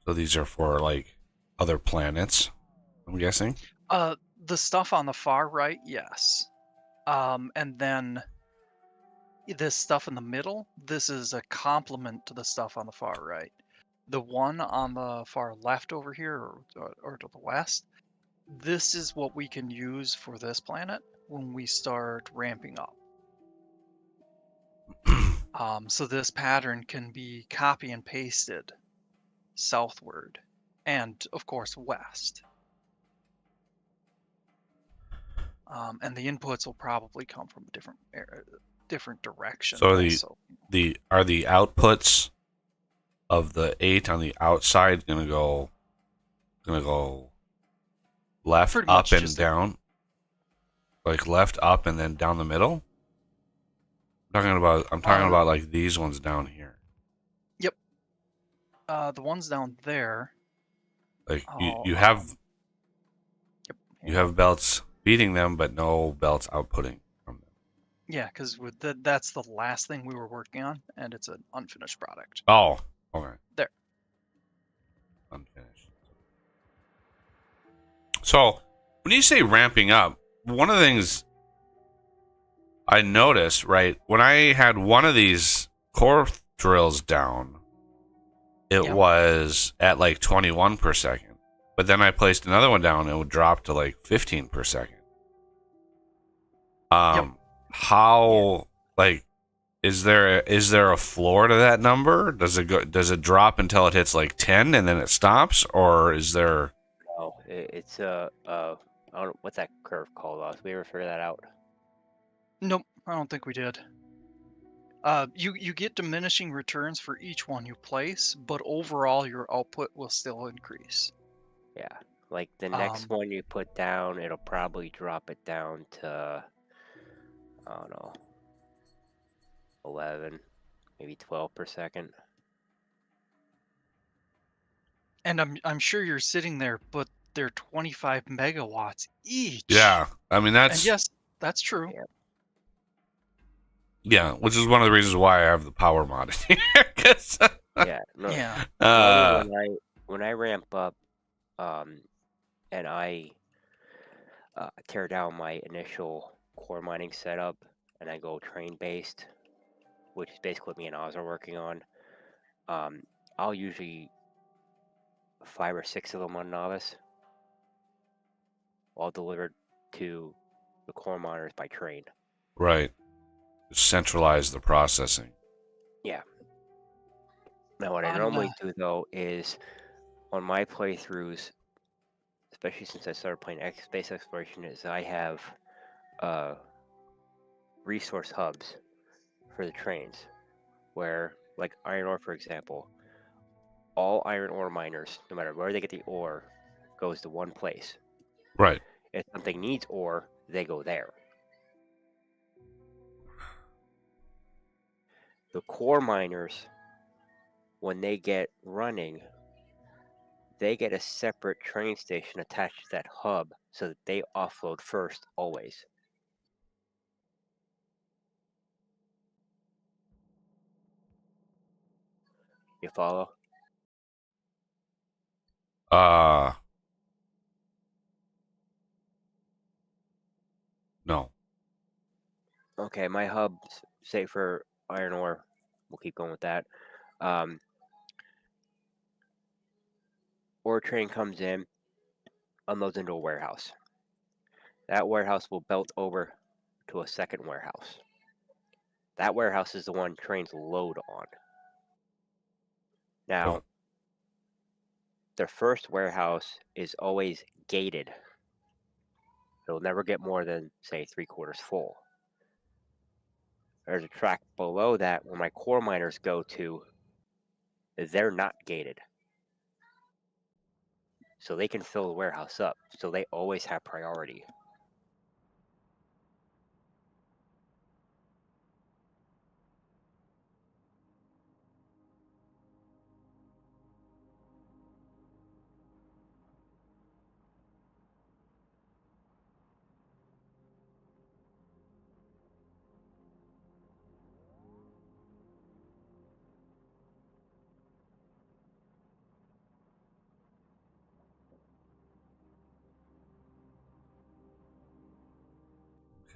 So these are for like other planets, I'm guessing. The stuff on the far right, yes. And then this stuff in the middle, this is a complement to the stuff on the far right. The one on the far left over here, or to the west, this is what we can use for this planet when we start ramping up. So this pattern can be copy and pasted southward and, of course, west. And the inputs will probably come from a different direction So also. the are the outputs of the 8 on the outside gonna go left, Pretty up, much and just a, down, like left, up, and then down the middle. I'm talking about like these ones down here. yep. The ones down there, Like you oh, you have yep, you here. have belts feeding them, but no belts outputting from them. Yeah, because that's the last thing we were working on, and it's an unfinished product. Oh, okay, There. unfinished. So when you say ramping up, one of the things I noticed, right, when I had one of these core drills down, it Yeah. was at like 21 per second. But then I placed another one down and it would drop to like 15 per second. Yep. Yeah. How, like, is there a floor to that number? Does it drop until it hits like 10 and then it stops, or is there? No, it's I don't know, what's that curve called? Did we ever figure that out? Nope. I don't think we did. You get diminishing returns for each one you place, but overall your output will still increase. Yeah. Like the next Um, one you put down, it'll probably drop it down to, I don't know, 11, maybe 12 per second. and I'm sure you're sitting there, but they're 25 megawatts each. Yeah, I mean And that's yes, that's true. Yeah. yeah, which is one of the reasons why I have the power mod in here. 'Cause, Yeah. No, Yeah. normally uh, when I ramp up, um, and I tear down my initial core mining setup, and I go train based, which is basically what me and Oz are working on. Um, I'll usually 5 or 6 of them on novice, all delivered to the core miners by train. right, centralize the processing. Yeah. Now, what I On normally do though is on my playthroughs, especially since I started playing space exploration, is I have uh, resource hubs for the trains, where, like iron ore, for example, all iron ore miners, no matter where they get the ore, goes to one place. Right. If something needs ore, they go there. The core miners, when they get running, they get a separate train station attached to that hub so that they offload first always. You follow? Uh, no. Okay, my hub, say for iron ore, we'll keep going with that. Um, ore train comes in, unloads into a warehouse. That warehouse will belt over to a second warehouse. That warehouse is the one trains load on. Now, Cool. the first warehouse is always gated. It'll never get more than, say, 3/4 full. There's a track below that where my core miners go to. They're not gated. So they can fill the warehouse up. So they always have priority.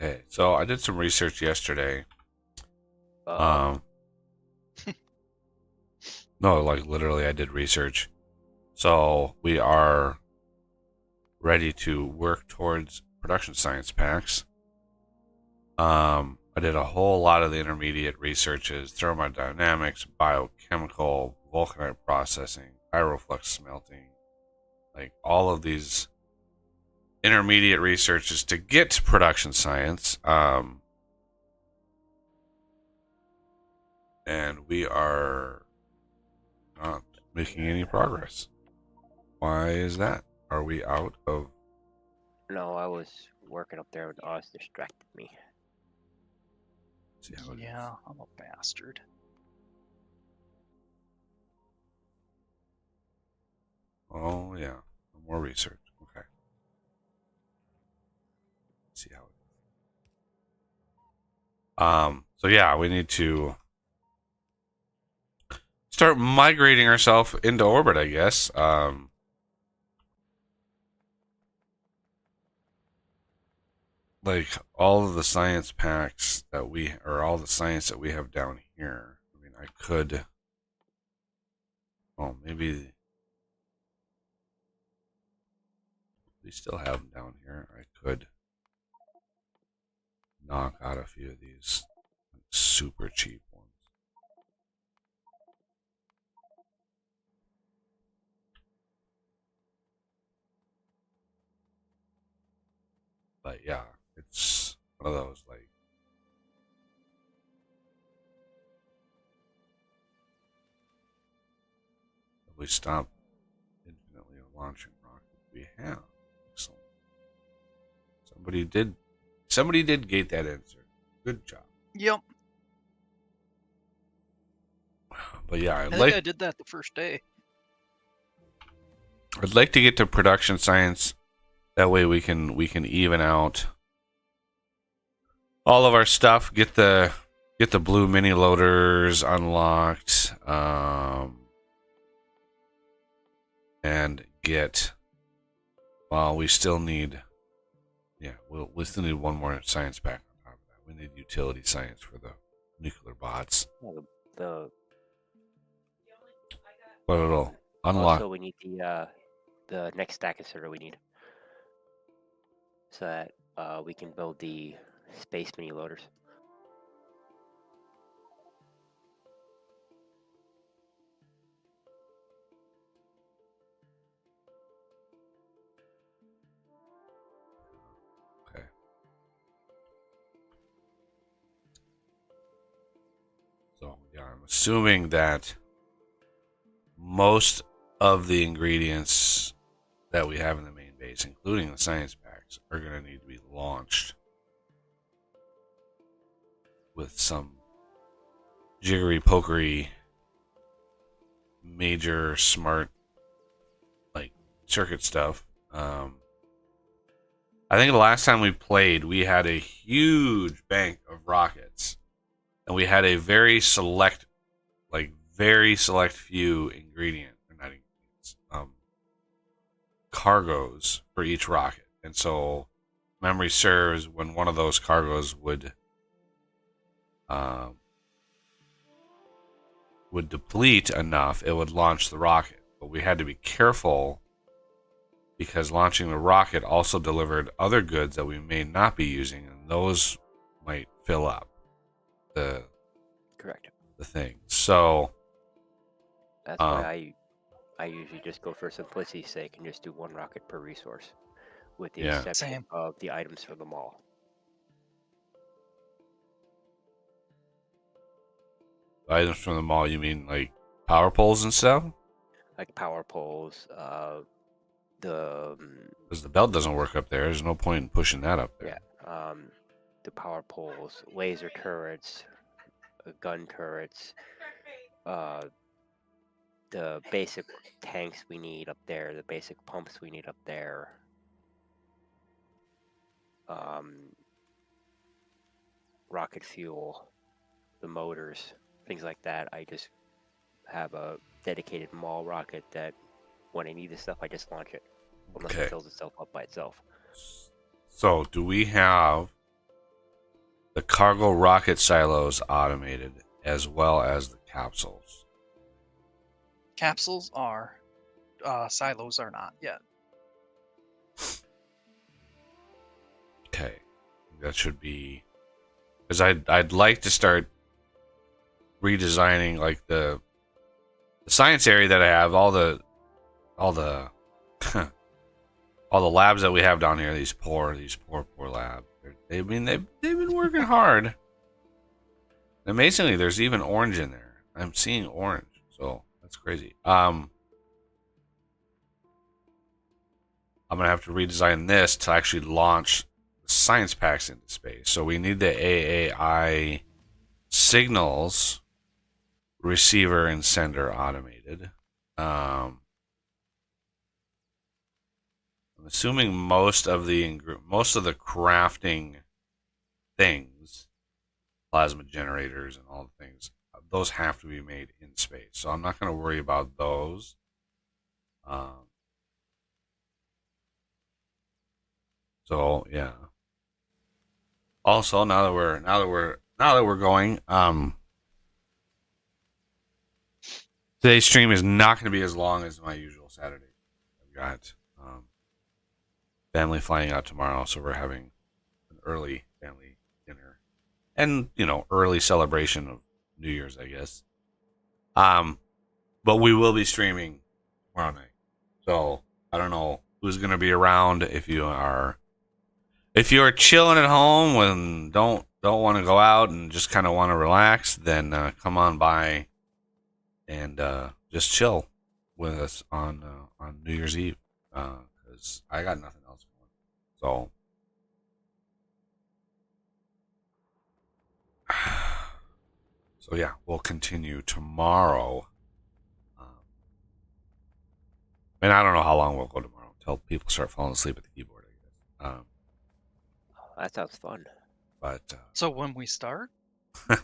Okay, so I did some research yesterday. Uh, Um, no, like literally, I did research. So we are ready to work towards production science packs. I did a whole lot of the intermediate researches: thermodynamics, biochemical, vulcanite processing, pyroflux smelting, like all of these intermediate researches to get to production science. And we are not making any progress. Why is that? Are we out of? no, I was working up there and Oz distracted me. See how it is. Yeah, I'm a bastard. Oh yeah, more research. Okay. See how it is. So yeah, we need to start migrating ourselves into orbit, I guess. Like all of the science packs that we, or all the science that we have down here. I mean, I could. Oh, maybe we still have them down here. I could knock out a few of these super cheap ones. But yeah, it's one of those like if we stop infinitely launching rockets, we have. Excellent. Somebody did gate that answer. Good job. Yep. But yeah, I think I did that the first day. I'd like to get to production science. That way we can even out all of our stuff. Get the blue mini loaders unlocked, and get. Well, we still need. Yeah, we still need one more science pack on top of that. We need utility science for the nuclear bots. Yeah, the But it'll unlock. Also, we need the next stack inserter we need, so that we can build the space mini loaders. Okay. So yeah, I'm assuming that most of the ingredients that we have in the main base, including the science packs, are going to need to be launched with some jiggery pokery major smart like circuit stuff. I think the last time we played, we had a huge bank of rockets, and we had a very select few not ingredients, cargoes for each rocket. And so, memory serves, when one of those cargoes would deplete enough, it would launch the rocket. But we had to be careful because launching the rocket also delivered other goods that we may not be using, and those might fill up the thing. So that's why I usually just go for simplicity's sake and just do one rocket per resource, with the exception of the items for the mall. Items from the mall, you mean like power poles and stuff? Like power poles, because the belt doesn't work up there. There's no point in pushing that up there. Yeah, the power poles, laser turrets, gun turrets, the basic tanks we need up there, the basic pumps we need up there, rocket fuel, the motors, things like that. I just have a dedicated mall rocket that when I need this stuff, I just launch it, unless it fills itself up by itself. So, do we have the cargo rocket silos automated, as well as the capsules. Capsules are, silos are not yet. Okay, that should be, because I'd like to start redesigning like the science area that I have, all the all the labs that we have down here. These poor labs. They've been working hard. Amazingly, there's even orange in there. I'm seeing orange, so that's crazy. I'm gonna have to redesign this to actually launch science packs into space. So we need the AAI signals receiver and sender automated. I'm assuming most of the crafting things, plasma generators and all the things, those have to be made in space. So I'm not going to worry about those. So yeah. Also, now that we're going, today's stream is not going to be as long as my usual Saturday. I've got family flying out tomorrow, so we're having an early family dinner, and early celebration of New Year's, I guess. But we will be streaming tomorrow night, so I don't know who's going to be around. If you are chilling at home and don't want to go out and just kind of want to relax, then come on by and just chill with us on New Year's Eve, because I got nothing else going. So yeah, we'll continue tomorrow. And I don't know how long we'll go tomorrow until people start falling asleep at the keyboard, I guess. That sounds fun. But So when we start, right.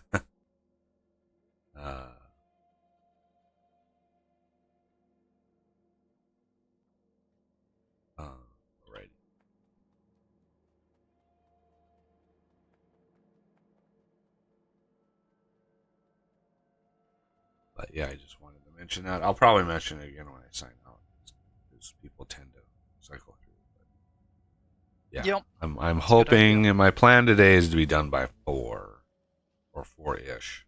But yeah, I just wanted to mention that. I'll probably mention it again when I sign out, because people tend to cycle through. But yeah, Yep. I'm hoping, and my plan today is to be done by 4 or 4-ish.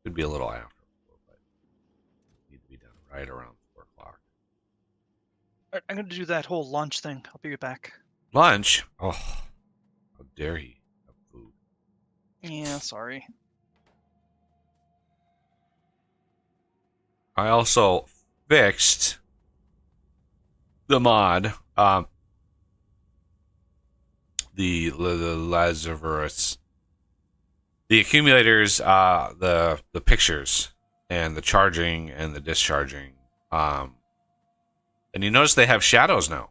Could be a little after 4, but need to be done right around 4 o'clock. I'm going to do that whole lunch thing. I'll be right back. Lunch? Oh, how dare he have food? Yeah, sorry. I also fixed the mod, the Lazarus, the accumulators, the pictures, and the charging and the discharging. And you notice they have shadows now.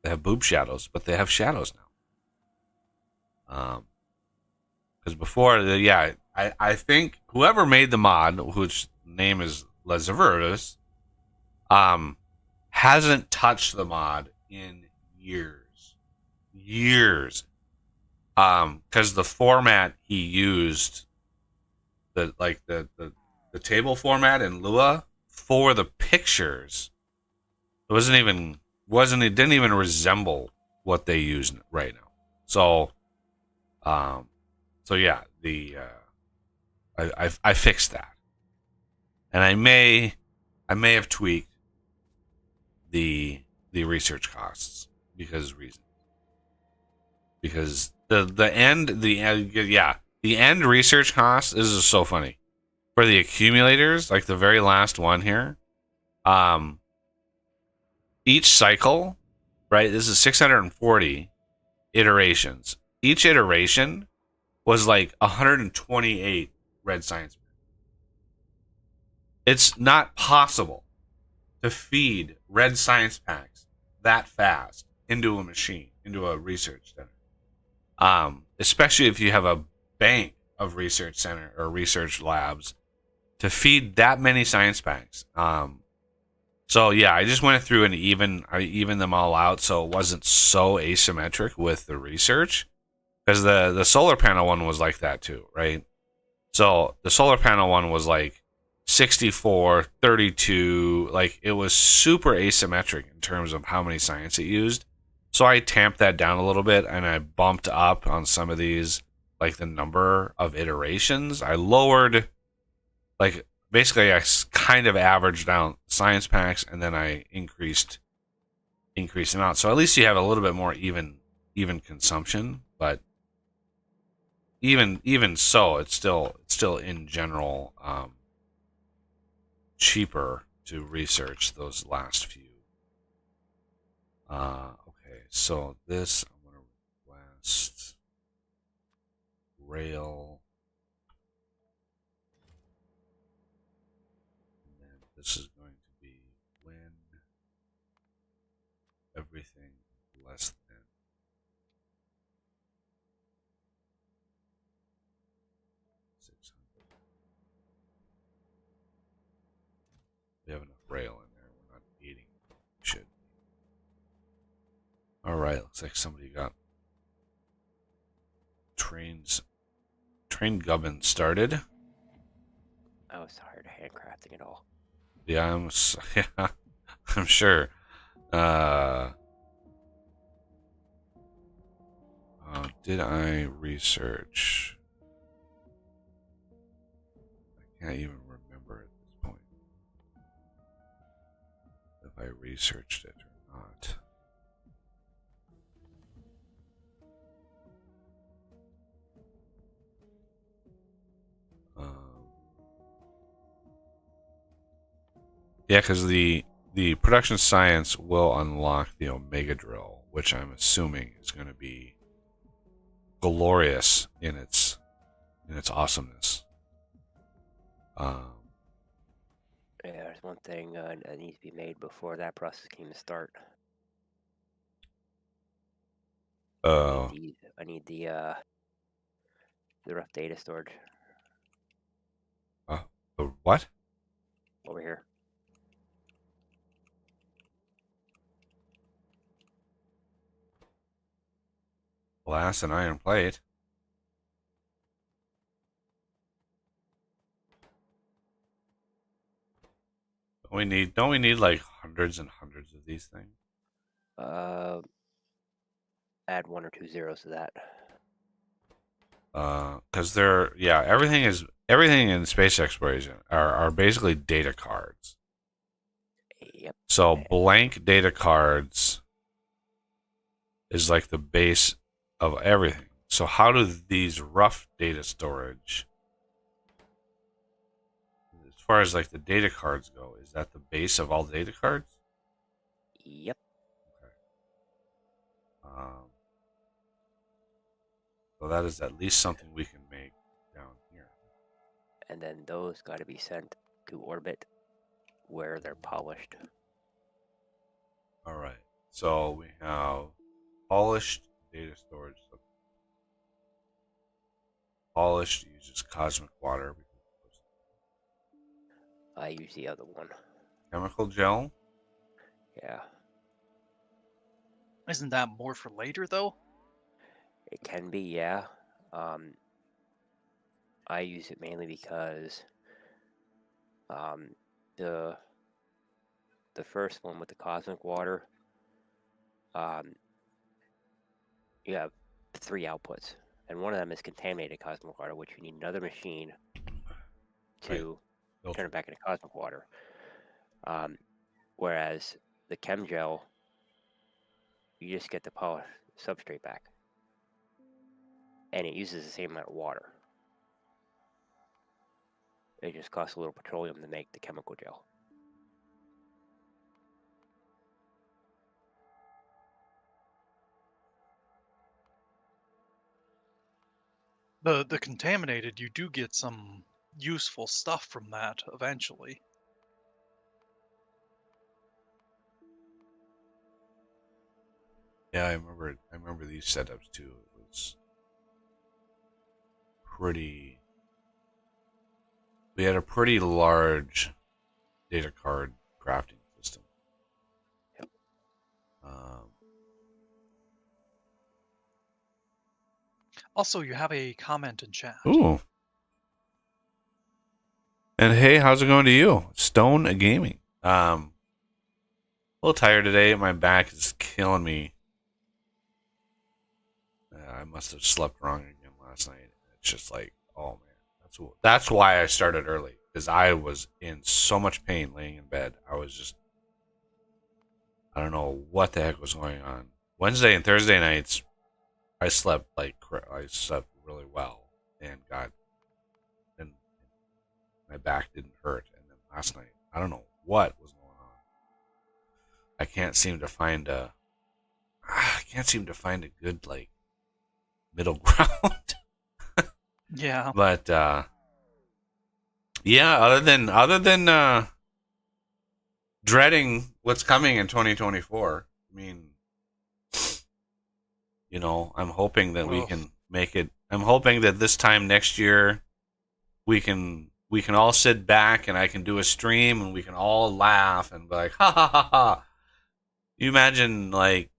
They have boob shadows, but they have shadows now. Because before, I think whoever made the mod, whose name is Lazarus, hasn't touched the mod in years. Because the format he used, the table format in Lua for the pictures, it didn't even resemble what they use right now. So yeah, I fixed that, and I may have tweaked the research costs because the end research cost, this is so funny, for the accumulators, like the very last one here, each cycle, right, this is 640 iterations. Each iteration was like 128 red science. It's not possible to feed red science packs that fast into a machine, into a research center. Especially if you have a bank of research center or research labs, to feed that many science packs. So yeah, I just went through and I evened them all out so it wasn't so asymmetric with the research, because the solar panel one was like that too, right? So the solar panel one was like 64, 32, like it was super asymmetric in terms of how many science it used. So I tamped that down a little bit and I bumped up on some of these, like the number of iterations. I lowered, like basically I kind of averaged out science packs and then I increased them out. So at least you have a little bit more even consumption, but even so, it's still in general cheaper to research those last few. Okay, so this I'm gonna request rail, and then this is going to be when everything less than 600. We have enough rail in there. We're not eating. We should. All right. Looks like somebody got train gubbin started. I was tired of handcrafting it all. Yeah, yeah, I'm sure. Did I research? I can't even remember at this point if I researched it or not. Yeah, because the production science will unlock the Omega drill, which I'm assuming is going to be glorious in its awesomeness. Yeah, there's one thing that needs to be made before that process can start. I need the rough data storage. The what? Over here. Glass and iron plate. Don't we need like hundreds and hundreds of these things? Add 1 or 2 zeros to that. Because everything in space exploration are basically data cards. Yep. So blank data cards is like the base of everything. So how do these rough data storage, as far as like the data cards go, is that the base of all data cards? Yep. Okay. So that is at least something we can make down here. And then those got to be sent to orbit where they're polished. All right. So we have polished data storage. So polished uses cosmic water. I use the other one. Chemical gel. Yeah. Isn't that more for later, though? It can be, yeah. I use it mainly because the first one with the cosmic water, you have 3 outputs, and one of them is contaminated cosmic water, which you need another machine to turn it back into cosmic water. Whereas the chem gel, you just get the polished substrate back, and it uses the same amount of water. It just costs a little petroleum to make the chemical gel. The contaminated, you do get some useful stuff from that eventually. Yeah, I remember these setups too. It was pretty. We had a pretty large data card crafting system. Yep. Also, you have a comment in chat. Ooh. And hey, how's it going to you? Stone Gaming. A little tired today. My back is killing me. I must have slept wrong again last night. It's just like, oh man, that's why I started early, because I was in so much pain laying in bed. I don't know what the heck was going on. Wednesday and Thursday nights, I slept really well and my back didn't hurt. And then last night, I don't know what was going on. I can't seem to find a good like middle ground. Yeah. But yeah, other than dreading what's coming in 2024. I mean, I'm hoping that we can make it. I'm hoping that this time next year we can all sit back and I can do a stream and we can all laugh and be like, ha ha ha ha. You imagine like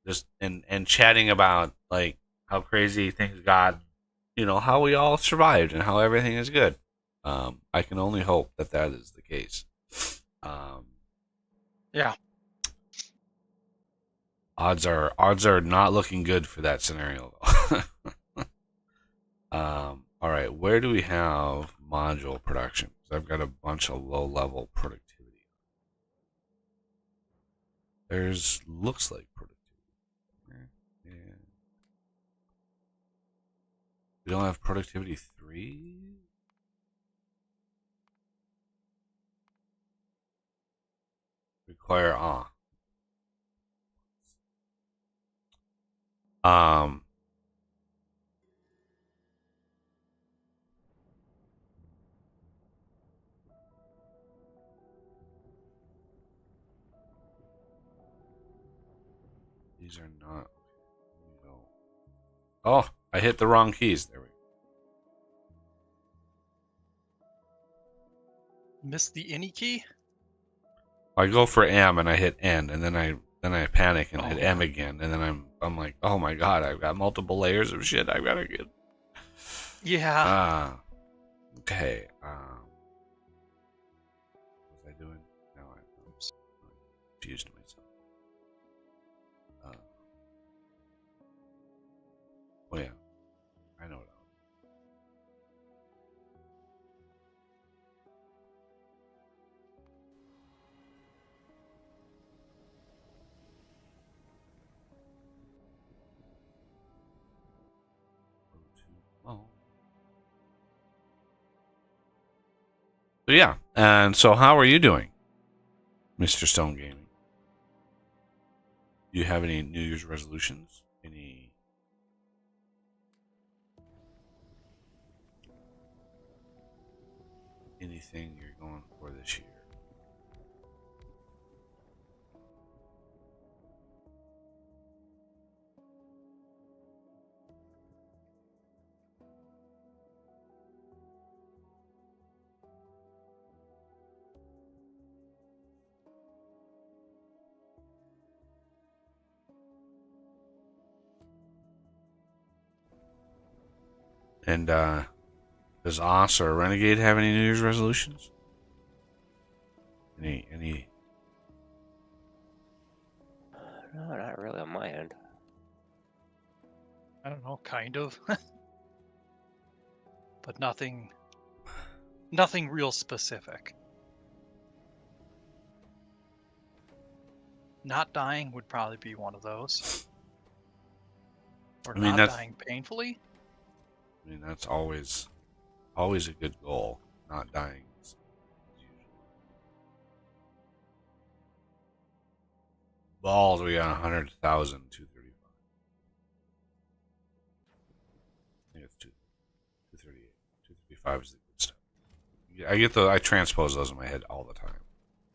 just and chatting about like how crazy things got, how we all survived and how everything is good. I can only hope that is the case. Yeah. Odds are not looking good for that scenario. All right, where do we have module production? 'Cause I've got a bunch of low level productivity. Looks like productivity. Yeah. We don't have productivity 3. Require these are not. No. Oh, I hit the wrong keys. There we go. Missed the any key? I go for M and I hit N, and then I panic and hit Oh. M again, and then I'm like, oh my god, I've got multiple layers of shit I've got to get. Yeah. Okay. What was I doing? No, I confused myself. Oh yeah, I know what. Oh. So yeah, and so how are you doing, Mr. Stone Gaming? Do you have any New Year's resolutions? Anything you're going for this year? And does Oz or Renegade have any New Year's resolutions? Any? No, not really on my end. I don't know, kind of. But nothing real specific. Not dying would probably be one of those. Or I mean, not dying painfully? I mean, that's always a good goal. Not dying is usually. Balls, we got 100,235. I think it's 238. 235 is the good stuff. I transpose those in my head all the time.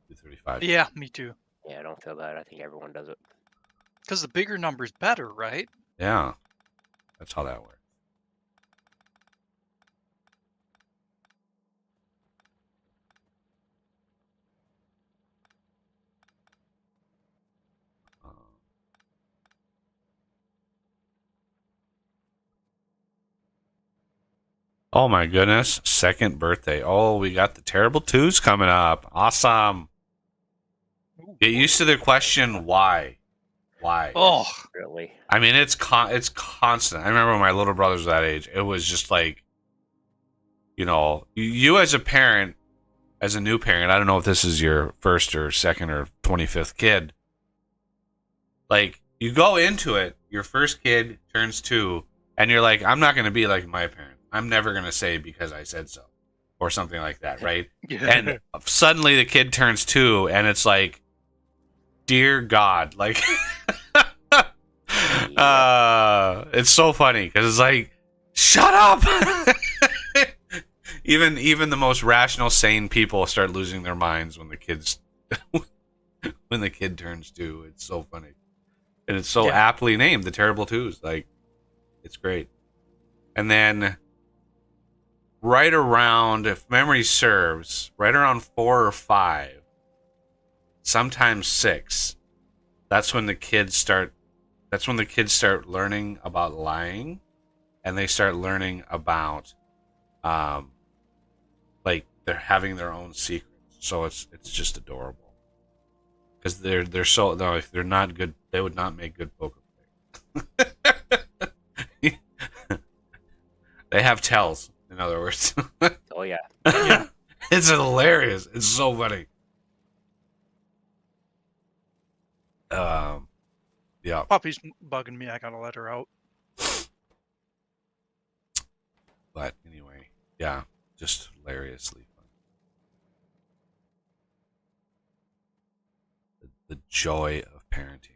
235. Yeah, me too. Yeah, I don't feel that. I think everyone does it. Because the bigger number's better, right? Yeah, that's how that works. Oh my goodness. Second birthday. Oh, we got the terrible twos coming up. Awesome. Get used to the question, why? Why? Oh, Really. I mean, it's constant. I remember when my little brother was that age. It was just like, you as a parent, as a new parent, I don't know if this is your first or second or 25th kid. Like, you go into it, your first kid turns 2, and you're like, I'm not going to be like my parent. I'm never going to say because I said so, or something like that, right? yeah. And suddenly the kid turns 2, and it's like, dear God, like, it's so funny because it's like, shut up. Even the most rational, sane people start losing their minds when the kid turns 2. It's so funny, and it's so aptly named, the Terrible Twos. Like, it's great. And then, right around, if memory serves, right around 4 or 5, sometimes 6. That's when the kids start learning about lying, and they start learning about, like, they're having their own secrets. So it's just adorable because they're not good. They would not make good poker players. They have tells, in other words. Oh yeah. It's hilarious. It's so funny. Yeah. Puppy's bugging me. I gotta let her out. But anyway, yeah, just hilariously fun. The joy of parenting.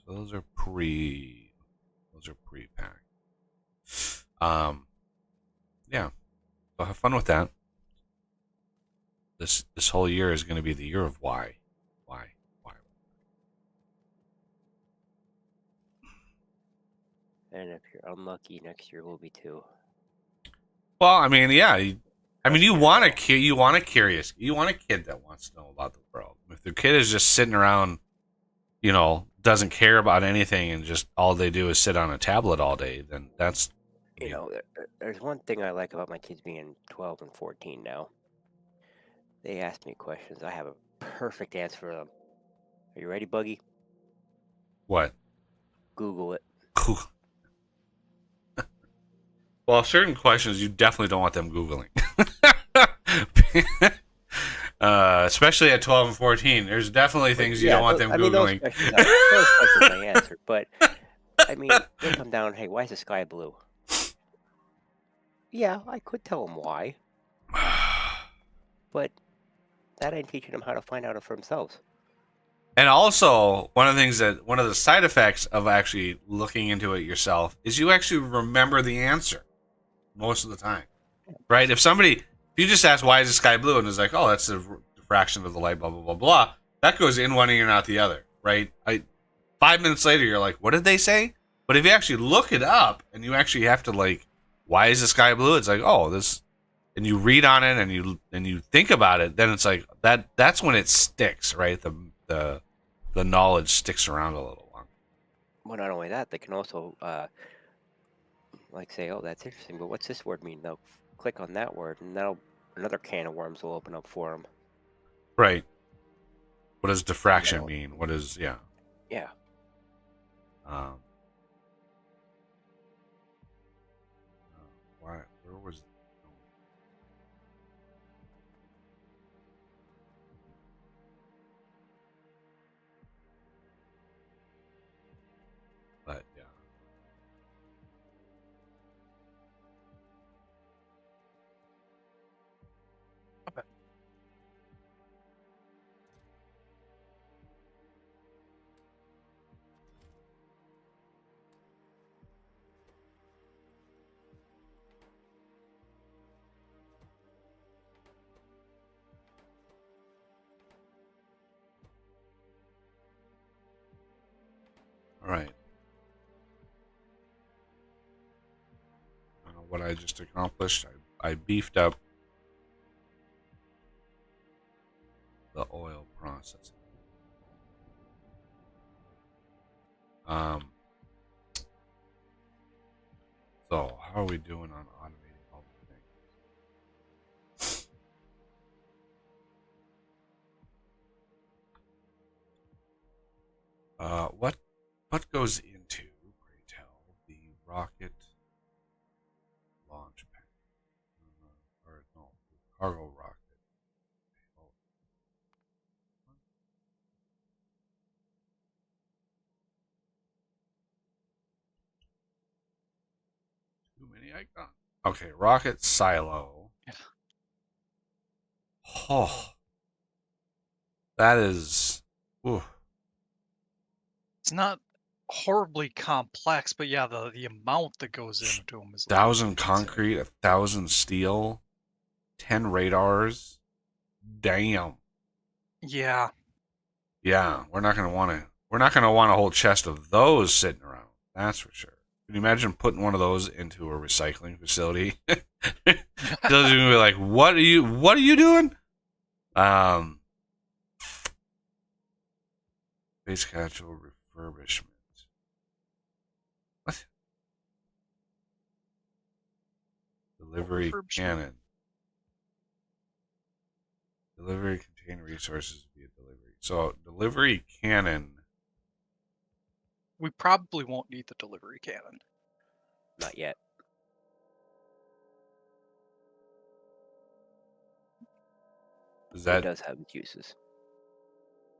So those are pre-packed. Yeah. So have fun with that. This whole year is going to be the year of why. And if you're unlucky, next year will be 2. Well, I mean, yeah. You want a kid that wants to know about the world. If the kid is just sitting around, doesn't care about anything and just all they do is sit on a tablet all day, then that's... There's one thing I like about my kids being 12 and 14 now. They ask me questions. I have a perfect answer for them. Are you ready, Buggy? What? Google it. Well, certain questions you definitely don't want them Googling. Especially at 12 and 14. There's definitely things you don't want them Googling. Those questions I answer. But, I mean, they come down, hey, why is the sky blue? Yeah, I could tell them why. But that ain't teaching them how to find out for themselves. And also, one of the side effects of actually looking into it yourself is you actually remember the answer most of the time, right? If you just ask, why is the sky blue? And it's like, oh, that's the diffraction of the light, blah, blah, blah, blah. That goes in one ear and out the other, right? 5 minutes later, you're like, what did they say? But if you actually look it up and you actually have to, like, why is the sky blue? It's like, oh, this, and you read on it and you think about it, then it's like that's when it sticks, right? The knowledge sticks around a little longer. Well, not only that, they can also like say, oh, that's interesting, but what's this word mean? They'll click on that word, and now another can of worms will open up for them. Right. What does diffraction mean? What is, yeah. Yeah. Where was... But, yeah. Okay. All right. What I just accomplished, I beefed up the oil processing. So how are we doing on automating all the things? What goes into, pray tell, the rocket launch pad? Or no, the cargo rocket. Oh, too many icons. Okay, rocket silo. Yeah. Oh, that is. Ooh. It's not horribly complex, but yeah, the amount that goes into them is 1,000 insane. concrete, 1,000 steel, 10 radars. Damn. Yeah. Yeah, we're not gonna want to. We're not gonna want a whole chest of those sitting around. That's for sure. Can you imagine putting one of those into a recycling facility? Those are gonna be like, "What are you? What are you doing?" Space casual refurbishment. What? Delivery Refurbishment. cannon. Delivery contain resources via delivery. So delivery cannon. We probably won't need the delivery cannon. Not yet. Is It that does have its uses.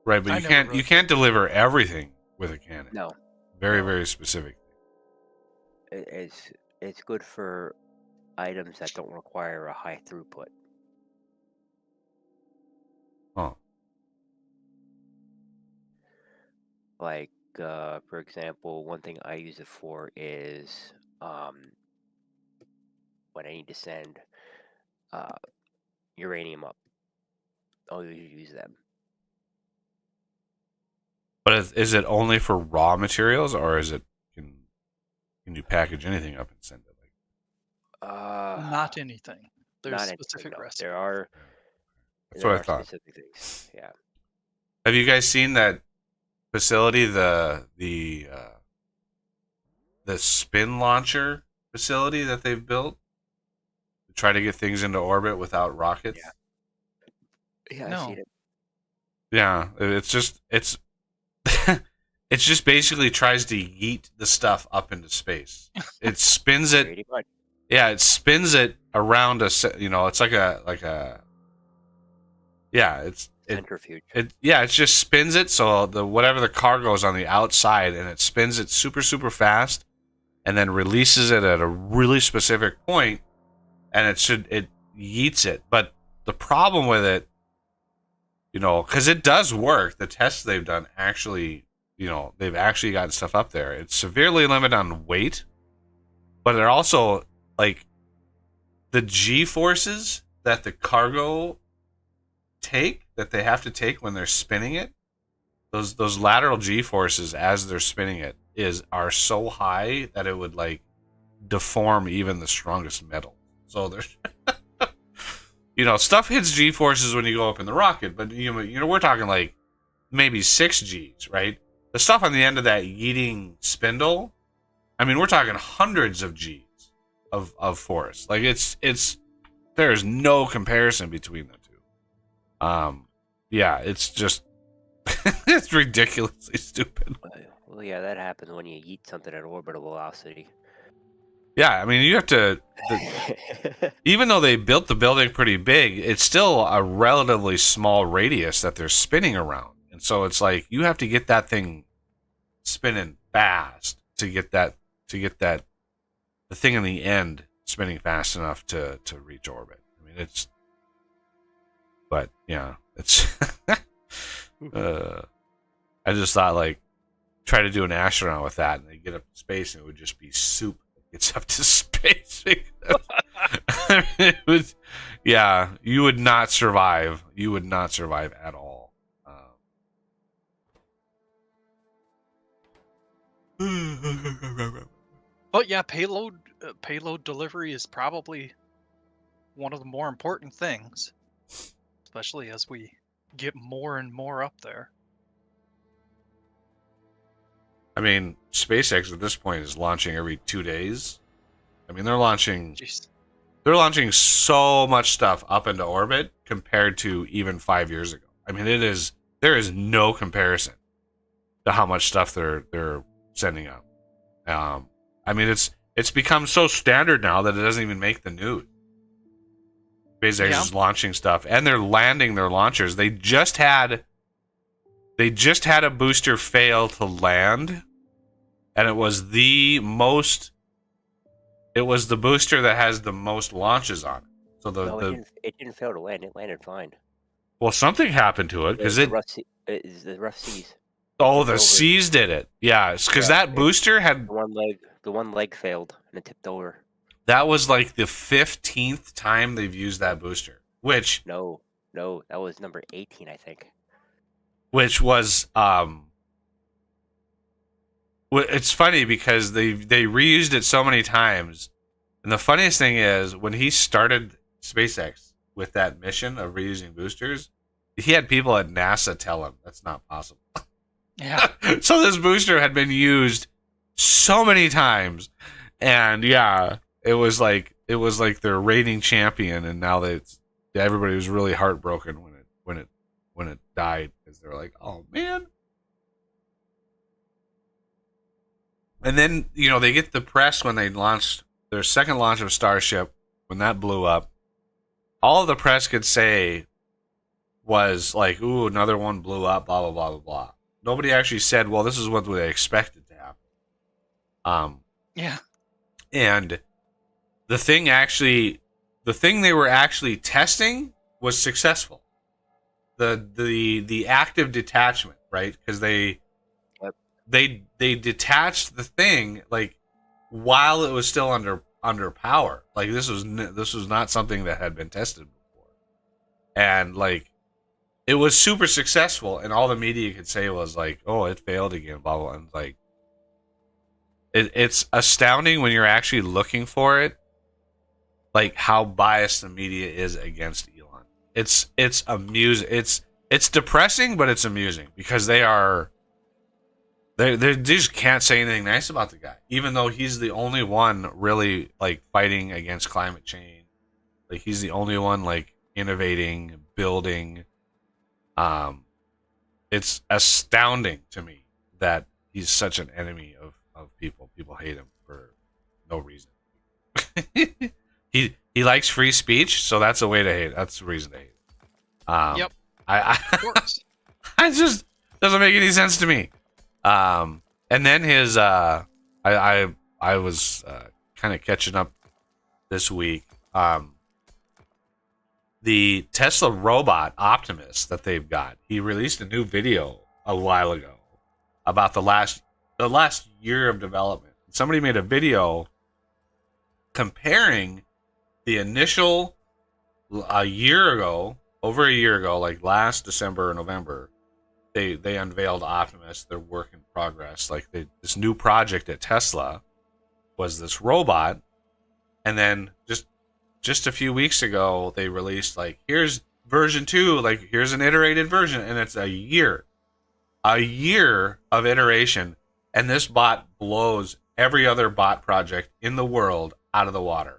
right? But I you never can't. really You can't deliver everything with a cannon. No, Very no. very specific. It's good for items that don't require a high throughput. Oh. Like, for example, one thing I use it for is when I need to send uranium up. I'll usually use them. But is it only for raw materials, or is it can you package anything up and send it? Not anything. There's Not anything, specific no. recipes. That's what I thought. Specific things. Yeah. Have you guys seen that facility? The spin launcher facility that they've built to try to get things into orbit without rockets. Yeah, No. I've seen it. Yeah, it's just it's just basically tries to yeet the stuff up into space. It spins it. Pretty much. Yeah, it spins it around it's like a yeah, Centrifuge. it just spins it so the whatever the cargo is on the outside, and it spins it super super fast and then releases it at a really specific point, and it yeets it. But the problem with it, because it does work, the tests they've done actually, they've actually gotten stuff up there. It's severely limited on weight, but they're also like the G forces that the cargo that they have to take when they're spinning it. Those lateral G forces as they're spinning it are so high that it would like deform even the strongest metal. So there's stuff hits G forces when you go up in the rocket, but we're talking like maybe 6 Gs, right? The stuff on the end of that yeeting spindle, I mean, we're talking hundreds of Gs of force. Like it's there's no comparison between the two. Yeah, it's just it's ridiculously stupid. Well, yeah, that happens when you yeet something at orbital velocity. Yeah, I mean, you have to. Even though they built the building pretty big, it's still a relatively small radius that they're spinning around, and so it's like you have to get that thing spinning fast to get that the thing in the end spinning fast enough to reach orbit. I mean, but yeah, it's. I just thought like try to do an astronaut with that, and they get up to space, and it would just be soup that gets up to space. I mean, it was, yeah, you would not survive. You would not survive at all. But yeah, payload delivery is probably one of the more important things, especially as we get more and more up there. I mean, SpaceX at this point is launching every 2 days. I mean, they're launching Jeez. so much stuff up into orbit compared to even 5 years ago. I mean, there is no comparison to how much stuff they're sending up. I mean, it's become so standard now that it doesn't even make the news. SpaceX is launching stuff, and they're landing their launchers. They just had a booster fail to land, and it was the booster that has the most launches on it. So it didn't fail to land. It landed fine. Well, something happened to it because the rough seas. Oh, the seas did it. Yeah, because that booster had the one leg failed and it tipped over. That was like the 15th time they've used that booster. Which no, that was number 18, I think. Which was it's funny because they reused it so many times. And the funniest thing is when he started SpaceX with that mission of reusing boosters, he had people at NASA tell him that's not possible. Yeah. So this booster had been used so many times, and yeah, it was like their reigning champion, and now that everybody was really heartbroken when it died because they're like, oh man. And then they get the press when they launched their second launch of Starship when that blew up. All the press could say was like, ooh, another one blew up, blah blah blah blah blah. Nobody actually said, well, this is what they expected to happen. Yeah. And the thing they were actually testing was successful. The active detachment, right? Because they detached the thing like while it was still under power. Like this was not something that had been tested before. And like it was super successful, and all the media could say was like, "Oh, it failed again." Blah blah. And like, it's astounding when you're actually looking for it, like how biased the media is against Elon. It's amusing. It's depressing, but it's amusing because they just can't say anything nice about the guy, even though he's the only one really like fighting against climate change. Like he's the only one like innovating, building. It's astounding to me that he's such an enemy of people. People hate him for no reason. He likes free speech, so that's a way to hate. That's the reason to hate. Yep. Of course. I just doesn't make any sense to me. And then his I was kind of catching up this week. The Tesla robot Optimus that they've got, he released a new video a while ago about the last year of development. Somebody made a video comparing the initial over a year ago, like last December or November, they unveiled Optimus, their work in progress. Like this new project at Tesla was this robot, and then just a few weeks ago, they released like, here's version 2, like here's an iterated version, and it's a year of iteration, and this bot blows every other bot project in the world out of the water.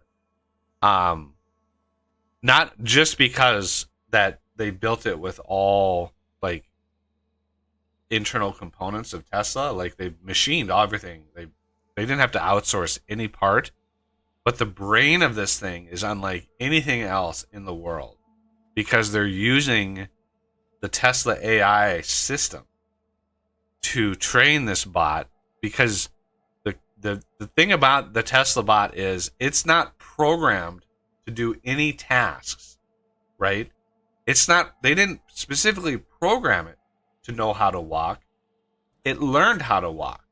Not just because that they built it with all like internal components of Tesla, like they machined everything. They didn't have to outsource any part. But the brain of this thing is unlike anything else in the world because they're using the Tesla AI system to train this bot, because the thing about the Tesla bot is it's not programmed to do any tasks, right? They didn't specifically program it to know how to walk. It learned how to walk.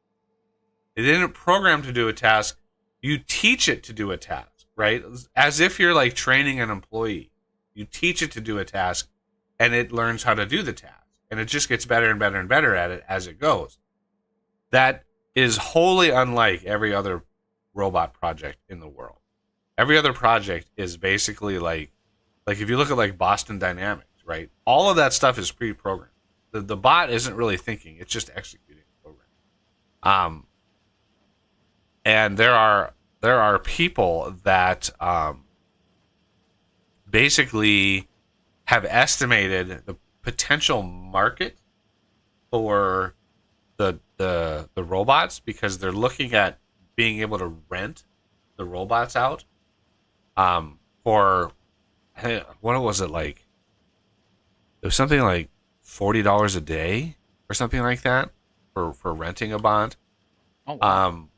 It didn't program to do a task. You teach it to do a task, right? As if you're like training an employee. You teach it to do a task, and it learns how to do the task. And it just gets better and better and better at it as it goes. That is wholly unlike every other robot project in the world. Every other project is basically like if you look at like Boston Dynamics, right? All of that stuff is pre-programmed. The bot isn't really thinking. It's just executing the program. Um, and there are people that basically have estimated the potential market for the robots, because they're looking at being able to rent the robots out for, what was it, like, it was something like $40 a day or something like that for renting a bot. Oh wow.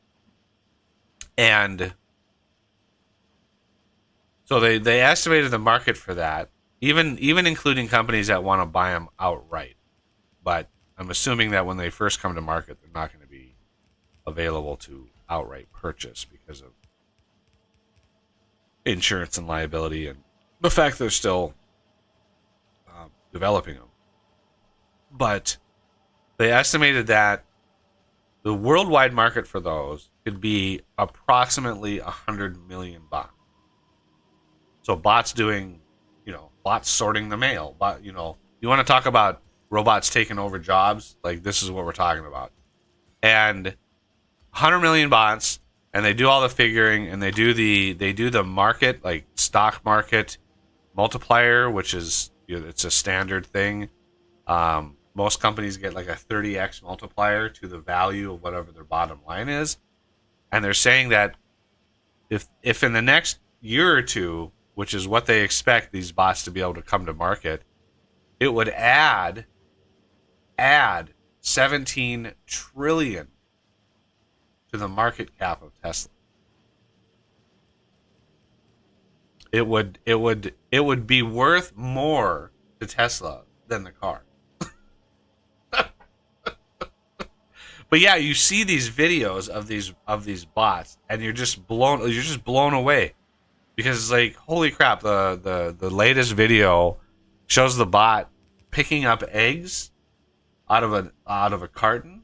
And so they estimated the market for that, even including companies that want to buy them outright. But I'm assuming that when they first come to market, they're not going to be available to outright purchase because of insurance and liability and the fact they're still developing them. But they estimated that the worldwide market for those could be approximately 100 million bots. So bots doing, bots sorting the mail. You want to talk about robots taking over jobs? Like, this is what we're talking about. And 100 million bots, and they do all the figuring, and they do the market, like stock market multiplier, which is, it's a standard thing. Most companies get like a 30x multiplier to the value of whatever their bottom line is. And they're saying that if in the next year or two, which is what they expect these bots to be able to come to market, it would add 17 trillion to the market cap of Tesla. It would be worth more to Tesla than the car. But yeah, you see these videos of these bots, and you're just blown away, because it's like, holy crap! The latest video shows the bot picking up eggs out of a carton.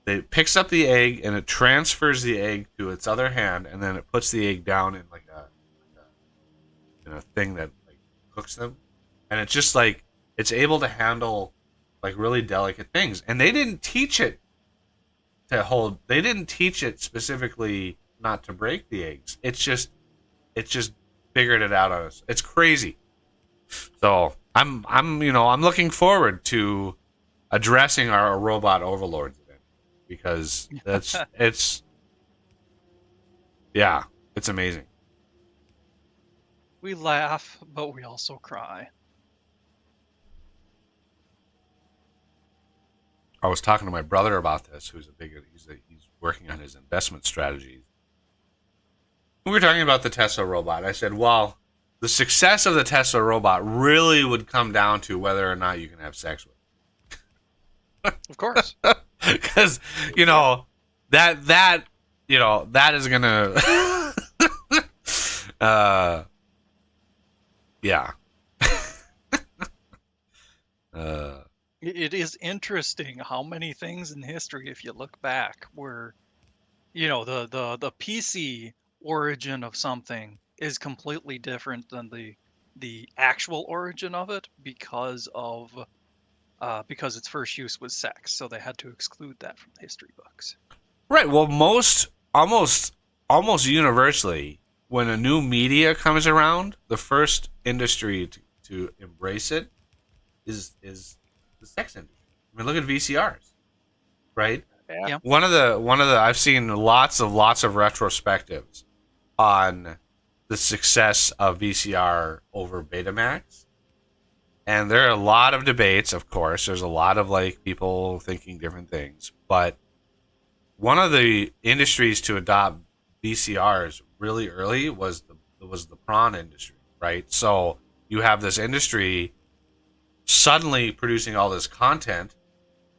It picks up the egg and it transfers the egg to its other hand, and then it puts the egg down in like a thing that like cooks them, and it's just like it's able to handle like really delicate things. And they didn't teach it specifically not to break the eggs. It's just figured it out on us. It's crazy. So I'm looking forward to addressing our robot overlords event, because it's amazing. We laugh, but we also cry. I was talking to my brother about this, who's he's working on his investment strategies. We were talking about the Tesla robot. I said, well, the success of the Tesla robot really would come down to whether or not you can have sex with it. Of course. Because, that is going to... yeah. It is interesting how many things in history, if you look back, where, the PC origin of something is completely different than the actual origin of it because its first use was sex. So they had to exclude that from the history books. Right. Well, almost universally, when a new media comes around, the first industry to embrace it is the sex industry. I mean, look at VCRs, right? Yeah. One of the I've seen lots of retrospectives on the success of VCR over Betamax, and there are a lot of debates. Of course, there's a lot of like people thinking different things, but one of the industries to adopt VCRs really early was the prawn industry, right? So you have this industry suddenly producing all this content,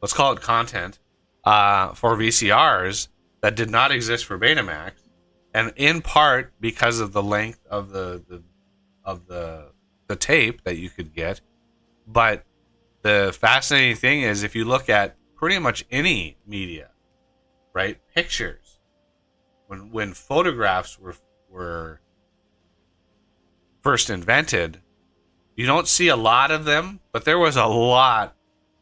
let's call it content, for VCRs that did not exist for Betamax, and in part because of the length of the tape that you could get. But the fascinating thing is, if you look at pretty much any media, right, pictures, when photographs were first invented, you don't see a lot of them, but there was a lot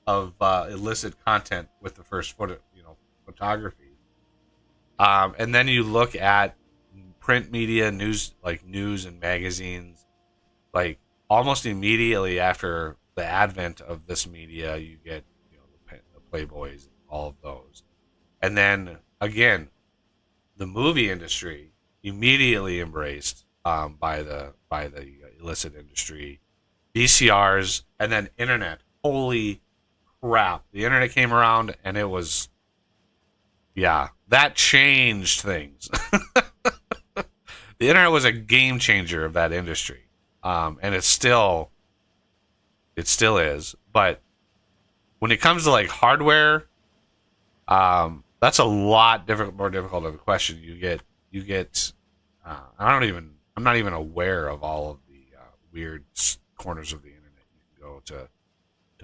of illicit content with the first photograph photography. And then you look at print media, news and magazines, like almost immediately after the advent of this media, you get the Playboys, all of those, and then again, the movie industry immediately embraced by the illicit industry, VCRs, and then internet. Holy crap! The internet came around, and it was, yeah, that changed things. The internet was a game changer of that industry, and it still is. But when it comes to like hardware, that's a lot more difficult of a question. You get. I'm not even aware of all of the weird corners of the internet you can go to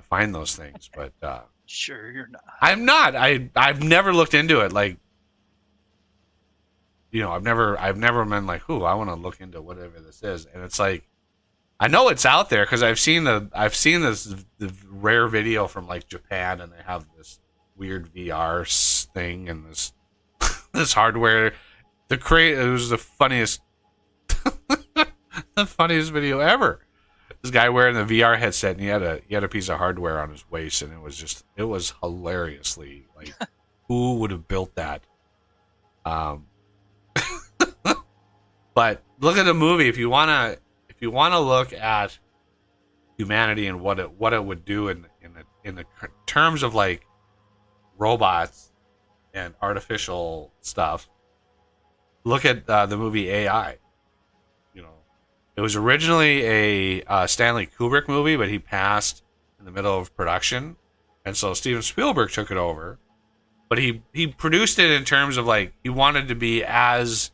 find those things. But Sure, you're not. I'm not. I've never looked into it. Like, I've never been like, ooh, I want to look into whatever this is. And it's like, I know it's out there because I've seen the rare video from like Japan, and they have this weird VR thing and this this hardware. It was the funniest the funniest video ever. This guy wearing the VR headset, and he had a piece of hardware on his waist, and it was hilariously like, who would have built that? But look at the movie if you wanna look at humanity and what it would do in the terms of like robots and artificial stuff. Look at the movie AI. It was originally a Stanley Kubrick movie, but he passed in the middle of production, and so Steven Spielberg took it over. But he produced it in terms of like he wanted to be as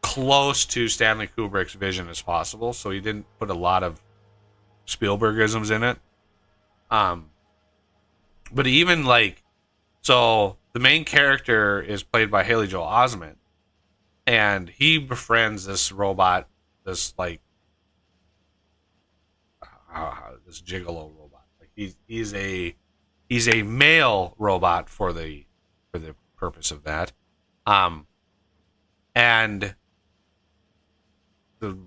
close to Stanley Kubrick's vision as possible, so he didn't put a lot of Spielbergisms in it. But even like, so the main character is played by Haley Joel Osment, and he befriends this robot, this like this gigolo robot. Like he's a male robot for the purpose of that, and the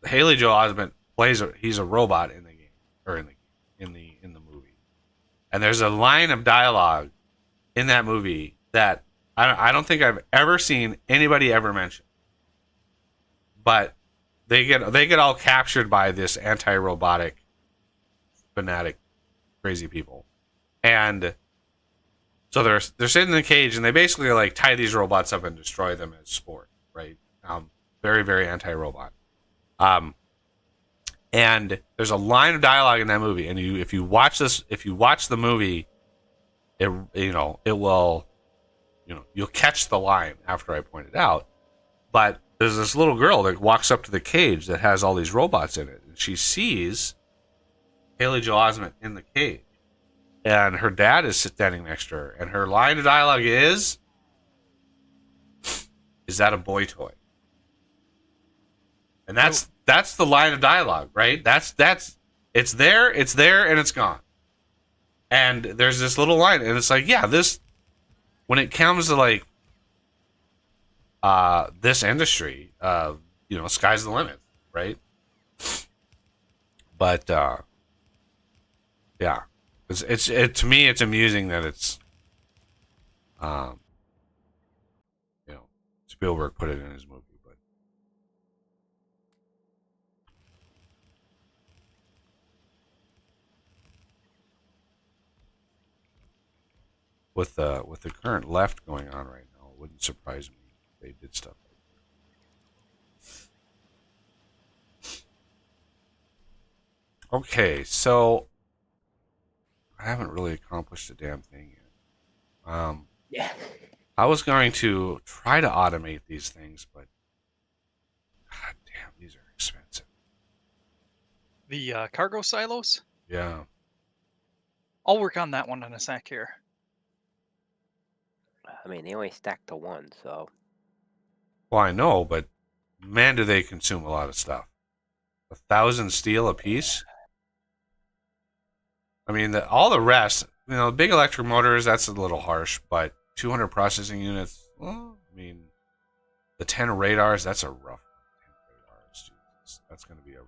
Haley Joel Osment he's a robot in the game, or in the movie, and there's a line of dialogue in that movie that I don't think I've ever seen anybody ever mention, but they get all captured by this anti-robotic fanatic crazy people, and so they're sitting in the cage, and they basically like tie these robots up and destroy them as sport, right? Very, very anti-robot. And there's a line of dialogue in that movie, and if you watch the movie, you'll catch the line after I point it out. But there's this little girl that walks up to the cage that has all these robots in it, and she sees Haley Joel Osment in the cage, and her dad is standing next to her, and her line of dialogue is that a boy toy? And that's the line of dialogue, right? That's it's there, and it's gone. And there's this little line, and it's like, yeah, this, when it comes to like this industry, sky's the limit, right? But yeah, to me, it's amusing that it's Spielberg put it in his movie, but with the current left going on right now, it wouldn't surprise me if they did stuff like that. Okay, so I haven't really accomplished a damn thing yet. Yeah. I was going to try to automate these things, but god damn, these are expensive. The cargo silos? Yeah. I'll work on that one in a sec here. I mean, they only stack to one, so. Well, I know, but man, do they consume a lot of stuff. 1,000 steel a piece? I mean, all the rest, big electric motors, that's a little harsh, but 200 processing units. Well, I mean, the 10 radars, that's a rough one. 10 radars, Jesus. That's going to be a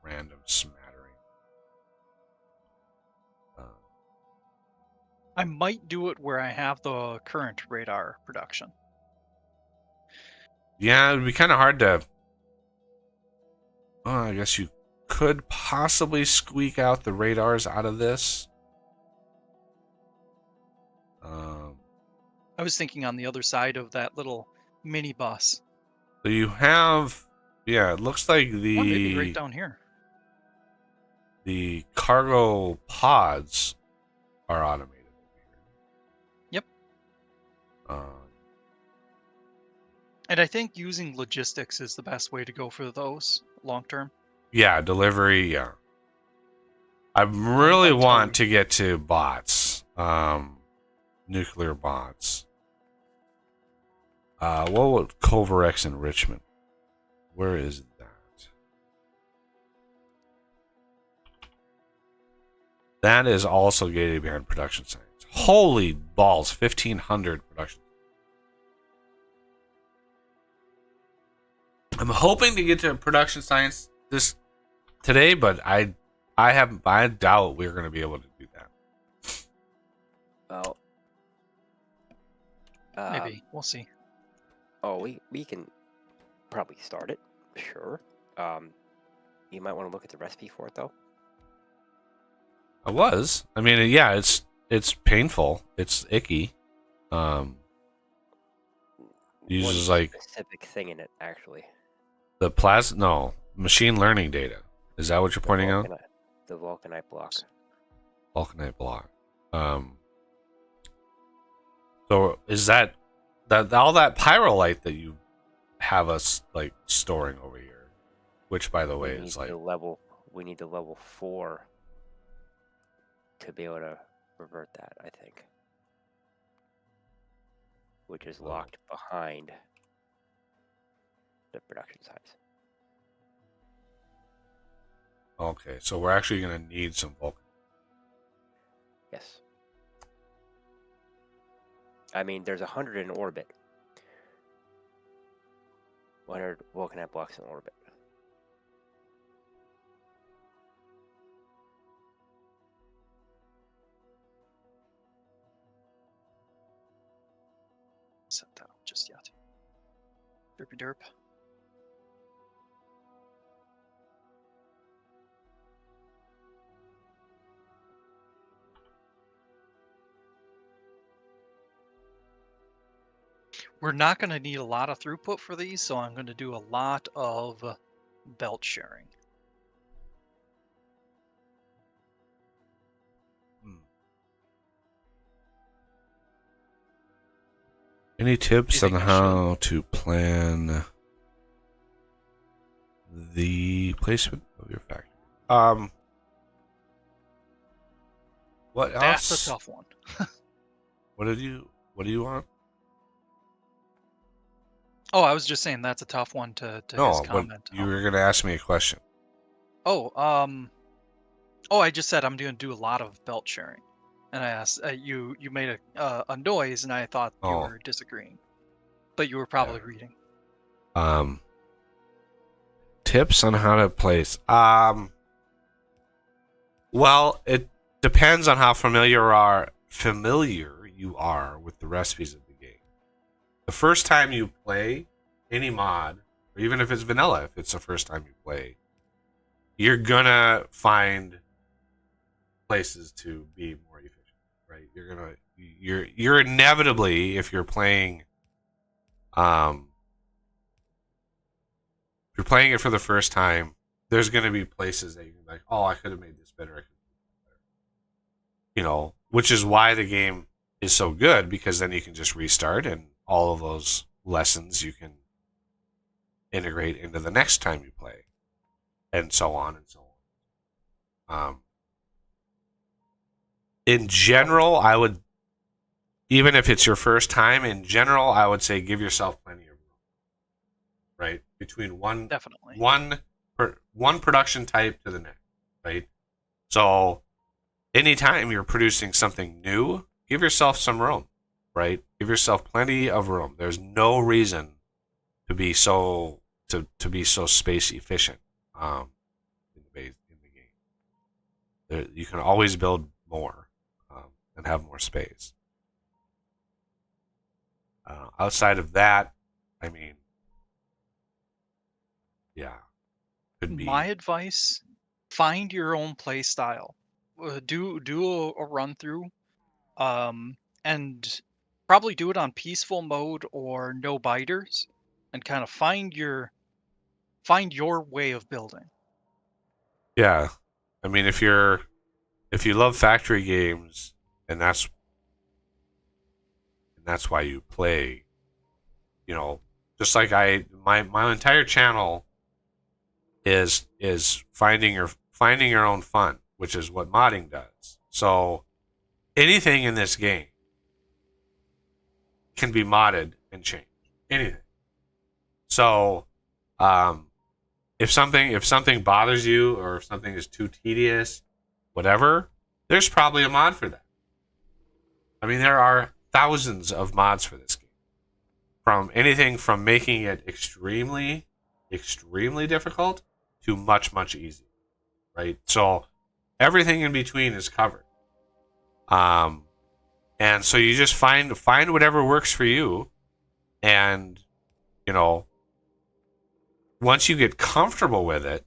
random smattering. I might do it where I have the current radar production. Yeah, it would be kind of hard to... Well, I guess you could possibly squeak out the radars out of this. I was thinking on the other side of that little mini bus. So you have... Yeah, it looks like Or maybe right down here. the cargo pods are automated. Yep. Uh, And I think using logistics is the best way to go for those long term. yeah, delivery, yeah. I really want to get to bots. Nuclear bots. What would Culverex enrichment? Where is that? That is also gated behind production science. Holy balls, 1,500 production. I'm hoping to get to production science today, but I doubt we're going to be able to do that. Well, Maybe. We'll see. Oh, we can probably start it. Sure. You might want to look at the recipe for it, though. I mean, yeah, it's painful. It's icky. Uses One like specific thing in it, actually. the machine learning data. Is that what you're pointing out? The vulcanite block. Vulcanite block. So is that all that pyrolite that you have us like storing over here, which by the way is like we need the level 4 to be able to revert that, I think, which is locked behind the production size. okay. So we're actually going to need some vulcan. Yes. I mean, there's 100 in orbit. 100 vulcanite blocks in orbit. Set that up just yet. Derpy derp. We're not going to need a lot of throughput for these, so I'm going to do a lot of belt sharing. Any tips on how to plan the placement of your factory? What else? That's a tough one. What do you want? Oh, I was just saying that's a tough one to his comment. You were going to ask me a question. I just said I'm going to do a lot of belt sharing, and I asked you made a noise, and I thought you were disagreeing, but you were probably reading. Tips on how to place. Well, it depends on how familiar you are with the recipes of the game. The first time you play any mod, or even if it's vanilla, if it's the first time you play, you're gonna find places to be more efficient, right? You're inevitably, if you're playing it for the first time, there's gonna be places that you're like, oh, I could have made this better. I could have made this better. You know, which is why the game is so good, because then you can just restart and all of those lessons you can integrate into the next time you play, and so on and so on. In general, I would, even if it's your first time, in general, I would say give yourself plenty of room, right? Between one production type to the next, right? So anytime you're producing something new, give yourself some room, right? Give yourself plenty of room. There's no reason to be so to be so space efficient in the game. You can always build more and have more space. Outside of that, I mean, yeah, could be. My advice: find your own play style. Do a run through, and probably do it on peaceful mode or no biters, and kind of find your way of building. Yeah, I mean, if you love factory games and that's why you play, you know, just like my entire channel is finding your own fun, which is what modding does. So anything in this game can be modded and changed. Anything. So if something bothers you or if something is too tedious, whatever, there's probably a mod for that. I mean, there are thousands of mods for this game. From anything from making it extremely, extremely difficult to much, much easier. Right? So everything in between is covered. And so you just find whatever works for you, and you know, once you get comfortable with it,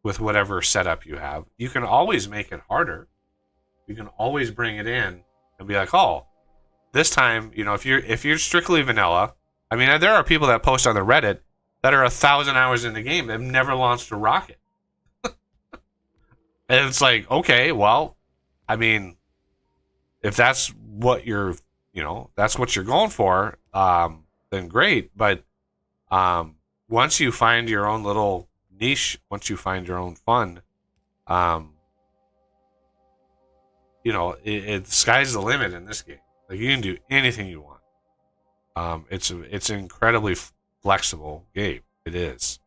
with whatever setup you have, you can always make it harder. You can always bring it in and be like, oh, this time, you know, if you're strictly vanilla, I mean, there are people that post on the Reddit that are 1,000 hours in the game. They've never launched a rocket. And it's like, okay, well, I mean, if that's what that's what you're going for, then great. But once you find your own little niche, once you find your own fun, the sky's the limit in this game. Like, you can do anything you want. It's an incredibly flexible game. It is.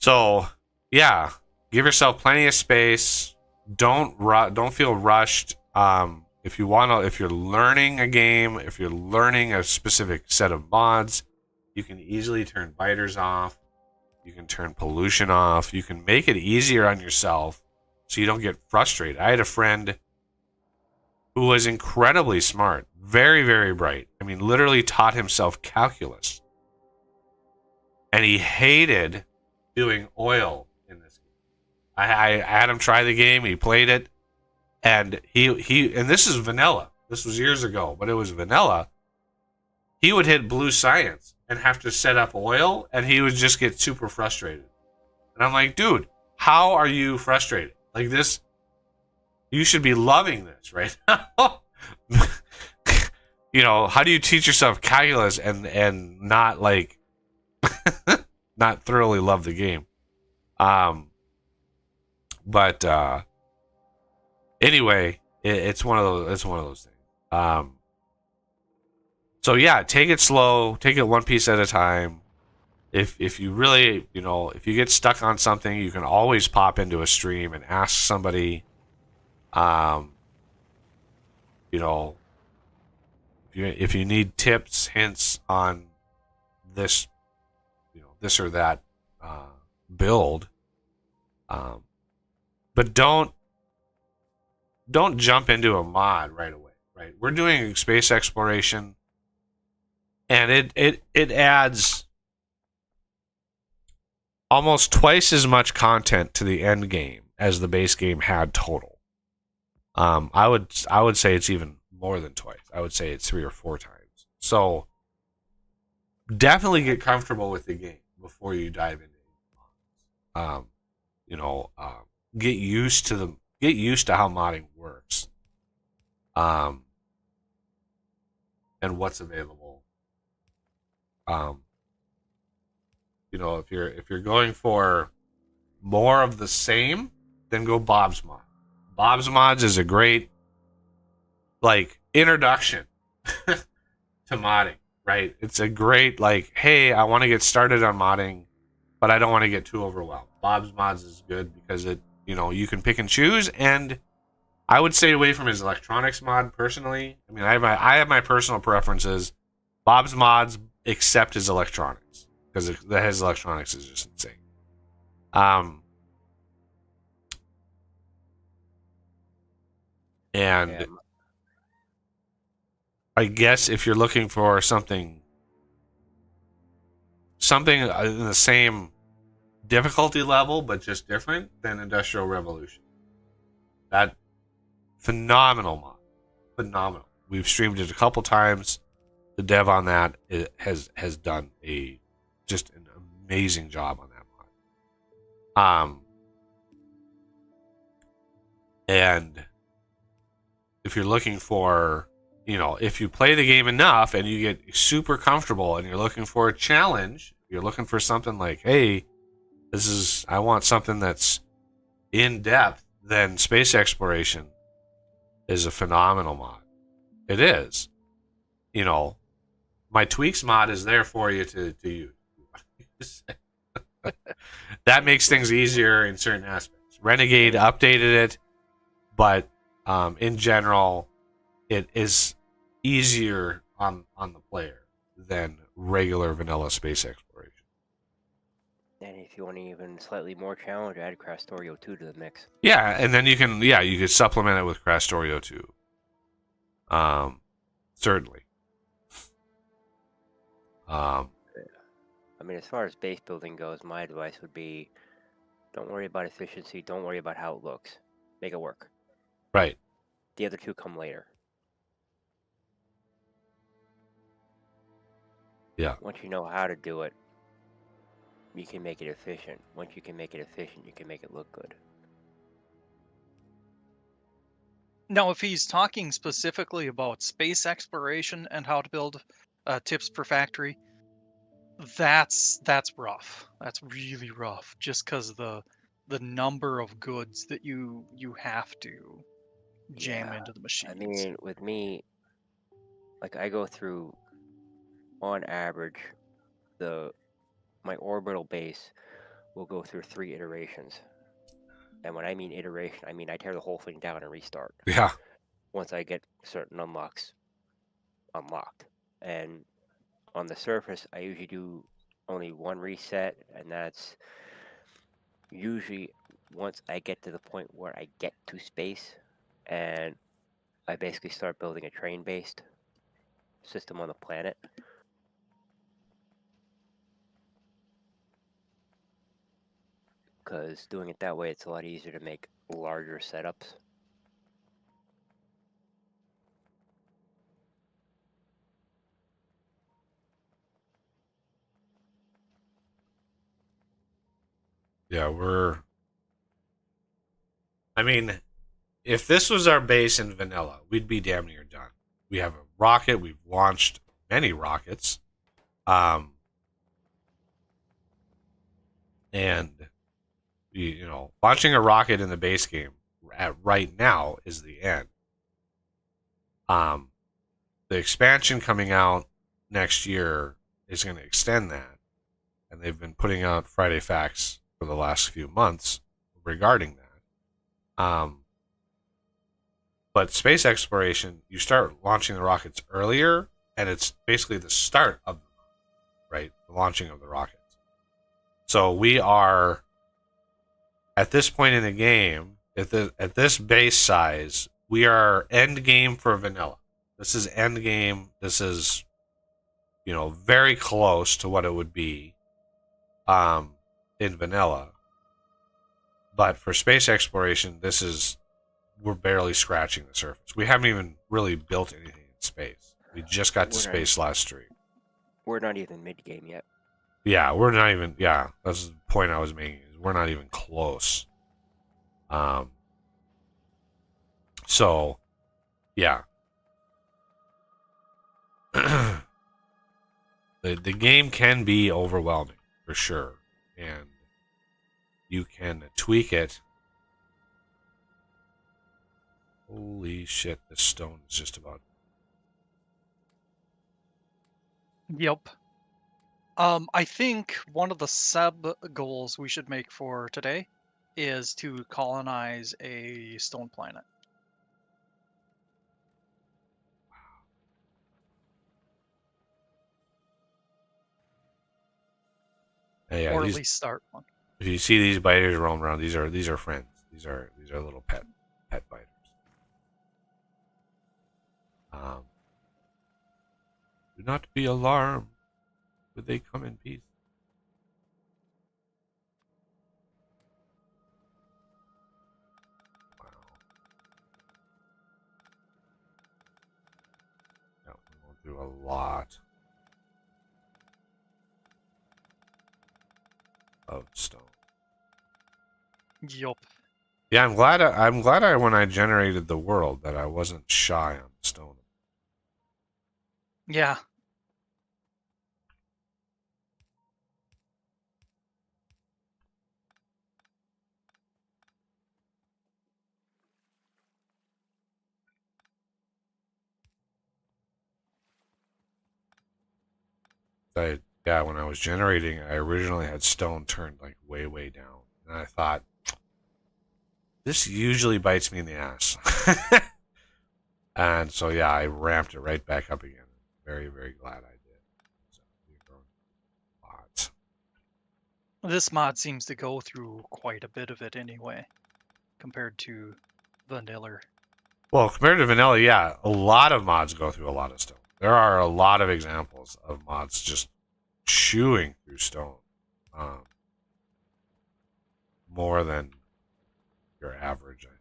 So yeah, give yourself plenty of space. Don't feel rushed. If you're learning a game, if you're learning a specific set of mods, you can easily turn biters off. You can turn pollution off. You can make it easier on yourself so you don't get frustrated. I had a friend who was incredibly smart, very, very bright. I mean, literally taught himself calculus. And he hated doing oil in this game. I had him try the game. He played it. And and this is vanilla. This was years ago, but it was vanilla. He would hit blue science and have to set up oil, and he would just get super frustrated. And I'm like, dude, how are you frustrated? Like this, you should be loving this right now. You know, how do you teach yourself calculus and not like not thoroughly love the game? But anyway, it's one of those things. So yeah, take it slow, take it one piece at a time. If you really, if you get stuck on something, you can always pop into a stream and ask somebody. If you need tips, hints on this, this or that build, but don't jump into a mod right away. Right, we're doing space exploration, and it adds almost twice as much content to the end game as the base game had total. I would say it's even more than twice. I would say it's 3 or 4 times. So definitely get comfortable with the game before you dive into it. Get used to how modding works. And what's available. If you're going for more of the same, then go Bob's Mod. Bob's Mods is a great introduction to modding, right? It's a great hey, I want to get started on modding, but I don't want to get too overwhelmed. Bob's Mods is good because you can pick and choose, and I would stay away from his electronics mod personally. I mean, I have my personal preferences. Bob's mods, except his electronics, because his electronics is just insane. And Yeah, I guess if you're looking for something in the same difficulty level but just different, then Industrial Revolution. That phenomenal mod, phenomenal. We've streamed it a couple times. The dev on that has done just an amazing job on that mod. And if you're looking for, if you play the game enough and you get super comfortable and you're looking for a challenge, you're looking for something like, hey, I want something that's in depth, then Space Exploration is a phenomenal mod. It is. My tweaks mod is there for you to use. That makes things easier in certain aspects. Renegade updated it, but in general, it is easier on the player than regular vanilla Space Exploration. and if you want even slightly more challenge, add Factorio 2 to the mix. Yeah, and then you could supplement it with Factorio 2. Certainly. I mean, as far as base building goes, my advice would be, don't worry about efficiency. Don't worry about how it looks. Make it work. Right. The other two come later. Yeah. Once you know how to do it, you can make it efficient. Once you can make it efficient, you can make it look good. Now, if he's talking specifically about space exploration and how to build tips per factory, that's rough. That's really rough, just because the number of goods that you have to jam into the machines. I mean, with me, like I go through, on average, my orbital base will go through 3 iterations. And when I mean iteration, I mean I tear the whole thing down and restart. Yeah. Once I get certain unlocks unlocked. And on the surface, I usually do only one reset, and that's usually once I get to the point where I get to space, and I basically start building a train-based system on the planet. Because doing it that way, it's a lot easier to make larger setups. Yeah, I mean, if this was our base in vanilla, we'd be damn near done. We have a rocket. We've launched many rockets. And launching a rocket in the base game right now is the end. The expansion coming out next year is going to extend that, and they've been putting out Friday Facts for the last few months regarding that. But space exploration, you start launching the rockets earlier, and it's basically the start of the launching of the rockets. So we are at this point in the game, at this base size, we are end game for vanilla. This is end game. This is, very close to what it would be in vanilla. But for space exploration, we're barely scratching the surface. We haven't even really built anything in space. We just got to space last stream. We're not even mid-game yet. Yeah, we're not even. Yeah, that's the point I was making. We're not even close. So, yeah. The game can be overwhelming for sure, and you can tweak it. Holy shit! This stone is just about. Yep. I think one of the sub goals we should make for today is to colonize a stone planet. Yeah, or at least start one. if you see these biters roam around, these are friends. These are little pet biters. Do not be alarmed, for they come in peace. Wow. Yeah, we won't do a lot of stone. Yup. Yeah, I'm glad. When I generated the world that I wasn't shy on stone. Yeah. When I was generating, I originally had stone turned like way down, and I thought this usually bites me in the ass. And so yeah, I ramped it right back up again. Very glad I did. So we've grown lots. This mod seems to go through quite a bit of it anyway, compared to vanilla. Well, compared to vanilla, yeah, a lot of mods go through a lot of stone. There are a lot of examples of mods just chewing through stone, more than your average, I think.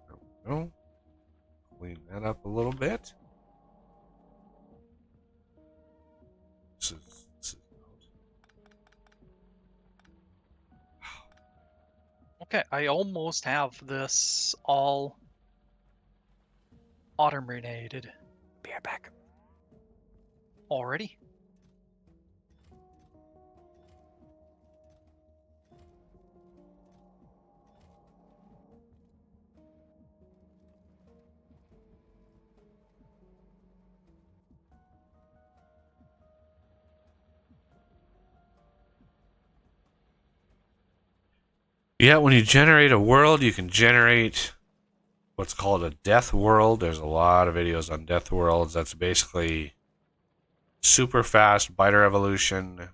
There we go. Clean that up a little bit. This is Okay, I almost have this all automated Be right back. already. Yeah, when you generate a world, you can generate what's called a death world. There's a lot of videos on death worlds. That's basically super fast biter evolution,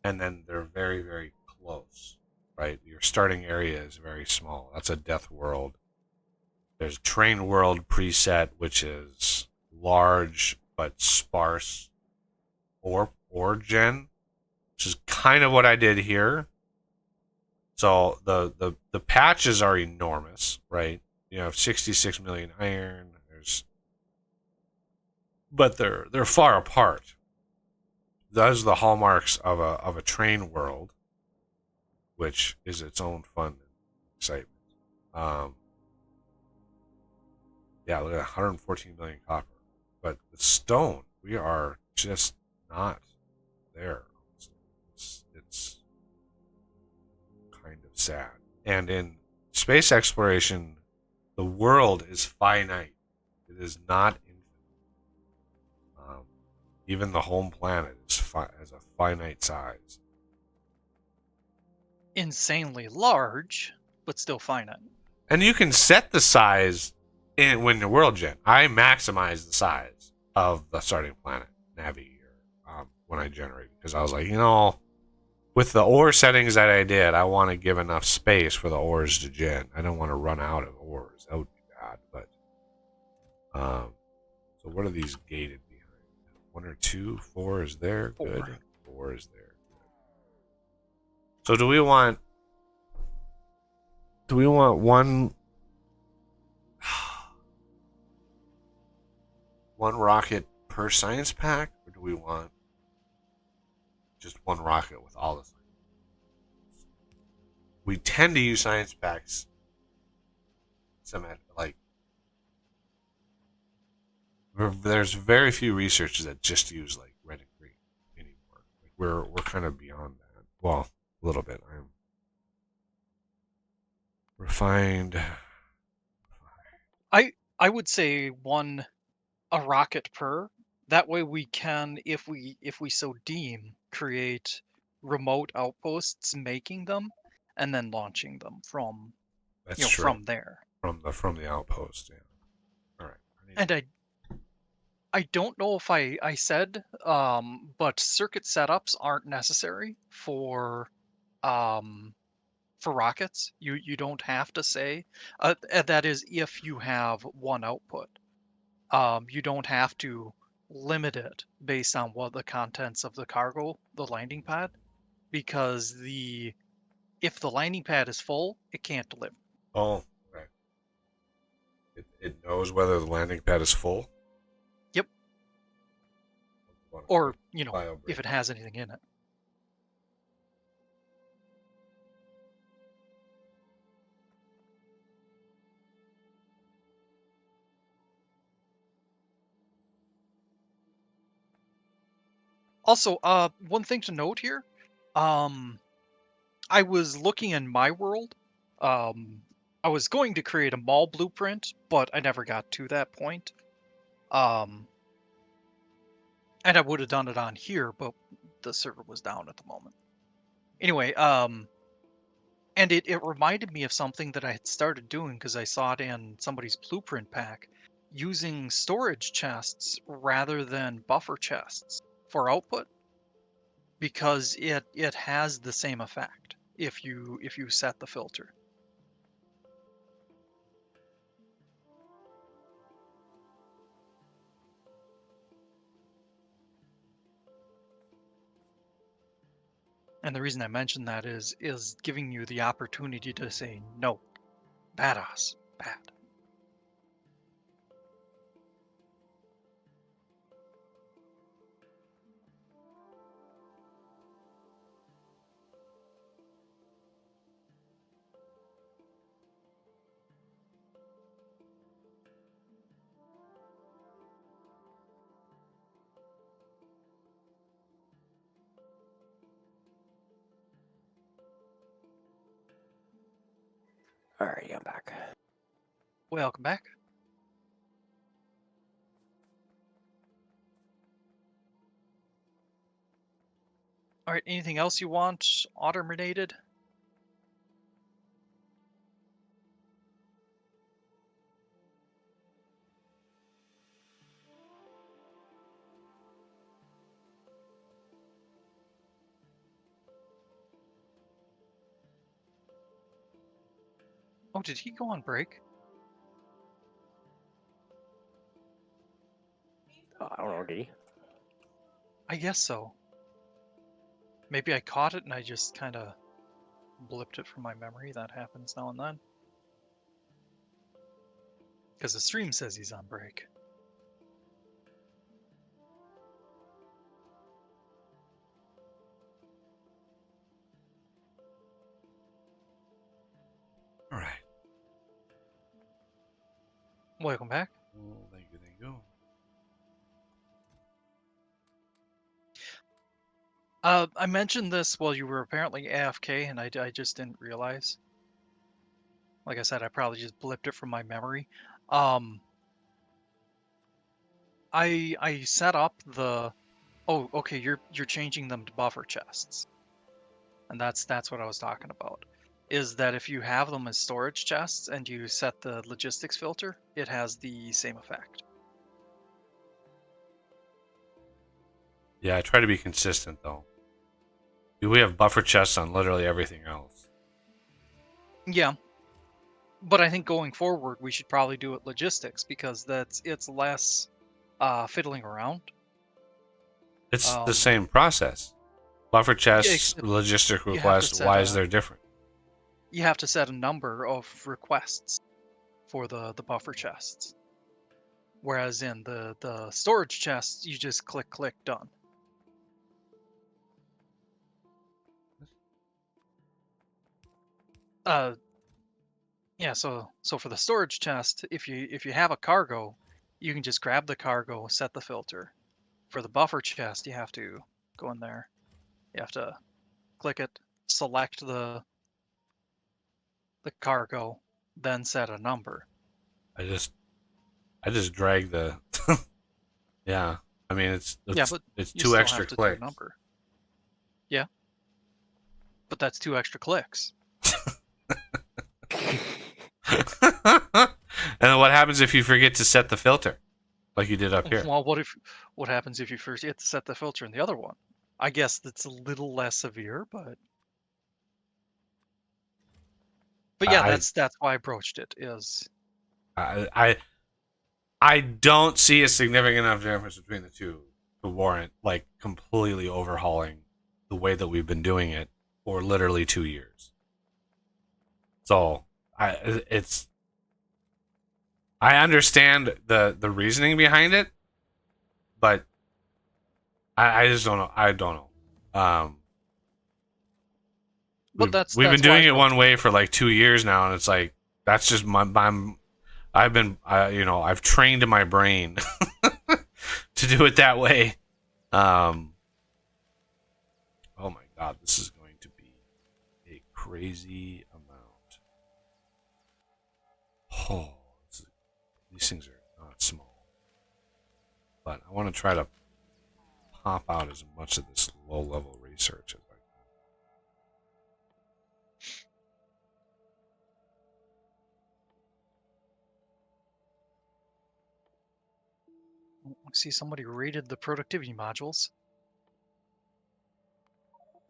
and then they're very close, right? Your starting area is very small. That's a death world. There's a train world preset, which is large but sparse or gen, which is kind of what I did here. So the patches are enormous, right? You have 66 million iron. But they're far apart. Those are the hallmarks of a train world, which is its own fun and excitement. Yeah, look at that, 114 million copper. But the stone, we are just not there. It's kind of sad. And in space exploration, the world is finite. It is not infinite. Even the home planet has a finite size. Insanely large, but still finite. And you can set the size when the world gen. I maximize the size of the starting planet Navi here when I generated, because I was like, with the ore settings that I did, I want to give enough space for the ores to gen. I don't want to run out of ores. That would be bad. But so what are these gated behind? 1 or 2? 4 is there. 4. Good. 4 is there. Good. So do we want one rocket per science pack, or do we want just one rocket with all the science? We tend to use science packs there's very few researchers that just use like red and green anymore. Like we're kind of beyond that. Well, a little bit. I'm refined. I would say a rocket per. That way we can, if we so deem, create remote outposts making them and then launching them from That's true. from there. From the outpost. Yeah. All right. And I don't know if I said, but circuit setups aren't necessary um for rockets. You don't have to say, that is if you have one output. You don't have to limit it based on what the contents of the cargo, the landing pad, because if the landing pad is full, it can't deliver. Oh, right. It knows whether the landing pad is full. Yep. What a Or, quick bio break. if it has anything in it. Also, one thing to note here, I was looking in my world. I was going to create a mall blueprint, but I never got to that point. And I would have done it on here, but the server was down at the moment. Anyway, and it reminded me of something that I had started doing because I saw it in somebody's blueprint pack, using storage chests rather than buffer chests for output, because it has the same effect if you set the filter. And the reason I mention that is giving you the opportunity to say no, badass, bad. Alrighty, I'm back. Welcome back. All right, anything else you want automated? Oh, did he go on break? I don't know, did he? I guess so. Maybe I caught it and I just kind of blipped it from my memory. That happens now and then. Because the stream says he's on break. All right. Welcome back. Well, thank you. Thank you. I mentioned this while you were apparently AFK, and I just didn't realize. Like I said, I probably just blipped it from my memory. I set up the. Oh, okay. You're changing them to buffer chests, and that's what I was talking about. Is that if you have them as storage chests and you set the logistics filter, it has the same effect. Yeah, I try to be consistent though. We have buffer chests on literally everything else. Yeah, but I think going forward we should probably do it logistics because it's less fiddling around. It's the same process. Buffer chests, except logistic you have to requests. set Why is there different? You have to set a number of requests for the buffer chests. Whereas in the storage chests, you just click done. Yeah, so for the storage chest, if you have a cargo, you can just grab the cargo, set the filter. For the buffer chest, you have to go in there. You have to click it, select the cargo, then set a number. I just drag the. Yeah, I mean, it's Yeah, but it's you 2 still extra have to do clicks. number. Yeah, but that's 2 extra clicks. And what happens if you forget to set the filter, like you did up here? Well, what happens if you first get to set the filter in the other one? I guess that's a little less severe, but yeah, I that's why I broached it. Is I I don't see a significant enough difference between the two to warrant like completely overhauling the way that we've been doing it for literally 2 years. So I understand the reasoning behind it, but I just don't know. I don't know. but We've been that's why I doing it one broached way for like 2 years now, and it's like that's just I've been I've trained my brain to do it that way. Oh my god, this is going to be a crazy amount. Oh, these things are not small, but I want to try to pop out as much of this low-level research as I it. I see somebody rated the productivity modules.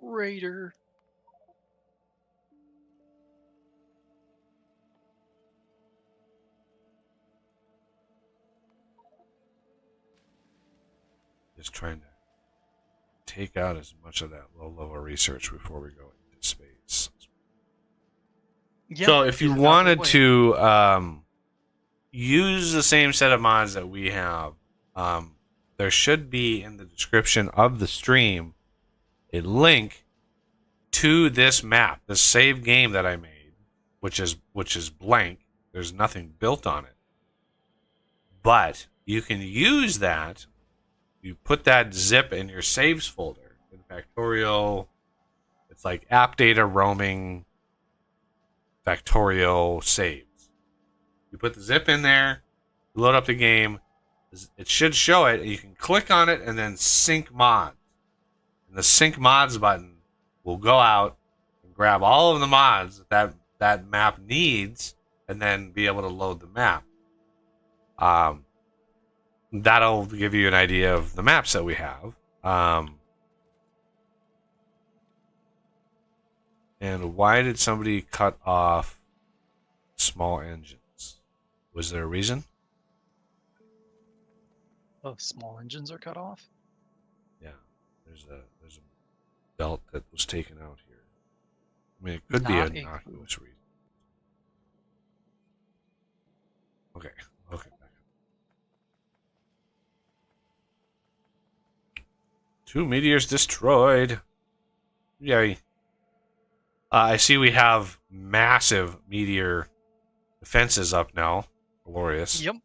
Raider. just trying to take out as much of that low-level research before we go into space. Yeah, So if you get it out of the wanted way. to use the same set of mods that we have, there should be in the description of the stream a link to this map, the save game that I made, which is blank. There's nothing built on it. But you can use that. You put that zip in your saves folder in Factorio. It's like app data roaming Factorio saves. You put the zip in there, load up the game. It should show it. You can click on it and then sync mods. And the sync mods button will go out and grab all of the mods that map needs, and then be able to load the map. That'll give you an idea of the maps that we have. And why did somebody cut off small engines? Was there a reason? Oh, small engines are cut off. Yeah, there's a belt that was taken out here. I mean, it could be Not an a innocuous reason. Okay, back up. 2 meteors destroyed. Yay. I see we have massive meteor defenses up now. Glorious. Yep.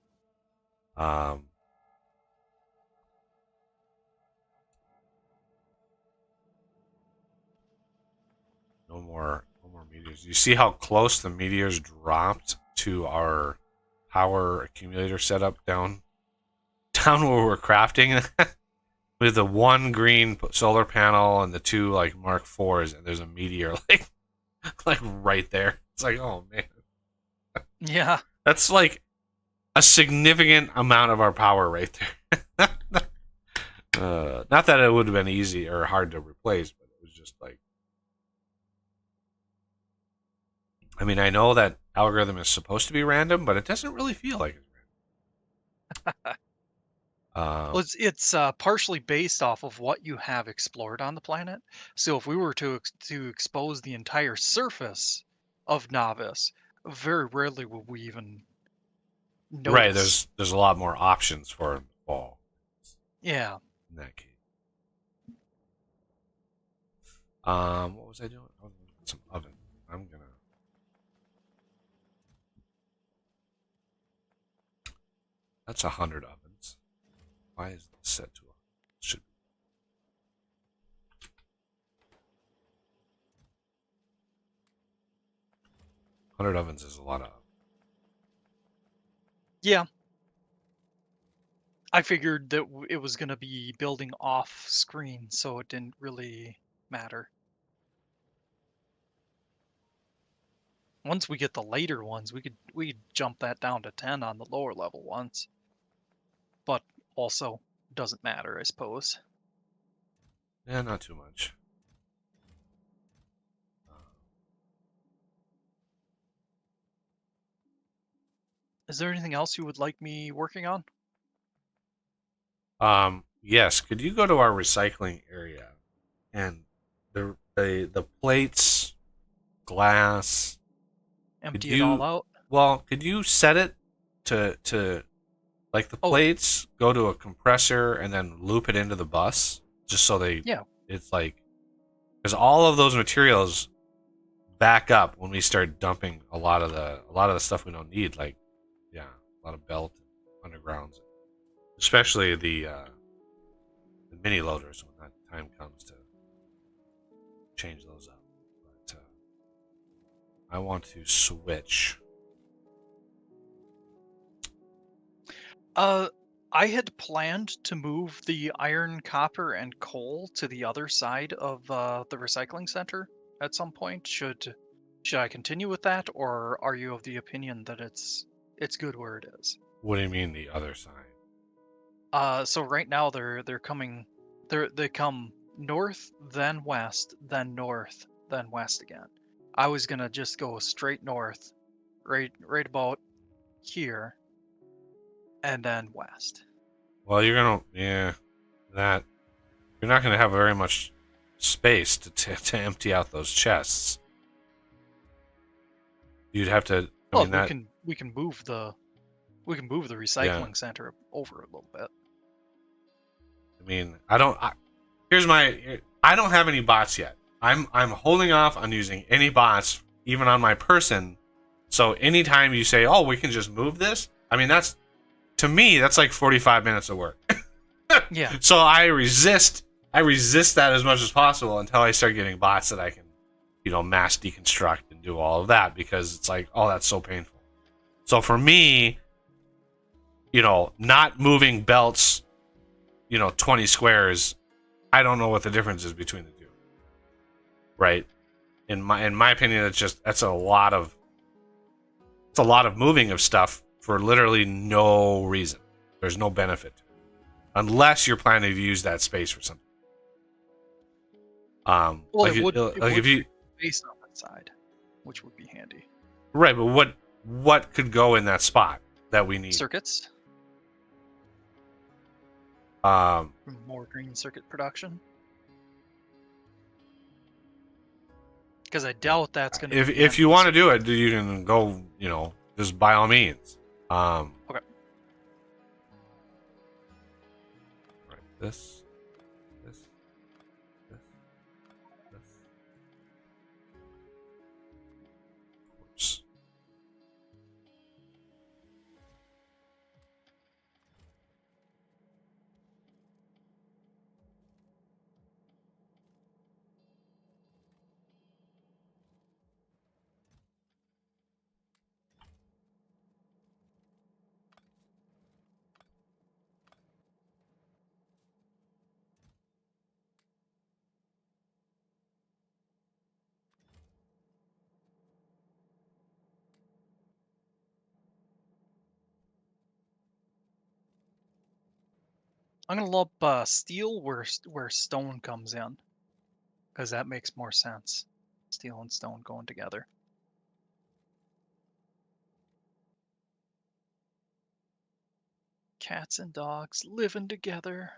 No more meteors. You see how close the meteors dropped to our power accumulator setup down where we're crafting with the 1 green solar panel and the 2 like Mark IVs, and there's a meteor like right there. It's like, oh man, Yeah. that's like a significant amount of our power right there. Not that it would have been easy or hard to replace, but it was just like, I mean, I know that algorithm is supposed to be random, but it doesn't really feel like it's random. Well, it's partially based off of what you have explored on the planet. So if we were to expose the entire surface of Novice, very rarely will we even Right, notice. there's a lot more options for him to fall Yeah. in that case. What was I doing? I was making some oven. I'm gonna. That's 100 ovens. Why is this set to 100? Should be. 100 ovens is a lot of. Yeah. I figured that it was going to be building off screen, so it didn't really matter. Once we get the later ones, we could jump that down to 10 on the lower level ones. But also doesn't matter, I suppose. Yeah, not too much. Is there anything else you would like me working on? Yes. Could you go to our recycling area and the plates, glass? Empty it all out? Well, could you set it to like the plates go to a compressor and then loop it into the bus just so it's like because all of those materials back up when we start dumping a lot of the stuff we don't need, like a lot of belt undergrounds, especially the mini loaders when that time comes to change those up. But I want to switch. I had planned to move the iron, copper, and coal to the other side of the recycling center at some point. Should I continue with that, or are you of the opinion that it's good where it is? What do you mean the other side? So right now they come north, then west, then north, then west again. I was gonna just go straight north, right about here, and then west. Well, you're not gonna have very much space to empty out those chests. You'd have to. Well, we can move the recycling center over a little bit. I mean, I don't have any bots yet. I'm holding off on using any bots, even on my person. So anytime you say, "Oh, we can just move this," I mean, to me that's like 45 minutes of work. Yeah. So I resist that as much as possible until I start getting bots that I can, mass deconstruct and do all of that, because it's like, oh, that's so painful. So for me, not moving belts, 20 squares, I don't know what the difference is between the two. Right? In my opinion, that's a lot of moving of stuff for literally no reason. There's no benefit to it, unless you're planning to use that space for something. Well, like it would if you space on that side, which would be handy. Right, but what could go in that spot that we need? Circuits. More green circuit production. Because I doubt that's going to. If you want to do it, you can go. Just by all means. Okay. Right. This. Of course. I'm gonna lump steel where stone comes in, because that makes more sense. Steel and stone going together. Cats and dogs living together.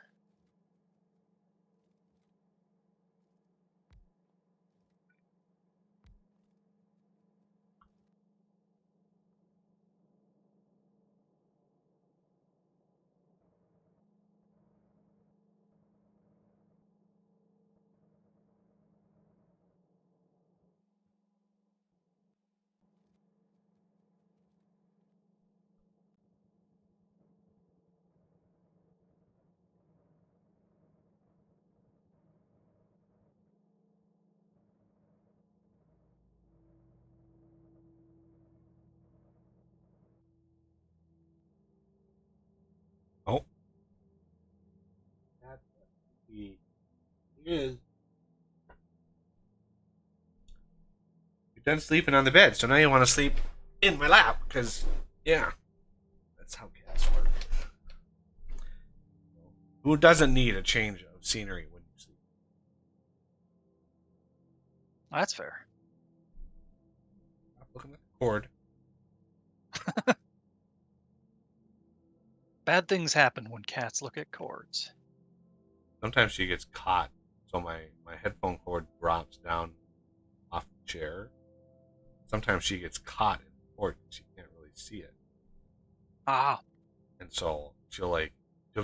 He is. You're done sleeping on the bed, so now you want to sleep in my lap, because, yeah, that's how cats work. Who doesn't need a change of scenery when you sleep? That's fair. Stop looking at the cord. Bad things happen when cats look at cords. Sometimes she gets caught, so my headphone cord drops down off the chair. Sometimes she gets caught in the cord and she can't really see it. Ah, And so she'll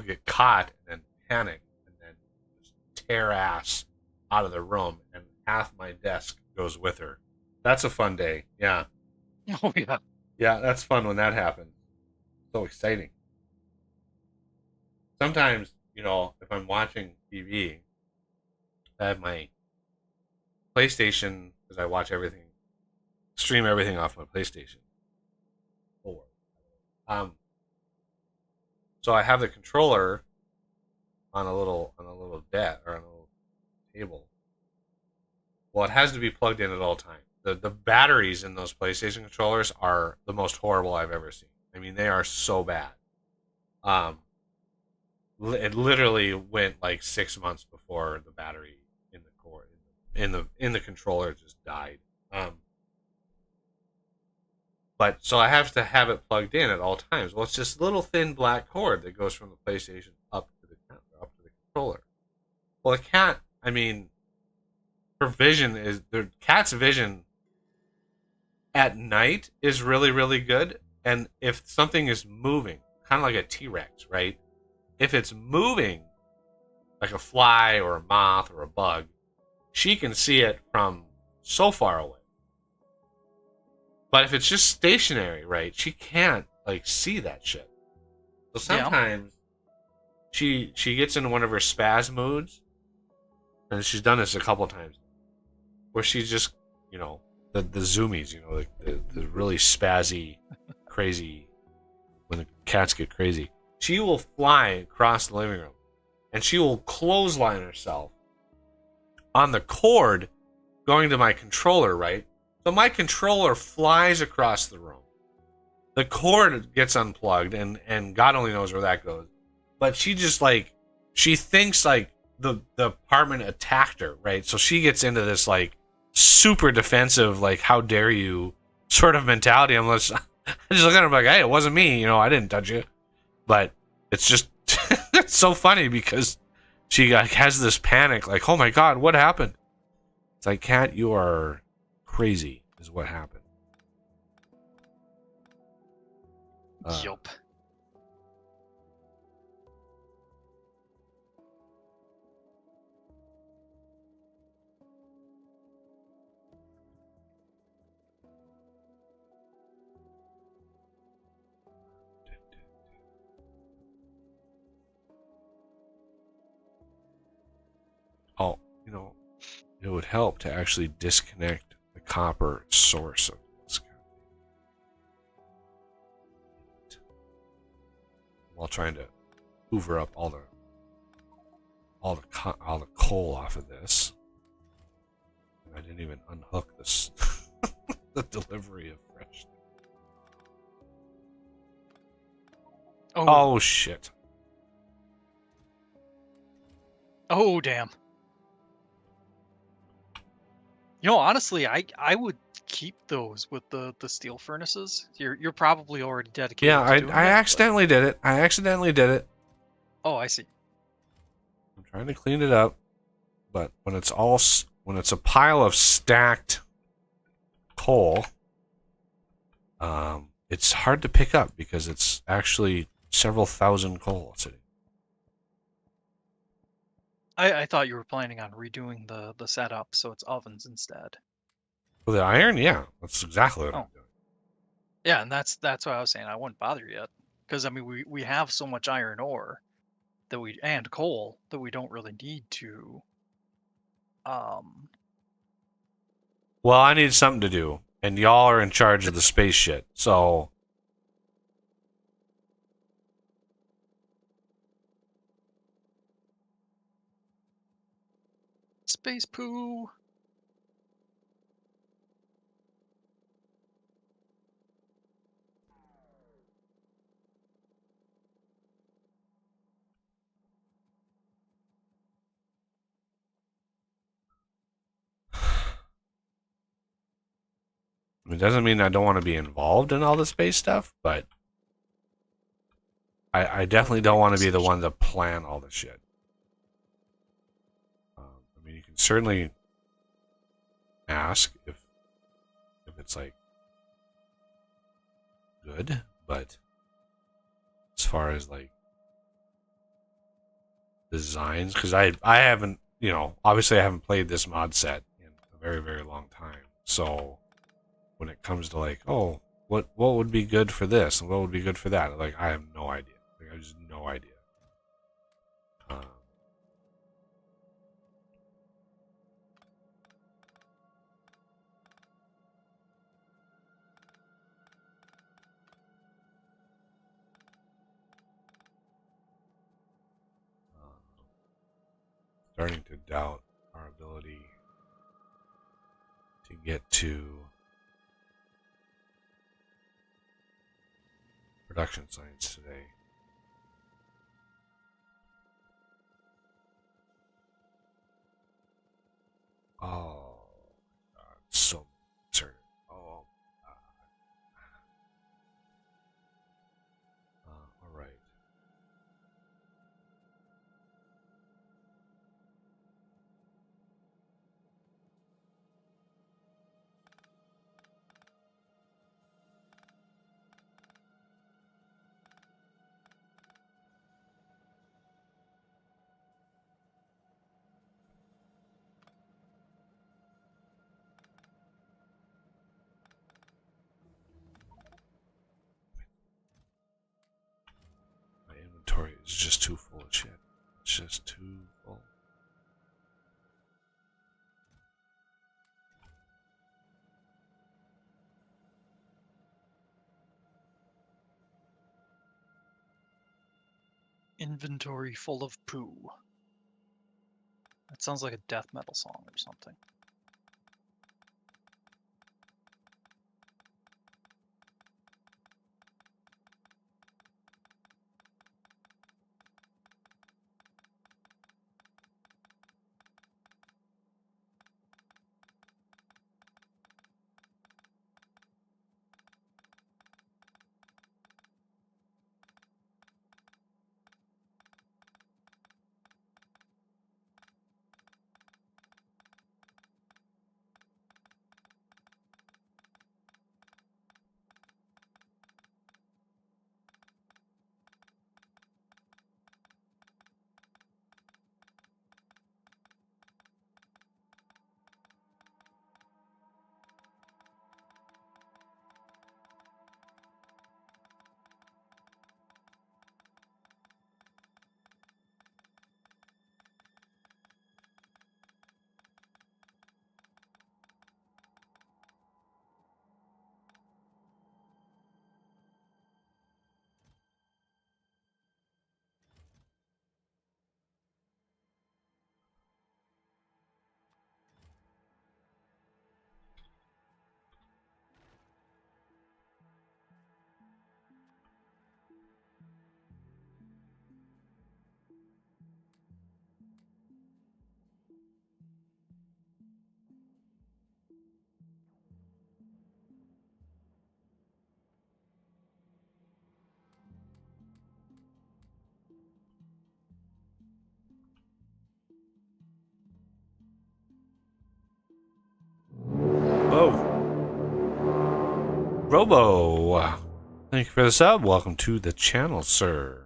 get caught and then panic and then just tear ass out of the room, and half my desk goes with her. That's a fun day. Yeah. oh yeah. Yeah, that's fun when that happens. So exciting. Sometimes, if I'm watching TV, I have my PlayStation, because I watch everything, stream everything off my PlayStation 4. So I have the controller on a little desk or on a little table. Well, it has to be plugged in at all times. The batteries in those PlayStation controllers are the most horrible I've ever seen. I mean, they are so bad. It literally went like 6 months before the battery in the core in the controller just died. But so I have to have it plugged in at all times. Well, it's this little thin black cord that goes from the PlayStation up to the controller. Well, the cat, I mean, the cat's vision at night is really, really good. And if something is moving, kind of like a T-Rex, right? If it's moving, like a fly or a moth or a bug, she can see it from so far away. But if it's just stationary, right, she can't see that shit. So sometimes she gets into one of her spaz moods, and she's done this a couple times, where she's just the zoomies, the really spazzy, crazy, when the cats get crazy. She will fly across the living room, and she will clothesline herself on the cord going to my controller, right? So my controller flies across the room. The cord gets unplugged, and God only knows where that goes. But she just she thinks the apartment attacked her, right? So she gets into this super defensive, how dare you sort of mentality. I just look at her like, hey, it wasn't me, I didn't touch you. But it's just it's so funny because she has this panic, oh my God, what happened? It's like, cat, you are crazy, is what happened. Yup. Oh, it would help to actually disconnect the copper source of this guy while trying to hoover up all the coal off of this. And I didn't even unhook this the delivery of fresh. Oh shit. Oh damn. Honestly, I would keep those with the steel furnaces. You're probably already dedicated. Yeah, to doing I it, accidentally did it. I accidentally did it. Oh, I see. I'm trying to clean it up, but when it's a pile of stacked coal, it's hard to pick up because it's actually several thousand coal sitting. I thought you were planning on redoing the setup so it's ovens instead. Well, the iron, yeah, that's exactly what I'm doing. Yeah, and that's what I was saying. I wouldn't bother yet because I mean we have so much iron ore and coal that we don't really need to. Well, I need something to do, and y'all are in charge of the space shit, so. Space poo. It doesn't mean I don't want to be involved in all the space stuff, but I definitely don't want to be the one to plan all the shit. I mean, you can certainly ask if it's like good, but as far as like designs, because I haven't, you know, obviously I haven't played this mod set in a very, very long time. So when it comes to like, oh, what would be good for this and what would be good for that, like I have no idea. Like I just no idea. Starting to doubt our ability to get to production science today. Oh, God, so certain. Oh, all right. My inventory is just too full of shit. It's just too full. Inventory full of poo. That sounds like a death metal song or something. Whoa. Robo. Thank you for the sub. Welcome to the channel, sir.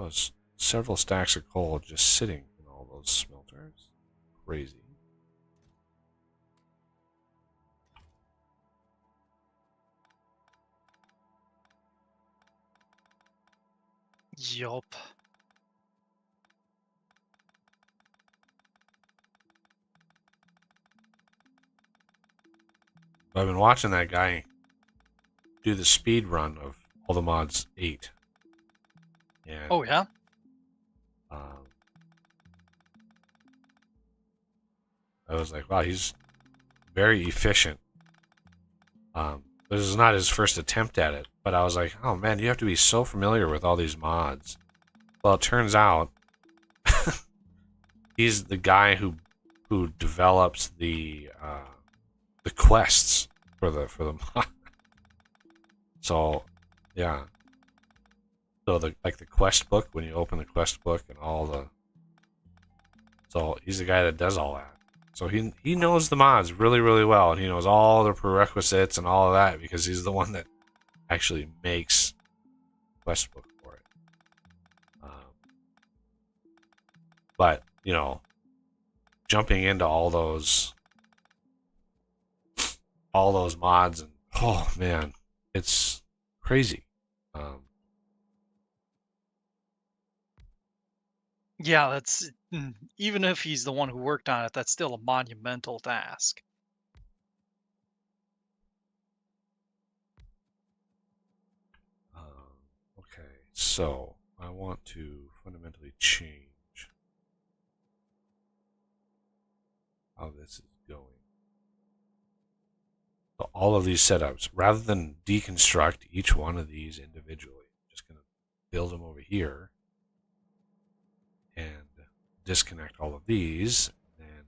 was several stacks of coal just sitting in all those smelters. Crazy. Yup. I've been watching that guy do the speed run of all the mods 8. And, Oh yeah. I was like, wow, he's very efficient. This is not his first attempt at it, but I was like, oh man, you have to be so familiar with all these mods. Well, it turns out he's the guy who develops the quests for the mod. So, yeah. So the quest book, when you open the quest book and all the, so he's the guy that does all that. So he knows the mods really, really well, and he knows all the prerequisites and all of that because he's the one that actually makes the quest book for it. But, you know, jumping into all those mods, and oh man, it's crazy. Yeah, that's even if he's the one who worked on it, that's still a monumental task. Okay, so I want to fundamentally change how this is going. So all of these setups, rather than deconstruct each one of these individually, I'm just going to build them over here and disconnect all of these, and then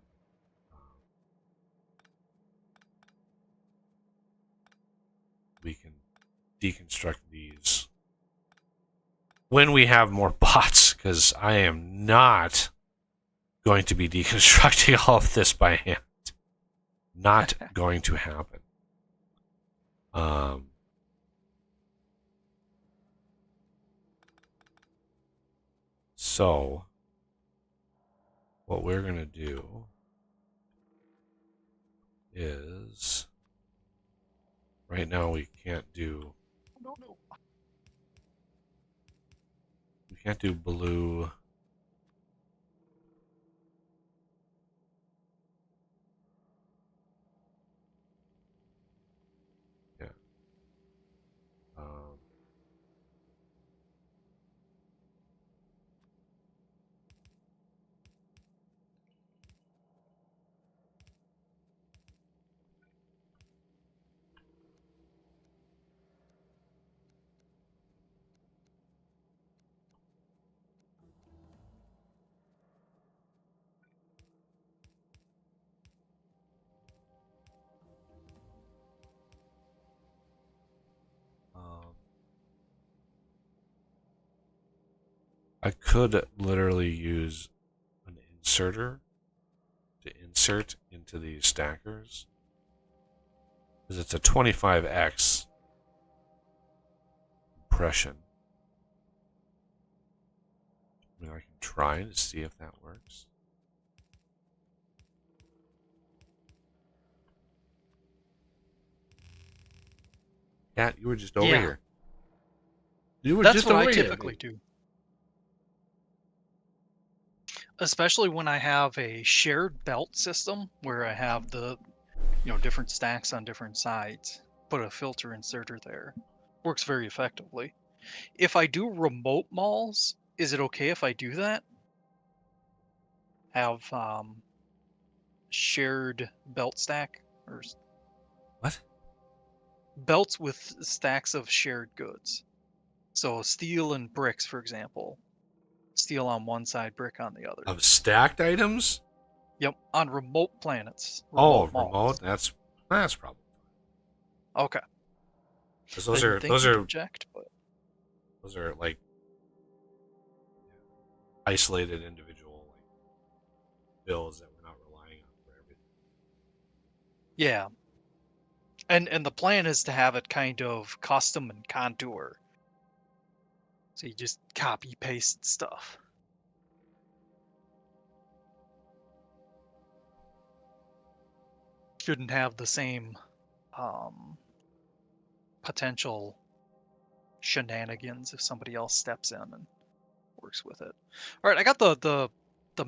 we can deconstruct these when we have more bots, because I am not going to be deconstructing all of this by hand. Not going to happen. So what we're going to do is, right now we can't do blue. Yeah. I could literally use an inserter to insert into these stackers, because it's a 25x impression. I mean, I can try to see if that works. Cat, you were just over here. You were That's just what over I here. typically do. Especially when I have a shared belt system where I have the, different stacks on different sides. Put a filter inserter there. Works very effectively. If I do remote malls, is it okay if I do that? Have shared belt stack or What? belts with stacks of shared goods. So steel and bricks, for example. Steel on one side, brick on the other. Of stacked items? Yep, on remote planets. Remote. Malls. That's probably Okay. because I didn't think you'd object, but those are like isolated individual bills that we're not relying on for everything. yeah. And the plan is to have it kind of custom and contour. So you just copy paste stuff. Shouldn't have the same potential shenanigans if somebody else steps in and works with it. All right, I got the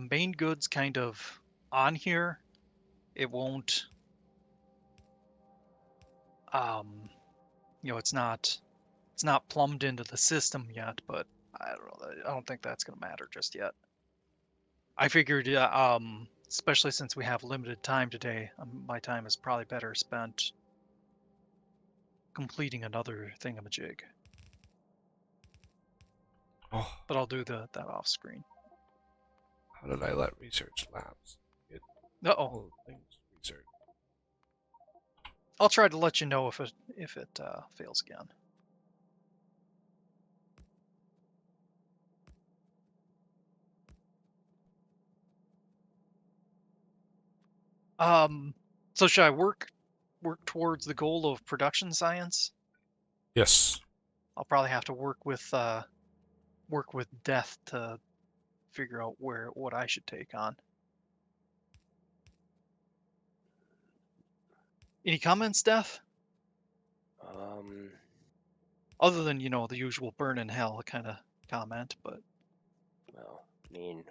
main goods kind of on here. It won't, it's not plumbed into the system yet, but I don't know. I don't think that's gonna matter just yet. I figured, especially since we have limited time today, my time is probably better spent completing another thingamajig. Oh, But I'll do that off screen. how did I let research labs get Uh-oh. all the things research? I'll try to let you know if it fails again. So should I work towards the goal of production science? Yes. I'll probably have to work with death to figure out what I should take on. Any comments, Death? Other than, the usual burn in hell kind of comment, but Well, I mean,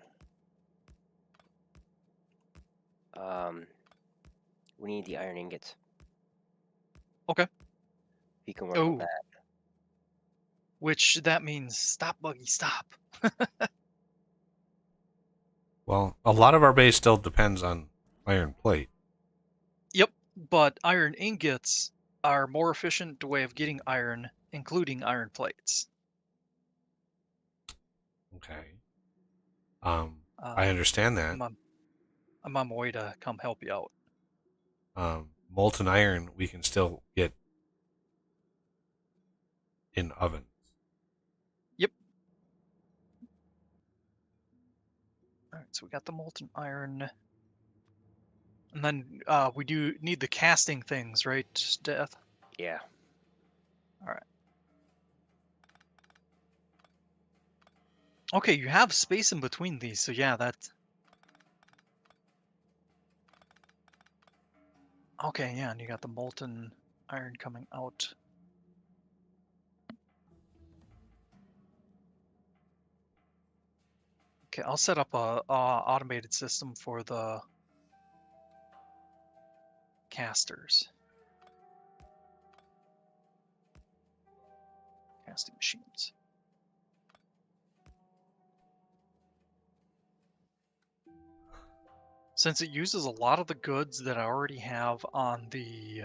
we need the iron ingots. okay. You can work on Oh, that. which that means stop, Buggy, stop. Well, a lot of our base still depends on iron plate. Yep, but iron ingots are more efficient way of getting iron, including iron plates. Okay. Uh, I understand that. I'm on my way to come help you out. Molten iron we can still get in ovens. Yep. All right, so we got the molten iron. And then we do need the casting things, right, Death? Yeah. All right. Okay, you have space in between these, so yeah, that's... Okay, yeah, and you got the molten iron coming out. Okay, I'll set up a automated system for the casters. Casting machines. Since it uses a lot of the goods that I already have on the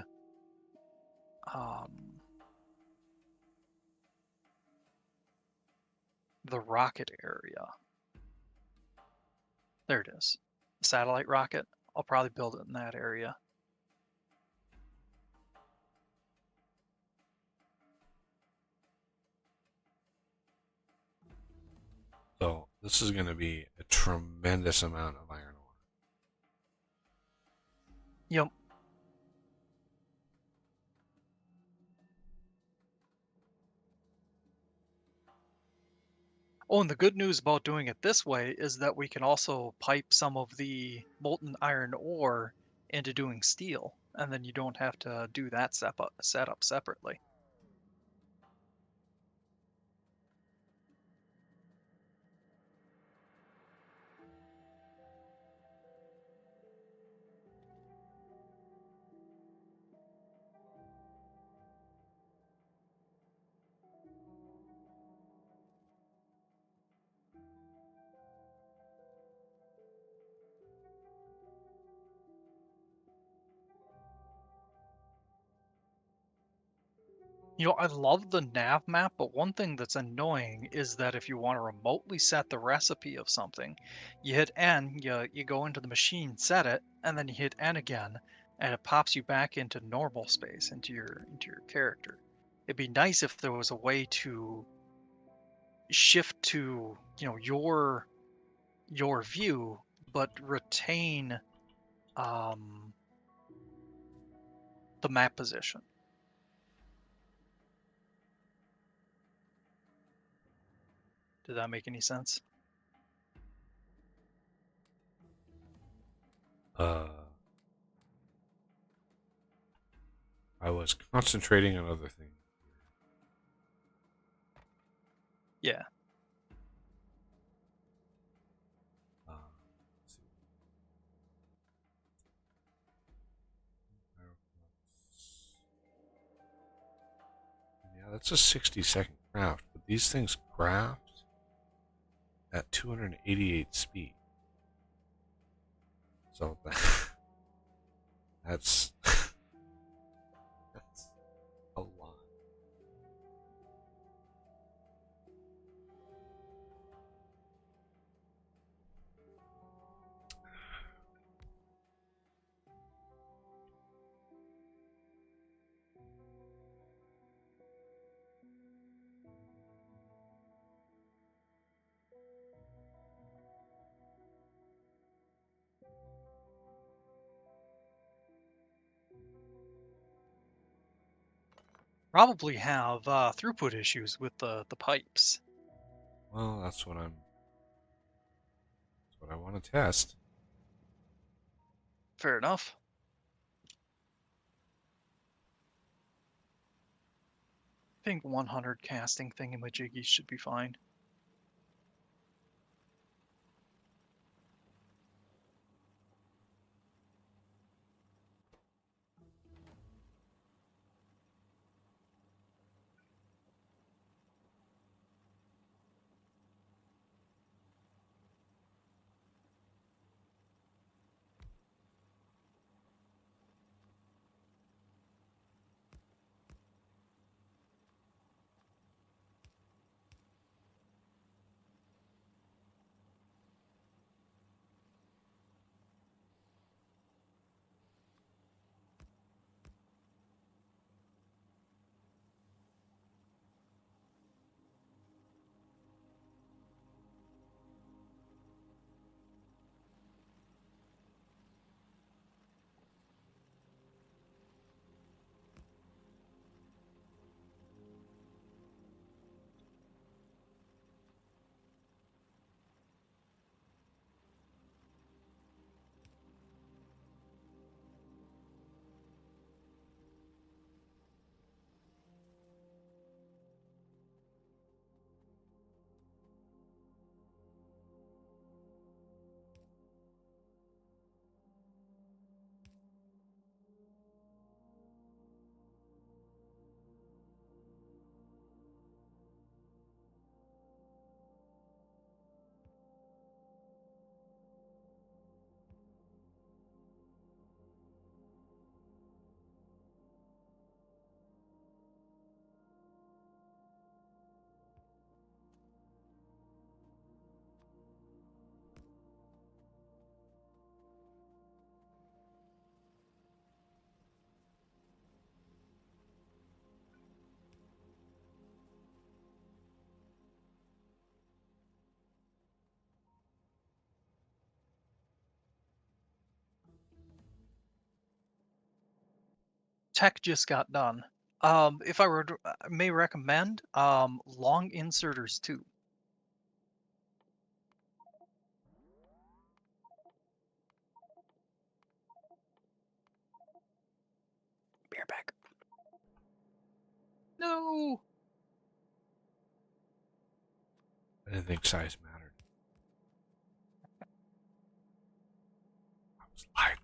rocket area. There it is. The satellite rocket. I'll probably build it in that area. So this is going to be a tremendous amount of iron ore. Yep. Oh, and the good news about doing it this way is that we can also pipe some of the molten iron ore into doing steel, and then you don't have to do that setup separately. I love the nav map, but one thing that's annoying is that if you want to remotely set the recipe of something, you hit N, you go into the machine, set it, and then you hit N again, and it pops you back into normal space, into your character. It'd be nice if there was a way to shift to, your view, but retain the map position. Did that make any sense? I was concentrating on other things. Yeah. Let's see. Yeah, that's a 60-second craft, but these things craft at 288 speed. So that's that's a lot. Probably have throughput issues with the pipes. Well, that's what I want to test. Fair enough. I think 100 casting thingamajiggies should be fine. Tech just got done. If I were to, may recommend long inserters too. Beer back. No. I didn't think size mattered. I was lied.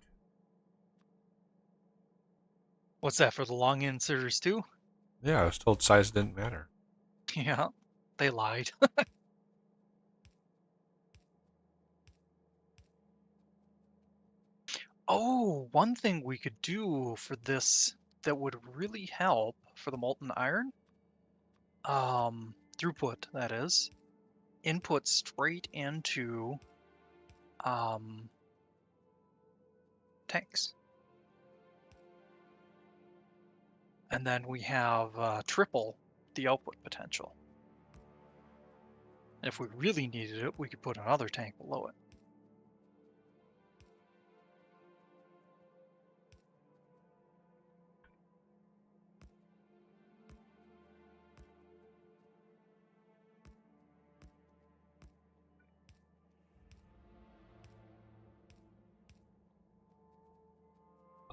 What's that for the long inserters too? Yeah, I was told size didn't matter. Yeah, they lied. Oh, one thing we could do for this that would really help for the molten iron, throughput that is, input straight into um, tanks. And then we have triple the output potential. And if we really needed it, we could put another tank below it.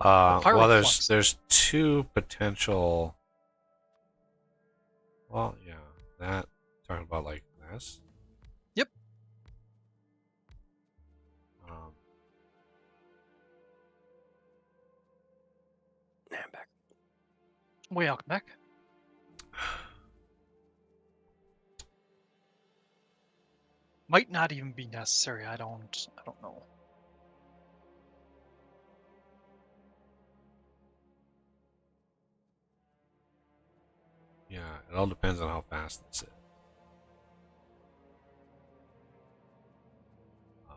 Well, Pyro there's flux. two potential. Well, yeah, that talking about like this. Yep. Um, Nah, I'm back. Welcome back. Might not even be necessary. I don't know. yeah, it all depends on how fast this is. Um,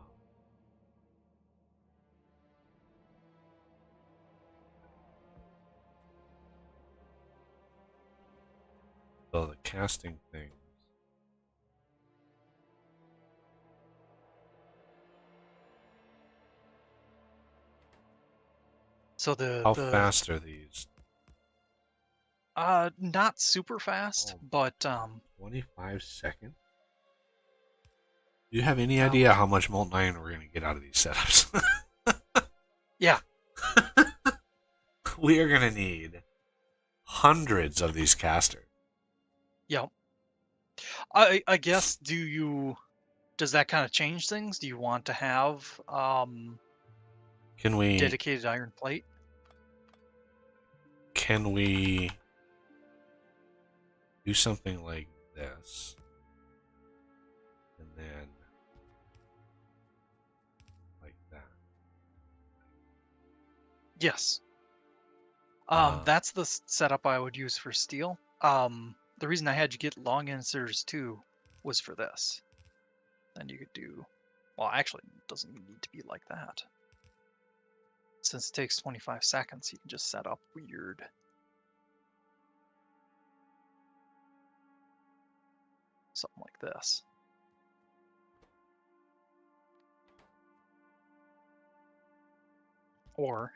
so the casting thing. So How the fast are these? not super fast, Oh, but 25 seconds. Do you have any I'll idea how much molten iron we're gonna get out of these setups? yeah. We are gonna need hundreds of these casters. Yeah. I guess does that kind of change things? Do you want to have Can we? dedicated iron plate? Can we do something like this, and then like that? Yes. Uh, That's the setup I would use for steel. The reason I had you get long inserters too was for this. Then you could do, well, actually, it doesn't even need to be like that. Since it takes 25 seconds, you can just set up weird. Something like this. Or,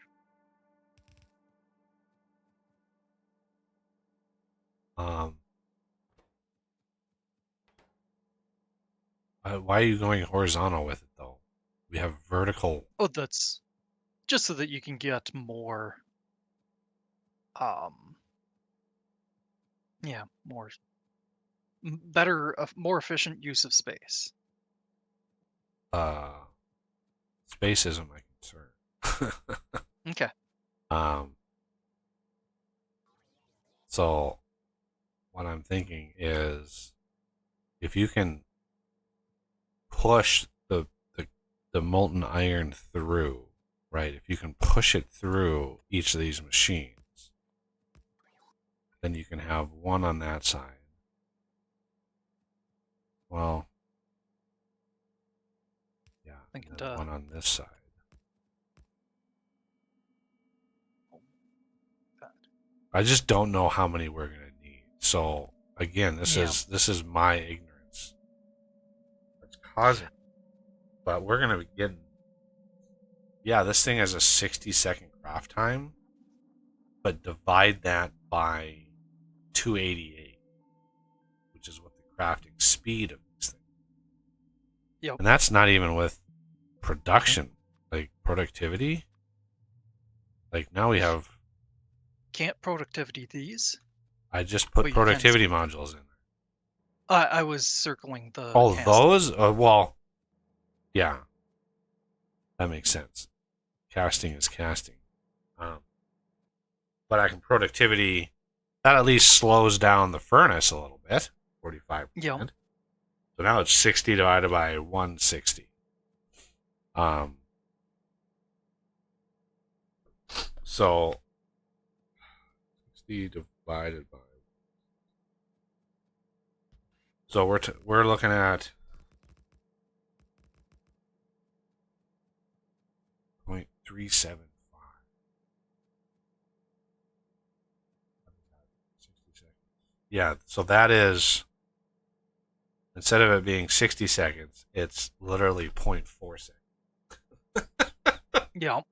um, why are you going horizontal with it though? We have vertical. oh, that's just so that you can get more, yeah, better, more efficient use of space. Uh, Space isn't my concern. Okay. um, so what I'm thinking is, if you can push the molten iron through, right? If you can push it through each of these machines, then you can have one on that side. Well, yeah, and Thinking then one on this side. I just don't know how many we're gonna need. So again, this Yeah. is my ignorance that's causing. But we're gonna be getting. Yeah, this thing has a 60-second craft time, but divide that by 288, which is what the crafting speed of this thing. Yep. And that's not even with production, like productivity. Like now we have. Can't productivity these? I just But put you can productivity speed. modules in there. I was circling the Oh, casting. those? Well, yeah, that makes sense. Casting is casting. But I can productivity. That at least slows down the furnace a little bit, 45%. Yep. So now it's 60 divided by 160. So 60 divided by. So we're looking at 0.375. 60 seconds. Yeah, so that is, instead of it being 60 seconds, it's literally 0.4 seconds. Yep.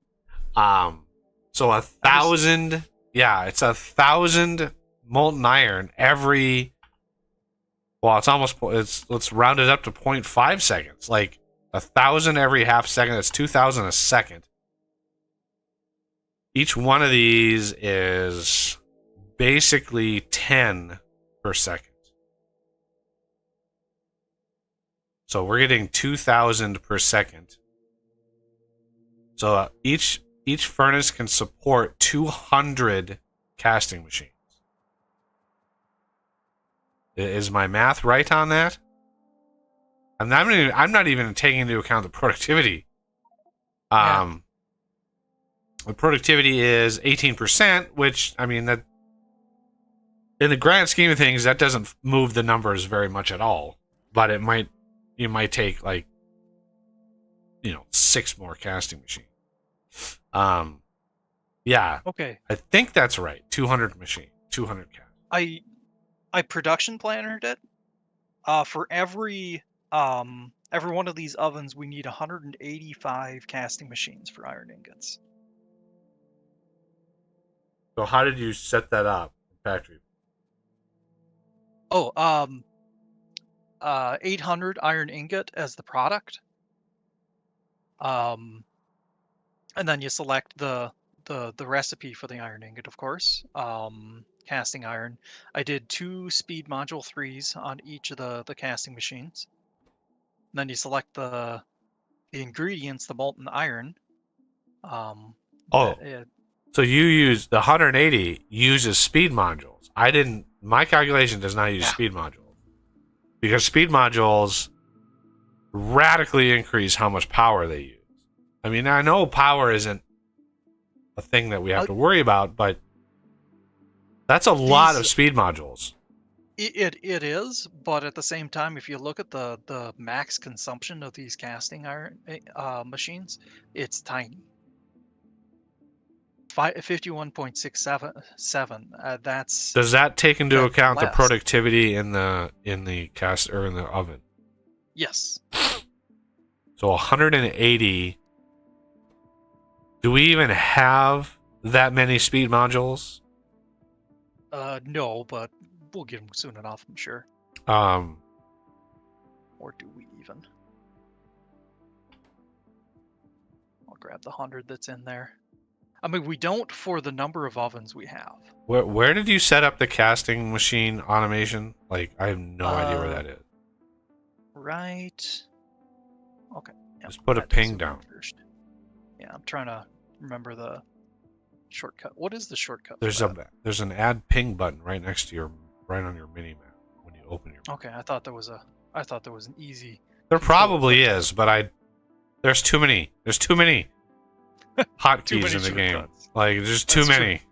So 1,000, yeah, it's 1,000 molten iron every. Well, it's almost. Let's round it up to 0.5 seconds. Like 1,000 every half second. That's 2,000 a second. each one of these is basically 10 per second. So we're getting 2,000 per second. So each furnace can support 200 casting machines. Is my math right on that? I'm not even taking into account the productivity. The productivity is 18%, which, I mean, that in the grand scheme of things, that doesn't move the numbers very much at all. But you might take 6 more casting machines. Yeah. Okay. I think that's right. 200 machine, 200 cast. I production plannered it. For every one of these ovens, we need 185 casting machines for iron ingots. So how did you set that up in factory? Oh, 800 iron ingot as the product. And then you select the recipe for the iron ingot, of course. Casting iron. I did 2 speed module 3s on each of the casting machines. And then you select the ingredients, the molten iron. So you use the 180 uses speed modules. My calculation does not use speed modules, because speed modules radically increase how much power they use. I mean, I know power isn't a thing that we have to worry about, but that's a lot of speed modules. It is, but at the same time, if you look at the max consumption of these casting iron machines, it's tiny. 51.677. Does that take into account the less. productivity in the cast or in the oven? Yes. So 180. Do we even have that many speed modules? No, but we'll get them soon enough, I'm sure. Or do we even? I'll grab the 100 that's in there. I mean, we don't for the number of ovens we have. Where did you set up the casting machine automation? I have no idea where that is. Right. Okay. Just put a ping down. First. Yeah, I'm trying to remember the shortcut. What is the shortcut? There's an add ping button right next to right on your mini map when you open your. Okay, I thought there was an easy. There probably is, but there's too many. There's too many hotkeys in the game. There's too many.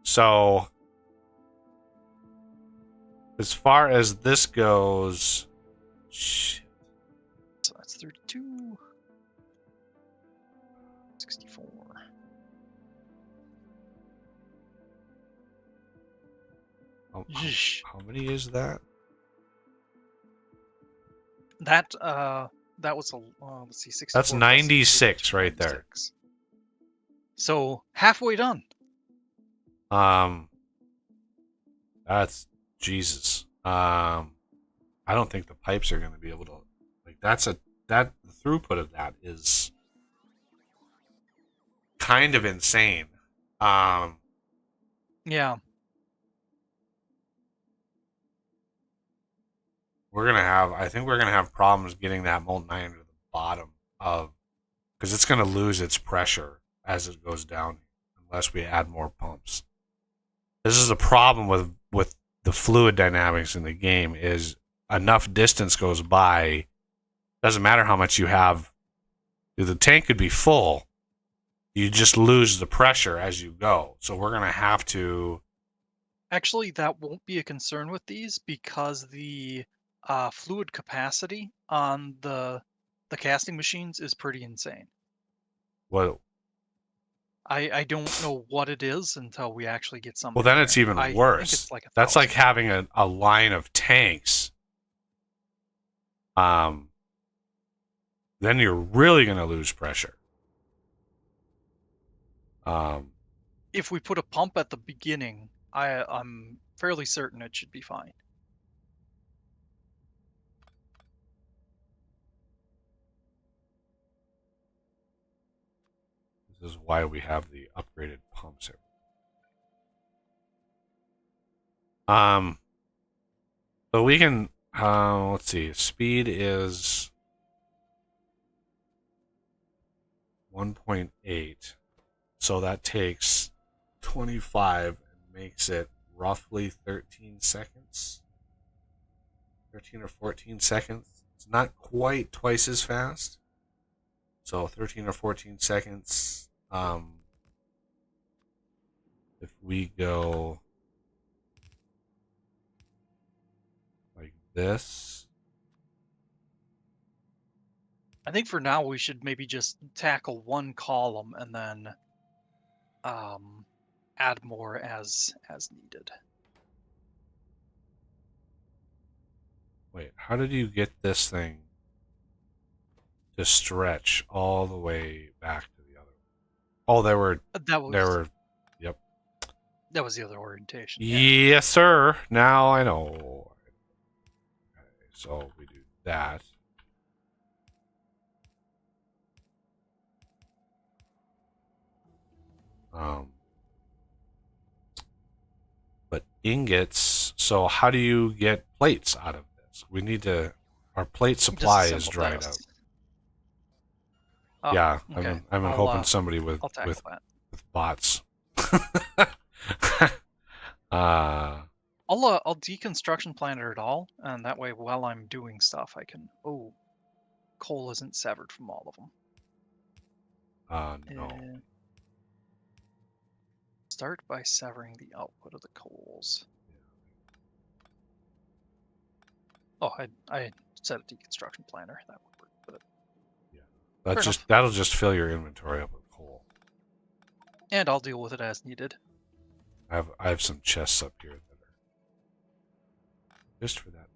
So as far as this goes, shit. So that's 32. 64. How many is that? That was let's see, 64. That's 96 right there. So halfway done. That's Jesus. I don't think the pipes are going to be able to. The throughput of that is kind of insane. Yeah. I think we're gonna have problems getting that molten iron to the bottom because it's gonna lose its pressure as it goes down unless we add more pumps. This is a problem with the fluid dynamics in the game. Is enough distance goes by, doesn't matter how much you have. The tank could be full. You just lose the pressure as you go. So we're gonna have to. Actually, that won't be a concern with these because the fluid capacity on the casting machines is pretty insane. Well, I don't know what it is until we actually get something. Well, then it's even worse. Think it's like that's like having a line of tanks. Then you're really going to lose pressure. If we put a pump at the beginning, I'm fairly certain it should be fine. This is why we have the upgraded pumps here. So we can, let's see, speed is 1.8. So that takes 25 and makes it roughly 13 seconds. 13 or 14 seconds. It's not quite twice as fast. So 13 or 14 seconds. If we go like this. I think for now we should maybe just tackle one column and then add more as needed. Wait, how did you get this thing to stretch all the way back to the other one? Oh, yep. That was the other orientation. Yeah. Yes, sir. Now I know. Okay, so we do that. But ingots, so how do you get plates out of this? We need to, our plate supply is dried out. Oh, Yeah, okay. I'm hoping somebody I'll tackle that. with bots. I'll deconstruction planner it all, and that way while I'm doing stuff I can coal isn't severed from all of them. No. Start by severing the output of the coals. Oh, I set a deconstruction planner. That would work with it. Yeah. That'll just fill your inventory up with coal. And I'll deal with it as needed. I have some chests up here that are just for that.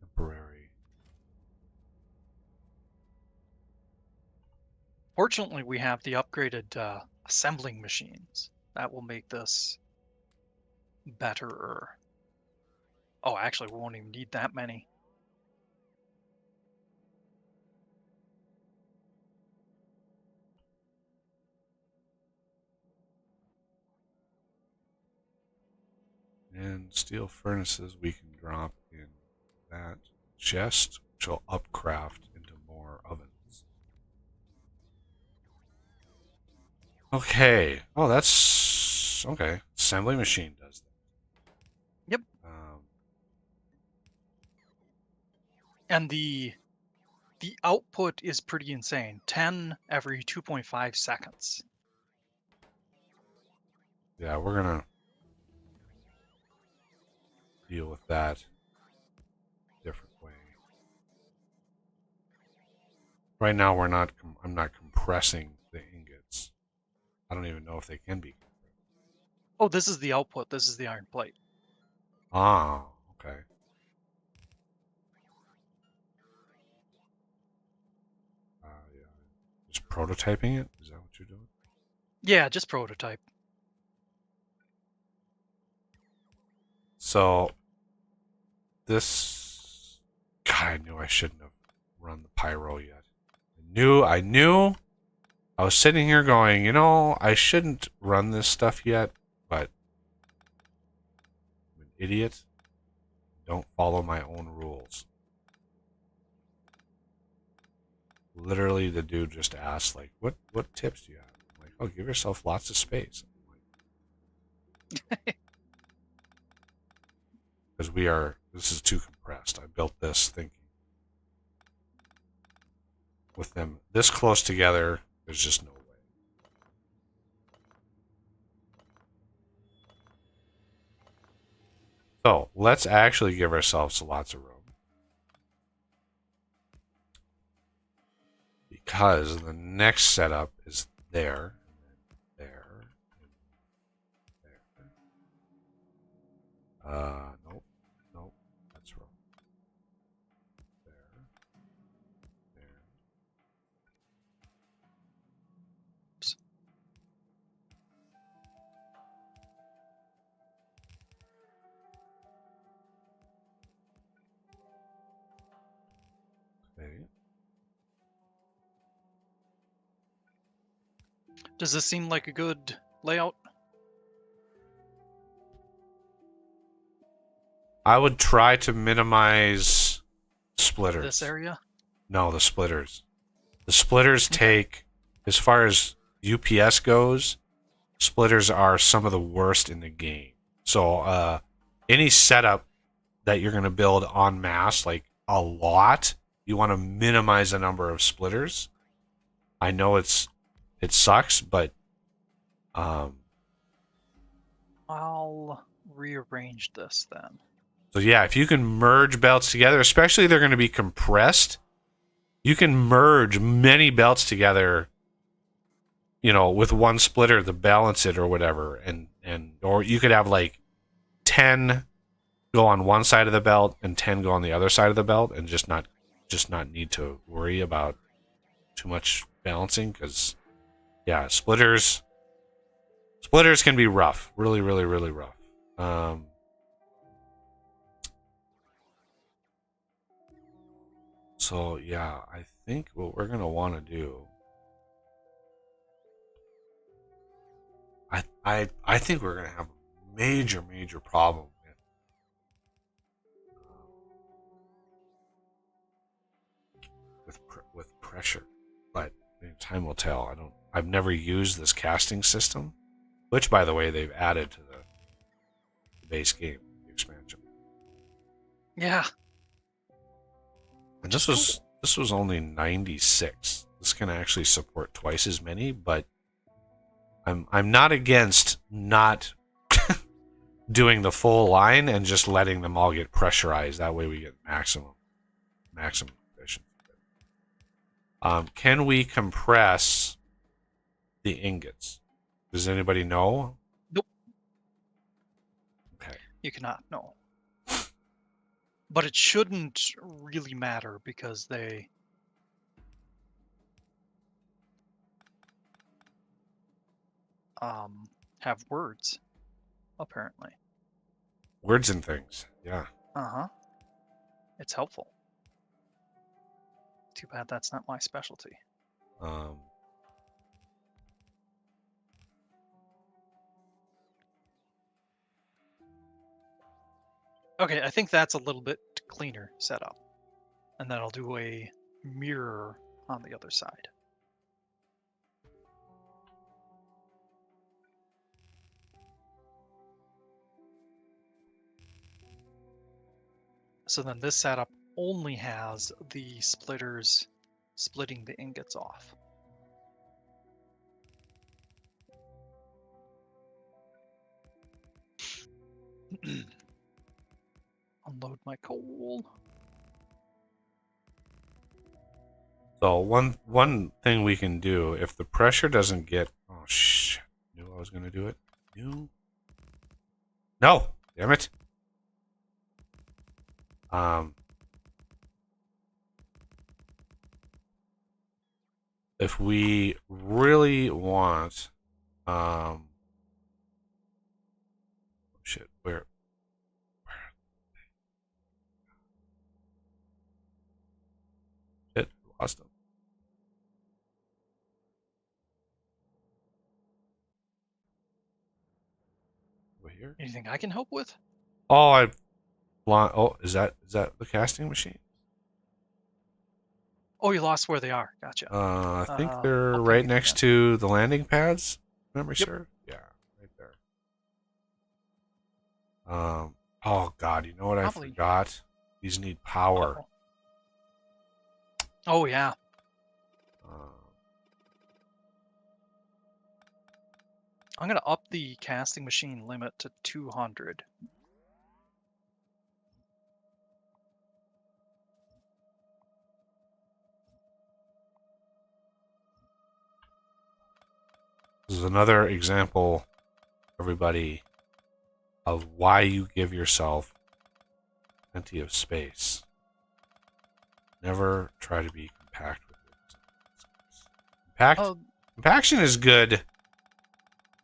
Temporary. Fortunately, we have the upgraded assembling machines. That will make this better. Oh, actually, we won't even need that many. And steel furnaces we can drop in that chest, which will upcraft into more ovens. Okay. Oh, that's okay. Assembly machine does that. Yep. And the output is pretty insane. 10 every 2.5 seconds. Yeah, we're gonna deal with that different way. Right now, I'm not compressing the ingots. I don't even know if they can be. Oh, this is the output. This is the iron plate. Ah, okay. Yeah. Just prototyping it? Is that what you're doing? Yeah, just prototype. So, this... God, I knew I shouldn't have run the pyro yet. I knew. I was sitting here going, I shouldn't run this stuff yet, but I'm an idiot. Don't follow my own rules. Literally, the dude just asked, like, what tips do you have? I'm like, oh, give yourself lots of space. Because this is too compressed. I built this thinking. With them this close together, there's just no way. So, let's actually give ourselves lots of room. Because the next setup is there, and then there, and there. Nope, that's wrong. There, there. Does this seem like a good layout? I would try to minimize splitters. This area? No, the splitters. The splitters take, as far as UPS goes, splitters are some of the worst in the game. So any setup that you're going to build en masse, like a lot, you want to minimize the number of splitters. I know it sucks, but I'll rearrange this then. so yeah, if you can merge belts together, especially if they're going to be compressed, you can merge many belts together, with one splitter to balance it or whatever, and or you could have like 10 go on one side of the belt and 10 go on the other side of the belt, and just not need to worry about too much balancing, because yeah, splitters can be rough, really, really, really rough. So yeah, I think what we're gonna want to do, I think we're gonna have a major problem with pressure, but time will tell. I've never used this casting system, which, by the way, they've added to the base game, the expansion. Yeah. And this was only 96. This can actually support twice as many, but I'm not against not doing the full line and just letting them all get pressurized. That way we get maximum efficiency. Can we compress the ingots? Does anybody know? Nope. Okay. You cannot, no. But it shouldn't really matter because they have words, apparently. Words and things, yeah. Uh-huh. It's helpful. Too bad that's not my specialty. Okay, I think that's a little bit cleaner setup. And then I'll do a mirror on the other side. So then this setup only has the splitters splitting the ingots off. Unload my coal. So one thing we can do, if the pressure doesn't get, oh shit, knew I was gonna do it. No, damn it. If we really want, shit, where shit, lost them. Over here. Anything I can help with? Oh, is that the casting machine? Oh, you lost where they are. Gotcha. I think they're I'll right ping you next again. to the landing pads. Memory serve? Yeah, right there. Oh god, you know what Probably. I forgot? These need power. Oh yeah. I'm gonna up the casting machine limit to 200. This is another example, everybody, of why you give yourself plenty of space. Never try to be compact with it. Compaction is good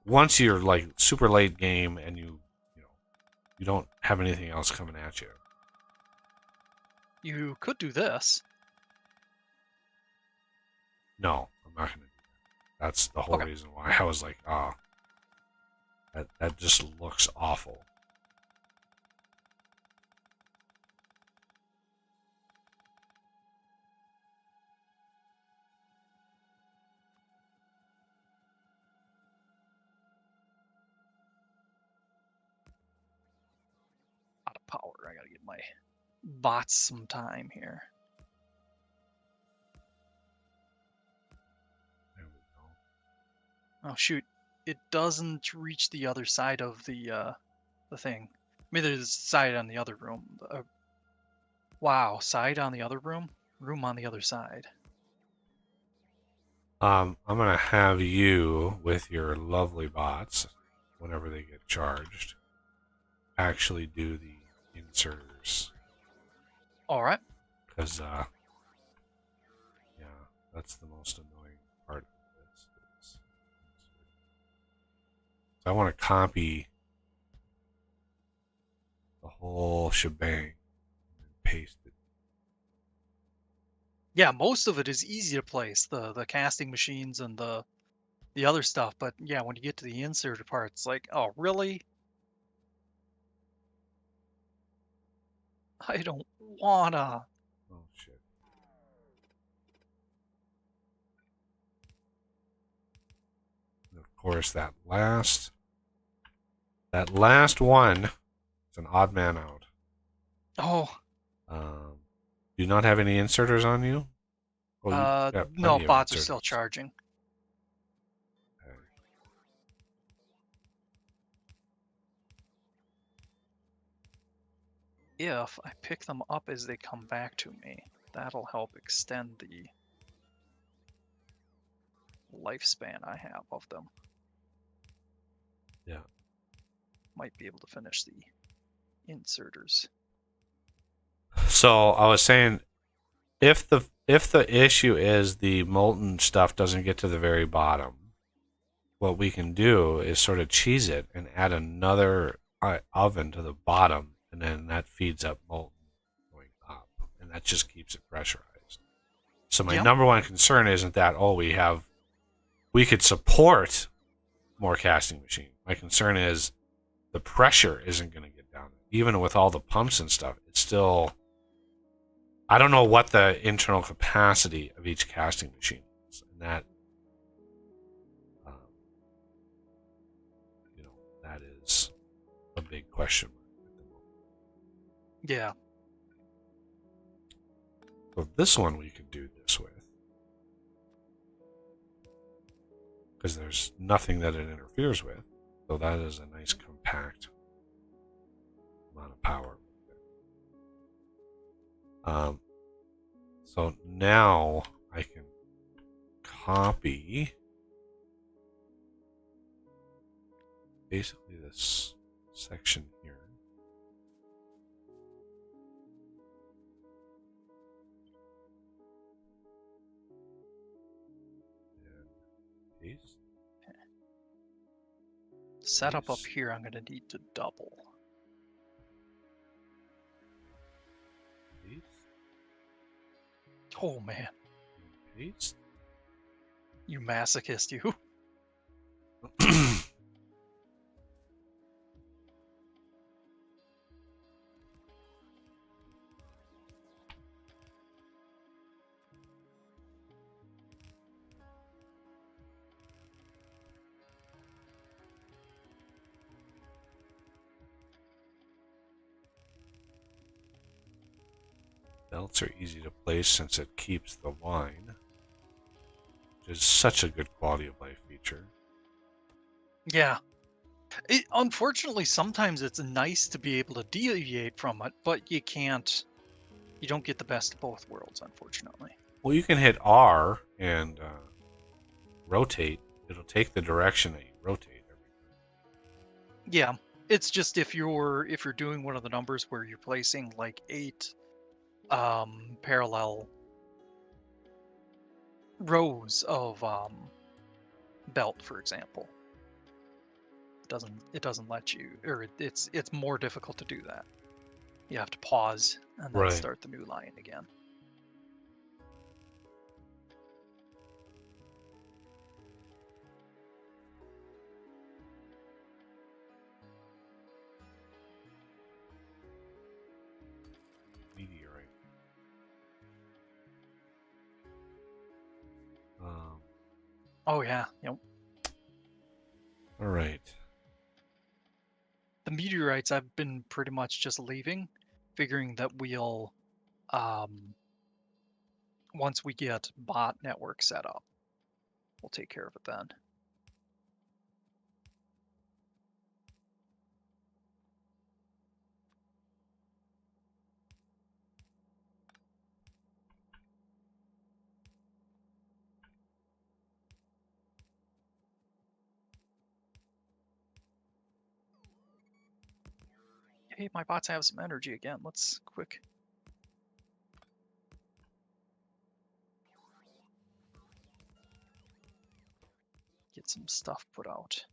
once you're like super late game and you don't have anything else coming at you. You could do this. No, I'm not gonna do That's the whole Okay. reason why I was like, oh, that just looks awful. Out of power. I gotta give my bots some time here. There we go. Oh shoot! It doesn't reach the other side of the thing. Maybe there's a side on the other room. Wow, side on the other room, room on the other side. I'm gonna have you with your lovely bots, whenever they get charged, actually do the inserters. All right. Because, yeah, that's the most annoying part of this. So I want to copy the whole shebang and paste it. Yeah, most of it is easy to place, the casting machines and the other stuff, but yeah, when you get to the inserted part, it's like, oh really? I don't wanna. Oh, shit. And of course, that last one is an odd man out. Oh, Do you not have any inserters on you? Oh, you got no, plenty of bots are still inserters. charging. Okay. If I pick them up as they come back to me, that'll help extend the lifespan I have of them. Yeah. Might be able to finish the inserters. So I was saying, if the issue is the molten stuff doesn't get to the very bottom, what we can do is sort of cheese it and add another oven to the bottom, and then that feeds up molten going up, and that just keeps it pressurized. So my Yeah. number one concern isn't that we could support more casting machine. My concern is the pressure isn't going to get down. Even with all the pumps and stuff, it's still. I don't know what the internal capacity of each casting machine is, and that, that is a big question mark at the moment. Yeah. So this one we could do this with, because there's nothing that it interferes with. So that is a nice compact amount of power. So now I can copy basically this section here. And paste. Setup up Paste. here, I'm gonna need to double. Paste. Oh man, Paste. you masochist, you. Belts are easy to place since it keeps the line, which is such a good quality of life feature. Yeah. Unfortunately, sometimes it's nice to be able to deviate from it, but you can't. You don't get the best of both worlds, unfortunately. Well, you can hit R and rotate. It'll take the direction that you rotate every time. Yeah, it's just if you're doing one of the numbers where you're placing like 8 parallel rows of belt, for example, it doesn't let you, or it's more difficult to do that. You have to pause and then Right. start the new line again. Oh yeah, yep. All right. The meteorites I've been pretty much just leaving, figuring that we'll um once we get bot network set up, we'll take care of it then. Hey, my bots have some energy again. Let's quick get some stuff put out.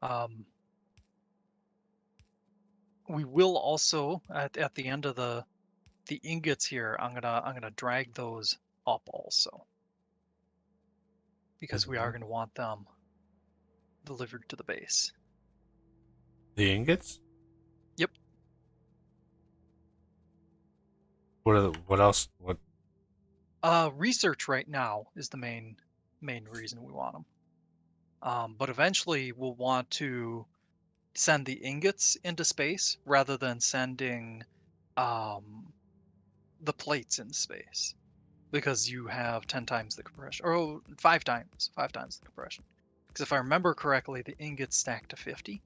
Um, we will also at the end of the ingots here, I'm gonna drag those up also because we are Mhm. gonna want them delivered to the base. The ingots? Yep. What else? What? Research right now is the main reason we want them. But eventually we'll want to send the ingots into space rather than sending um, the plates in space because you have 10 times the compression, or 5 times the compression. Because if I remember correctly, the ingots stack to 50,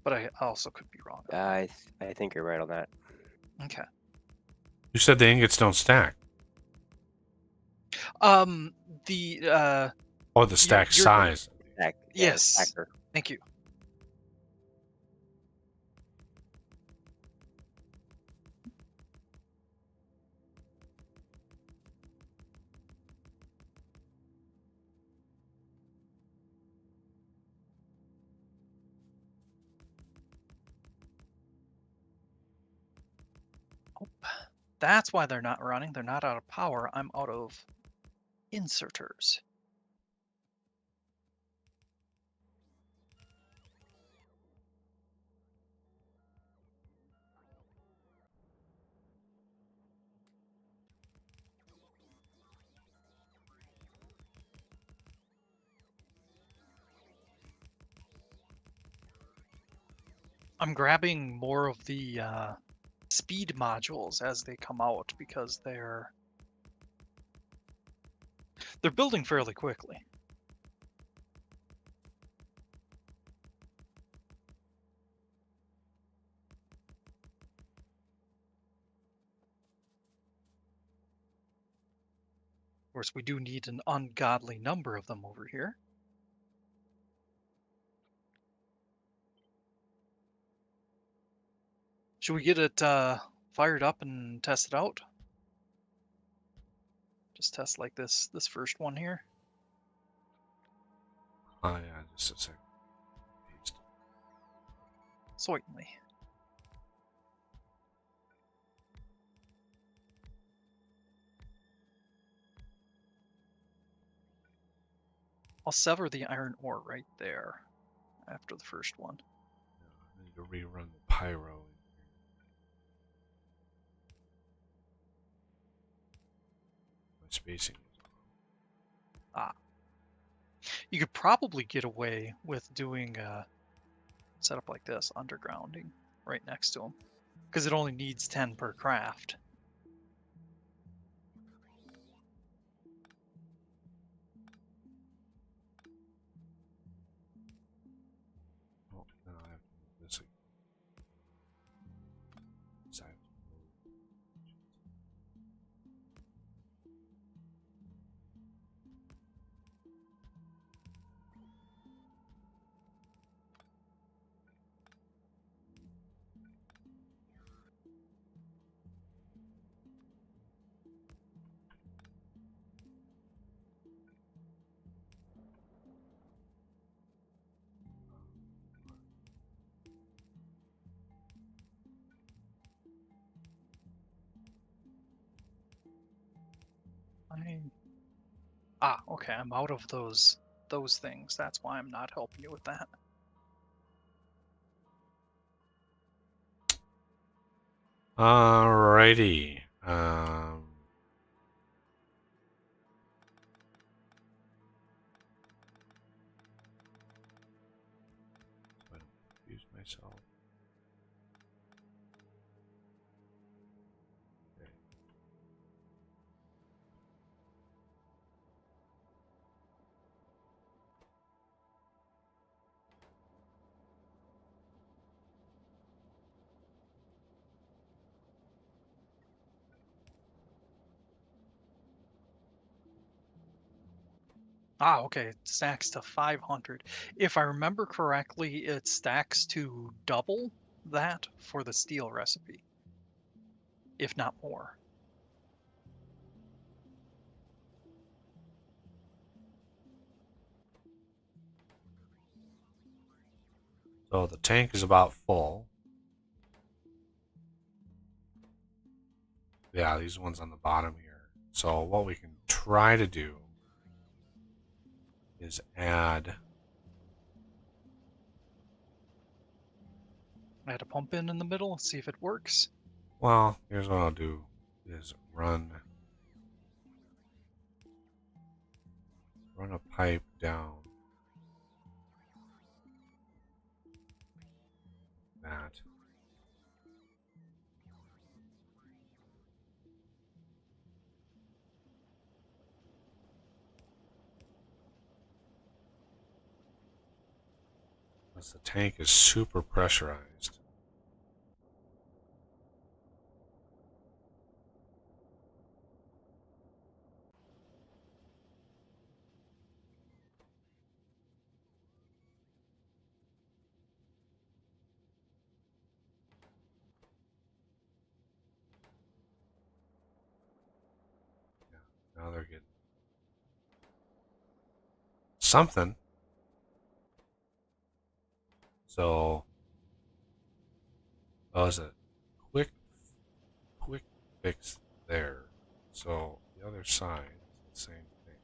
but I also could be wrong on I think you're right on that. that. Okay. You said the ingots don't stack. Um, the Oh, the stack you're size. Stack, yeah, the yes. stacker. Thank you. That's why they're not running. They're not out of power. I'm out of inserters. I'm grabbing more of the speed modules as they come out because they're building fairly quickly. Of course, we do need an ungodly number of them over here. Should we get it fired up and test it out? Just test like this first one here. Oh yeah, just a second. Paste. Certainly. I'll sever the iron ore right there after the first one. I need to rerun the pyro. My spacing. Ah. You could probably get away with doing a setup like this, undergrounding, right next to them. Because it only needs 10 per craft. Oh, no, I have to move this again. So I have to move. Okay, I'm out of those things. That's why I'm not helping you with that. Alrighty. I don't confuse myself. Okay. Ah, okay, it stacks to 500. If I remember correctly, it stacks to double that for the steel recipe, if not more. So the tank is about full. Yeah, these ones on the bottom here. So what we can try to do is add. I had a pump in the middle, see if it works. Well, here's what I'll do: is run a pipe down that. Because the tank is super pressurized. Yeah, now they're getting something. So that was a quick fix there. So the other side is the same thing.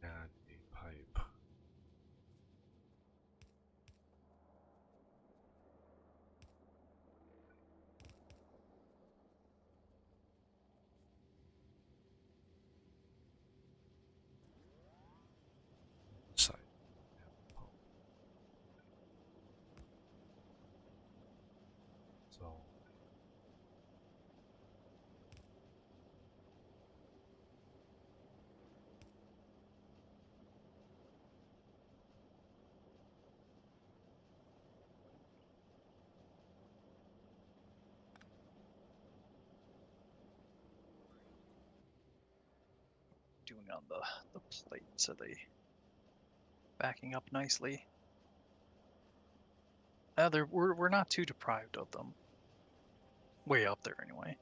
Add a pipe. Side. Pump. So Doing on the plate so they backing up nicely. We're not too deprived of them. Way up there anyway.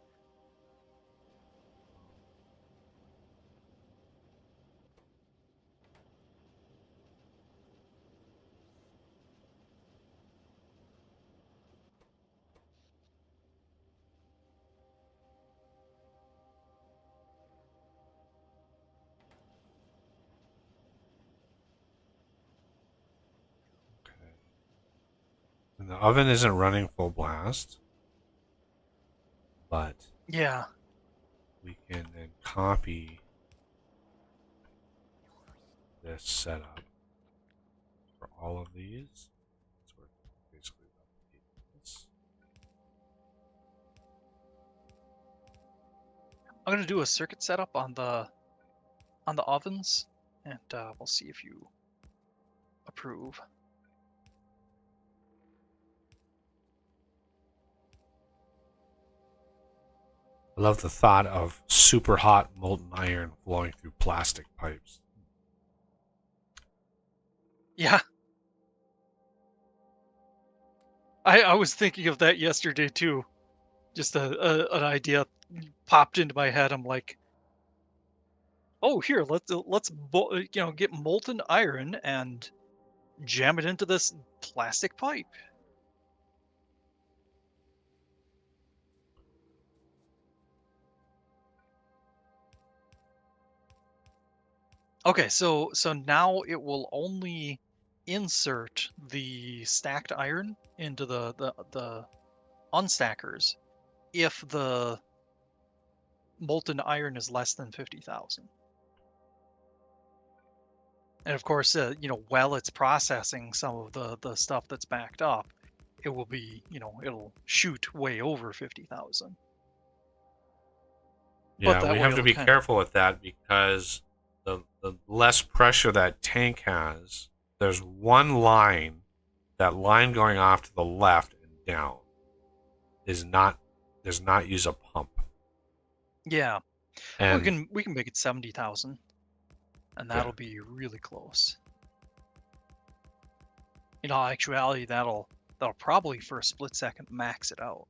okay. And the oven isn't running full blast, but Yeah. we can then copy this setup for all of these. So we're basically replicating this. I'm gonna do a circuit setup on the ovens, and we'll see if you approve. I love the thought of super hot molten iron flowing through plastic pipes. Yeah. I was thinking of that yesterday too. Just an idea popped into my head. I'm like, oh, here, let's get molten iron and jam it into this plastic pipe. Okay, so now it will only insert the stacked iron into the unstackers if the molten iron is less than 50,000. And of course, while it's processing some of the stuff that's backed up, it will be, it'll shoot way over 50,000. But Yeah, that we way have to it'll be kind of, careful with that because the less pressure that tank has, there's one line, that line going off to the left and down does not use a pump. yeah. We And can make it 70,000, and yeah. that'll be really close. In all actuality, that'll probably for a split second max it out.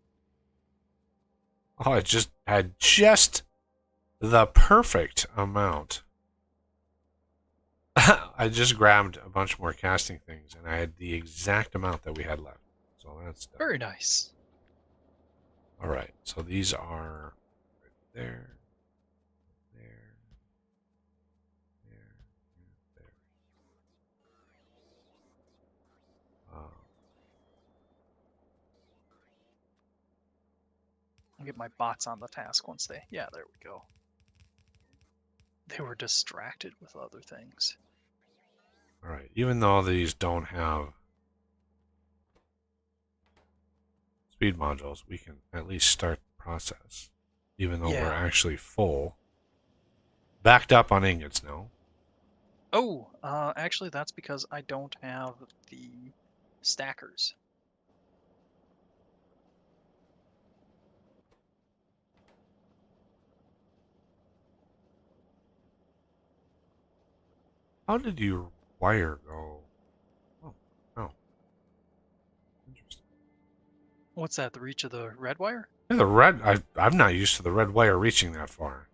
Oh, it just had just the perfect amount. I just grabbed a bunch more casting things and I had the exact amount that we had left. So that's done. Very nice. All right. So these are right there, there, there, there. I'll get my bots on the task once they. Yeah, there we go. They were distracted with other things. All right. Even though these don't have speed modules, we can at least start the process. Even though we're Yeah. actually full. Backed up on ingots now. Oh, actually, that's because I don't have the stackers. How did your wire go? Oh. Interesting. What's that? The reach of the red wire? Yeah, I'm not used to the red wire reaching that far.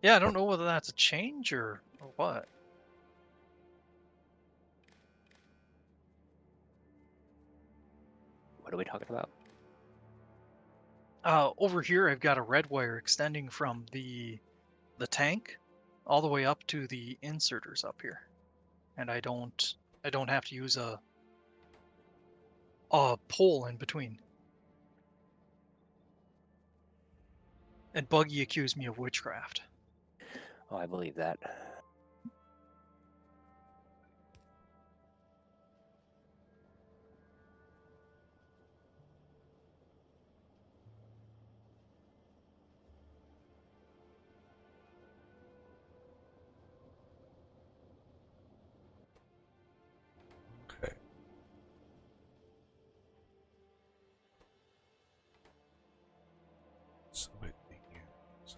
Yeah, I don't know whether that's a change or what. What are we talking about? Over here, I've got a red wire extending from the tank all the way up to the inserters up here, and I don't have to use a pole in between. And Buggy accused me of witchcraft. Oh, I believe that. Okay. So it begins.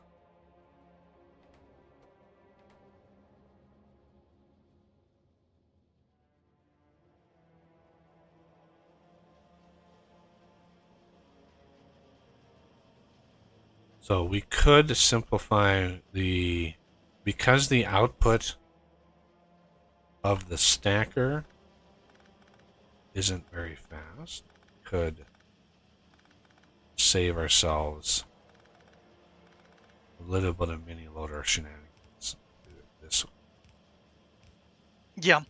So we could simplify because the output of the stacker isn't very fast, could save ourselves a little bit of mini loader shenanigans. Do it this way. Yeah.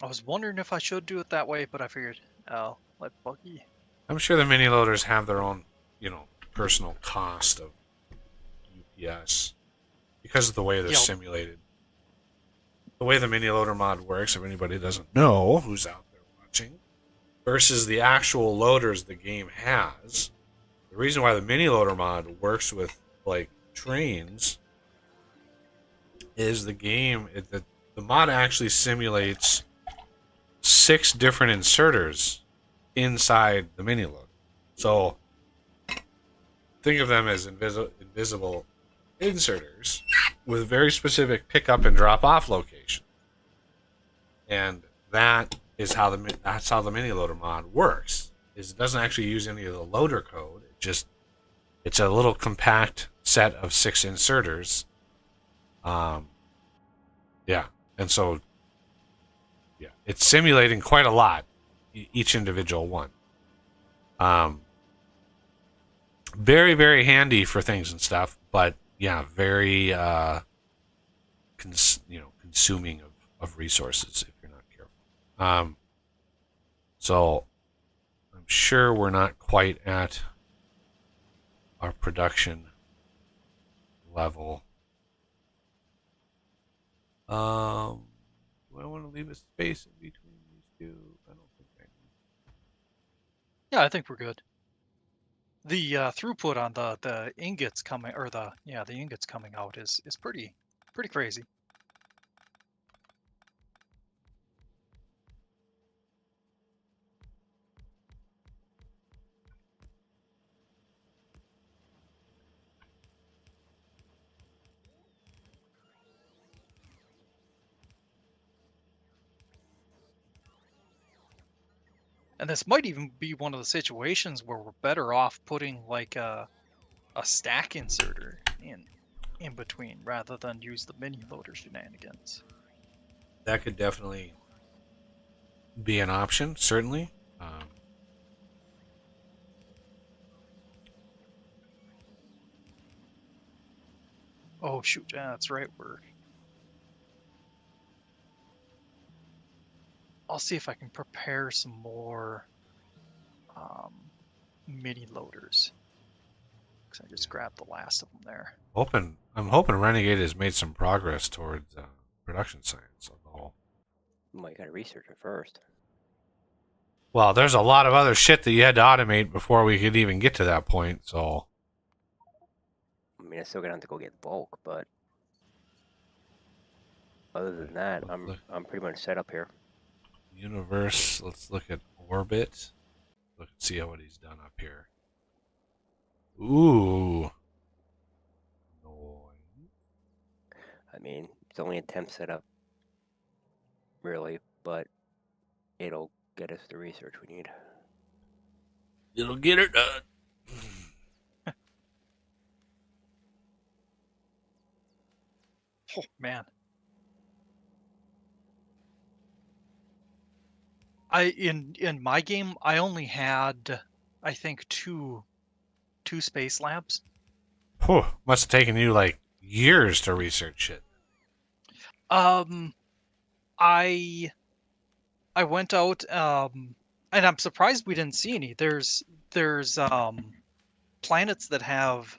I was wondering if I should do it that way, but I figured I'll let Buggy. I'm sure the mini loaders have their own, personal cost of UPS because of the way they're Yep. simulated. The way the mini loader mod works, if anybody doesn't know who's out there watching, versus the actual loaders the game has. The reason why the mini loader mod works with like trains is the mod actually simulates 6 different inserters inside the mini loader. So think of them as invisible inserters with very specific pickup and drop off location. And that's how the mini loader mod works. Is it doesn't actually use any of the loader code. It's a little compact set of 6 inserters. Yeah. And so yeah, it's simulating quite a lot each individual one. Very, very handy for things and stuff, but yeah, very consuming of resources if you're not careful. So I'm sure we're not quite at our production level. Do I want to leave a space in between these two? I don't think I need. Yeah, I think we're good. The throughput on the ingots coming, or the ingots coming out is pretty crazy. And this might even be one of the situations where we're better off putting like a stack inserter in between rather than use the mini loader shenanigans. That could definitely be an option, certainly. Oh shoot, yeah, that's right. I'll see if I can prepare some more mini loaders. Because I just grabbed the last of them there. I'm hoping Renegade has made some progress towards production science of the whole. Well, you gotta research it first. Well, there's a lot of other shit that you had to automate before we could even get to that point. So, I mean, I still gonna have to go get bulk, but other than that, I'm pretty much set up here. Universe. Let's look at orbit. Look and see what he's done up here. Ooh. I mean, it's only a temp setup, really, but it'll get us the research we need. It'll get it done. Oh man. In my game I only had I think two space labs. Whew, must have taken you like years to research it. I went out and I'm surprised we didn't see any. There's planets that have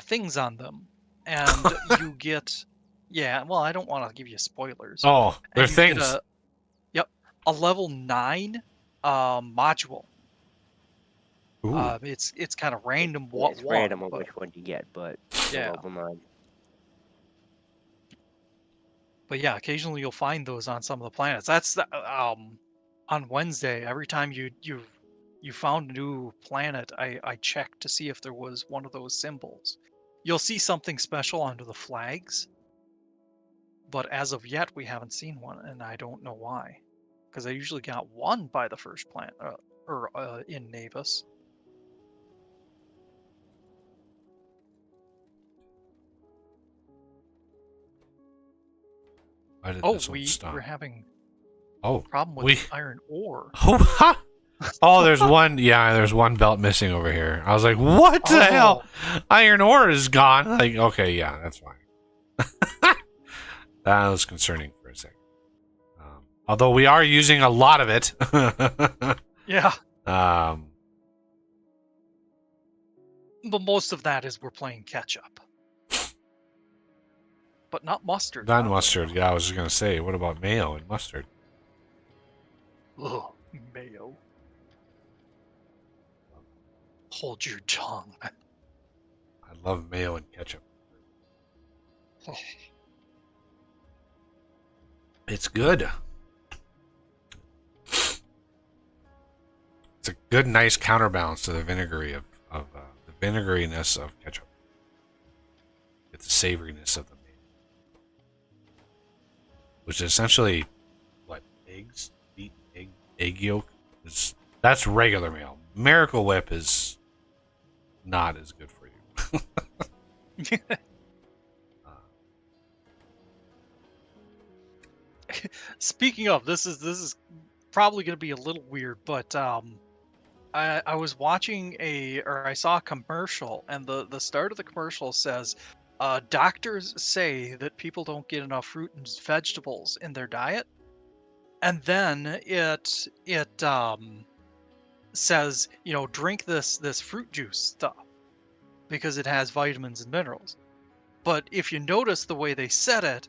things on them and you get well, I don't want to give you spoilers. Oh, they're And you things. Get a level 9 module. Ooh. It's kind of random It's random on which one you get, but yeah. level 9. But yeah, occasionally you'll find those on some of the planets. That's the, on Wednesday. Every time you found a new planet, I checked to see if there was one of those symbols. You'll see something special under the flags, but as of yet we haven't seen one, and I don't know why. Because I usually got one by the first planet, in Navis. Why did Oh, this one stop? we're having Oh, a problem with iron ore. Oh, ha! Oh, there's one. Yeah, there's one belt missing over here. I was like, what the hell? Iron ore is gone. Like, okay, yeah, that's fine. That was concerning for a second. Although we are using a lot of it. Yeah. But most of that is we're playing catch up. But not mustard. not mustard. Yeah, I was just gonna say, what about mayo and mustard? Ugh, mayo. Hold your tongue. I love mayo and ketchup. It's good. It's a good, nice counterbalance to the vinegary of the vinegariness of ketchup. It's the savoriness of the mayo, which is essentially what eggs, beat egg yolk. That's regular mayo. Miracle Whip is not as good for you. Speaking of, this is probably going to be a little weird, but I was watching I saw a commercial, and the start of the commercial says, doctors say that people don't get enough fruit and vegetables in their diet. And then it says, drink this fruit juice stuff because it has vitamins and minerals. But if you notice the way they said it,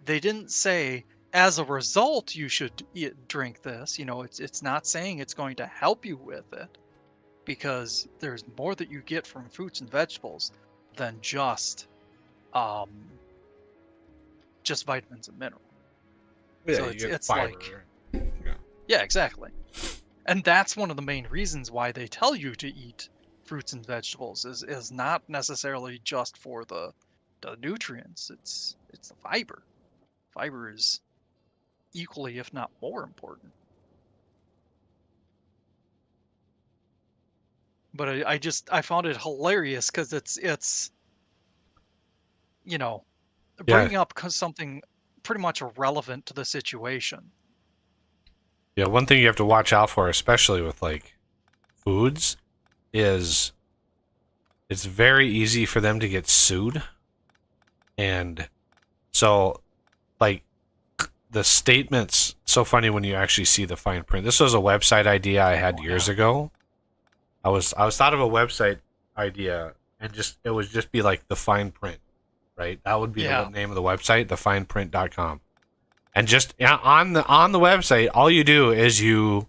they didn't say, as a result, you should drink this. It's not saying it's going to help you with it, because there's more that you get from fruits and vegetables than um just vitamins and minerals. Yeah, So you get it's fiber. like, Yeah. yeah, exactly. And that's one of the main reasons why they tell you to eat fruits and vegetables is not necessarily just for the nutrients. It's the fiber. Fiber is equally, if not more important. But I found it hilarious because it's you know Yeah. bringing up something pretty much irrelevant to the situation. Yeah, one thing you have to watch out for, especially with like foods, is it's very easy for them to get sued. And so, like, the statements, so funny when you actually see the fine print. This was a website idea I had years ago. I was thought of a website idea, and it would just be like the fine print, right? That would be the name of the website, thefineprint.com. And just on the website, all you do is you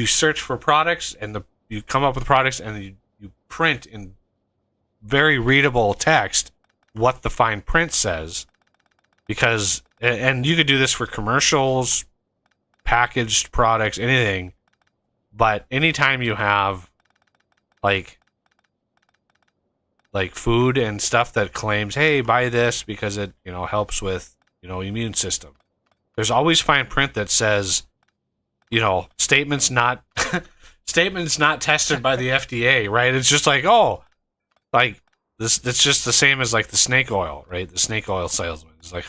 search for products, and you come up with products, and you print in very readable text what the fine print says. Because, and you could do this for commercials, packaged products, anything. But anytime you have like food and stuff that claims, hey, buy this because it helps with immune system, there's always fine print that says, statements not statements not tested by the FDA, right? It's just like, oh, like this. It's just the same as like the snake oil, right? The snake oil salesman is like,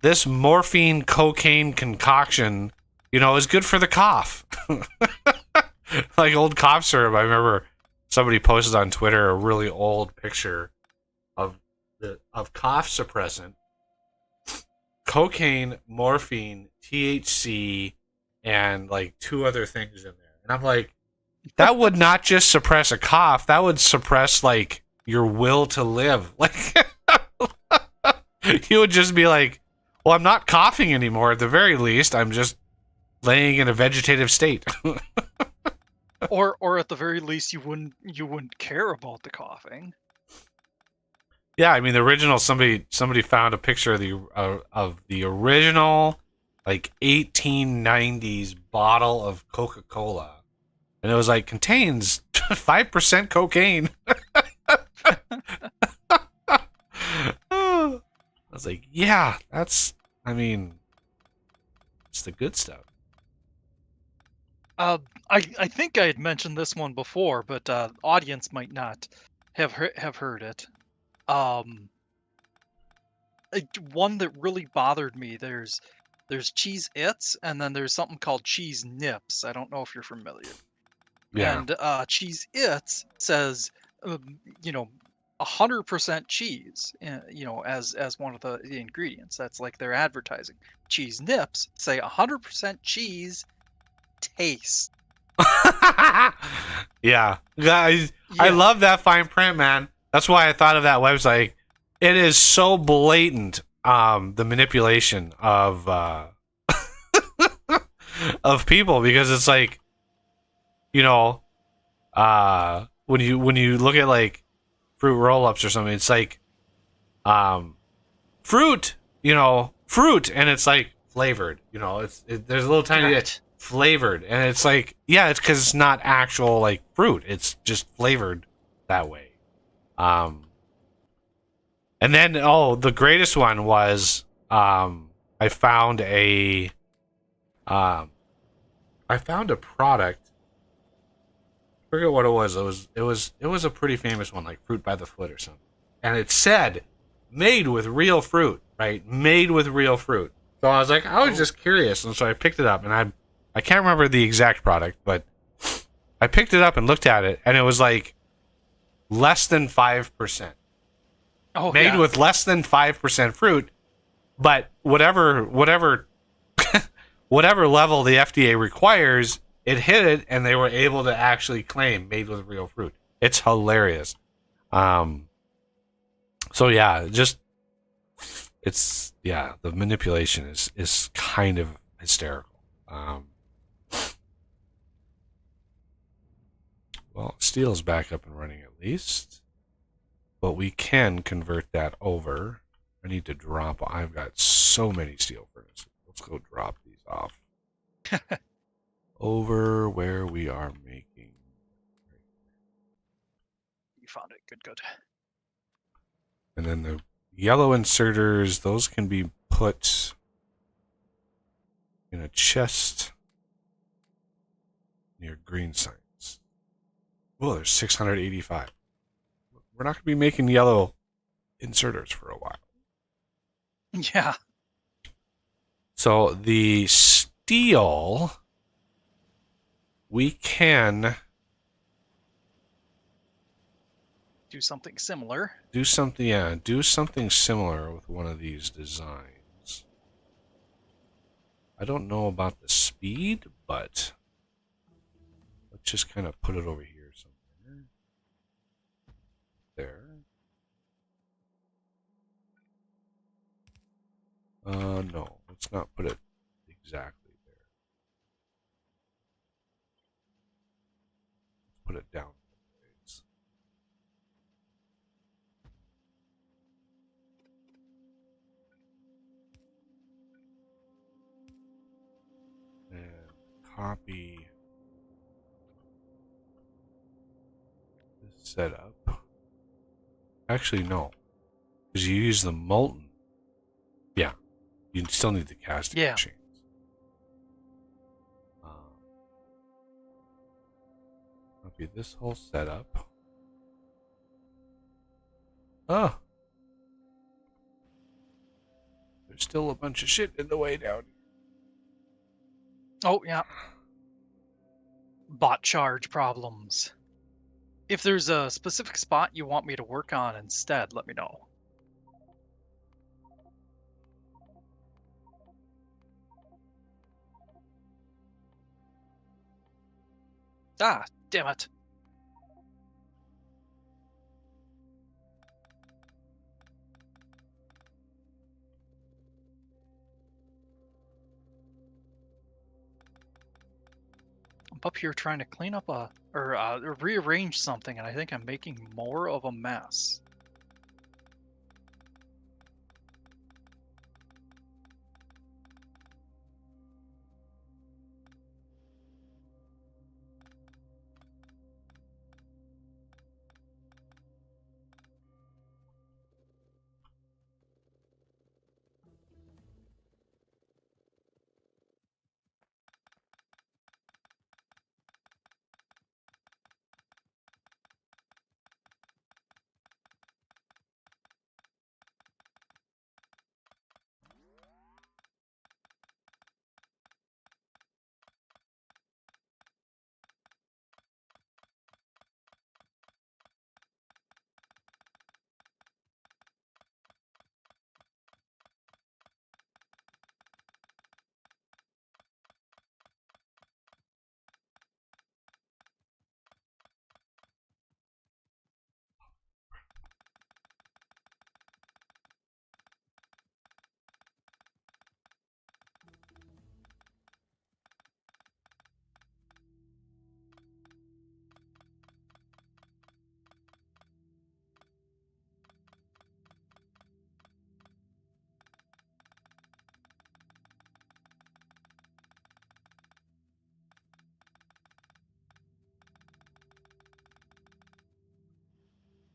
this morphine cocaine concoction, is good for the cough. Like old cough syrup. I remember somebody posted on Twitter a really old picture of cough suppressant, cocaine, morphine, THC, and like 2 other things in there. And I'm like, that would not just suppress a cough, that would suppress like your will to live. Like you would just be like, well, I'm not coughing anymore. At the very least, I'm just laying in a vegetative state. or at the very least, you wouldn't care about the coughing. Yeah, I mean, the original, somebody found a picture of the original like 1890s bottle of Coca-Cola, and it was like contains 5% cocaine. I was like, yeah, it's the good stuff. I think I had mentioned this one before, but audience might not have heard it. One that really bothered me. There's Cheese Its, and then there's something called Cheese Nips. I don't know if you're familiar. Yeah. And Cheese Its says, 100% cheese, as one of the ingredients. That's like their advertising. Cheese Nips say 100% cheese taste. Yeah, guys, I love that fine print, man. That's why I thought of that website. It is so blatant, the manipulation of of people, because it's like, when you look at like fruit roll-ups or something, it's like fruit, and it's like flavored, there's a little tiny bit flavored, and it's like, yeah, it's because it's not actual like fruit, it's just flavored that way. And then the greatest one was I found a product. I forget what it was. It was a pretty famous one, like Fruit by the Foot or something, and it said made with real fruit, right? Made with real fruit. So I was just curious, and so I picked it up, and I can't remember the exact product, but I picked it up and looked at it, and it was like less than 5%. Oh, Made yeah. with less than 5% fruit, but whatever whatever level the FDA requires, it hit it, and they were able to actually claim made with real fruit. It's hilarious. So yeah, the manipulation is kind of hysterical. Well, steel's back up and running at least, but we can convert that over. I need to drop. I've got so many steel furnaces. Let's go drop these off over where we are making. You found it. Good, good. And then the yellow inserters, those can be put in a chest near green signs. Oh, there's 685. We're not going to be making yellow inserters for a while. Yeah. So the steel, we can Do something similar. do something similar with one of these designs. I don't know about the speed, but let's just kind of put it over here somewhere. There. No, let's not put it exactly there. Let's put it down. And copy this setup. Actually, no, because you use the molten. Yeah, you still need the casting machines. Copy this whole setup. Oh, there's still a bunch of shit in the way down here. Oh, yeah. Bot charge problems. If there's a specific spot you want me to work on instead, let me know. Ah, damn it. I'm up here trying to clean up or rearrange something, and I think I'm making more of a mess.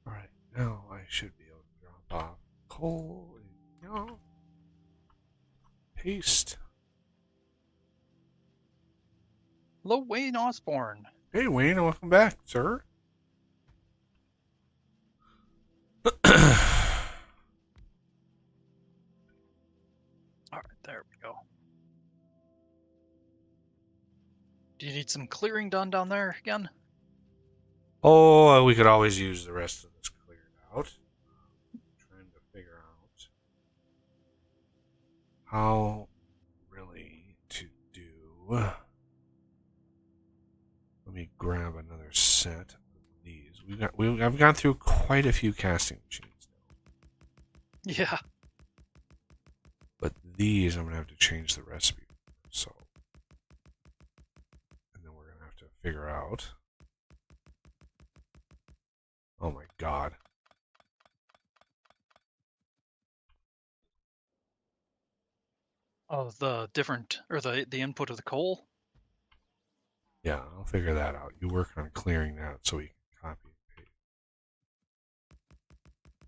Alright, now I should be able to drop off coal and paste. Hello, Wayne Osborne. Hey Wayne, welcome back, sir. Alright, there we go. Do you need some clearing done down there again? Oh, we could always use the rest of this cleared out. Trying to figure out how really to do. Let me grab another set of these. I've gone through quite a few casting machines now. Yeah. But these I'm gonna have to change the recipe. So, and then we're gonna have to figure out. Oh my god. Of the different, or the input of the coal. Yeah, I'll figure that out. You work on clearing that so we can copy and paste.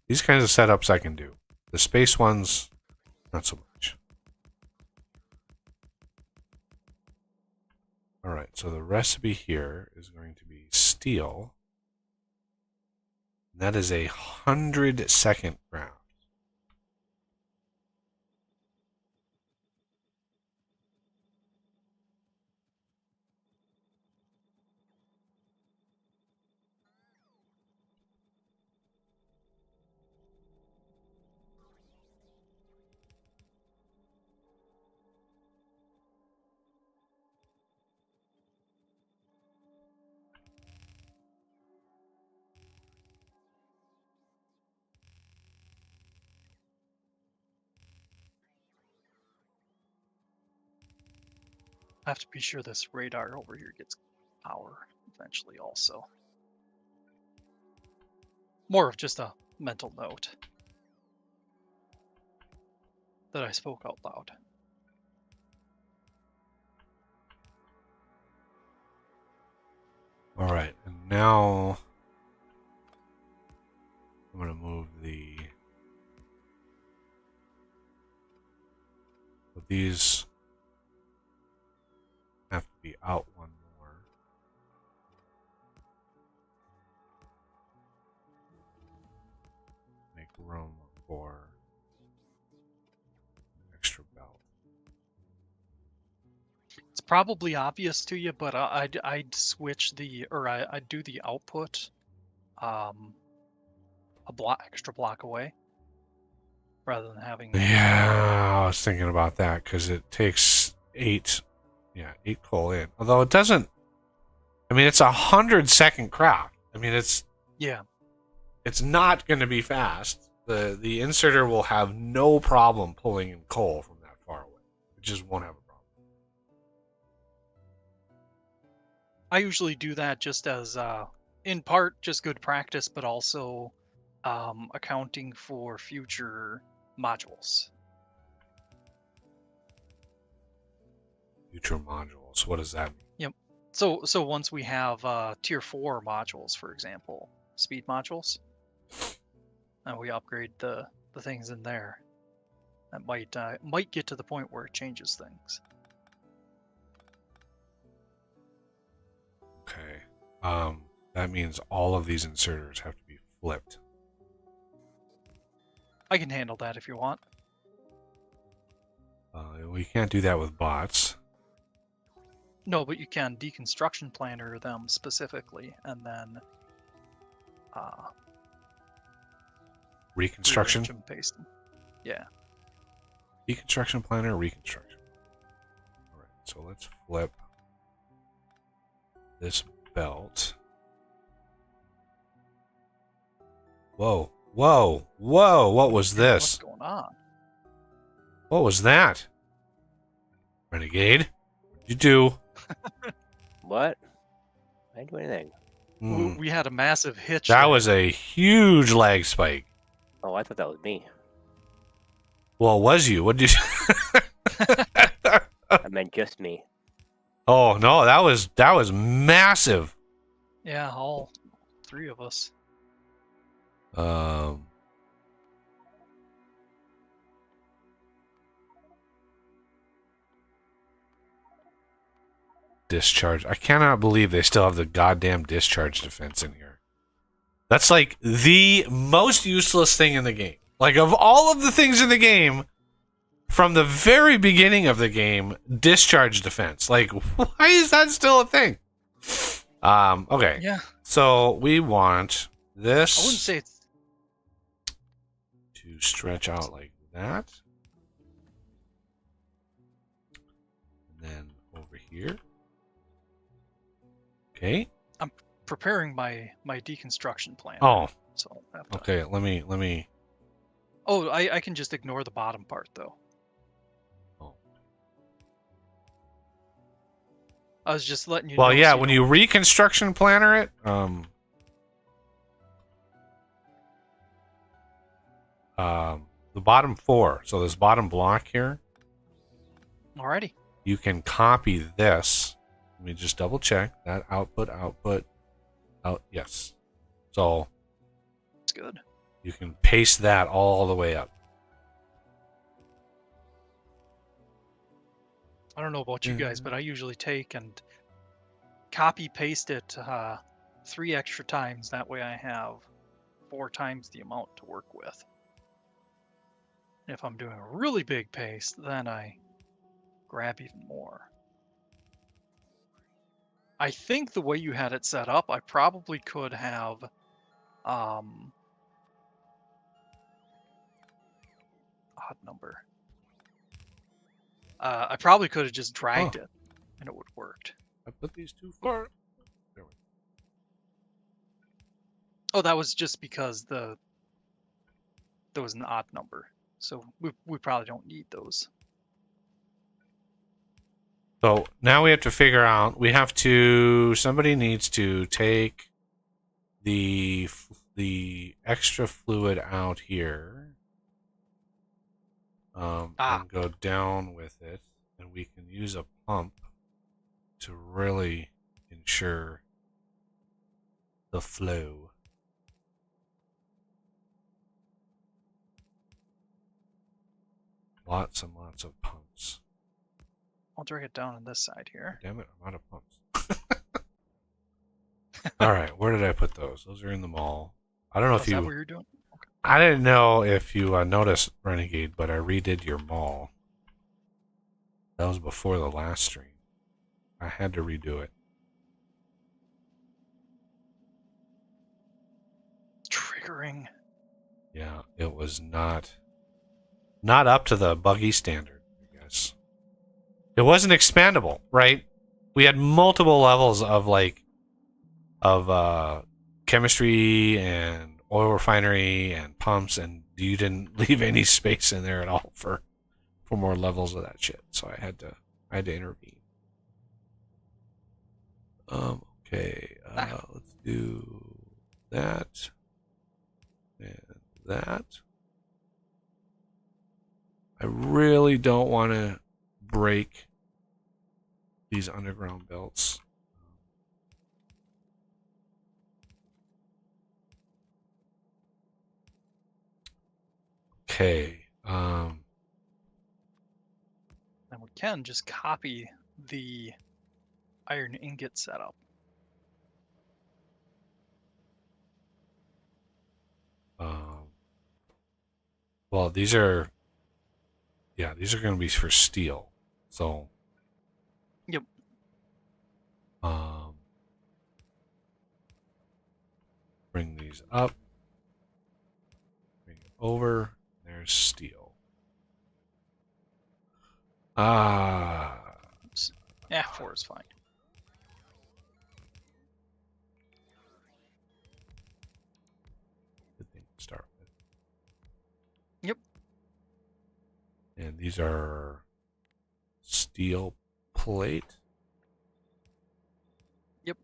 These kinds of setups I can do. The space ones, not so much. Alright, so the recipe here is going to be steel. And that is 100-second ground. I have to be sure this radar over here gets power eventually also. More of just a mental note that I spoke out loud. Alright, and now I'm going to move these have to be out one more. Make room for an extra belt. It's probably obvious to you, but I'd switch I'd do the output a extra block away rather than having. Yeah, I was thinking about that because it takes 8 coal in. Although it doesn't. I mean, it's 100-second craft. I mean, it's not going to be fast. The inserter will have no problem pulling in coal from that far away. It just won't have a problem. I usually do that just as in part just good practice, but also accounting for future modules. Future modules. What does that mean? Yep. So once we have tier 4 modules, for example, speed modules, and we upgrade the things in there, that might get to the point where it changes things. Okay. That means all of these inserters have to be flipped. I can handle that if you want. We can't do that with bots. No, but you can deconstruction planner them specifically, and then Reconstruction? rearrange 'em, paste them. Yeah. Deconstruction planner, reconstruction. Alright, so let's flip this belt. Whoa, whoa, whoa, what was this? What's going on? What was that? Renegade? What'd you do? What? I didn't do anything. We had a massive hitch. That there. was a huge lag spike. Oh, I thought that was me. Well, it was you. What did you... I meant just me. Oh, no, that was massive. Yeah, all 3 of us. Discharge. I cannot believe they still have the goddamn discharge defense in here. That's like the most useless thing in the game. Like, of all of the things in the game, from the very beginning of the game, discharge defense. Like, why is that still a thing? Okay. Yeah. So we want this I wouldn't say it's to stretch out like that. And then over here. Okay. preparing my deconstruction plan. Oh, So I'll have to- okay. Let me. Oh, I can just ignore the bottom part though. Oh. I was just letting you Well, know. yeah. so When don't- you reconstruction planner it, the bottom 4. So this bottom block here, Alrighty. you can copy this. Let me just double check that output, out. Yes. So That's good. you can paste that all the way up. I don't know about you guys, but I usually take and copy paste it 3 extra times. That way I have 4 times the amount to work with. If I'm doing a really big paste, then I grab even more. I think the way you had it set up, I probably could have odd number. I probably could have just dragged it and it would have worked. I put these too far. There we go. Oh, that was just because there was an odd number. So we probably don't need those. So now we have to figure out. Somebody needs to take the extra fluid out here, and go down with it, and we can use a pump to really ensure the flow. Lots and lots of pumps. I'll drag it down on this side here. Damn it, I'm out of pumps. All right, where did I put those? Those are in the mall. I don't know if Is that you. what you're doing? I didn't know if you noticed, Renegade, but I redid your mall. That was before the last stream. I had to redo it. Triggering. Yeah, it was not up to the buggy standard, I guess. It wasn't expandable, right? We had multiple levels of chemistry and oil refinery and pumps, and you didn't leave any space in there at all for more levels of that shit. So I had to intervene. Okay, let's do that and that. I really don't want to break these underground belts. Okay. And we can just copy the iron ingot setup. Well, these are going to be for steel. So. Yep. Bring these up. Bring it over. There's steel. Oops. Yeah, 4 is fine. Good thing to start with. Yep. And these are steel plate. Yep.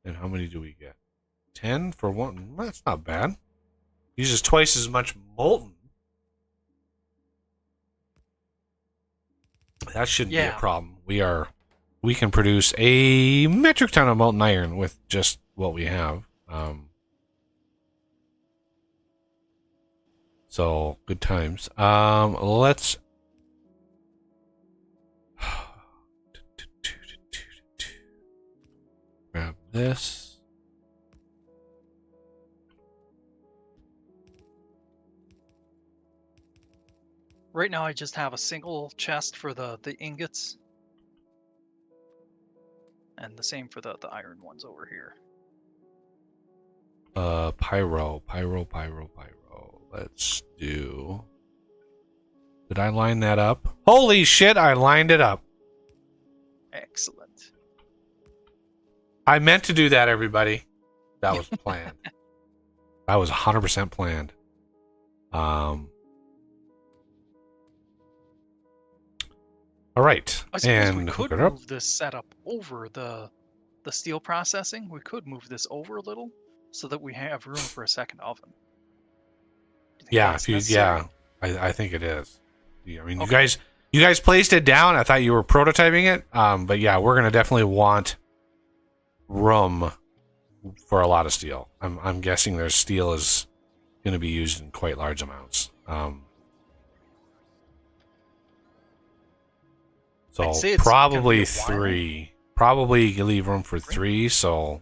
And how many do we get? 10 for one. That's not bad. Uses twice as much molten. That shouldn't be a problem. We can produce a metric ton of molten iron with just what we have. So good times. Let's grab this. Right now, I just have a single chest for the ingots, and the same for the iron ones over here. Pyro. Let's do. Did I line that up? Holy shit! I lined it up. Excellent. I meant to do that, everybody. That was planned. That was 100% planned. All right. I suppose we And could hook it up. move this setup over the steel processing. We could move this over a little so that we have room for a second oven. Do you think Yeah, that's if you, necessary? I think it is. I mean, Okay. you guys placed it down. I thought you were prototyping it. But yeah, we're gonna definitely want room for a lot of steel. I'm guessing their steel is going to be used in quite large amounts. So I'd say it's gonna be probably a while. 3. Probably you leave room for 3. So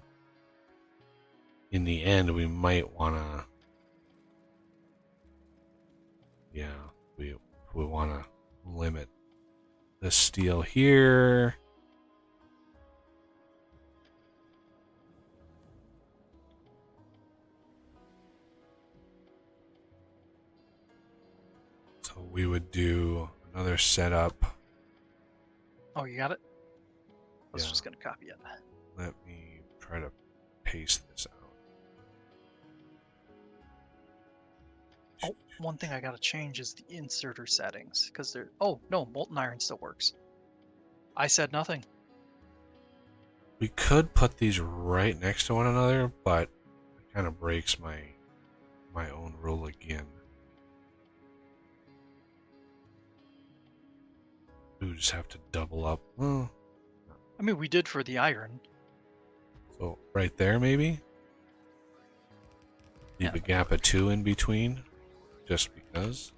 in the end, we might want to. Yeah, we want to limit the steel here. So we would do another setup. Oh, you got it? I was Yeah. just gonna copy it. Let me try to paste this out. Oh, one thing I gotta change is the inserter settings, because they're... Oh, no, molten iron still works. I said nothing. We could put these right next to one another, but it kind of breaks my own rule again. We just have to double up. Well, I mean, we did for the iron. so right there, maybe? Leave Yeah. a gap of 2 in between, just because.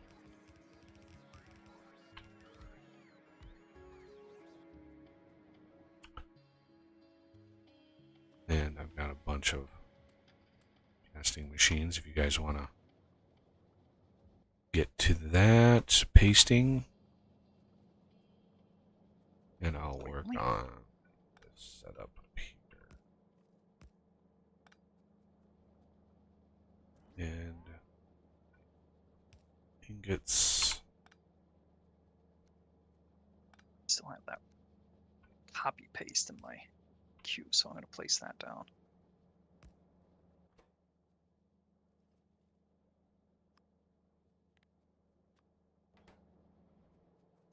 And I've got a bunch of casting machines if you guys want to get to that. Pasting. And I'll work on this setup up here. And ingots. Still have that copy paste in my queue, so I'm gonna place that down.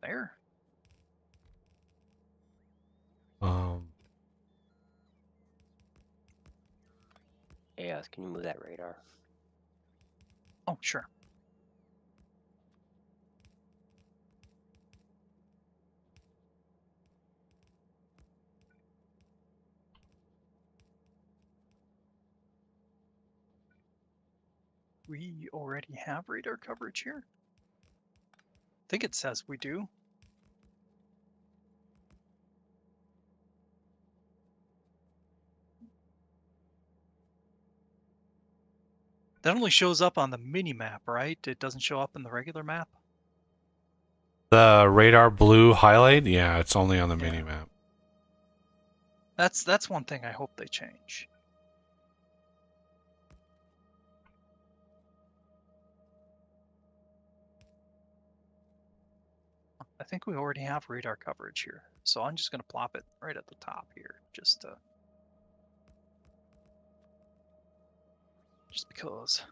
There. Hey, can you move that radar? Oh, sure. We already have radar coverage here? I think it says we do. That only shows up on the mini map, right? It doesn't show up in the regular map? The radar blue highlight, yeah, it's only on the Yeah. mini map. That's one thing I hope they change. I think we already have radar coverage here, so I'm just going to plop it right at the top here, just because.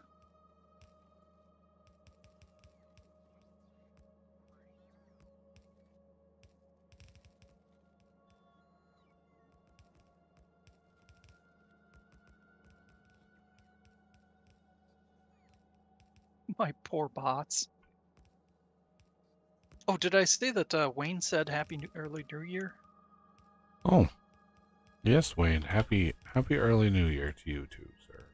My poor bots. Oh, did I say that Wayne said early New Year? Oh, yes, Wayne. Happy early New Year to you too, sir.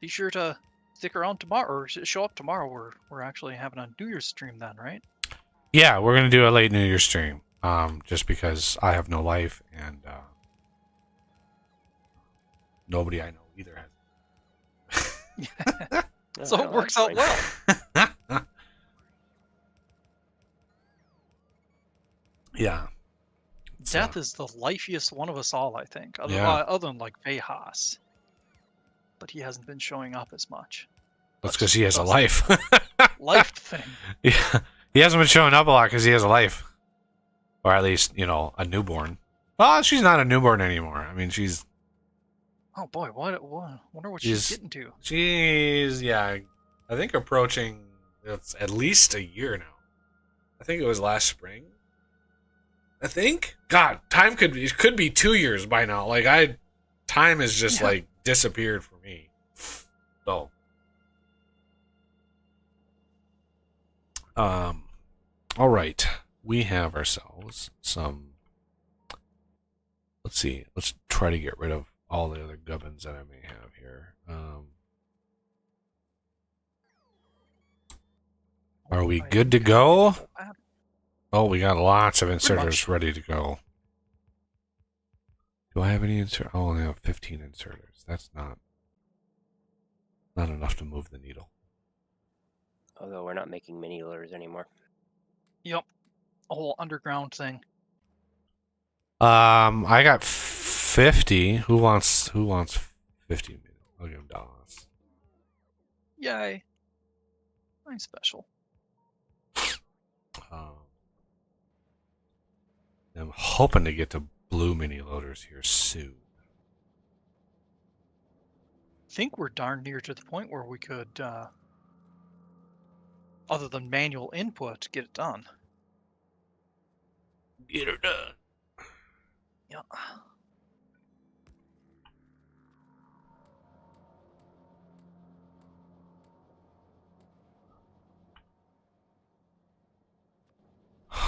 Be sure to stick around tomorrow, or show up tomorrow. We're actually having a New Year's stream then, right? Yeah, we're gonna do a late New Year stream. Just because I have no life and nobody I know either has. So it works out well. Yeah. Death is the lifiest one of us all, I think. Yeah. Other than like Vejas, but he hasn't been showing up as much. That's because he has a That's life. life thing. Yeah. He hasn't been showing up a lot because he has a life. Or at least, a newborn. Well, she's not a newborn anymore. I mean, she's... Oh boy, what? Wonder what she's getting to. She's, yeah, I think approaching, it's at least a year now. I think it was last spring. I think? God, it could be 2 years by now. Like, time has just, like, disappeared for me. So. All right. We have ourselves some... Let's see. Let's try to get rid of all the other gubbins that I may have here. Are we good to go? Oh, we got lots of inserters ready to go. Do I have any insert? Oh, I only have 15 inserters. That's not enough to move the needle. Although we're not making mini loaders anymore. Yep. A whole underground thing. I got 50. Who wants 50? I'll give him Dallas. Yay. I'm special. I'm hoping to get to blue mini loaders here soon. I think we're darn near to the point where we could, other than manual input, get it done. Get her done. Yeah.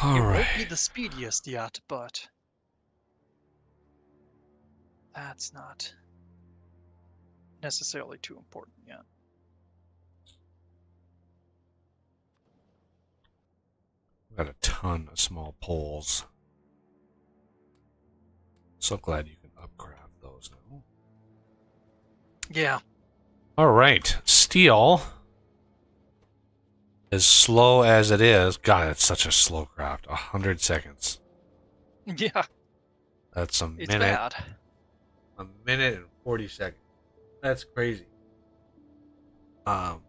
All right. Won't be the speediest yet, but that's not necessarily too important yet. Got a ton of small poles. So glad you can upcraft those now. Yeah. All right. Steel, as slow as it is, God, it's such a slow craft. 100 seconds. Yeah. That's a It's minute. bad. A minute and 40 seconds. That's crazy. But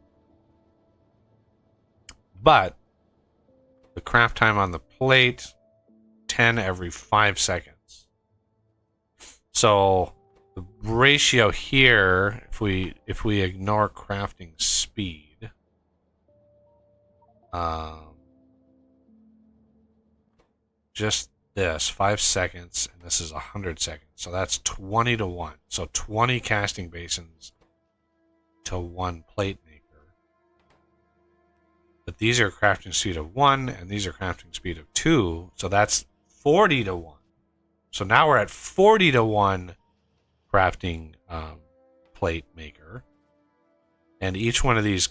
the craft time on the plate, 10 every 5 seconds. So the ratio here, if we ignore crafting speed, just this 5 seconds, and this is 100 seconds. So that's 20 to 1. So 20 casting basins to 1 plate maker. But these are crafting speed of 1, and these are crafting speed of 2. So that's 40 to 1. So now we're at 40 to 1 crafting plate maker. And each one of these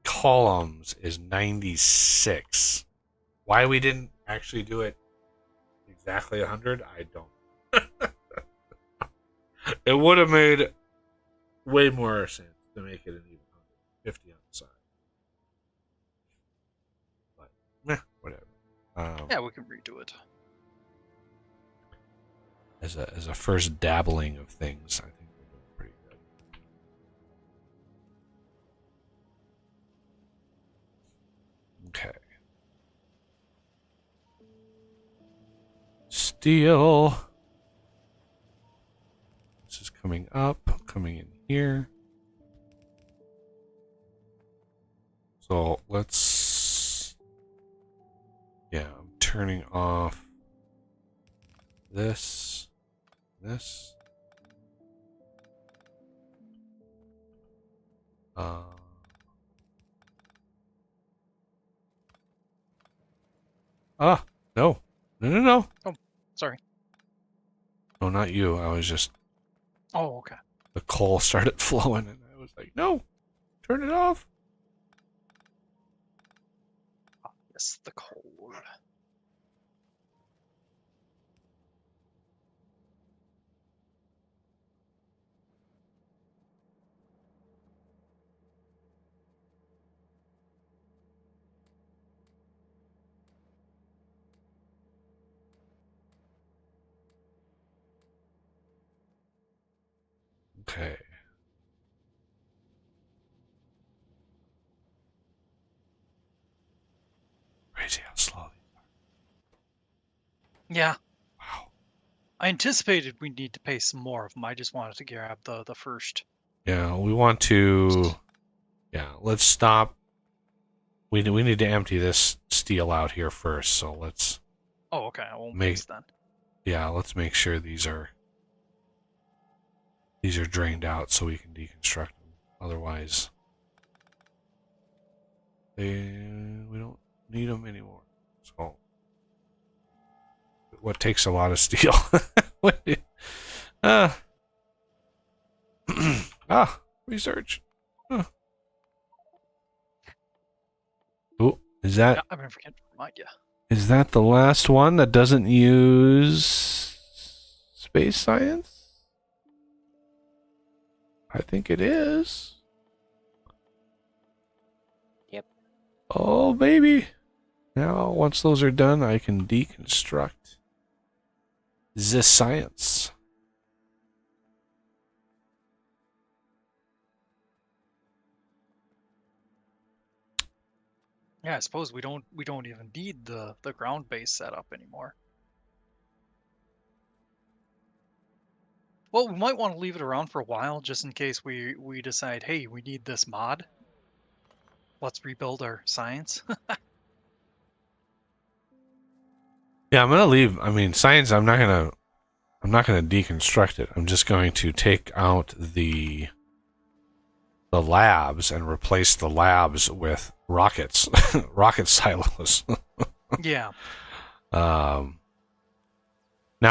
columns is 96. Why we didn't actually do it exactly 100, I don't. It would have made way more sense to make it an even 150 on the side. But, whatever. Yeah, we can redo it. As a first dabbling of things, I think we're doing pretty good. Okay. Steel. This is coming up, coming in here. So let's... Yeah, I'm turning off this. No. No. Oh, sorry. No, not you. I was just... Oh, okay. The coal started flowing, and I was like, no, turn it off. Yes, the cold. Okay. Crazy how slow. Yeah. Wow. I anticipated we'd need to pay some more of them. I just wanted to grab the first. Yeah, we want to. Yeah, let's stop. We need to empty this steel out here first. So let's Oh, okay. I won't make. waste then. Yeah, let's make sure these are drained out so we can deconstruct them. Otherwise, we don't need them anymore. So, what takes a lot of steel? uh, research. Huh. Oh, is that? Yeah, I've been forgetting to remind you. Is that the last one that doesn't use space science? I think it is. Yep. Oh, baby. Now, once those are done, I can deconstruct this science. Yeah, I suppose we don't even need the ground base setup anymore. Well, we might want to leave it around for a while just in case we decide, hey, we need this mod. Let's rebuild our science. Yeah, I'm gonna leave. I mean, science. I'm not gonna deconstruct it. I'm just going to take out the labs and replace the labs with rockets, rocket silos. Yeah. Now,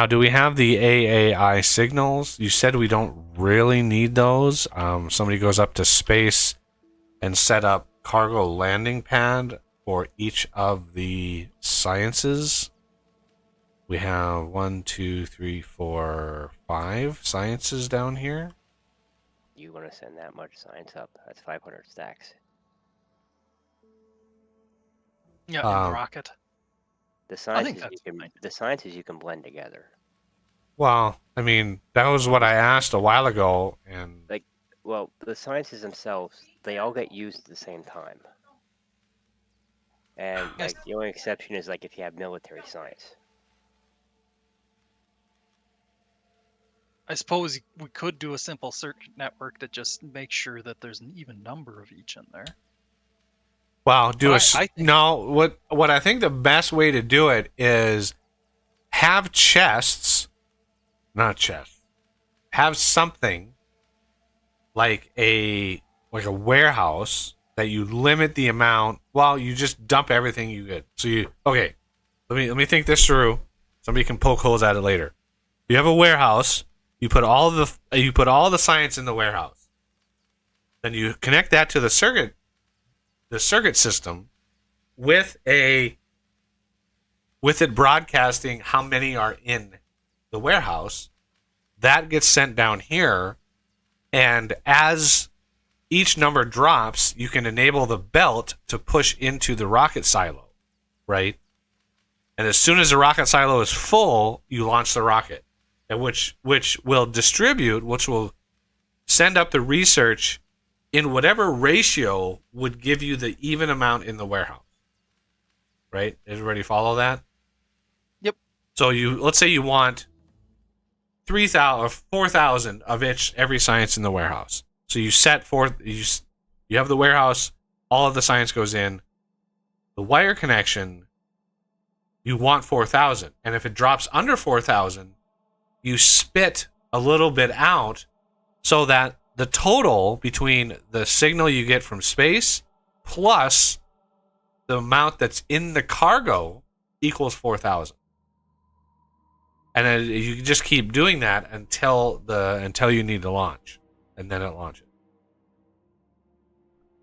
do we have the AAI signals? You said we don't really need those. Somebody goes up to space and set up cargo landing pad for each of the sciences. We have 1, 2, 3, 4, 5 sciences down here. You want to send that much science up? That's 500 stacks. Yeah, in the rocket. The I think sciences that's fine. the sciences you can blend together. Well, I mean, that was what I asked a while ago, and Well, the sciences themselves, they all get used at the same time. And Yes. the only exception is if you have military science. I suppose we could do a simple search network that just makes sure that there's an even number of each in there. well, But what I think the best way to do it is have chests, not chests, have something like a warehouse that you limit the amount. Well, you just dump everything you get. So okay, let me think this through. Somebody can poke holes at it later. You have a warehouse. You put all the science in the warehouse. Then you connect that to the circuit system with it broadcasting how many are in the warehouse. That gets sent down here, and as each number drops, you can enable the belt to push into the rocket silo, right? And as soon as the rocket silo is full, you launch the rocket, and which will distribute, which will send up the research in whatever ratio would give you the even amount in the warehouse. Right? Everybody follow that? Yep. So let's say you want 3,000 or 4,000 of every science in the warehouse. So you set forth, you have the warehouse, all of the science goes in. The wire connection, you want 4,000. And if it drops under 4,000, you spit a little bit out so that the total between the signal you get from space plus the amount that's in the cargo equals 4,000. And then you can just keep doing that until you need to launch, and then it launches.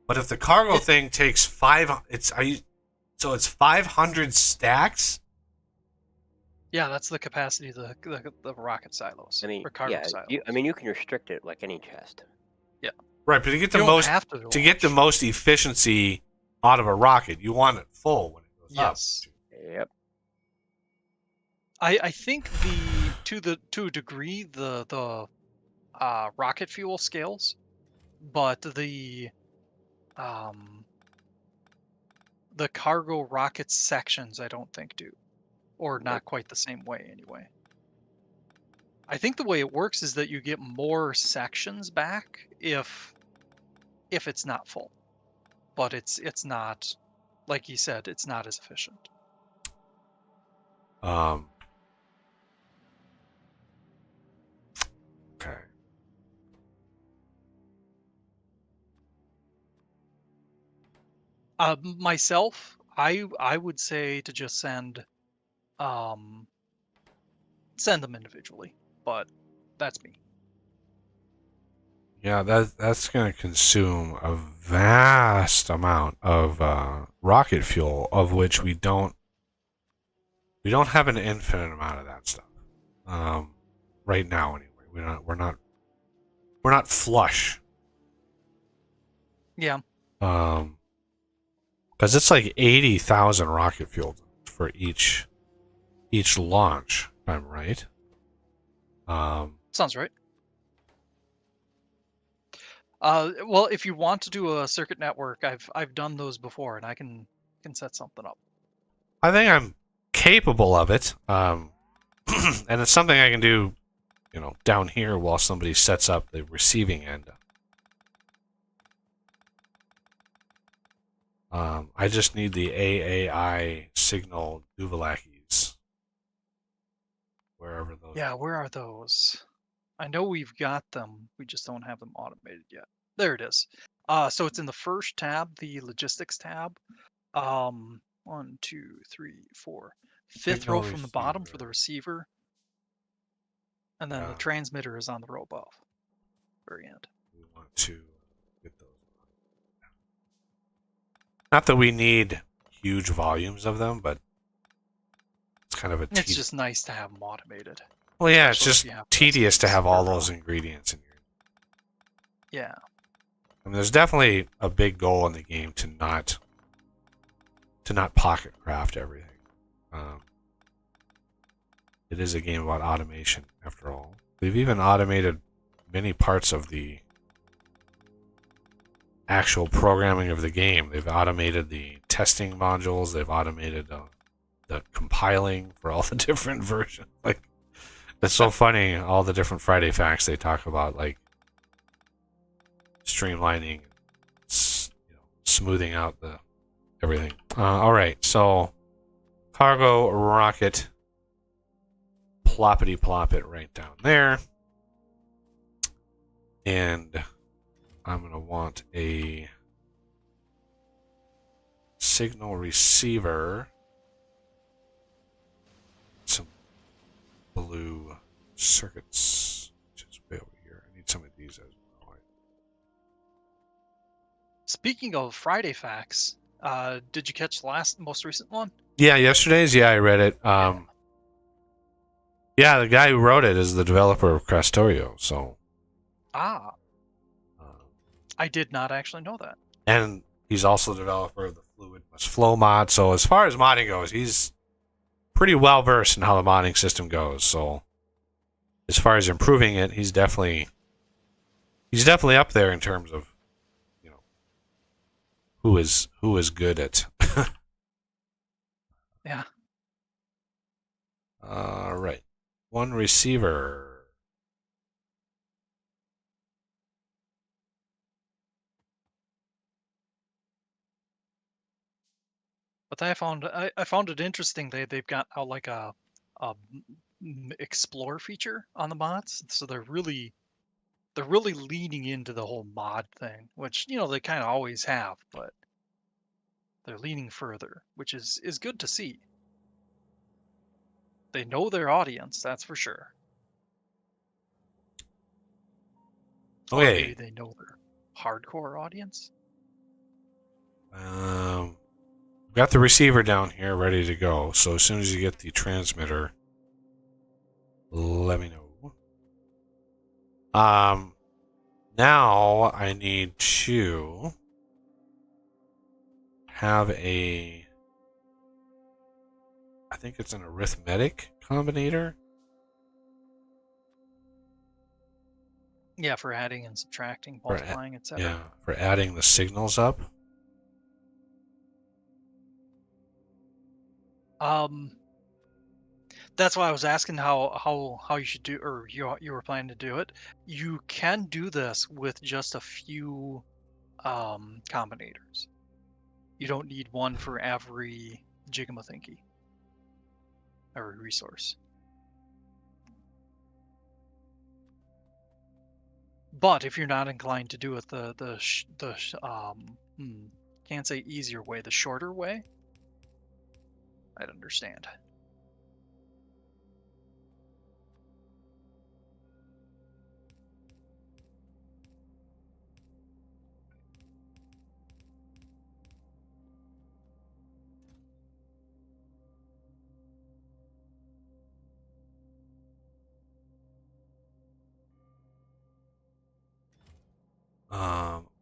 But if the cargo thing takes it's 500 stacks. Yeah, that's the capacity of the rocket silos. Or cargo silos. you can restrict it like any chest. Yeah. Right, but to get the most efficiency out of a rocket, you want it full when it goes up. Yes. Yep. I think to a degree the rocket fuel scales, but um, the cargo rocket sections I don't think do, or not quite the same way anyway. I think the way it works is that you get more sections back if it's not full, but it's not, like you said, it's not as efficient. Okay. Myself, I would say to just um send them individually, but that's me. Yeah, that's going to consume a vast amount of rocket fuel, of which we don't have an infinite amount of that stuff. Right now, anyway, we're not flush. Yeah. Because it's like 80,000 rocket fuel for each launch. If I'm right. Sounds right. Well, if you want to do a circuit network, I've done those before, and I can set something up. I think I'm capable of it. And it's something I can do, down here while somebody sets up the receiving end. I just need the AAI signal Duvalakis. Wherever those. Yeah, where are those? I know we've got them. We just don't have them automated yet. There it is. So it's in the first tab, the logistics tab. 1, 2, 3, 4. Fifth Signal row from the bottom for the receiver. receiver, and then the transmitter is on the row above. Very end. We want to get those. Not that we need huge volumes of them, but it's kind of a. It's just nice to have them automated. Well, yeah, it's especially if just you have tedious to customers have all or, those ingredients in here. Yeah. I mean, there's definitely a big goal in the game to not pocket craft everything. It is a game about automation, after all. They've even automated many parts of the actual programming of the game. They've automated the testing modules. They've automated the compiling for all the different versions. Like, it's so funny, all the different Friday facts they talk about, like streamlining, smoothing out the everything. All right, so cargo rocket, ploppity plop it right down there, and I'm gonna want a signal receiver, some blue circuits, which is way over here. I need some of these as well. Speaking of Friday facts, did you catch the most recent one? Yeah, yesterday's. Yeah, I read it. Yeah, the guy who wrote it is the developer of Factorio. So. I did not actually know that. And he's also the developer of the Fluid Must Flow mod. So as far as modding goes, he's pretty well versed in how the modding system goes. So as far as improving it, he's definitely up there in terms of who is good at. Yeah. All right, one receiver. But I found it interesting. They've got out like a explore feature on the mods, so they're really leaning into the whole mod thing, which they kind of always have, but they're leaning further, which is good to see. They know their audience, that's for sure. Or Okay. maybe they know their hardcore audience. Got the receiver down here ready to go. So as soon as you get the transmitter, let me know. Now I need to have I think it's an arithmetic combinator. Yeah, for adding and subtracting, multiplying, etc. Yeah, for adding the signals up. That's why I was asking how you should do, or you were planning to do it. You can do this with just a few combinators. You don't need one for every Jiggamathinky or resource. But if you're not inclined to do it can't say easier way, the shorter way, I'd understand.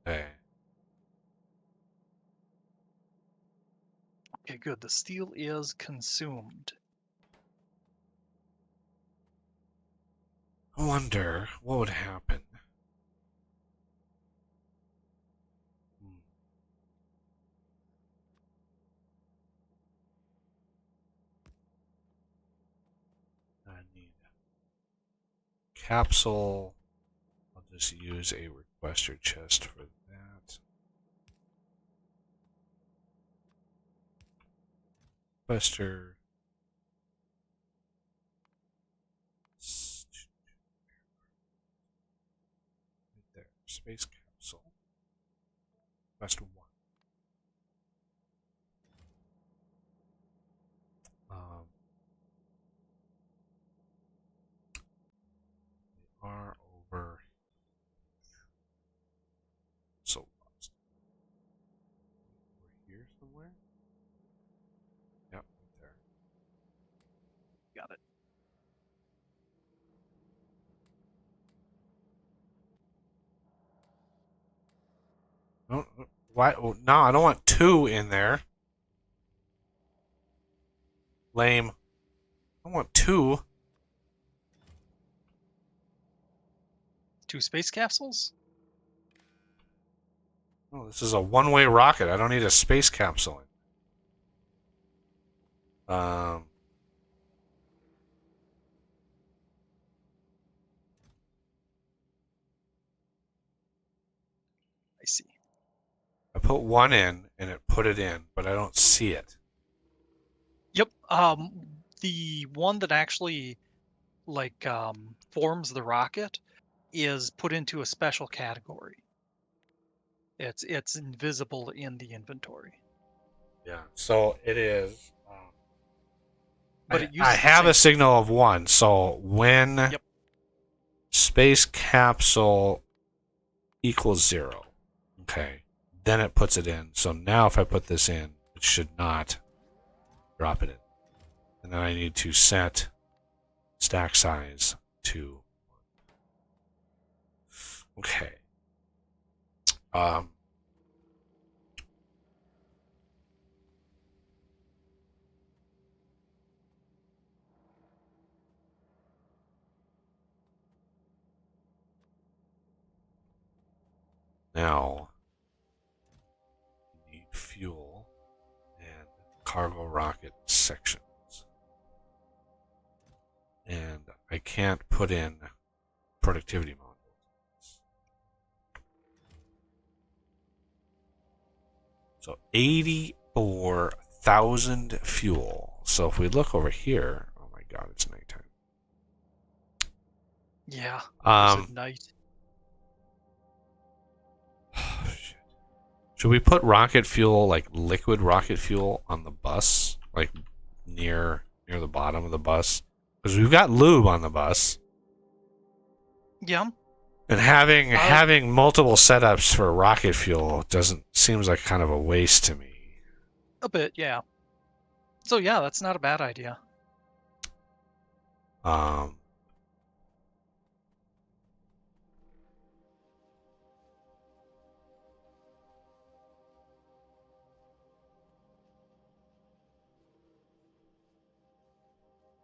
Okay. Okay, good. The steel is consumed. I wonder what would happen. Hmm. I need capsule. I'll just use a requester chest for that. Requester. Right there. Space capsule. Request 1. We are over. So lost. We're here somewhere? Yep, right there. Got it. No, why? No, I don't want 2 in there. Lame. I want 2. 2 space capsules? No, this is a one-way rocket. I don't need a space capsule. I See. put 1 in and it put it in, but I don't see it. Yep. The one that actually forms the rocket is put into a special category. It's invisible in the inventory. Yeah. So it is. But it I uses the have same a signal of 1. So when Yep. space capsule equals 0, okay, then it puts it in. So now if I put this in, it should not drop it in. And then I need to set stack size to 1. Okay. Now we need fuel and cargo rocket sections. And I can't put in productivity modules. So 84,000 fuel. So if we look over here, oh my god, it's nighttime. Yeah. At night. Shit. Should we put rocket fuel, like liquid rocket fuel, on the bus, like near the bottom of the bus? Because we've got lube on the bus. Yeah. And having multiple setups for rocket fuel seems like kind of a waste to me. A bit, yeah. So yeah, that's not a bad idea.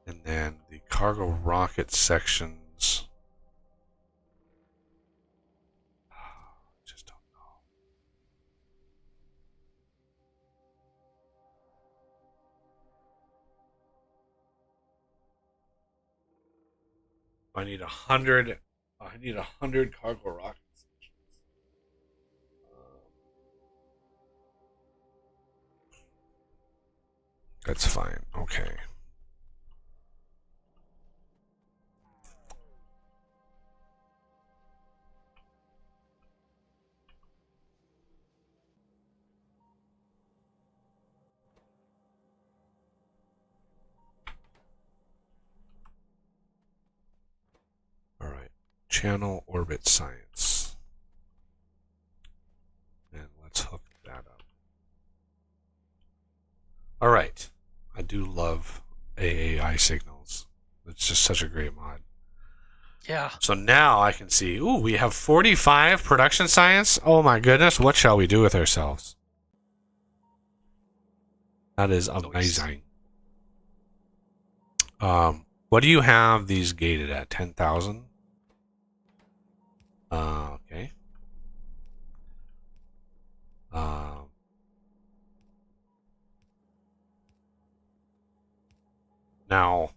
And then the cargo rocket sections. I need 100. I need 100 cargo rockets. That's fine. Okay. All right. Channel orbit science. And let's hook that up. All right. I do love AAI signals. It's just such a great mod. Yeah. So now I can see, ooh, we have 45 production science. Oh my goodness, what shall we do with ourselves? That is amazing. What do you have these gated at? 10,000? Okay. Now,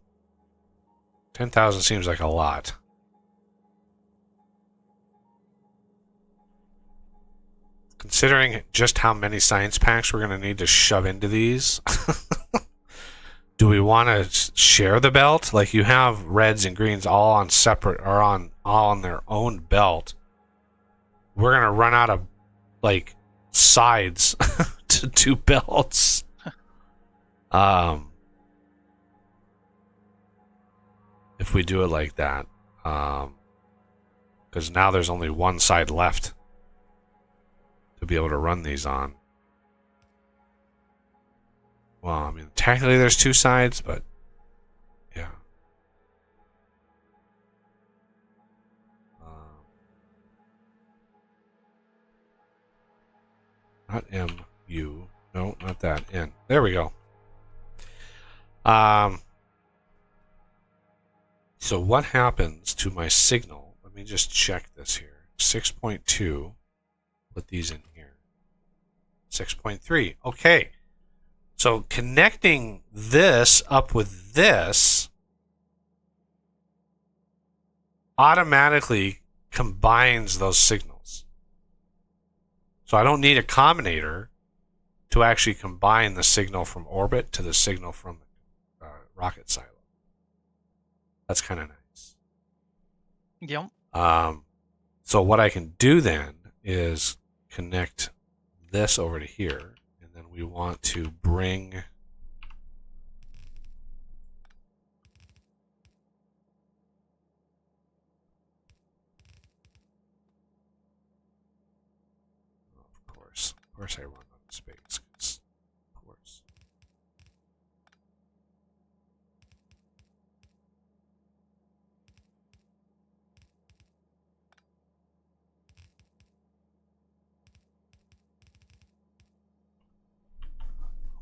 10,000 seems like a lot. Considering just how many science packs we're going to need to shove into these, do we want to share the belt? Like you have reds and greens all on separate or all on their own belt. We're going to run out of like sides to do belts. If we do it like that, because now there's only one side left to be able to run these on. Well, I mean, technically there's two sides, but yeah. Not M-U. No, not that. N. There we go. So what happens to my signal? Let me just check this here. 6.2. Put these in here. 6.3. Okay. So connecting this up with this automatically combines those signals. So I don't need a combinator to actually combine the signal from orbit to the signal from rocket silo. That's kind of nice. Yep. So what I can do then is connect this over to here, and then we want to bring of course I run out of space. Of course.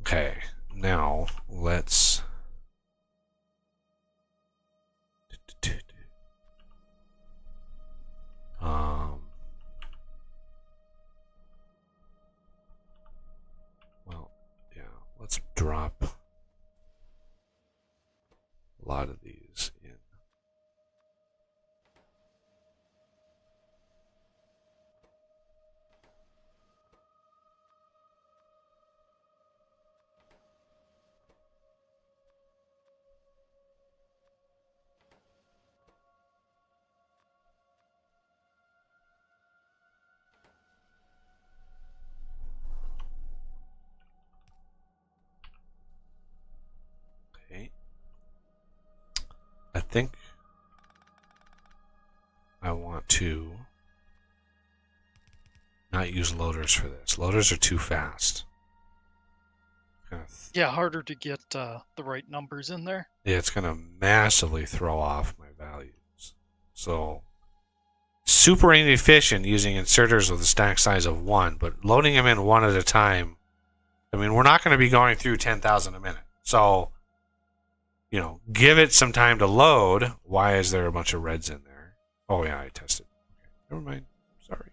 Okay, now let's well, yeah, let's drop a lot of these in. Okay. I think I want to not use loaders for this. Loaders are too fast. Yeah, harder to get the right numbers in there. Yeah, it's going to massively throw off my values. So, super inefficient using inserters with a stack size of 1, but loading them in one at a time. I mean, we're not going to be going through 10,000 a minute. So, you know, give it some time to load. Why is there a bunch of reds in there? Oh, yeah, I tested. Okay, never mind. Sorry.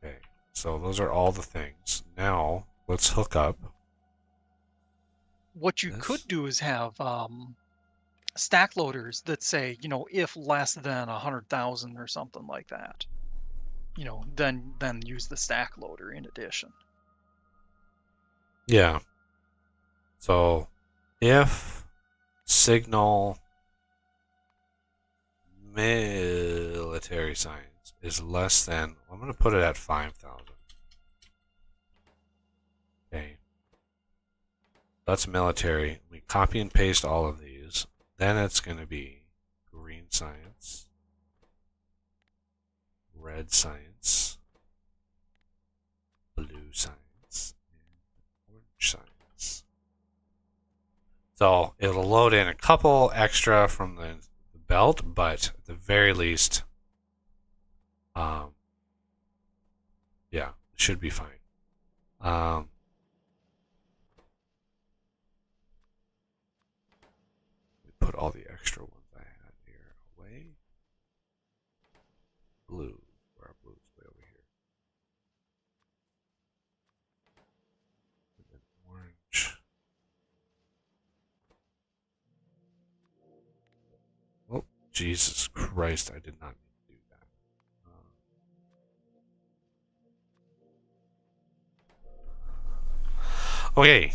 Okay, so those are all the things. Now, let's hook up. What you This? could do is have stack loaders that say, if less than 100,000 or something like that, then use the stack loader in addition. Yeah. So if signal military science is less than, I'm going to put it at 5,000. Okay. That's military. We copy and paste all of these. Then it's going to be green science, red science, blue science, and orange science. So it'll load in a couple extra from the belt, but at the very least, yeah, it should be fine. Put all the extra ones I had here away. Blue. Where are blues? Way over here. And then orange. Oh, Jesus Christ, I did not need to do that. Okay.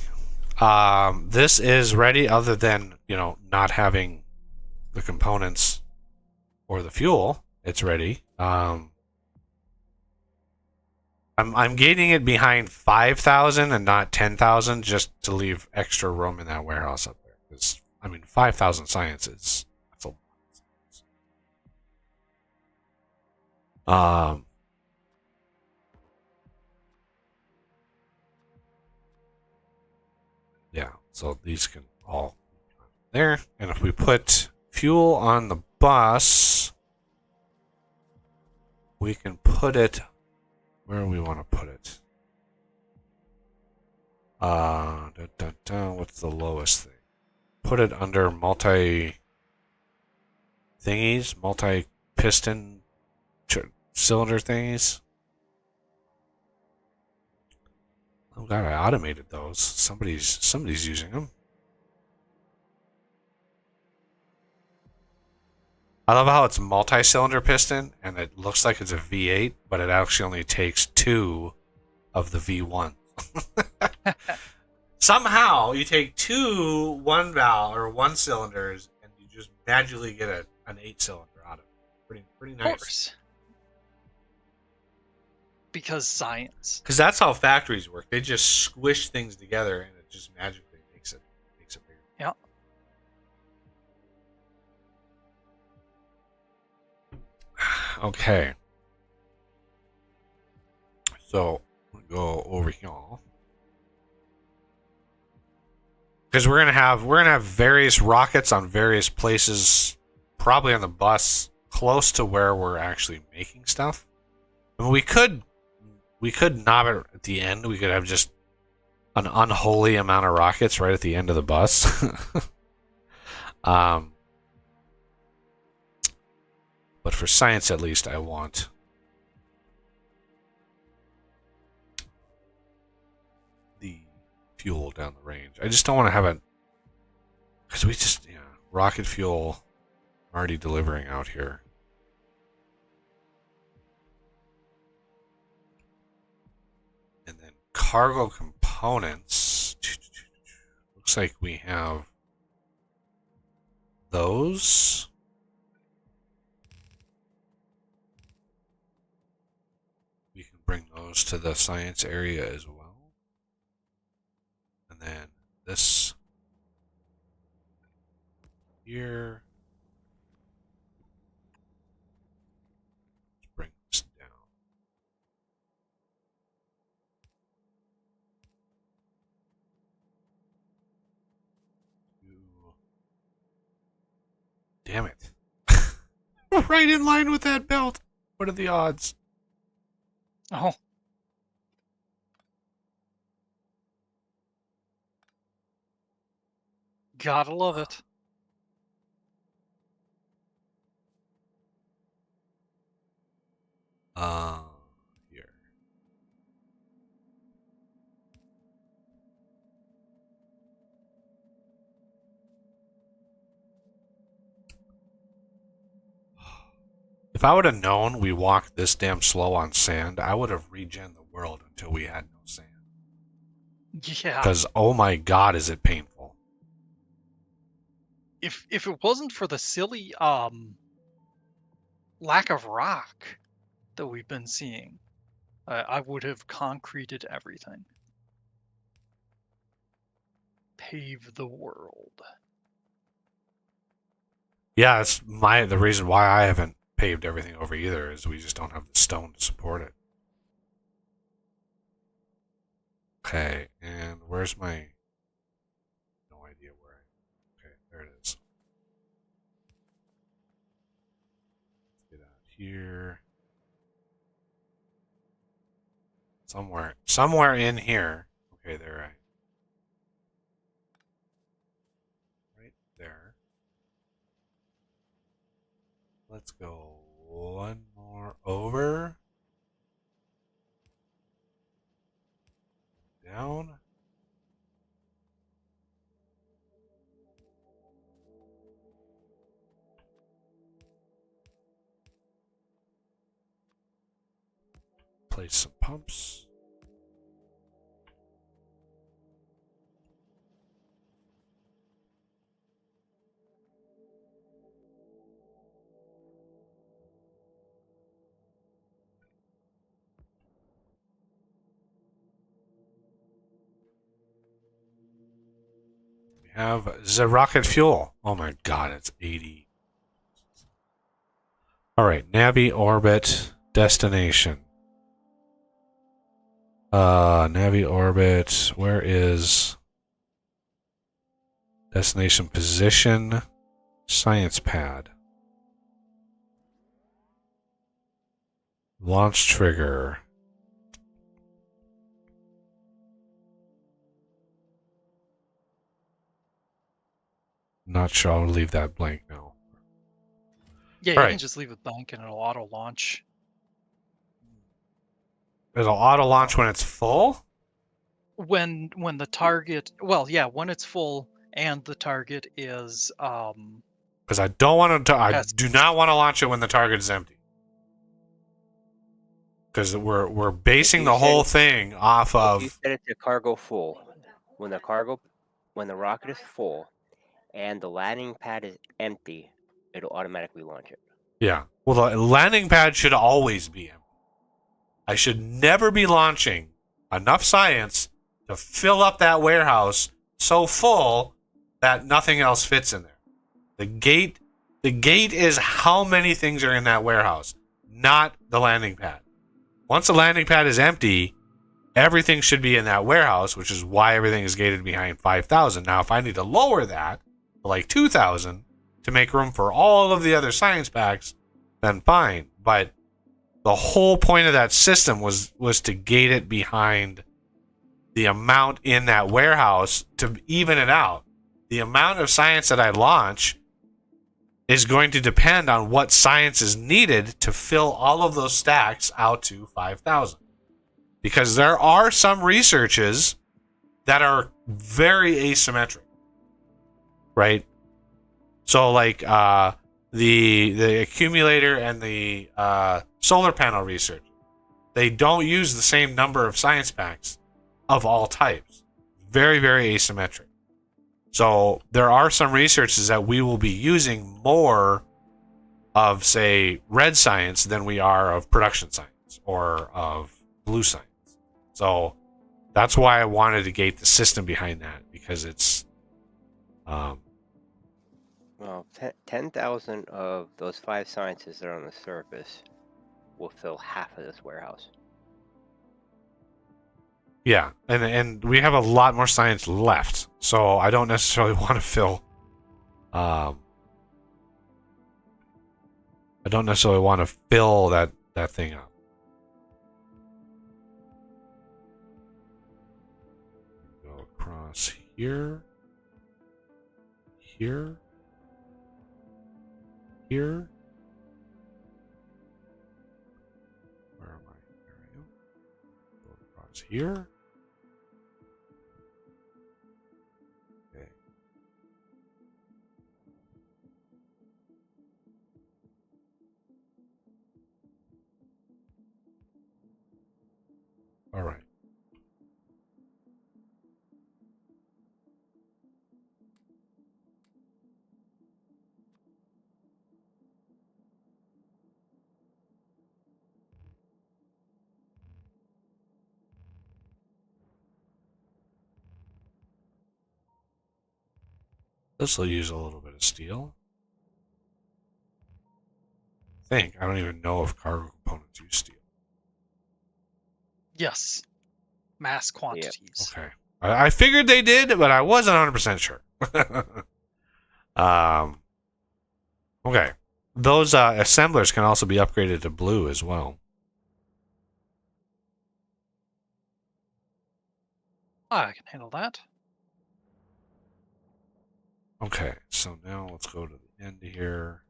This is ready other than, not having the components or the fuel. It's ready. I'm gating it behind 5,000 and not 10,000 just to leave extra room in that warehouse up there. Because, 5,000 sciences. That's a lot. Yeah, so these can all be there. And if we put fuel on the bus, we can put it where we want to put it. What's the lowest thing? Put it under multi-piston cylinder thingies. Oh god, I automated those. Somebody's using them. I love how it's multi-cylinder piston and it looks like it's a V8, but it actually only takes 2 of the V1. Somehow you take 2 one-valve or 1-cylinders and you just magically get an 8-cylinder out of it. Pretty nice. Of course. Because science. Because that's how factories work. They just squish things together and it just magically makes it bigger. Yeah. Okay. So we'll go over here. Because we're gonna have various rockets on various places, probably on the bus, close to where we're actually making stuff. We could knob it at the end. We could have just an unholy amount of rockets right at the end of the bus. But for science, at least, I want the fuel down the range. I just don't want to have it because rocket fuel already delivering out here. And then cargo components. Looks like we have those. We can bring those to the science area as well. And then this here. Let's bring this down. Damn it. Right in line with that belt. What are the odds? Oh. Gotta love it. Here. If I would have known we walked this damn slow on sand, I would have regen the world until we had no sand. Yeah. Because, oh my god, is it painful. If it wasn't for the silly lack of rock that we've been seeing, I would have concreted everything. Pave the world. Yeah, it's the reason why I haven't paved everything over either is we just don't have the stone to support it. Okay, and where's my... No idea where Okay, there it is. Let's get out here. Somewhere in here. Okay, there. Right there. Let's go one more over. Down. Place some pumps. We have the rocket fuel. Oh my god, it's 80. Alright, Navi orbit destination. Navi orbit, where is destination position? Science pad. Launch trigger. Not sure, I'll leave that blank now. Yeah, All you right. can just leave it blank and it'll auto launch. It'll auto launch when it's full? When the target, well, yeah, when it's full and the target is Because I don't want to. I Yes. do not want to launch it when the target is empty. Because we're basing the whole thing off If you of. set it to cargo full, when the rocket is full, and the landing pad is empty, it'll automatically launch it. Yeah. Well, the landing pad should always be empty. I should never be launching enough science to fill up that warehouse so full that nothing else fits in there. The gate is how many things are in that warehouse, not the landing pad. Once the landing pad is empty, everything should be in that warehouse, which is why everything is gated behind 5,000. Now, if I need to lower that to like 2,000 to make room for all of the other science packs, then fine. But the whole point of that system was to gate it behind the amount in that warehouse to even it out. The amount of science that I launch is going to depend on what science is needed to fill all of those stacks out to 5,000. Because there are some researches that are very asymmetric, right? So like the accumulator and the solar panel research, they don't use the same number of science packs of all types. Very, very asymmetric. So there are some researches that we will be using more of, say, red science than we are of production science or of blue science. So that's why I wanted to gate the system behind that, because it's Well, 10,000 of those 5 sciences that are on the surface will fill half of this warehouse. yeah, and we have a lot more science left, so I don't necessarily want to fill I don't necessarily want to fill that thing up. Go across here, here, here. Where am I? There I am. Go across here. Okay. All right. This will use a little bit of steel. I don't even know if cargo components use steel. Yes. Mass quantities. Okay. I figured they did, but I wasn't 100% sure. Okay. Those assemblers can also be upgraded to blue as well. I can handle that. Okay, so now let's go to the end here.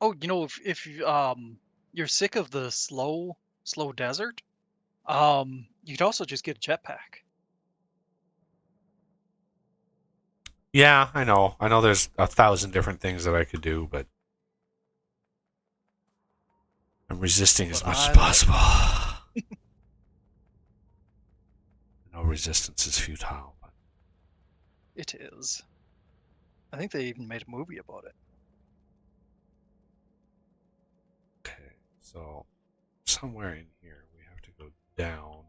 Oh, if you're sick of the slow desert, you could also just get a jetpack. Yeah, I know. I know there's 1,000 different things that I could do, but I'm resisting as But much as I possible. No resistance is futile. But It is. I think they even made a movie about it. okay, so somewhere in here we have to go down.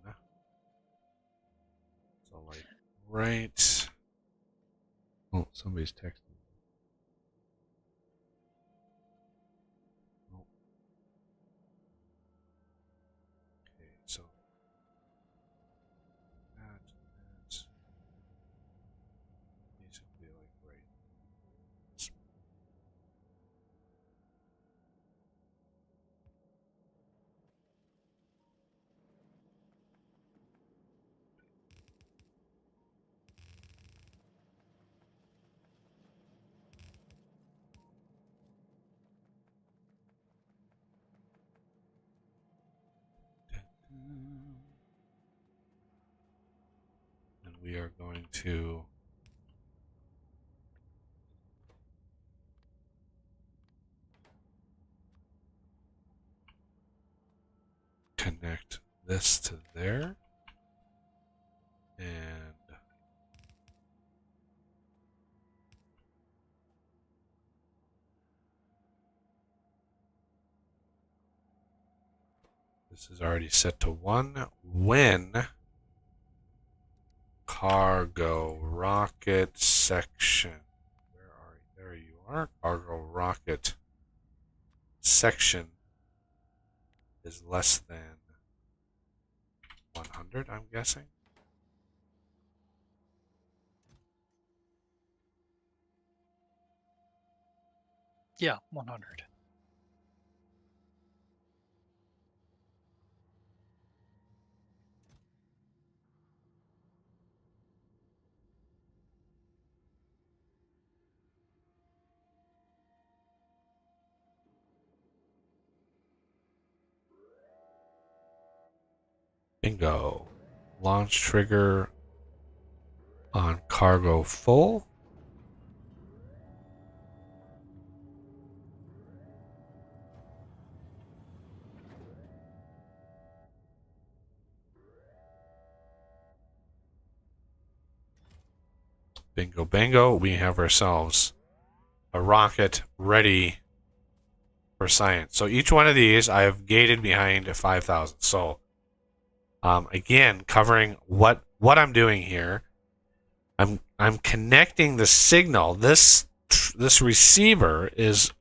So like right. Oh, somebody's texting. Oh. Okay, so that is basically like right. And we are going to connect this to there. And this is already set to 1 when cargo rocket section. Where are you? There you are. Cargo rocket section is less than 100, I'm guessing. Yeah, 100. Bingo. Launch trigger on cargo full. Bingo, bango. We have ourselves a rocket ready for science. So each one of these I have gated behind 5,000. So again, covering what I'm doing here. I'm connecting the signal. This receiver is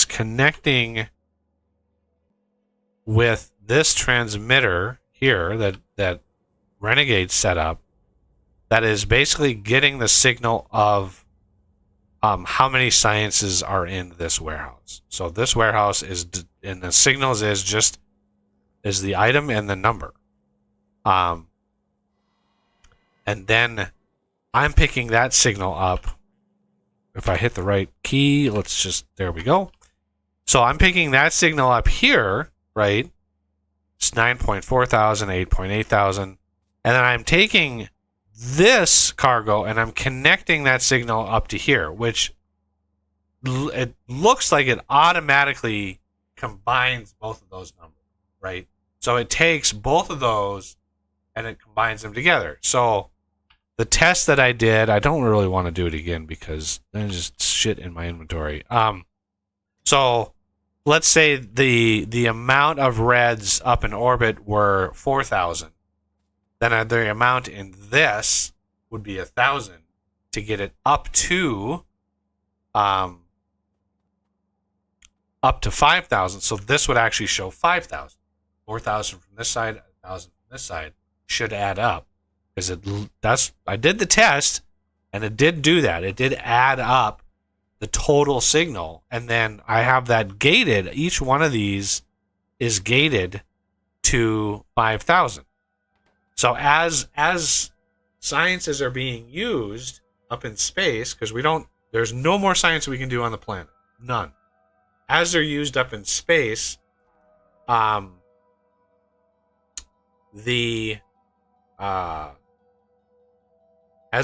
connecting with this transmitter here that Renegade set up. That is basically getting the signal of how many sciences are in this warehouse. So this warehouse is, and the signals is the item and the number. And then I'm picking that signal up. If I hit the right key, there we go. So I'm picking that signal up here, right? It's 9.4 thousand, 8.8 thousand. And then I'm taking this cargo and I'm connecting that signal up to here, which it looks like it automatically combines both of those numbers, right? So it takes both of those and it combines them together. So the test that I did, I don't really want to do it again because there's just shit in my inventory. So let's say the amount of reds up in orbit were 4,000. Then the amount in this would be 1,000 to get it up to 5,000. So this would actually show 5,000. 4,000 from this side, 1,000 from this side should add up because I did the test and it did do that. It did add up the total signal, and then I have that gated. Each one of these is gated to 5,000. So as sciences are being used up in space, because there's no more science we can do on the planet, none. As they're used up in space, as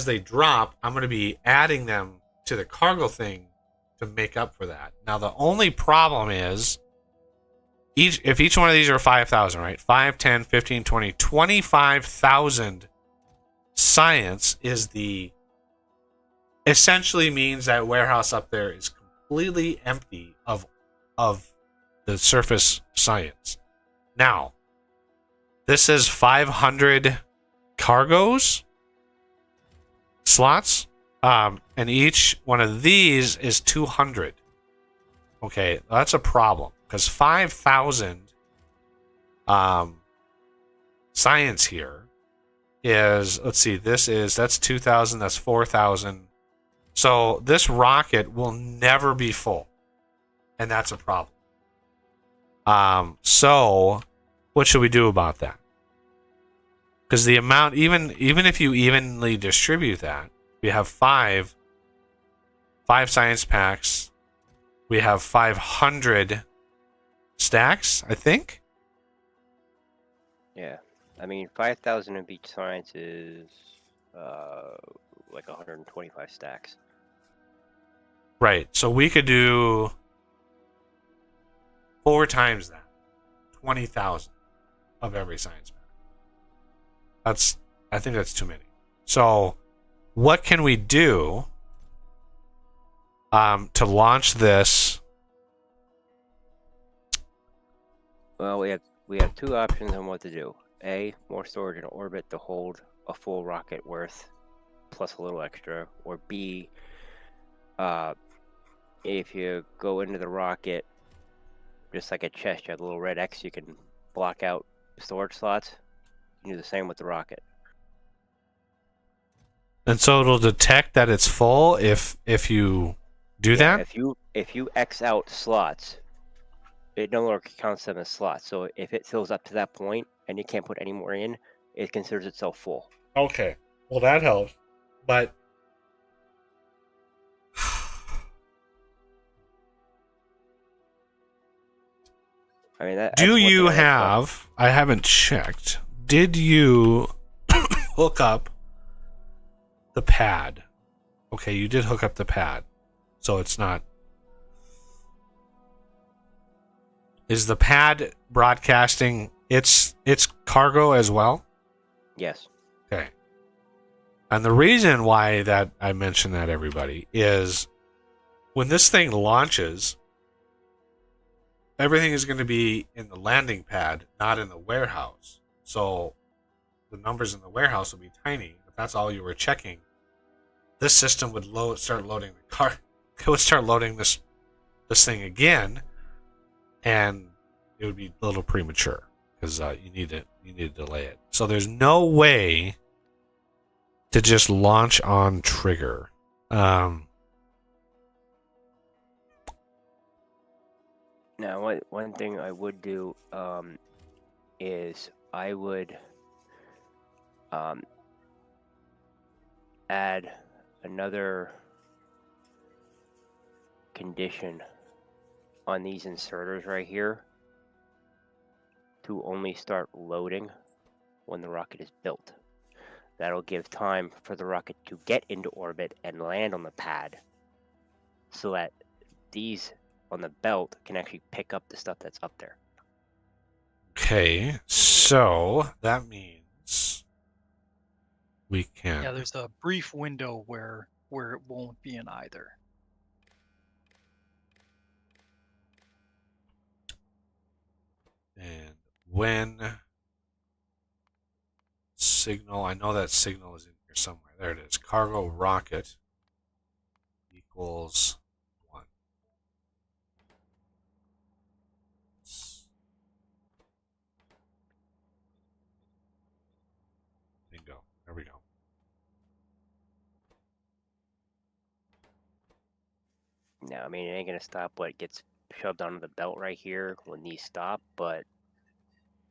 they drop, I'm going to be adding them to the cargo thing to make up for that. Now the only problem is if each one of these are 5,000, right? 5, 10, 15, 20, 25,000 science essentially means that warehouse up there is completely empty of the surface science. Now, this is 500 cargoes slots, and each one of these is 200. Okay, that's a problem because 5,000 science here is, let's see, that's 2,000, that's 4,000. So this rocket will never be full, and that's a problem. So what should we do about that? Because the amount, even if you evenly distribute that, we have five science packs. We have 500 stacks, I think. Yeah, I mean 5,000 of each science is like 125 stacks. Right. So we could do 4 times that, 20,000 of every science pack. I think that's too many. So what can we do to launch this? Well, we have 2 options on what to do. A, more storage in orbit to hold a full rocket worth plus a little extra. Or B, if you go into the rocket, just like a chest, you have a little red X, you can block out storage slots. You can do the same with the rocket. And so it'll detect that it's full if you do that? If you X out slots, it no longer counts them as slots. So if it fills up to that point and you can't put any more in, it considers itself full. Okay. Well, that helps. But I mean, do you have, I haven't checked, did you hook up the pad? Okay, you did hook up the pad. So it's not. Is the pad broadcasting its cargo as well? Yes. Okay. And the reason why that I mention that, everybody, is when this thing launches, everything is going to be in the landing pad, not in the warehouse. So the numbers in the warehouse will be tiny. If that's all you were checking, this system would start loading the car. It would start loading this thing again, and it would be a little premature because you need to delay it. So there's no way to just launch on trigger. Now, one thing I would do is I would add another condition on these inserters right here to only start loading when the rocket is built. That'll give time for the rocket to get into orbit and land on the pad so that these on the belt can actually pick up the stuff that's up there. Okay, so that means we can. Yeah, there's a brief window where it won't be in either. And when signal, I know that signal is in here somewhere. There it is. Cargo rocket equals 1. Bingo. There we go. No, I mean, it ain't gonna stop what gets shoved onto the belt right here when these stop, but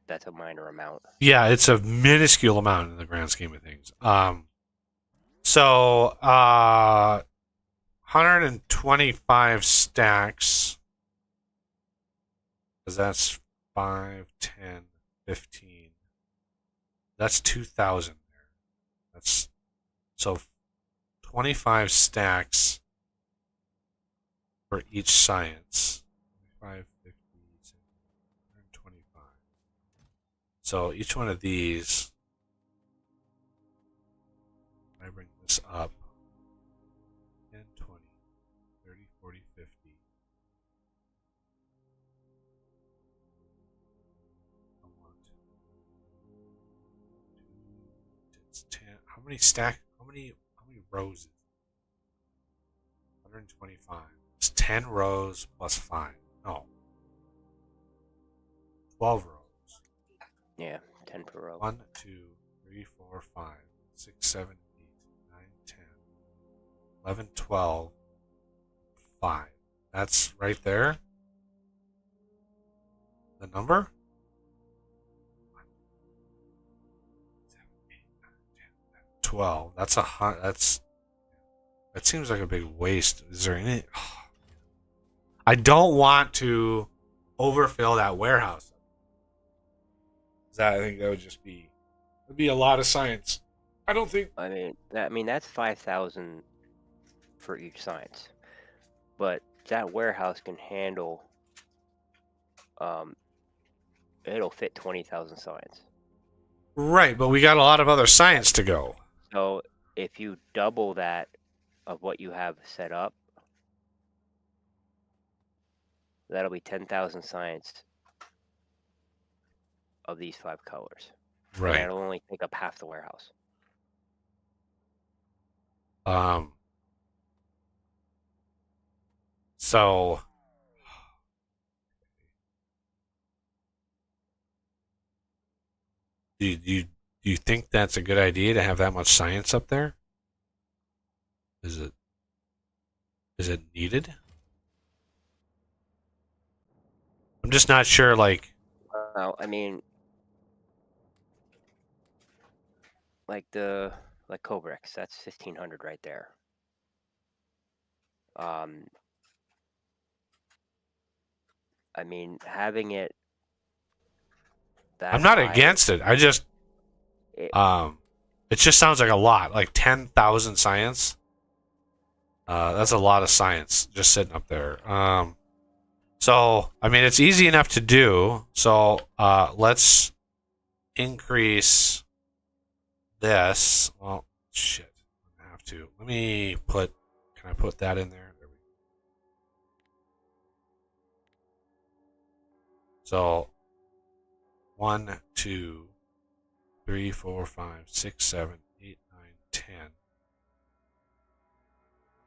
that's a minor amount. Yeah, it's a minuscule amount in the grand scheme of things. So 125 stacks, because that's 5, 10, 15. That's 2,000 there. That's so 25 stacks for each science. 5, 50, 125. So each one of these, I bring this up, 10, 20, 30, 40, 50. I want it's 10. How many stack? How many rows is it? 125. It's 10 rows plus 5. No. 12 rows. Yeah, 10 per row. 1, 2, 3, 4, 5, 6, 7, 8, 9, 10, 11, 12, 5. That's right there. The number? 12. That's that seems like a big waste. Is there any? I don't want to overfill that warehouse. I think that would just be a lot of science. I don't think. I mean that's 5,000 for each science, but that warehouse can handle. It'll fit 20,000 science. Right, but we got a lot of other science to go. So if you double that of what you have set up, that'll be 10,000 science of these 5 colors. Right. And it'll only take up half the warehouse. So do you think that's a good idea to have that much science up there? Is it needed? I'm just not sure. Like, Well, I mean, like Cobrex, that's 1,500 right there. I mean, having it that I'm not high, against it. I just it just sounds like a lot. Like 10,000 science. That's a lot of science just sitting up there. So I mean, it's easy enough to do. So let's increase this. Well, shit. I have to. Let me put. Can I put that in there? There we go. So 1, 2, 3, 4, 5, 6, 7, 8, 9, 10,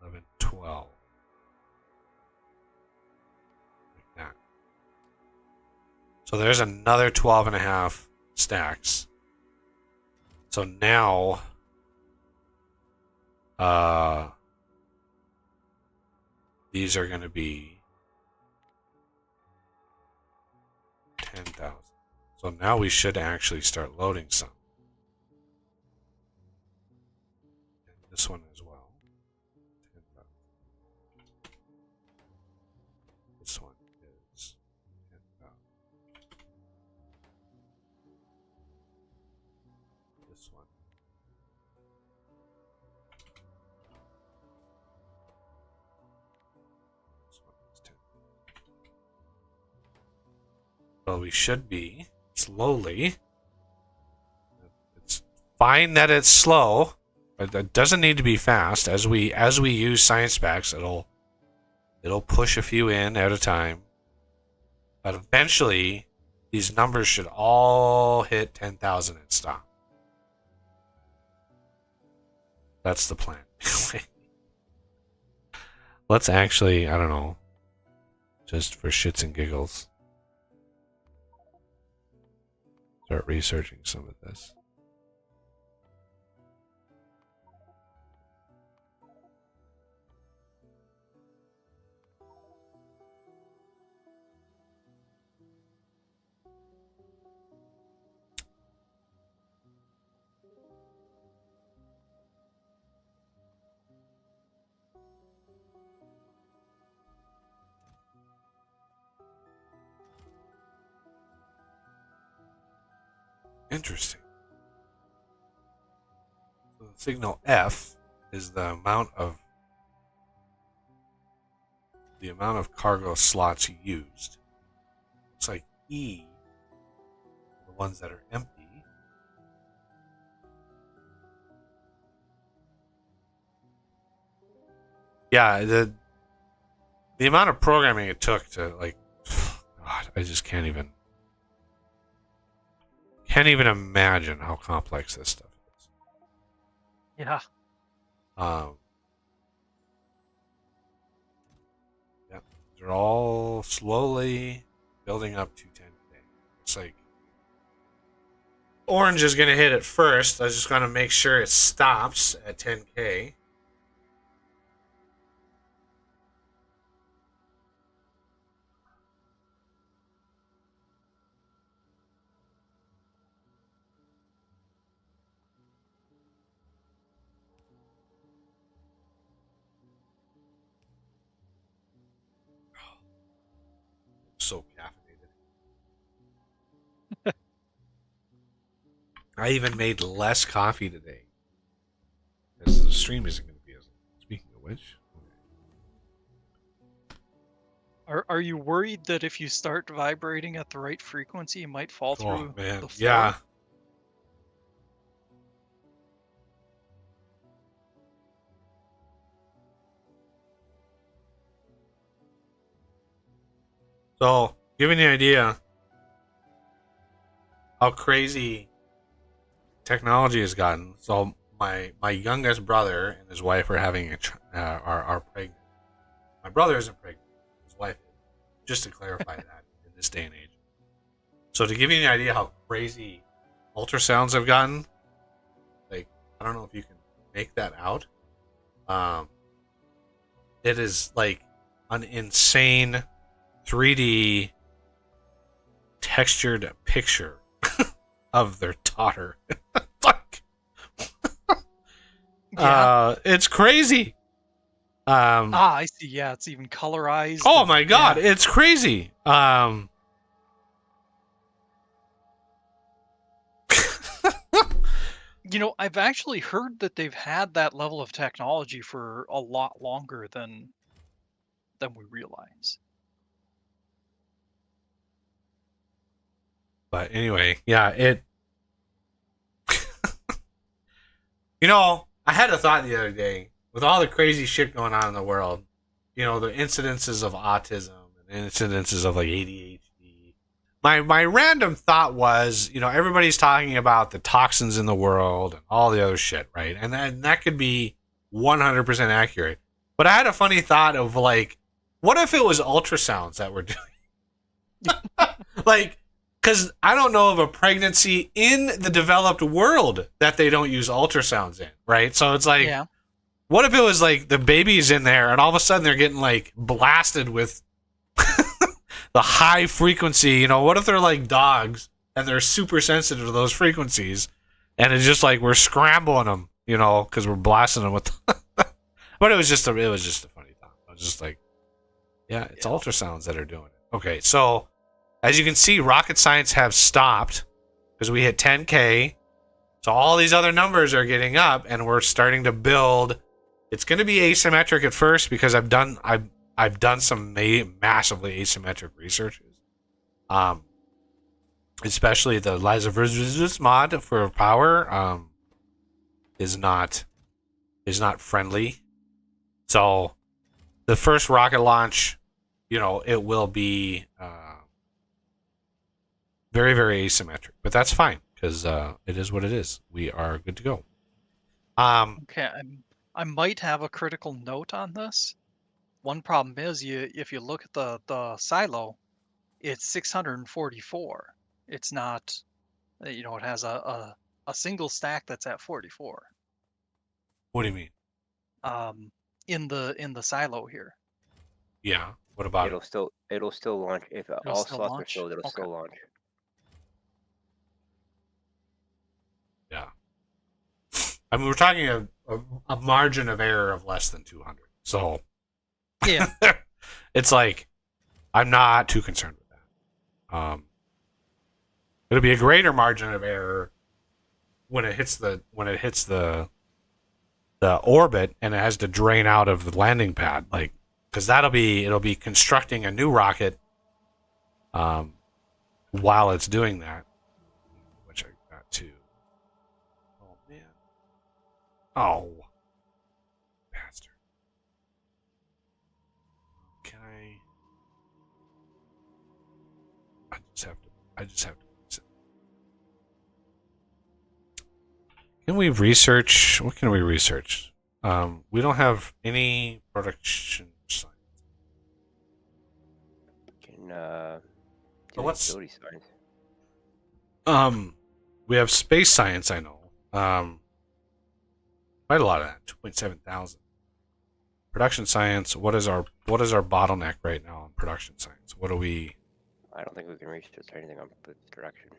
11, 12. Like that. So there's another 12 and a half stacks. So now these are going to be 10,000. So now we should actually start loading some. And this one as well. 10,000. This one is 10,000. This one. This one is 10. Well, we should be slowly. It's fine that it's slow, but it doesn't need to be fast. As we use science packs, it'll push a few in at a time. But eventually, these numbers should all hit 10,000 and stop. That's the plan. Let's actually, I don't know, just for shits and giggles, start researching some of this. Interesting. So the signal F is the amount of cargo slots used. Looks like E, the ones that are empty. Yeah, the amount of programming it took to, like, God, I just can't even imagine how complex this stuff is. Yeah. Yeah, they're all slowly building up to 10K. It's like orange is gonna hit it first. I just gotta make sure it stops at 10K. So caffeinated. I even made less coffee today because the stream isn't going to be as long. Speaking of which, Are you worried that if you start vibrating at the right frequency, you might fall through man, the floor? yeah. So, giving you an idea how crazy technology has gotten. So, my youngest brother and his wife are having are pregnant. My brother isn't pregnant. His wife is. Just to clarify that in this day and age. So, to give you an idea how crazy ultrasounds have gotten, like, I don't know if you can make that out. It is like an insane 3D textured picture of their daughter. Fuck. Yeah. It's crazy. I see. Yeah, it's even colorized. Oh my god, Yeah. it's crazy. You know, I've actually heard that they've had that level of technology for a lot longer than we realize. But anyway, yeah, it. You know, I had a thought the other day with all the crazy shit going on in the world. You know, the incidences of autism and incidences of like ADHD. My random thought was, you know, everybody's talking about the toxins in the world and all the other shit, right? And that could be 100% accurate. But I had a funny thought of like, what if it was ultrasounds that we're doing? Like, because I don't know of a pregnancy in the developed world that they don't use ultrasounds in, right? So it's like, Yeah. what if it was like the baby's in there and all of a sudden they're getting like blasted with the high frequency? You know, what if they're like dogs and they're super sensitive to those frequencies and it's just like we're scrambling them, you know, because we're blasting them with. But it was just a funny thought. I was just like, yeah, it's ultrasounds that are doing it. Okay, so as you can see, rocket science have stopped because we hit 10K. So all these other numbers are getting up, and we're starting to build. It's going to be asymmetric at first because I've done some massively asymmetric researches. especially the Lies of Resistance mod for power, is not friendly. So the first rocket launch, it will be very, very asymmetric, but that's fine because it is what it is. We are good to go. Okay, I might have a critical note on this. One problem is if you look at the silo, it's 644. It's not, it has a single stack that's at 44. What do you mean? In the silo here. Yeah. What about it? It'll still launch if It'll all still slots are launch? filled. It'll Okay. still launch. Yeah. I mean, we're talking a margin of error of less than 200. So Yeah. it's like I'm not too concerned with that. It'll be a greater margin of error when it hits the orbit and it has to drain out of the landing pad, like, because it'll be constructing a new rocket while it's doing that, which I got to. Oh man! Oh, bastard! Can I? I just have to. Can we research? What can we research? We don't have any production science. Can So what's ability science. we have space science. I know. Quite a lot of that. 2,700. Production science. What is our bottleneck right now in production science? What do we? I don't think we can research anything on production.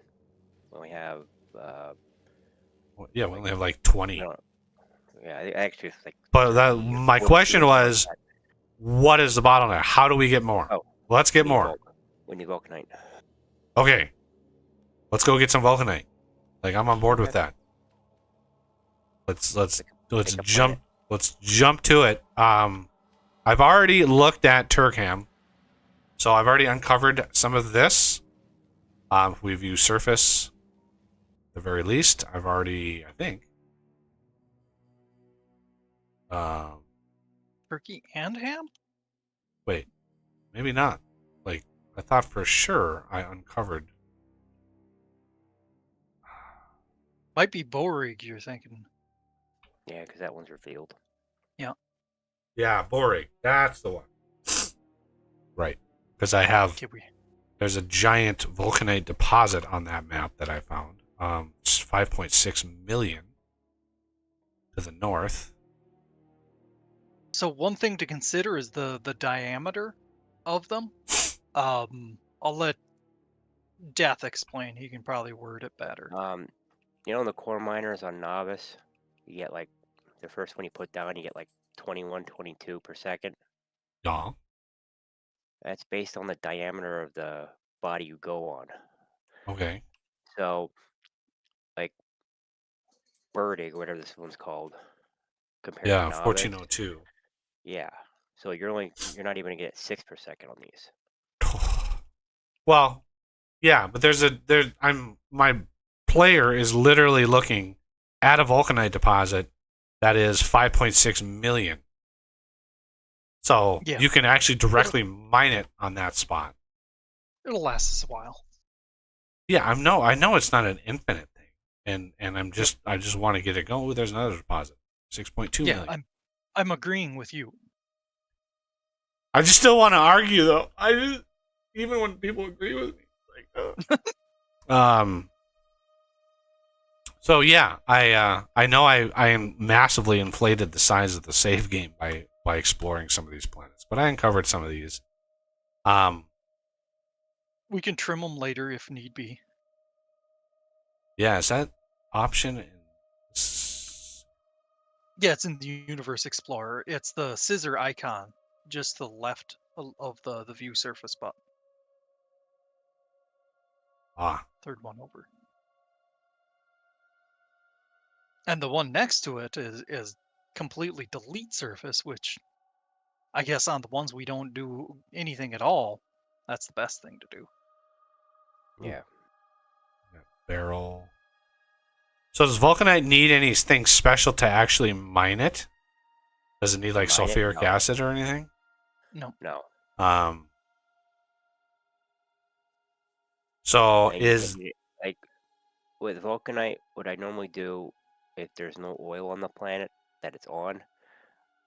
We only have. Yeah, we only have like 20. No, yeah, I actually it's like. But 30 or my 40 question or was, something what is the bottleneck? How do we get more? Oh, Let's get we need more. We need vulcanite. Okay, let's go get some vulcanite. Like, I'm on board with that. Let's Pick a jump. planet. Let's jump to it. I've already looked at Turkham, so I've already uncovered some of this. We've used surface, at the very least. I've already, I think. Turkey and ham? Wait, maybe not. Like, I thought for sure I uncovered. Might be Borig you're thinking. Yeah, because that one's revealed. Yeah, Borig. That's the one. Right. Because I have. Okay, There's a giant vulcanite deposit on that map that I found. It's 5.6 million to the north. So one thing to consider is the diameter of them. I'll let Death explain. He can probably word it better. In the core miners on novice, you get like the first one you put down, you get like 21, 22 per second. Yeah. That's based on the diameter of the body you go on. Okay. So, like birding, whatever this one's called, compared to Yeah, novice. 1402. Yeah. So you're not even gonna get 6 per second on these. Well, yeah, but my player is literally looking at a vulcanite deposit that is 5.6 million. So Yeah. you can actually directly mine it on that spot. It'll last us a while. Yeah, I know it's not an infinite thing, and I just want to get it going. Ooh, there's another deposit, 6.2 million. Yeah, I'm agreeing with you. I just still want to argue though. Even when people agree with me, like, So yeah, I know I massively inflated the size of the save game by exploring some of these planets, but I uncovered some of these. We can trim them later if need be. Yeah, is that option? Yeah, it's in the Universe Explorer. It's the scissor icon, just to the left of the view surface button. Third one over. And the one next to it is completely delete surface, which I guess on the ones we don't do anything at all, that's the best thing to do. Yeah. barrel. So does vulcanite need anything special to actually mine it? Does it need like Mine it? sulfuric No. acid or anything? No. No. So And is like with vulcanite, what I normally do if there's no oil on the planet that it's on,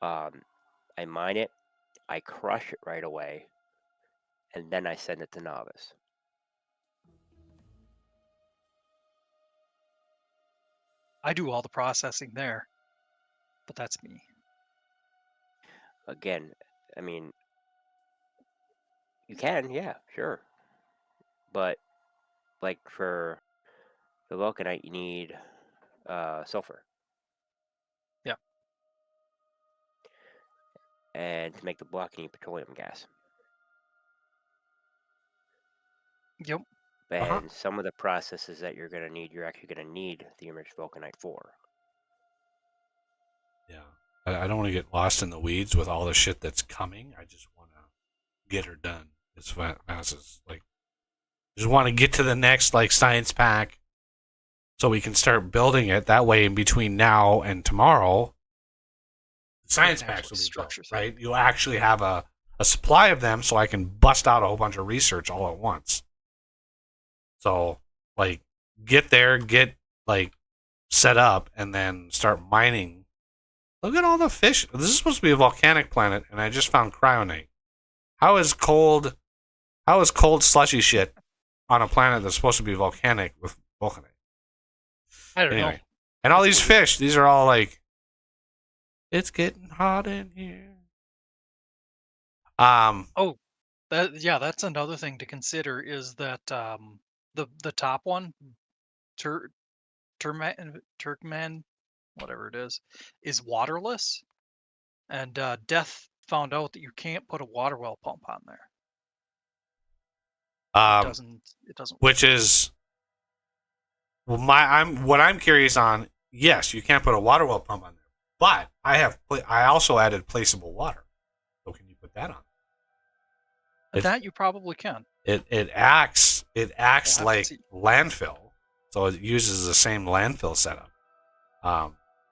I mine it, I crush it right away, and then I send it to novice. I do all the processing there, but that's me. Again, I mean, you can, yeah, sure, but like for the vulcanite, you need sulfur. Yeah. And to make the block, you need petroleum gas. Yep. And some of the processes that you're actually going to need the enriched vulcanite for. Yeah. I don't want to get lost in the weeds with all the shit that's coming. I just want to get her done as fast as like. Just want to get to the next like science pack, so we can start building it. That way, in between now and tomorrow, the science packs will be built, right? You'll actually have a supply of them, so I can bust out a whole bunch of research all at once. So, like, get there, get like set up, and then start mining. Look at all the fish. This is supposed to be a volcanic planet, and I just found cryonite. How is cold slushy shit on a planet that's supposed to be volcanic with vulcanite? I don't know. And all these fish, these are all like, it's getting hot in here. Oh, that's another thing to consider is that the top one, Turkmen, whatever it is waterless, and Death found out that you can't put a water well pump on there. It doesn't. Which is well, what I'm curious on. Yes, you can't put a water well pump on there, but I also added placeable water. So can you put that on? That you probably can. It acts like landfill, so it uses the same landfill setup.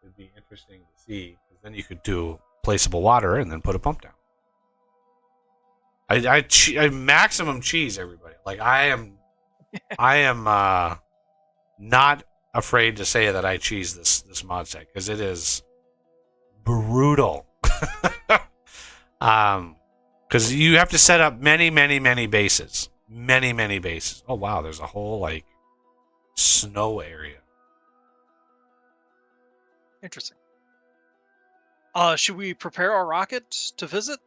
It'd be interesting to see, because then you could do placeable water and then put a pump down. I maximum cheese everybody. Like I am not afraid to say that I cheese this mod set because it is brutal. Because you have to set up many bases. Many bases. Oh wow, there's a whole like snow area. Interesting. Should we prepare our rocket to visit?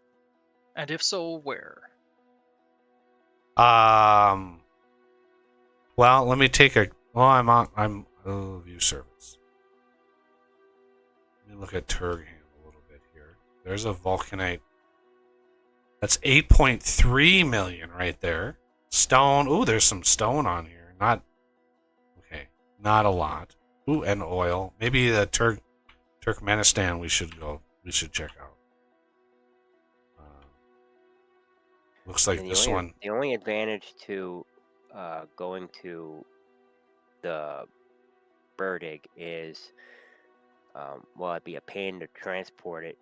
And if so, where? Well, let me take a. Well, I'm view service. Let me look at Turgham a little bit here. There's a vulcanite. That's 8.3 million right there. Stone. Ooh, there's some stone on here. Not a lot. Ooh, and oil. Maybe the Turkmenistan we should check out. Looks like this one. The only advantage to going to the Burdig is, while it'd be a pain to transport it,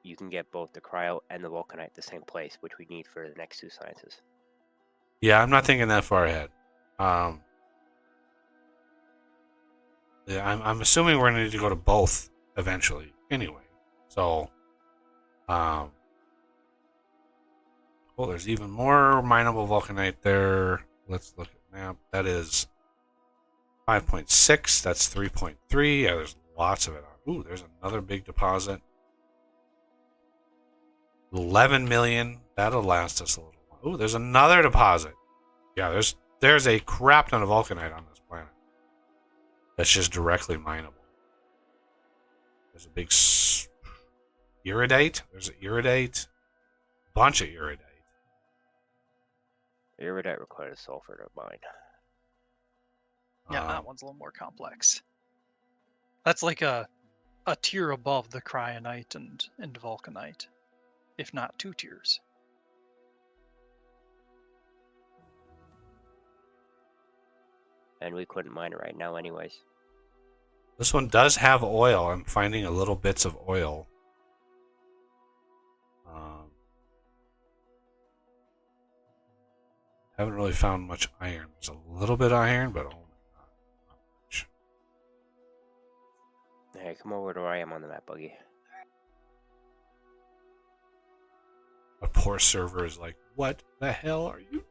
you can get both the cryo and the vulcanite the same place, which we need for the next two sciences. Yeah, I'm not thinking that far ahead. Yeah, I'm assuming we're gonna need to go to both eventually. Anyway, so, oh, there's even more mineable vulcanite there. Let's look at map. That is 5.6. That's 3.3. Yeah, there's lots of it. Ooh, there's another big deposit. 11 million. That'll last us a little while. Ooh, there's another deposit. Yeah, there's a crap ton of vulcanite on this planet. That's just directly mineable. There's a big iridite. There's an iridite. Bunch of iridite. Iridite requires sulfur to mine. Yeah, that one's a little more complex. That's like a tier above the cryonite and vulcanite, if not 2 tiers. and we couldn't mine it right now anyways. This one does have oil. I'm finding a little bits of oil. Haven't really found much iron. There's a little bit of iron, but oh my god, not much. Hey, come over to where I am on the map, Buggy. A poor server is like, what the hell are you?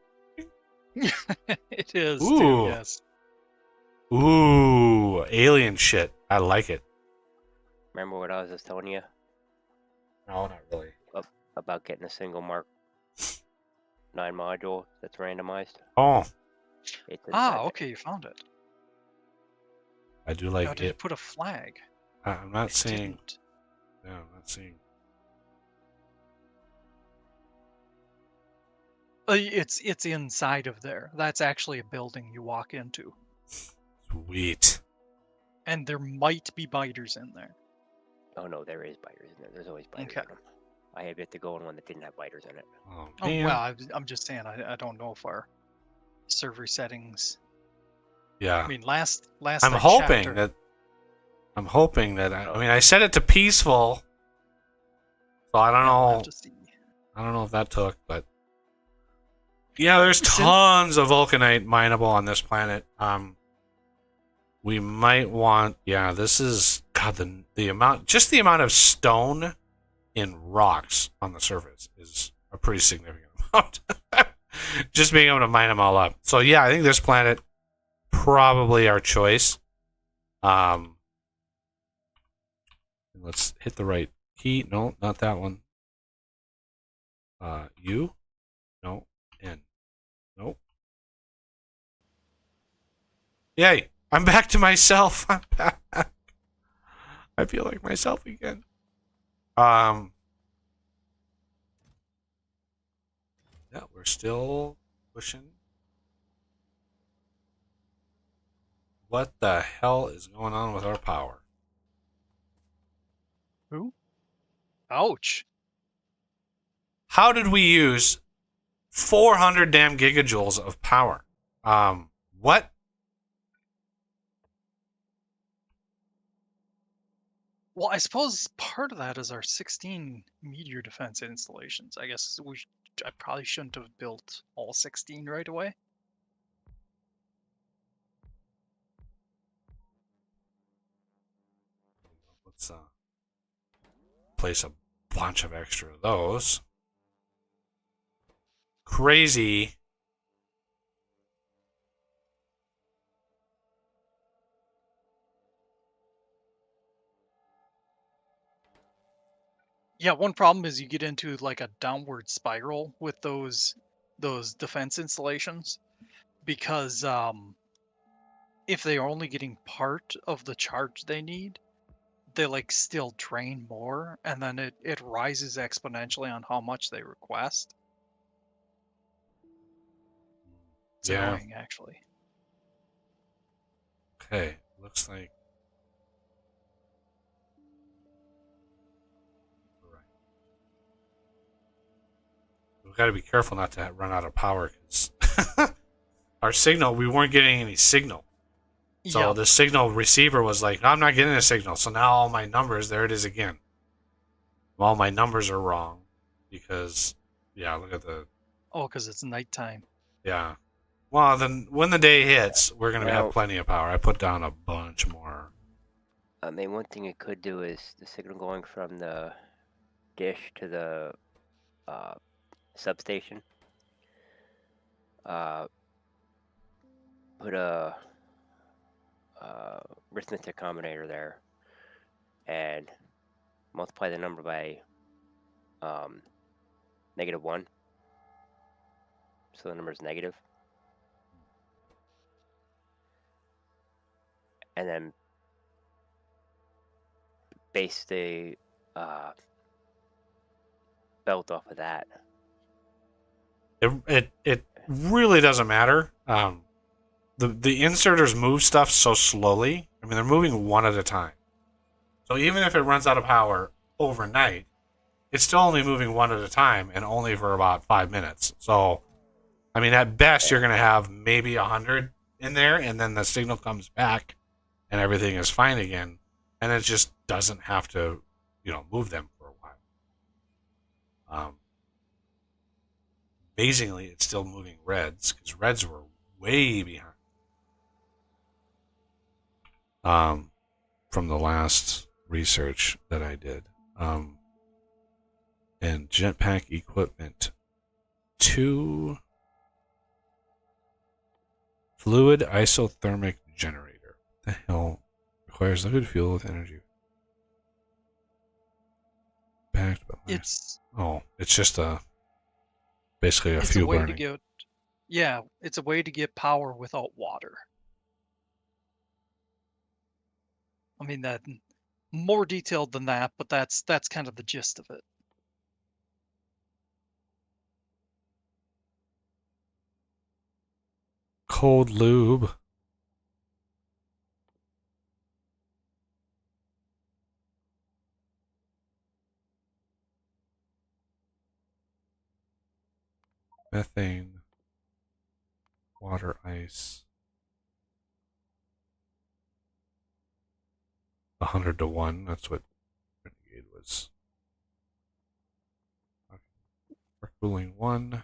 It is. Ooh. Too, yes. Ooh, alien shit. I like it. Remember what I was just telling you No, not really. about getting a single Mark 9 module that's randomized? Oh, It's Okay, you found it. I do like Now, did you it. put a flag? I'm not It seeing. didn't. No, I'm not seeing. It's inside of there. That's actually a building you walk into, Sweet. and there might be biters in there. Oh no, there is biters in there. There's always biters Okay. in them. I have yet to go in one that didn't have biters in it. Oh Oh man. well, I'm just saying. I don't know if our server settings. Yeah. I mean, last I'm I hoping checked, that. I'm hoping that. I Oh. mean, I set it to peaceful, so I don't yeah, we'll know. have to see. I don't know if that took, but yeah, there's Sin- tons of vulcanite mineable on this planet. We might want. Yeah, this is God. The amount, just the amount of stone in rocks on the surface is a pretty significant amount. Just being able to mine them all up. So yeah, I think this planet probably our choice. Let's hit the right key. No, not that one. U. No. N. Nope. Yay! I'm back to myself. I'm back. I feel like myself again. Yeah, we're still pushing. What the hell is going on with our power? Who? Ouch! How did we use 400 damn gigajoules of power? What? Well, I suppose part of that is our 16 meteor defense installations. I guess I probably shouldn't have built all 16 right away. Let's place a bunch of extra of those. Crazy. Yeah, one problem is you get into like a downward spiral with those defense installations because if they are only getting part of the charge they need, they like still drain more, and then it rises exponentially on how much they request. It's Yeah. annoying, actually. Okay. Looks like. Right. We've got to be careful not to run out of power because our signal, we weren't getting any signal. So Yeah. the signal receiver was like, I'm not getting a signal. So now all my numbers, there it is again. All my numbers are wrong because, yeah, look at the, Oh, because it's nighttime. yeah. Well, then when the day hits, we're going to have Well- plenty of power. I put down a bunch more. I mean, one thing it could do is the signal going from the dish to the substation. Put a arithmetic combinator there and multiply the number by -1. So the number is negative. And then base the belt off of that. It really doesn't matter. The inserters move stuff so slowly. I mean, they're moving one at a time. So even if it runs out of power overnight, it's still only moving one at a time and only for about 5 minutes. So, I mean, at best, you're going to have maybe 100 in there, and then the signal comes back, and everything is fine again, and it just doesn't have to, move them for a while. Amazingly, it's still moving reds because reds were way behind. From the last research that I did. And jetpack equipment 2 fluid isothermic generator. What the hell requires liquid fuel with energy? Packed, but It's just basically a it's a fuel way burning. to get it's a way to get power without water. I mean, that more detailed than that, but that's kind of the gist of it. Cold lube. Methane. Water ice. 100 to 1. That's what Renegade was. Okay. For cooling 1.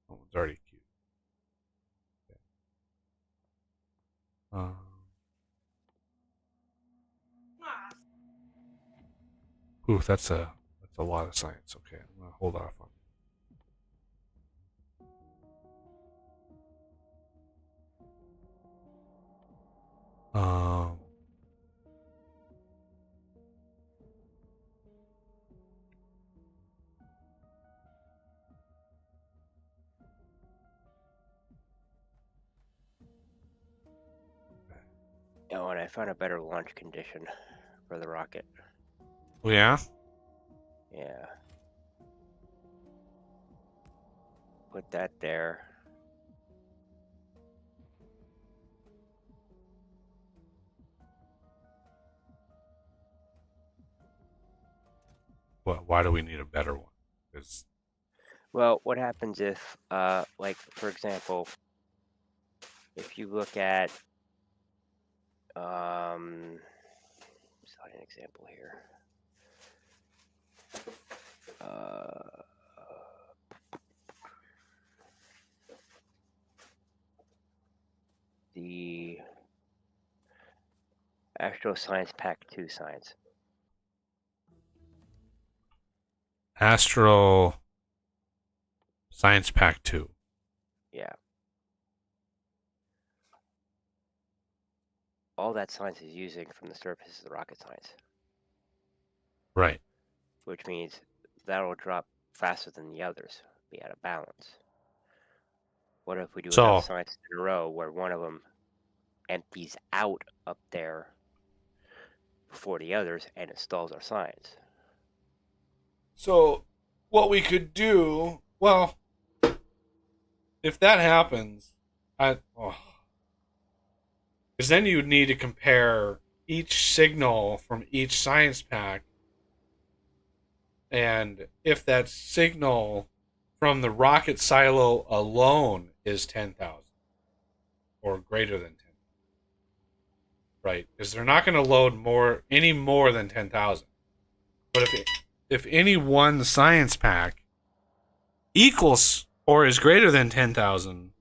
Oh, it's already cute. Okay. Ooh, that's a lot of science. Okay, I'm gonna hold off on. Oh, and I found a better launch condition for the rocket. Oh yeah. Yeah. Put that there. Well, why do we need a better one? Because Well, what happens if, like, for example, if you look at, let's find an example here. The Astro Science Pack 2 Science. Astro Science Pack 2. Yeah. All that science is using from the surface is the rocket science. Right. Which means that'll drop faster than the others, be out of balance. What if we do enough science in a row where one of them empties out up there before the others and it stalls our science? So what we could do, well, if that happens, because then you would need to compare each signal from each science pack, and if that signal from the rocket silo alone is 10,000 or greater than 10,000, right? Because they're not going to load any more than 10,000. But if any one science pack equals or is greater than 10,000,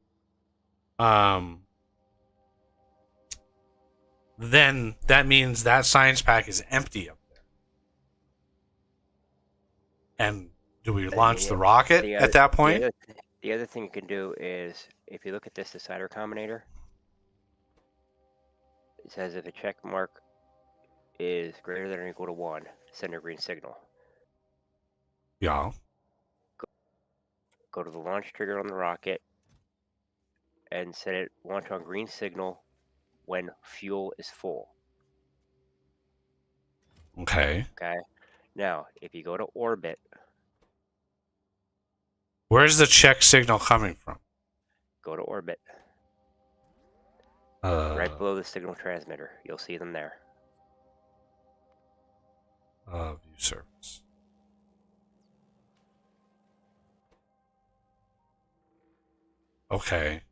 then that means that science pack is empty up there. And do we launch the rocket at that point? The other thing you can do is, if you look at this decider combinator, it says if a check mark is greater than or equal to 1, send a green signal. Yeah. Go to the launch trigger on the rocket and set it launch on green signal when fuel is full. Okay. Okay. Now, if you go to orbit, where's the check signal coming from? Go to orbit. Right below the signal transmitter. You'll see them there. View service. Okay.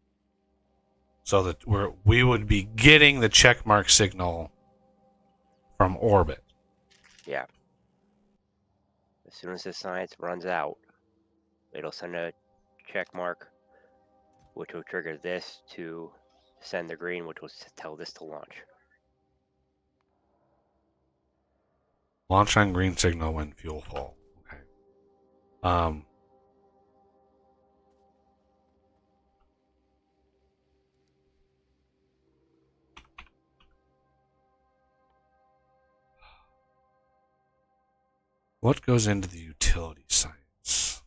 So that we would be getting the checkmark signal from orbit. Yeah. As soon as the science runs out, it'll send a check mark, which will trigger this to send the green, which will tell this to launch. Launch on green signal when fuel full. Okay. What goes into the utility science?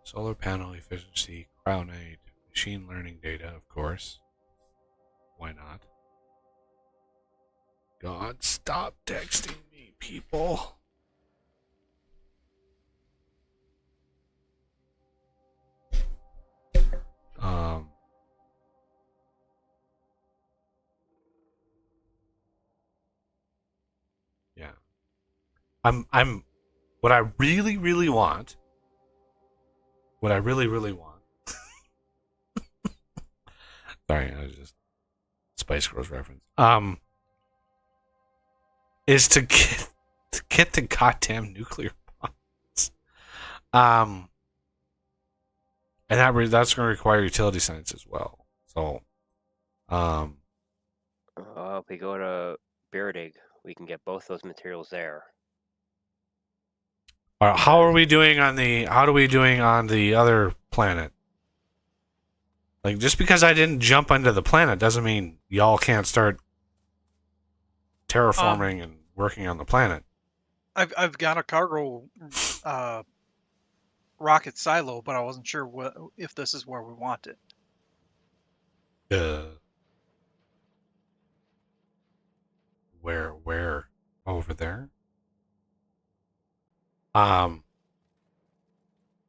Solar panel efficiency, crowdnite, machine learning data, of course. Why not? God, stop texting me, people. Yeah. I'm what I really, really want. What I really, really want. Sorry, I was just Spice Girls reference. Is to get the goddamn nuclear bombs. And that's going to require utility science as well. So, If we go to Beardig, we can get both those materials there. how are we doing on the? How are we doing on the other planet? Like, just because I didn't jump onto the planet doesn't mean y'all can't start terraforming and working on the planet. I've got a cargo rocket silo, but I wasn't sure if this is where we want it. Where over there? Because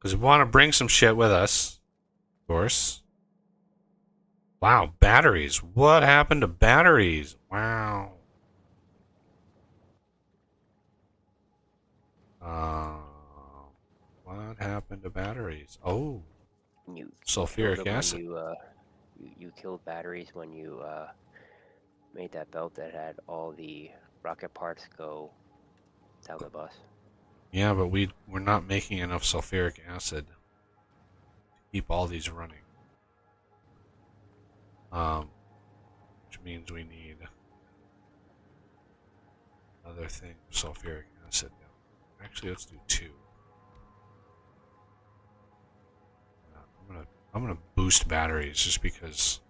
we want to bring some shit with us, of course. Wow, batteries. What happened to batteries? Wow. What happened to batteries? Oh, sulfuric acid. You killed batteries when you made that belt that had all the rocket parts go down the bus. Yeah, but we're not making enough sulfuric acid to keep all these running. Which means we need another thing, sulfuric acid. Actually, let's do 2. I'm gonna boost batteries just because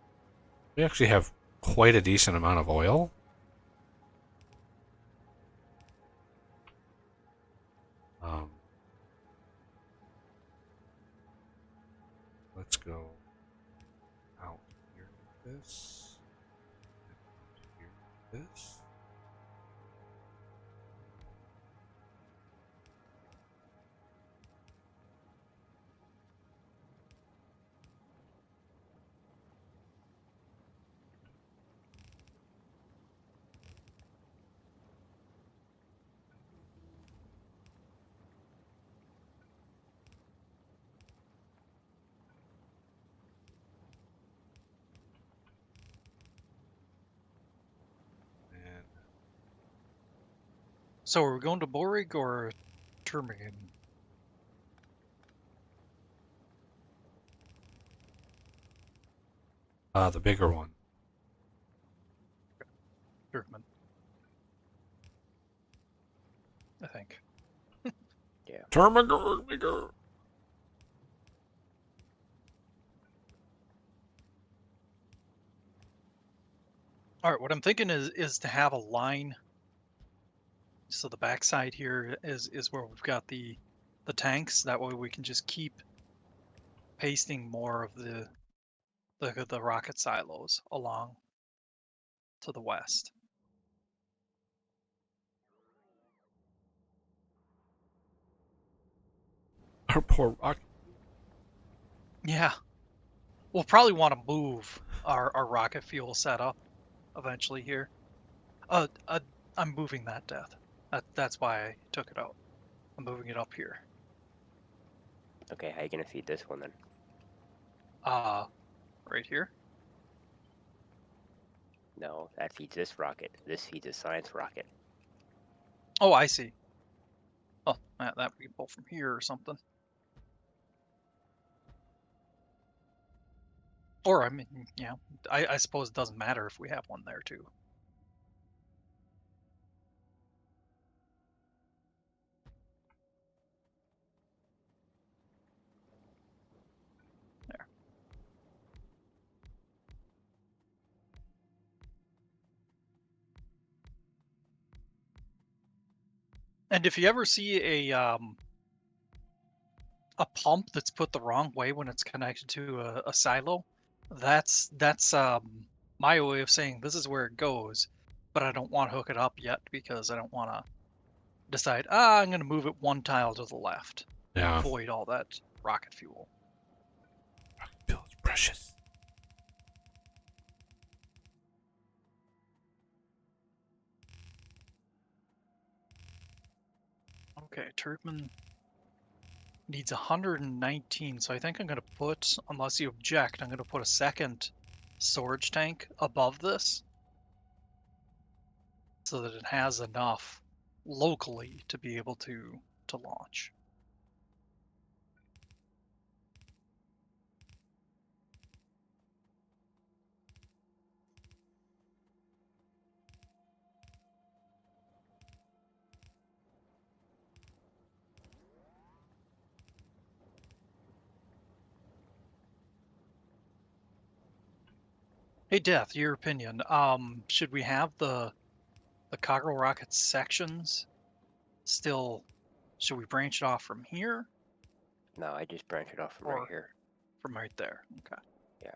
we actually have quite a decent amount of oil. Let's go out here with this, and out here with this. So are we going to Borig or Termigan? The bigger one. Termigan, I think. Yeah. Termigan, bigger. All right, what I'm thinking is to have a line. So the backside here is where we've got the tanks. That way we can just keep pasting more of the rocket silos along to the west. Our poor rocket. Yeah, we'll probably want to move our rocket fuel setup eventually here. I'm moving that death. That's why I took it out. I'm moving it up here. Okay, how you gonna feed this one then? Right here. No, that feeds this rocket. This feeds a science rocket. Oh, I see. Oh, that we can pull from here or something. Or, I mean, yeah, I suppose it doesn't matter if we have one there too. There. And if you ever see a pump that's put the wrong way when it's connected to a silo, that's my way of saying this is where it goes, but I don't want to hook it up yet because I don't want to decide, I'm going to move it one tile to the left and Yeah. avoid all that rocket fuel. Fuel is precious. Okay, Turkman needs 119, so I think I'm going to put, unless you object, I'm going to put a second storage tank above this so that it has enough locally to be able to launch. Hey, Death, your opinion. Should we have the cargo rocket sections still? Should we branch it off from here No, I just branch it off from right or here. from right there? Okay. Yeah.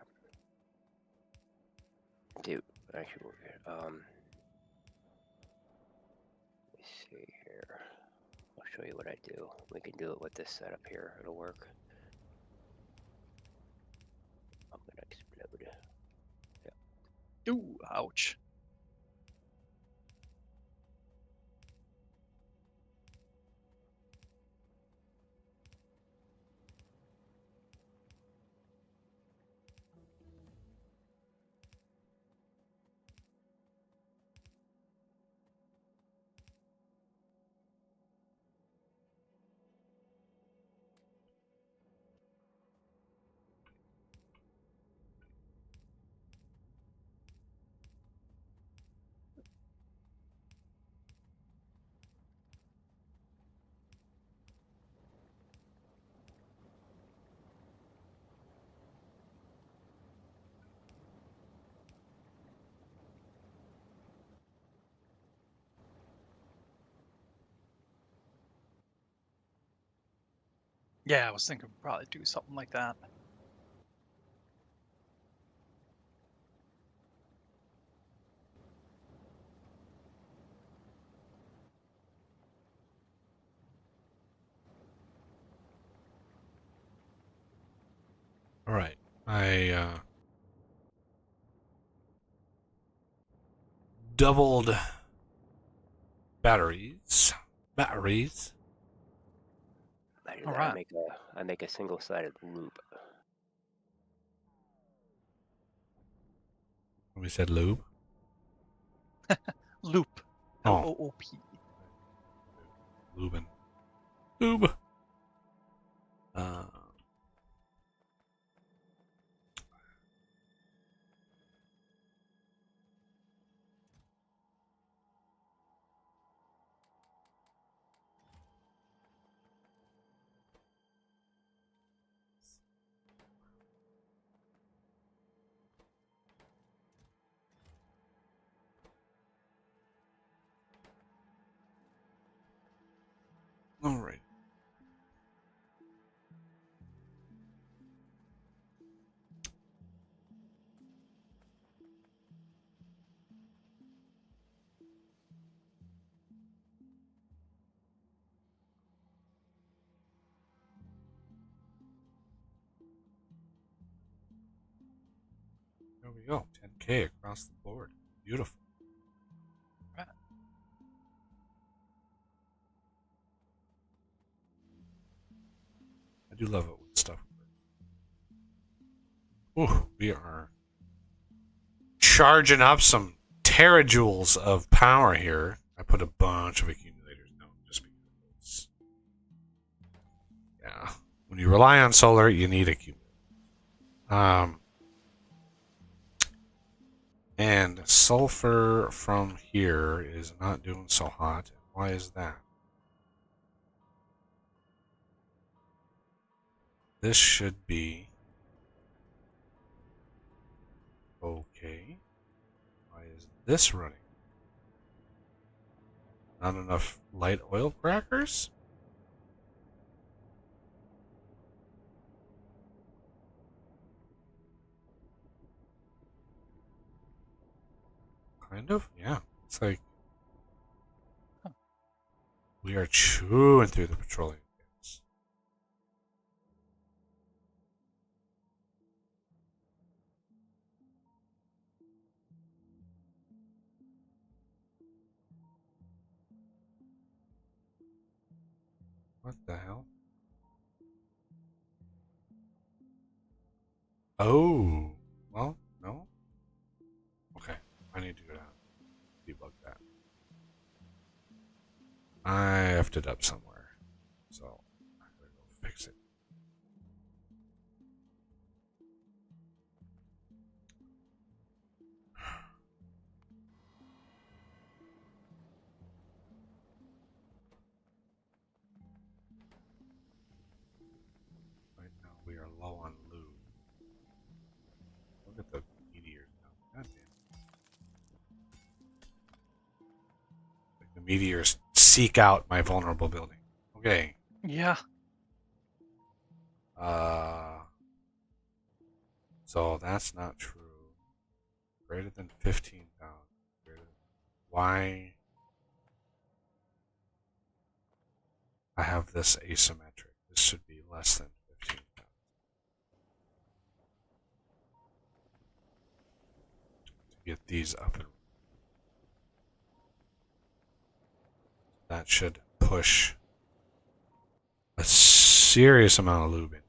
Dude, actually, let me see here. I'll show you what I do. We can do it with this setup here. It'll work. I'm gonna explode. Ooh, ouch. Yeah, I was thinking we'd probably do something like that. All right. I doubled batteries. Batteries. I do All that. right. I make a single-sided loop. We said lube. Loop. Oh. Loop. Lubin. Lube. Uh, all right. There we go. 10K across the board. Beautiful. Right. do love it when stuff. Ooh, we are charging up some terajoules of power here. I put a bunch of accumulators down just because. Yeah, when you rely on solar, you need accumulators. And sulfur from here is not doing so hot. Why is that? This should be okay. Why is this running? Not enough light oil crackers? Kind of, yeah. It's like we are chewing through the petroleum gas. What the hell? Oh, well, no. Okay, I need to go down debug that. I effed it up somewhere, so I'm gonna go fix it. Right now we are low on lube. Look at the meteors now. God damn. Like the meteors seek out my vulnerable building. Okay. Yeah. So that's not true. Greater than 15,000. Why? I have this asymmetric. This should be less than 15,000. To get these up and that should push a serious amount of lube in.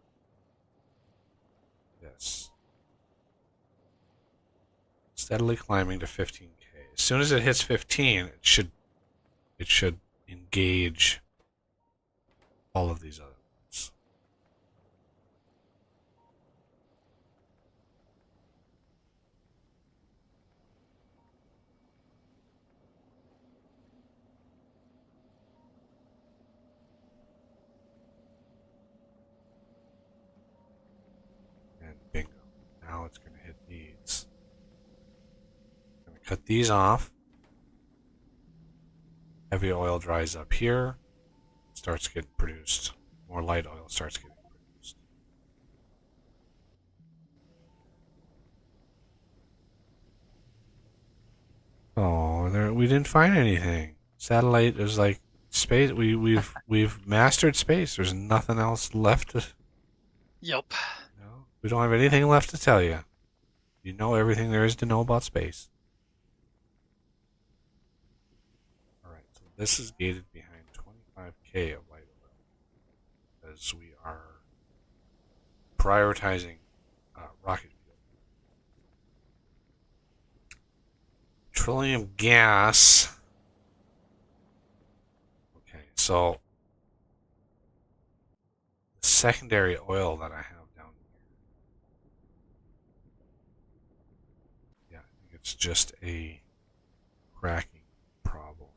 Yes. Steadily climbing to 15k. As soon as it hits 15, it should engage all of these other ones. And bingo. Now it's going to hit these. I'm going to cut these off. Heavy oil dries up here. Starts getting produced. More light oil starts getting produced. Oh, there, we didn't find anything. Satellite is like space. We've mastered space. There's nothing else left to. Yep. No, we don't have anything left to tell you. You know everything there is to know about space. All right, so this is gated behind 25k of light oil as we are prioritizing rocket fuel. Petroleum gas. Okay, so the secondary oil that I have down here. Yeah, I think it's just a cracking problem.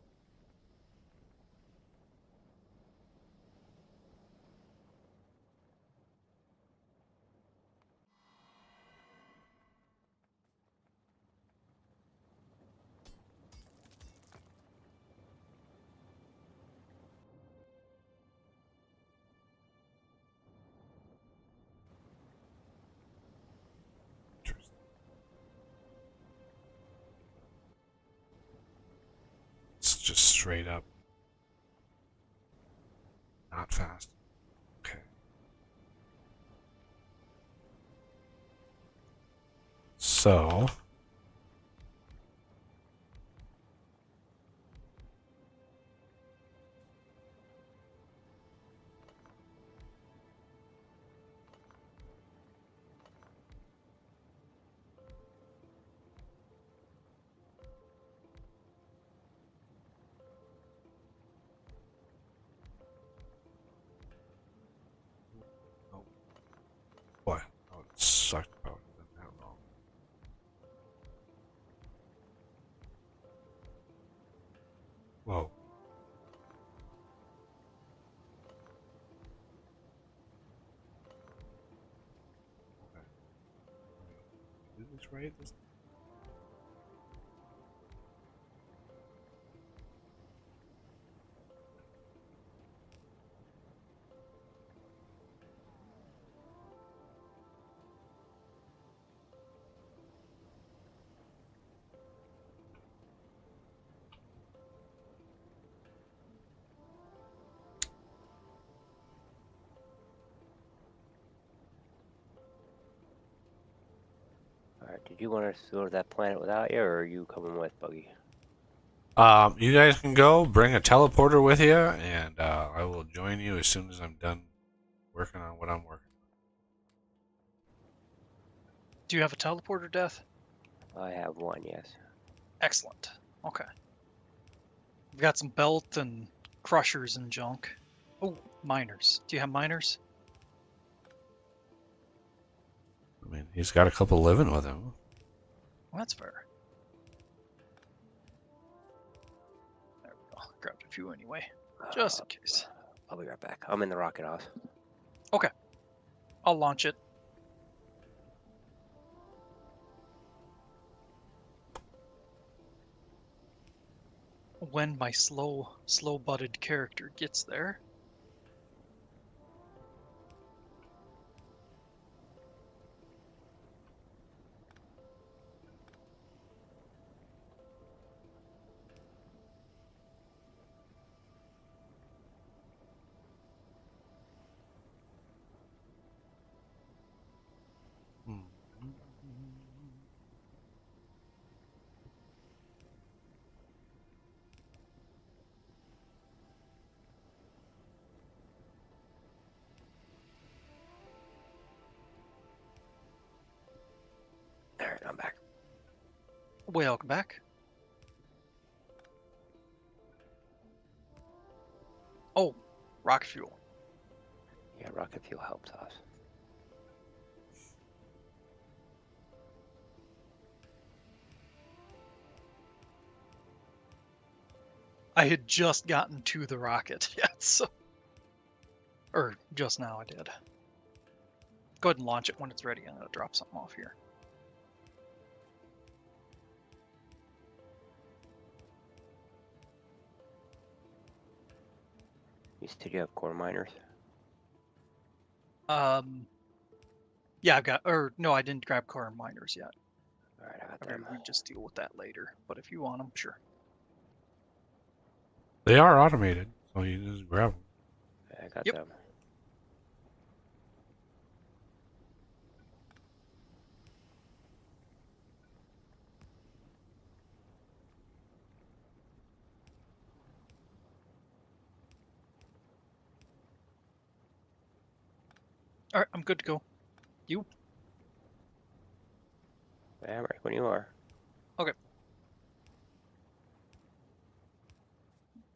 Interesting. It's just straight up not fast. Okay. So things right. Alright, did you want us to go to that planet without you, or are you coming with, Buggy? You guys can go. Bring a teleporter with you, and I will join you as soon as I'm done working on what I'm working. Do you have a teleporter, Death? I have one, yes. Excellent. Okay. We've got some belt and crushers and junk. Oh, miners. Do you have miners? I mean, he's got a couple living with him. Well, that's fair. There we go. Grabbed a few anyway, just in case. I'll be right back. I'm in the rocket house. Okay. I'll launch it. When my slow-butted character gets there. Alright, I'm back. Welcome back. Oh, rocket fuel. Yeah, rocket fuel helps us. I had just gotten to the rocket yet, so... Or, just now I did. Go ahead and launch it when it's ready. I'm going to drop something off here. You said you have core miners? Yeah, I've got... Or, no, I didn't grab core miners yet. Alright, I got I mean, them. we just deal with that later. But if you want them, sure. They are automated, so you just grab them. I got Yep. them. Alright, I'm good to go. You? Yeah, I'm right when you are. Okay.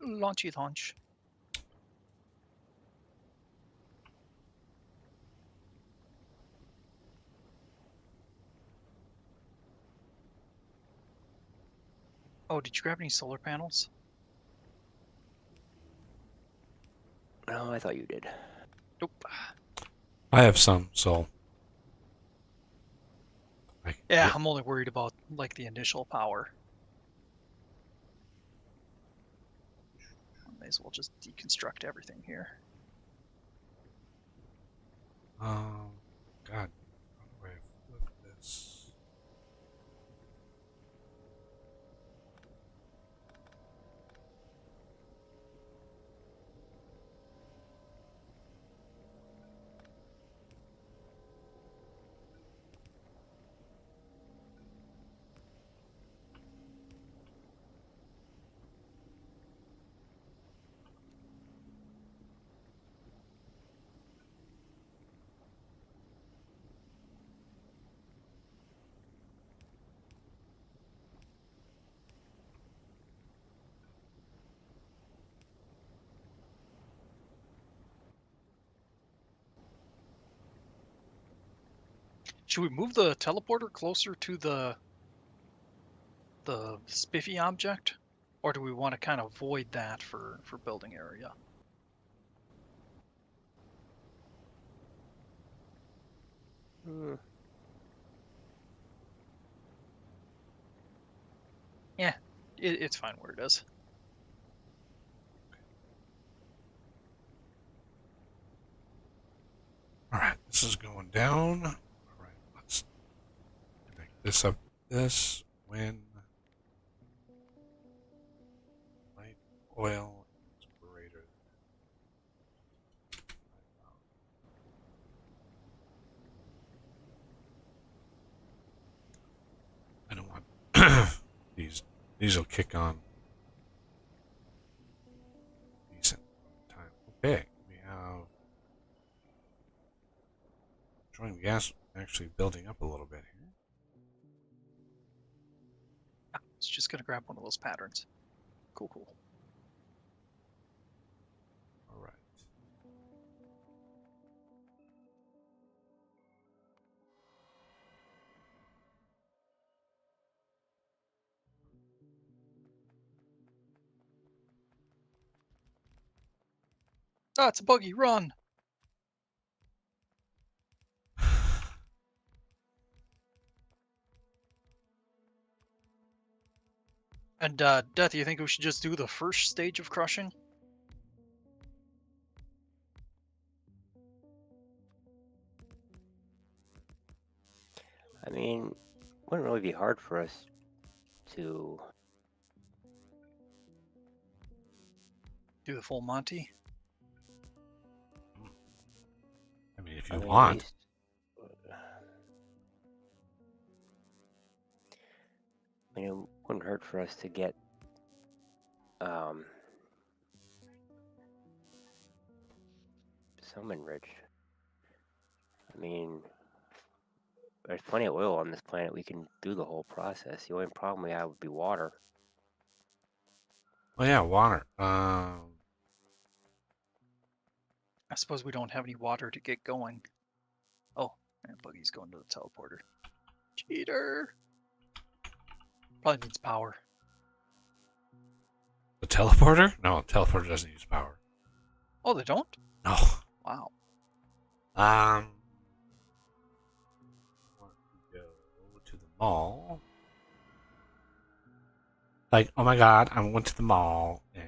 Launchy launch. Oh, did you grab any solar panels? No, I thought you did. Nope. I have some, so. Yeah, I'm only worried about, like, the initial power. May as well just deconstruct everything here. God, how do I flip this? Should we move the teleporter closer to the spiffy object? Or do we want to kind of void that for building area? Yeah, it's fine where it is. All right, this is going down. All right, let's connect this up. This when light oil is greater than 5,000. I don't want these. These will kick on decent time. Okay, we have petroleum gas actually building up a little bit here. I was just gonna grab one of those patterns. Cool. All right. Ah, it's a buggy. Run! And Death, you think we should just do the first stage of crushing? I mean, it wouldn't really be hard for us to. Do the full Monty? I mean, if I you mean, at want. least- I mean, it wouldn't hurt for us to get some enriched. I mean, there's plenty of oil on this planet. We can do the whole process. The only problem we have would be water. Oh yeah, water. I suppose we don't have any water to get going. Oh, and Buggy's going to the teleporter. Cheater! Probably needs power. The teleporter? No, teleporter doesn't use power. Oh, they don't? No. Wow. Want to go to the mall. Like, oh my god, I went to the mall and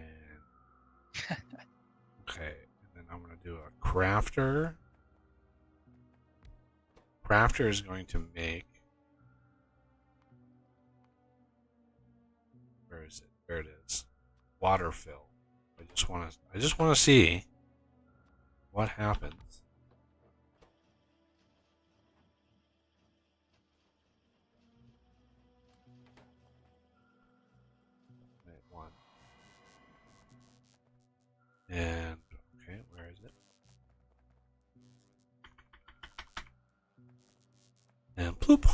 okay, and then I'm gonna do a crafter. Crafter is going to make. Where is it? There it is. Water fill. I just want to see what happens. Wait, one. And okay, where is it? And bloop.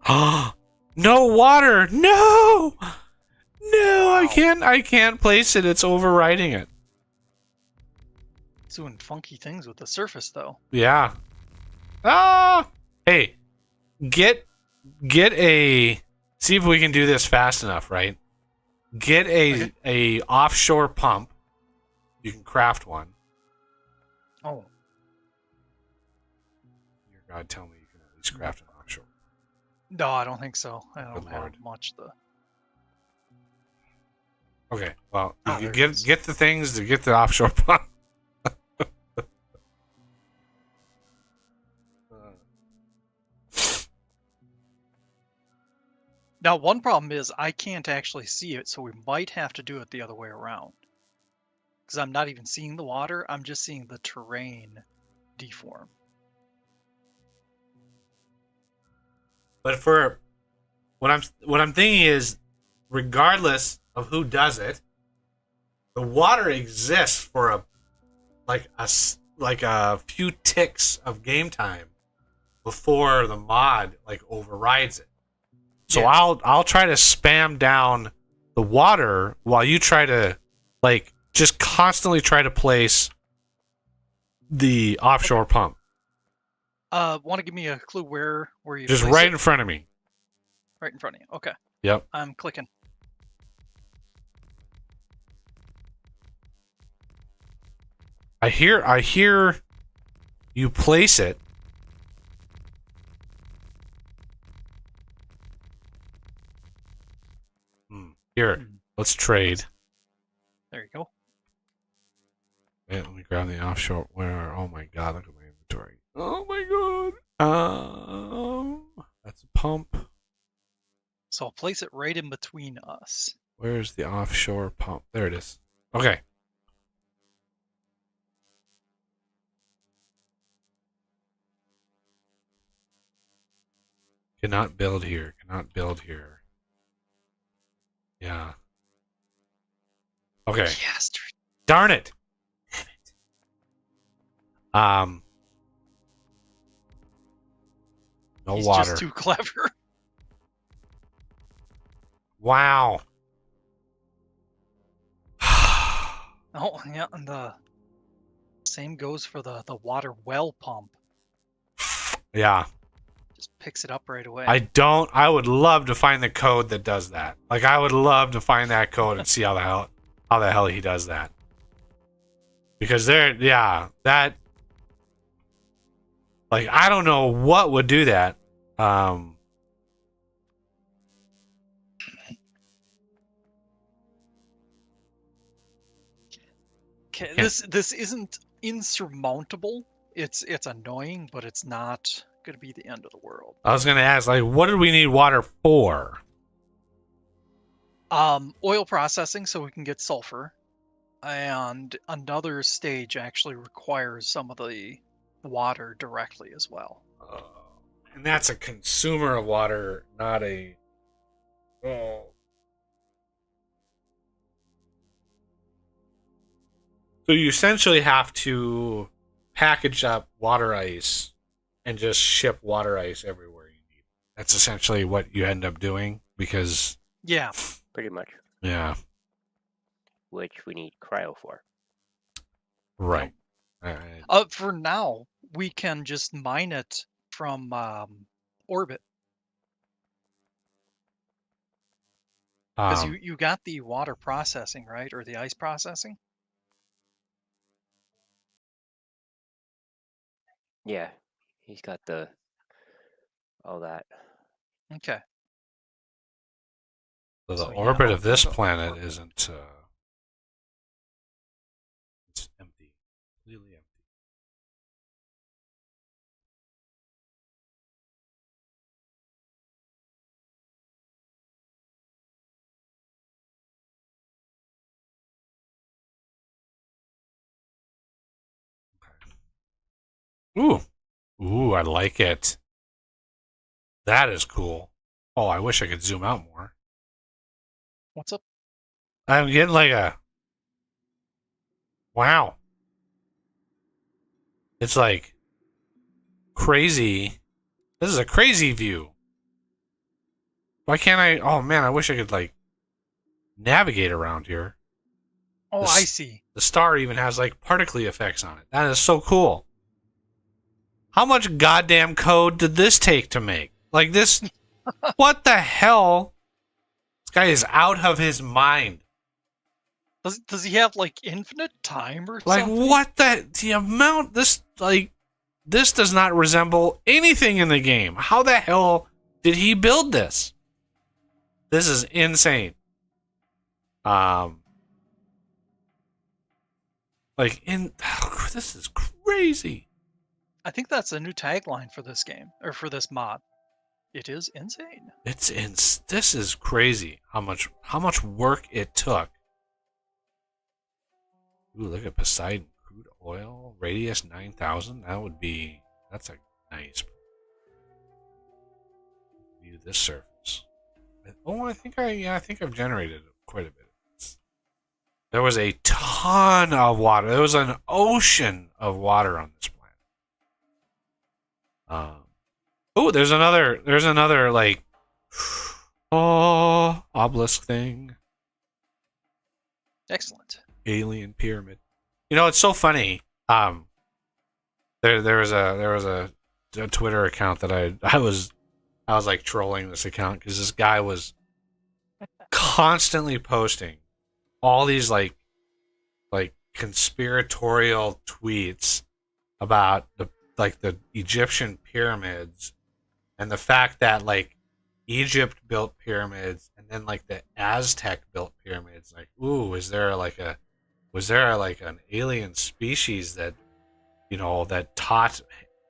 Ah, no water. No. No, Wow. I can't place it. It's overriding it. It's doing funky things with the surface, though. Yeah. Ah. Hey, get a. See if we can do this fast enough, right? Get a offshore pump. You can craft one. Oh, Your God, tell me you can at least craft an offshore. no, I don't think so. I don't Good have lord. much to... Okay, well, Ah, you there it is. get the things to get the offshore pump. Now, one problem is I can't actually see it, so we might have to do it the other way around. Because I'm not even seeing the water, I'm just seeing the terrain deform. But for what I'm thinking is, regardless of who does it, the water exists for a few ticks of game time before the mod like overrides it. So Yeah. I'll try to spam down the water while you try to like just constantly try to place the offshore pump. Want to give me a clue where you Just place right it? in front of me. Right in front of you. Okay, Yep. I'm clicking. I hear you place it. Let's trade. There you go. Wait, let me grab the offshore. Where? Oh my god! Look at my inventory. Oh my god. That's a pump. So I'll place it right in between us. Where's the offshore pump? There it is. Okay. Cannot build here. Cannot build here. Yeah. Okay. Yes. Darn it. Damn it. No He's water. just too clever. Wow. Oh, yeah, and the same goes for the water well pump. Yeah. Just picks it up right away. I would love to find the code that does that. Like, I would love to find that code and see how the hell he does that. Because that, like, I don't know what would do that. Okay, this isn't insurmountable. It's annoying, but it's not gonna be the end of the world. I was gonna ask, like, what did we need water for? Oil processing so we can get sulfur, and another stage actually requires some of the water directly as well. And that's a consumer of water, not a. Oh. So you essentially have to package up water ice and just ship water ice everywhere you need. That's essentially what you end up doing because. Yeah. Pretty much. Yeah. Which we need cryo for. Right. For now, we can just mine it from orbit. Because you got the water processing, right? Or the ice processing? Yeah. He's got all that. Okay. So the So, yeah, orbit I'll of this go planet orbit. isn't. It's empty. Completely empty. Ooh. Ooh, I like it. That is cool. Oh, I wish I could zoom out more. What's up? I'm getting like a. Wow. It's like crazy. This is a crazy view. Why can't I? Oh man, I wish I could like navigate around here. Oh, This- I see. The star even has like particle effects on it. That is so cool. How much goddamn code did this take to make? Like this. What the hell? This guy is out of his mind. Does he have like infinite time or Like something? what the amount this does not resemble anything in the game. How the hell did he build this? This is insane. This is crazy. I think that's a new tagline for this game or for this mod. It is insane. This is crazy how much work it took. Ooh, look at Poseidon. Crude oil, radius 9,000. That's a nice view. This surface. Oh, I think I've generated quite a bit. There was a ton of water. There was an ocean of water on this planet. Oh, there's another like obelisk thing. Excellent. Alien pyramid. You know, it's so funny. There was a Twitter account that I was like trolling this account because this guy was constantly posting all these like conspiratorial tweets about the Egyptian pyramids and the fact that like Egypt built pyramids and and like the Aztec built pyramids. Like, ooh, was there like an alien species that that taught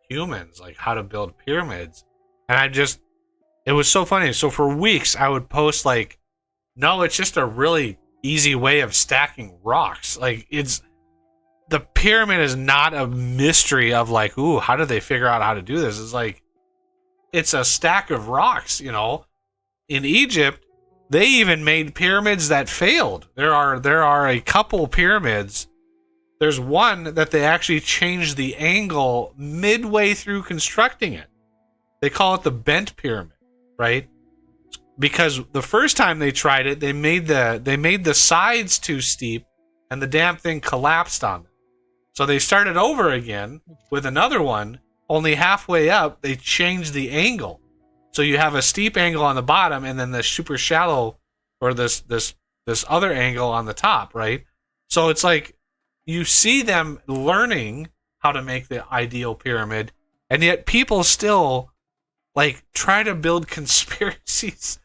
humans like how to build pyramids? And it was so funny. So for weeks I would post like, no, it's just a really easy way of stacking rocks. Like the pyramid is not a mystery of like, ooh, how did they figure out how to do this? It's like, it's a stack of rocks, In Egypt, they even made pyramids that failed. There are a couple pyramids. There's one that they actually changed the angle midway through constructing it. They call it the bent pyramid, right? Because the first time they tried it, they made the sides too steep and the damn thing collapsed on them. So they started over again with another one. Only halfway up, they changed the angle. So you have a steep angle on the bottom and then the super shallow, or this other angle on the top, right? So it's like you see them learning how to make the ideal pyramid, and yet people still like try to build conspiracies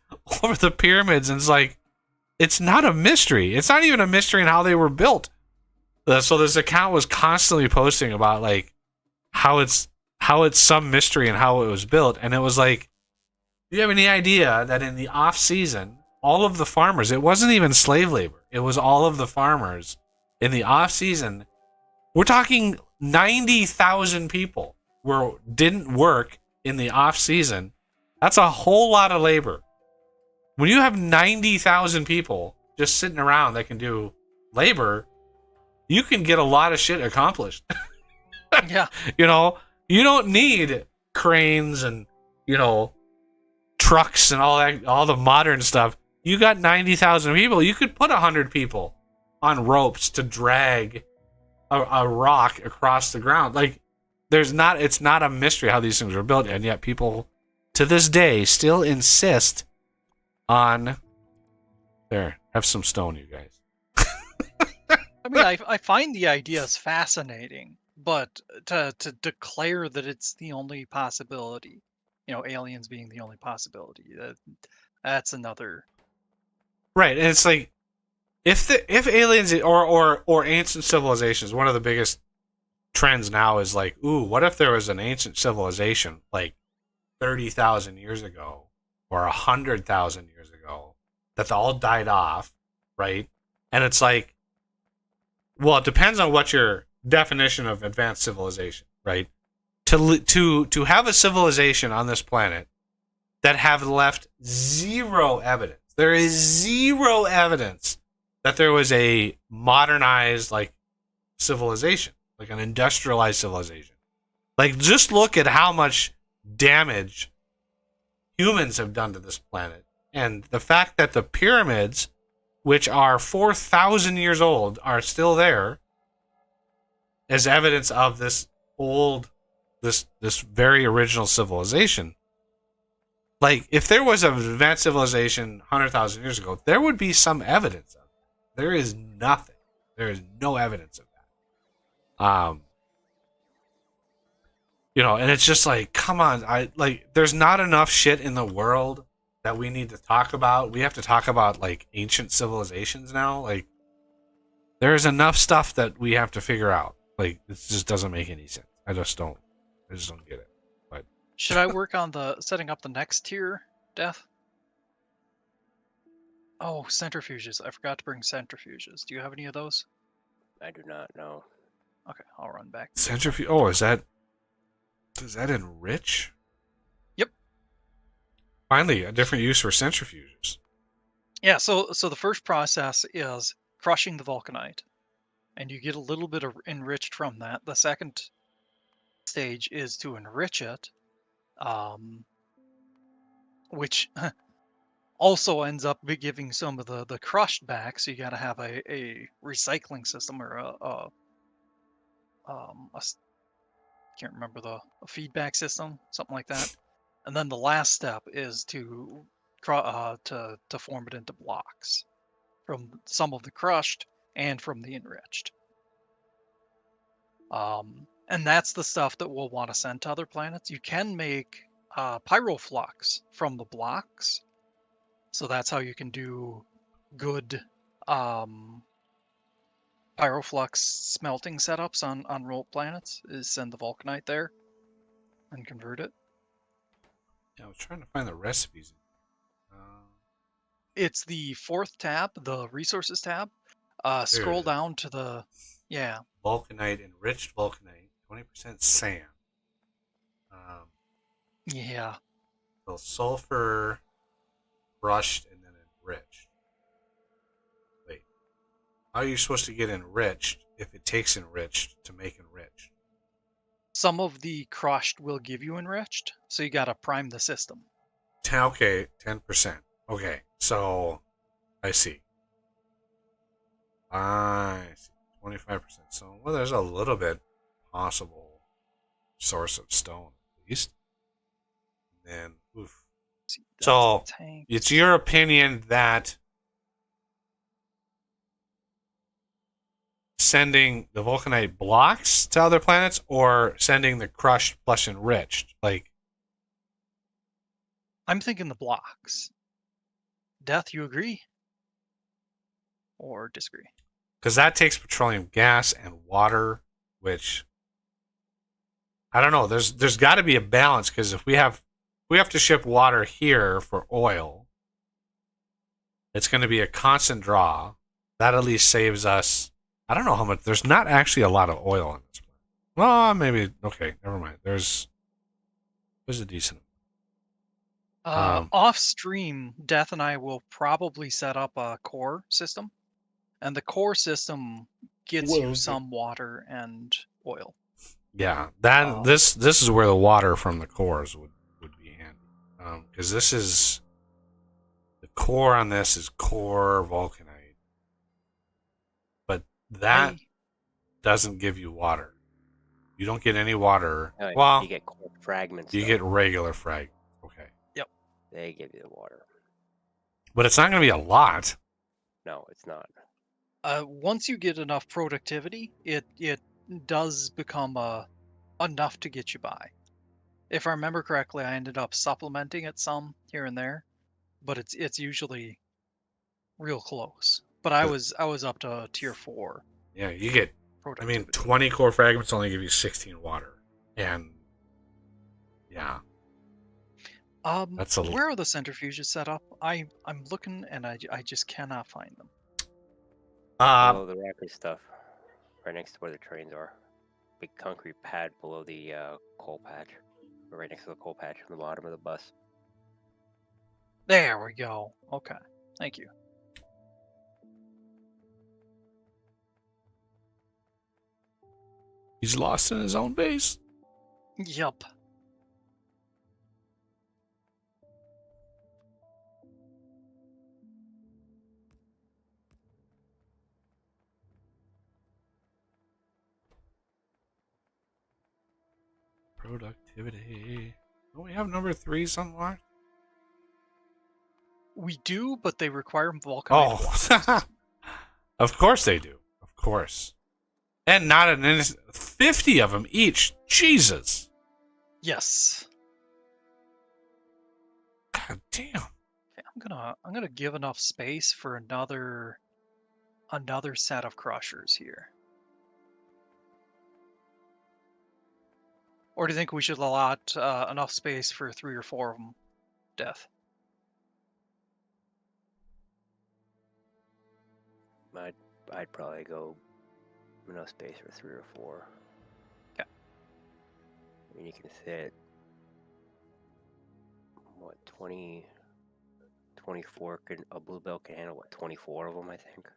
over the pyramids, and it's like, it's not a mystery. It's not even a mystery in how they were built. So this account was constantly posting about like how it's some mystery and how it was built, and it was like, do you have any idea that in the off season, all of the farmers, it wasn't even slave labor, it was all of the farmers in the off season. We're talking 90,000 people didn't work in the off season. That's a whole lot of labor. When you have 90,000 people just sitting around that can do labor, you can get a lot of shit accomplished. Yeah. You don't need cranes and, trucks and all the modern stuff. You got 90,000 people. You could put 100 people on ropes to drag a rock across the ground. Like, it's not a mystery how these things were built, and yet people to this day still insist on, there, have some stone, you guys. I mean, I find the ideas fascinating, but to declare that it's the only possibility, aliens being the only possibility, that's another. Right, and it's like, if aliens or ancient civilizations, one of the biggest trends now is like, ooh, what if there was an ancient civilization like 30,000 years ago or 100,000 years ago that all died off, right? And it's like, well, it depends on what your definition of advanced civilization, right? To have a civilization on this planet that have left zero evidence. There is zero evidence that there was a modernized like civilization, like an industrialized civilization. Like, just look at how much damage humans have done to this planet, and the fact that the pyramids, which are 4,000 years old, are still there as evidence of this very original civilization. Like, if there was an advanced civilization 100,000 years ago, there would be some evidence of it. There is nothing. There is no evidence of that. And it's just like, come on, there's not enough shit in the world that we need to talk about. We have to talk about like ancient civilizations now. Like, there's enough stuff that we have to figure out. Like, it just doesn't make any sense. I just don't get it. But should I work on setting up the next tier, Death? Oh, centrifuges. I forgot to bring centrifuges. Do you have any of those? I do not know. Okay, I'll run back. Centrifuge. Oh, does that enrich? Yep. Finally, a different use for centrifuges. Yeah. So the first process is crushing the vulcanite, and you get a little bit of enriched from that. The second stage is to enrich it, which also ends up giving some of the crushed back. So you got to have a recycling system or can't remember a feedback system, something like that. And then the last step is to form it into blocks from some of the crushed and from the enriched. And that's the stuff that we'll want to send to other planets. You can make pyroflux from the blocks, So that's how you can do good pyroflux smelting setups on rogue planets, is send the vulcanite there and convert it. Yeah, I was trying to find the recipes. It's the 4th tab, the resources tab. There Scroll it is. down to the, yeah. Vulcanite, enriched vulcanite, 20% sand. Yeah. So sulfur, brushed, and then enriched. Wait, how are you supposed to get enriched if it takes enriched to make enriched? Some of the crushed will give you enriched, so you gotta prime the system. Okay, 10%. Okay, so I see. I see. 25%. So, well, there's a little bit possible source of stone, at least. And then, oof. See, that's So, tanks. it's your opinion that sending the vulcanite blocks to other planets or sending the crushed plus enriched? Like, I'm thinking the blocks. Death, you agree? Or disagree? because that takes petroleum gas and water, which I don't know. There's got to be a balance because if we have to ship water here for oil, it's going to be a constant draw. That at least saves us. I don't know how much. There's not actually a lot of oil on this planet. Well, maybe. Okay, never mind. There's a decent. Off stream, Death and I will probably set up a core system, and the core system gets you some water and oil. Yeah, that this is where the water from the cores would be handy, because this is the core on this is core vulcanite, but that doesn't give you water. You don't get any water. No, well, you get core fragments. you though. get regular frag. Okay, Yep. They give you the water. but it's not going to be a lot. No, it's not. Once you get enough productivity, it does become enough to get you by. If I remember correctly, I ended up supplementing it some here and there, but it's usually real close. But I was up to tier 4. Yeah, you get. I mean, Productivity. 20 core fragments only give you 16 water, and yeah, that's a little. Where are the centrifuges set up? I'm looking and I just cannot find them. Below the rapid stuff, right next to where the trains are. Big concrete pad below the coal patch, or right next to the coal patch on the bottom of the bus. There we go. Okay, thank you. He's lost in his own base. Yup. Productivity. Don't we have number 3s unlocked? We do, but they require vulcanite. Oh, of course they do. Of course. And not an 50 of them each. Jesus. Yes. God damn. Okay, I'm gonna give enough space for another set of crushers here. Or do you think we should allot enough space for 3 or 4 of them? Death. I'd probably go enough space for 3 or 4. Okay. I mean, you can fit what 24 can a blue belt can handle what 24 of them, I think.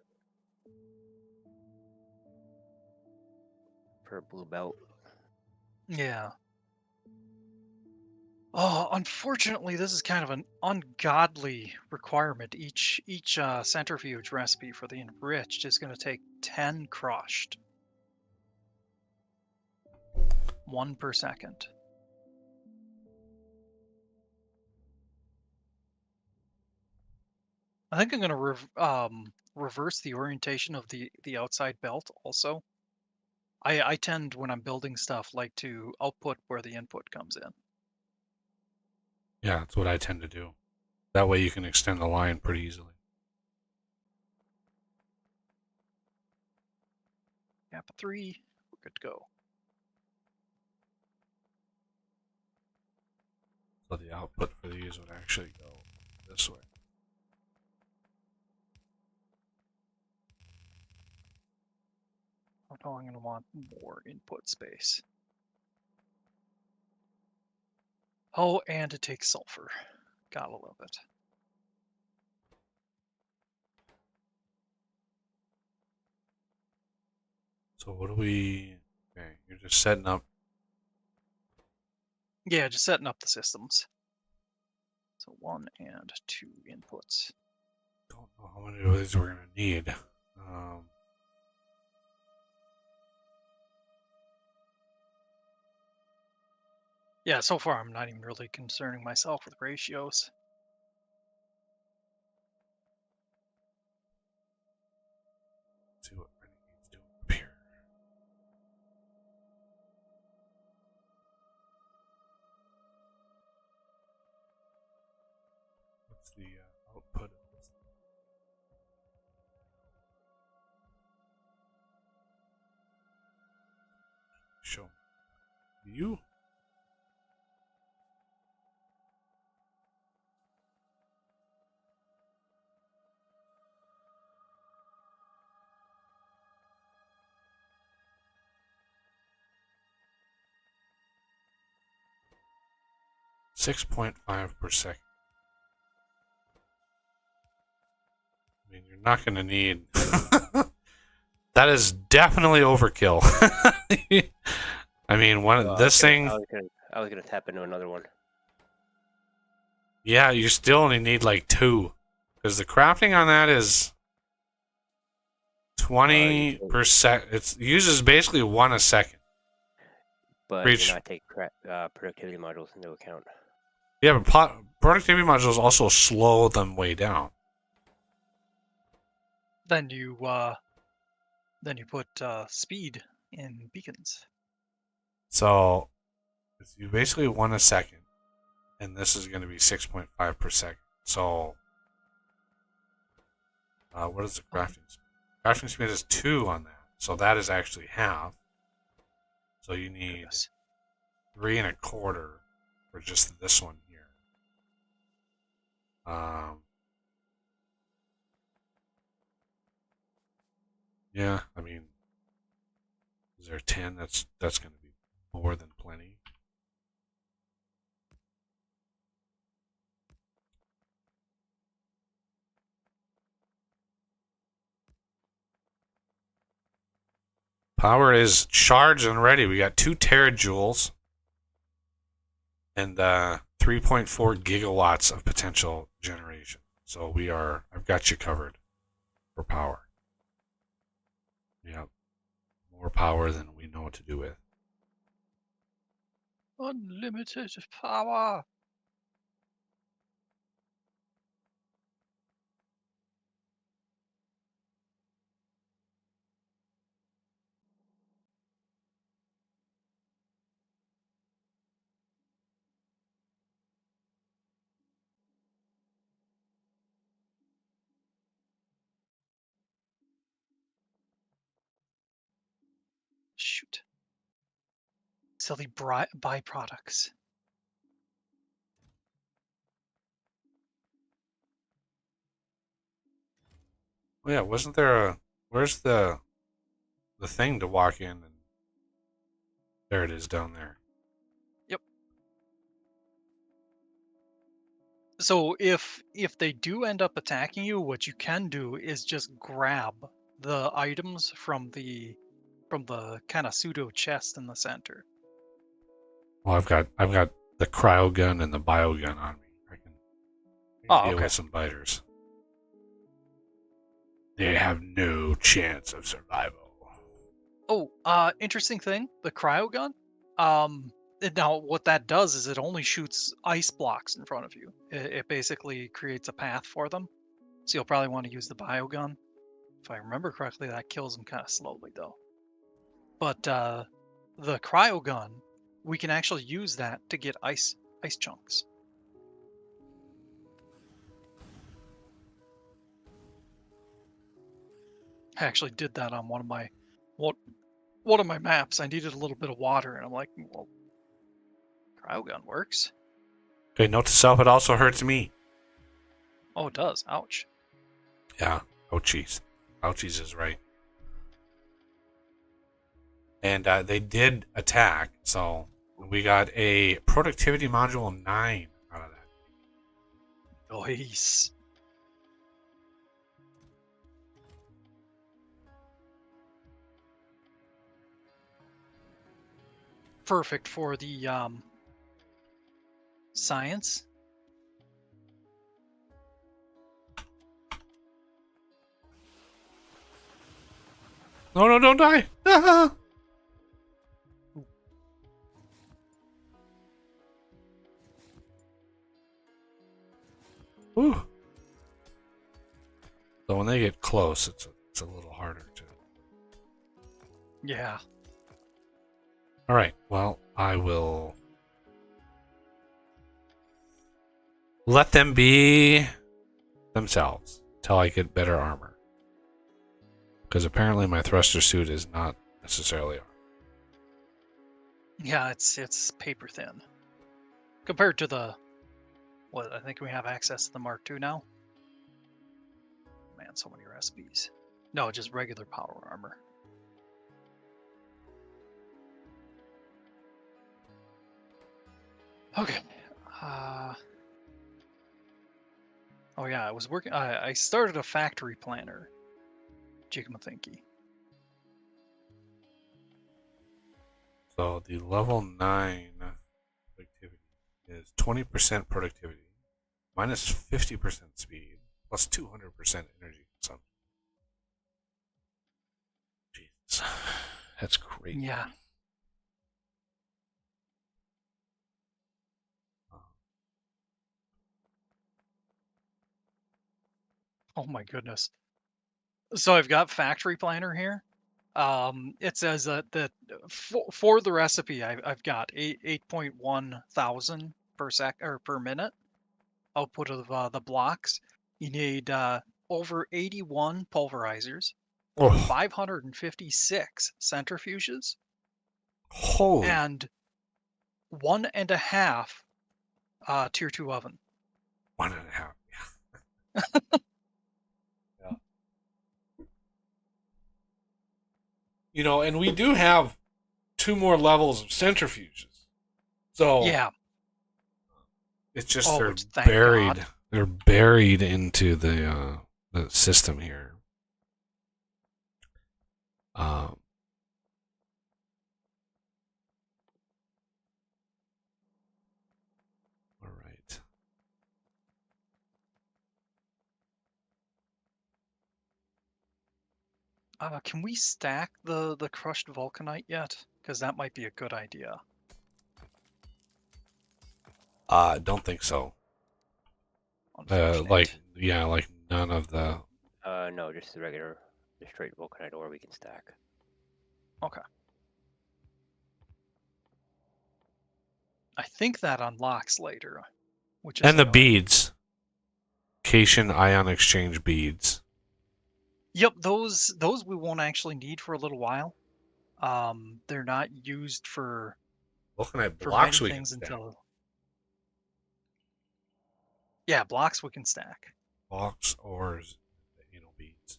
For a blue belt. Yeah. Oh, unfortunately, this is kind of an ungodly requirement. Each centrifuge recipe for the enriched is going to take 10 crushed. 1 per second. I think I'm going to reverse the orientation of the outside belt also. I tend, when I'm building stuff, like to output where the input comes in. Yeah, that's what I tend to do. That way you can extend the line pretty easily. Gap 3, we're good to go. So the output for these would actually go this way. Oh, I'm going to want more input space. Oh, and it takes sulfur. Gotta love it. So what do we... Okay, you're just setting up... Yeah, just setting up the systems. So 1 and 2 inputs. Don't know how many of these we're going to need. Yeah, so far I'm not even really concerning myself with ratios. Let's see what Renegade's doing up here. What's the output of this? Show me. You? .5 per second. I mean, you're not going to need... That is definitely overkill. I mean, this thing... I was gonna tap into another one. Yeah, you still only need like 2. Because the crafting on that is 20%. It uses basically 1 a second. But you're not taking productivity modules into account. Yeah, but productivity modules also slow them way down. Then you put speed in beacons. So it's you basically 1 a second, and this is going to be 6.5 per second. So what is the crafting speed? Crafting speed is 2 on that, so that is actually half. So you need 3 1/4 for just this one here. Yeah, I mean, is there 10? That's going to be more than plenty. Power is charged and ready. We got 2 terajoules and 3.4 gigawatts of potential generation. So I've got you covered for power. We have more power than we know what to do with. Unlimited power. Shoot. Silly byproducts. Well, yeah, wasn't there a... Where's the thing to walk in? And there it is down there. Yep. So if they do end up attacking you, what you can do is just grab the items from the kind of pseudo chest in the center. Well, I've got the cryo gun and the bio gun on me. I can deal with some biters. They have no chance of survival. Oh, interesting thing, the cryo gun. Now what that does is it only shoots ice blocks in front of you. It basically creates a path for them. So you'll probably want to use the bio gun. If I remember correctly, that kills them kind of slowly though. But the cryo gun, we can actually use that to get ice chunks. I actually did that on one of my maps. I needed a little bit of water, and I'm like, well, cryogun works. Okay, note to self, it also hurts me. Oh, it does. Ouch. Yeah. Ouchies. Ouchies is right. And they did attack, so we got a productivity module 9 out of that. Nice. Perfect for the science. No, no, don't die! Ah! Whew. So when they get close, it's a little harder to. Yeah. All right. Well, I will let them be themselves till I get better armor. Because apparently my thruster suit is not necessarily armor. Yeah, it's paper thin. Compared to the what I think we have access to the Mark II now. Man, so many recipes. No, just regular power armor. Okay. Oh yeah, I was working. I started a factory planner. Jigmathinky. So the level 9 productivity is 20% productivity, minus 50% speed, plus 200% energy consumption. Jesus. That's crazy. Yeah. Oh my goodness. So I've got factory planner here. It says that for the recipe I've got 8.1 thousand per sec or per minute output of the blocks. You need over 81 pulverizers, over Oh, 556 centrifuges, holy. and 1.5 tier 2 oven. 1.5. Yeah. You know, and we do have 2 more levels of centrifuges. So Yeah. it's just Oh, they're which thank buried. God. They're buried into the system here. Um, all right. Can we stack the crushed vulcanite yet? Because that might be a good idea. Don't think so. Unfortunate. Like none of the. No, just the regular, the straight vulcanite ore we can stack. Okay. I think that unlocks later, which is And the annoying. beads. Cation ion exchange beads. Yep, those we won't actually need for a little while. They're not used for Vulcanite for blocks many we can things stack. until yeah, blocks we can stack. Blocks, ores, beads.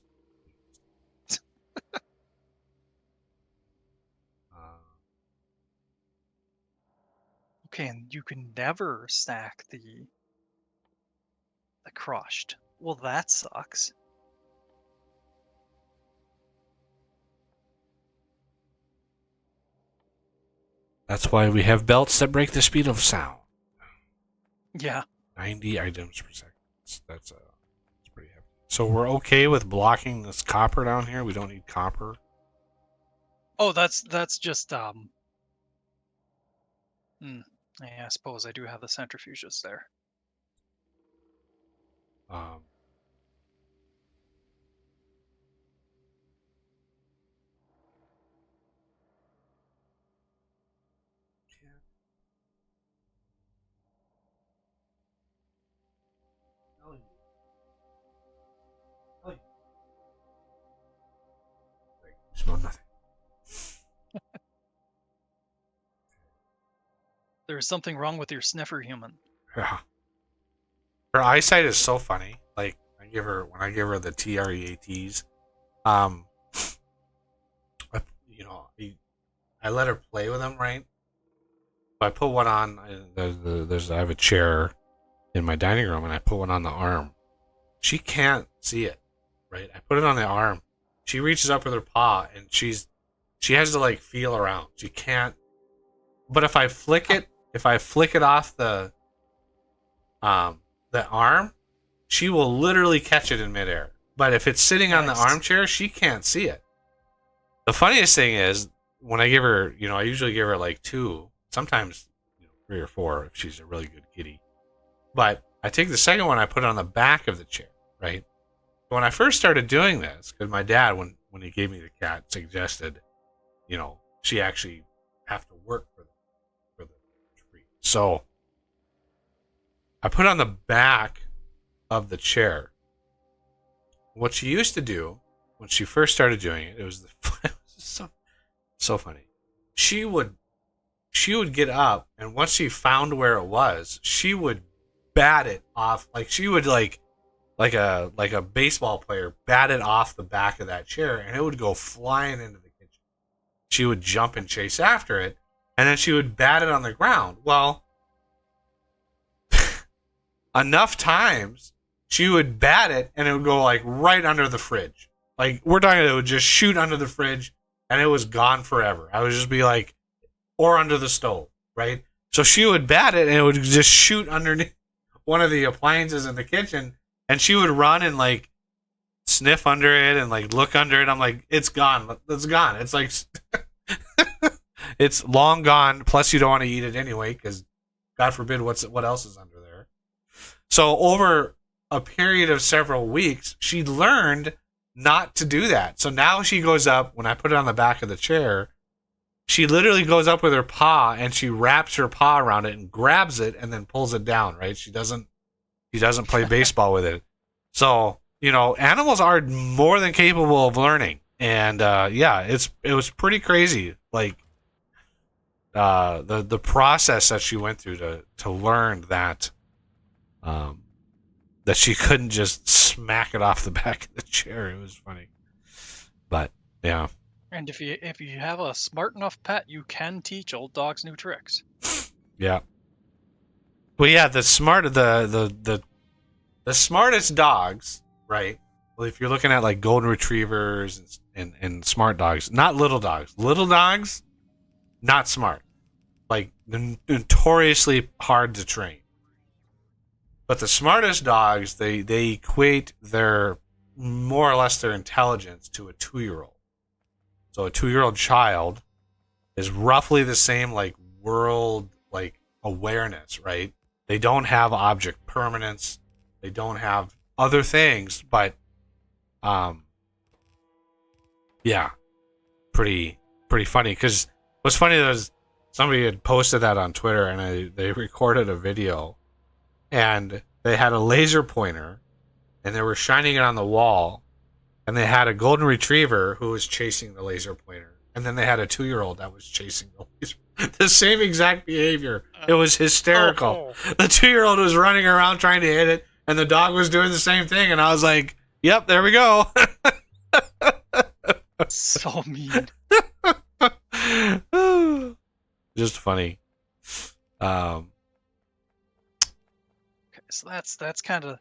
Uh, Okay, and you can never stack the crushed. Well, that sucks. that's why we have belts that break the speed of sound. Yeah. 90 items per second. That's pretty hefty. So we're okay with blocking this copper down here. We don't need copper. Oh, that's just hmm, yeah, I suppose I do have the centrifuges there. Um, There's something wrong with your sniffer human. Yeah. Her eyesight is so funny. Like when I give her the TREATs, um, you know, I let her play with them, right? I put one on. I have a chair in my dining room, and I put one on the arm. She can't see it, right? I put it on the arm. She reaches up with her paw, and she has to like feel around. She can't. But if I flick it off the arm, she will literally catch it in midair. But if it's sitting on the armchair, she can't see it. The funniest thing is when I give her, I usually give her like 2, sometimes 3 or 4 if she's a really good kitty. But I take the second one, I put it on the back of the chair, right? When I first started doing this, because my dad, when he gave me the cat, suggested, she actually have to work for the treat. So I put it on the back of the chair. What she used to do when she first started doing it, it was so funny. She would get up, and once she found where it was, she would bat it off, like she would like a baseball player bat it off the back of that chair, and it would go flying into the kitchen. She would jump and chase after it, and then she would bat it on the ground. Well, enough times she would bat it, and it would go like right under the fridge. Like we're talking, it would just shoot under the fridge, and it was gone forever. I would just be like, or under the stove, right? So she would bat it, and it would just shoot underneath one of the appliances in the kitchen, and she would run and like sniff under it and like look under it. I'm like, it's gone. It's gone. It's like it's long gone. Plus, you don't want to eat it anyway, because God forbid what else is under there. So over a period of several weeks, she learned not to do that. So now she goes up, when I put it on the back of the chair, she literally goes up with her paw and she wraps her paw around it and grabs it and then pulls it down, right? She doesn't play baseball with it. So, animals are more than capable of learning. And it was pretty crazy. Like the process that she went through to learn that that she couldn't just smack it off the back of the chair. It was funny. But yeah. And if you have a smart enough pet, you can teach old dogs new tricks. Yeah. Well, yeah, the smartest dogs, right? Well, if you're looking at like golden retrievers and smart dogs, not little dogs. Little dogs, not smart. Like notoriously hard to train. But the smartest dogs, they equate their more or less their intelligence to a 2-year-old. So a 2-year-old child is roughly the same like world like awareness, right? They don't have object permanence. They don't have other things, but yeah, pretty funny. Because what's funny is somebody had posted that on Twitter, and they recorded a video, and they had a laser pointer, and they were shining it on the wall, and they had a golden retriever who was chasing the laser pointer, and then they had a 2-year-old that was chasing the laser. The same exact behavior. It was hysterical. The 2-year-old was running around trying to hit it, and the dog was doing the same thing, and I was like, yep, there we go. So mean. Just funny. Okay, so that's kind of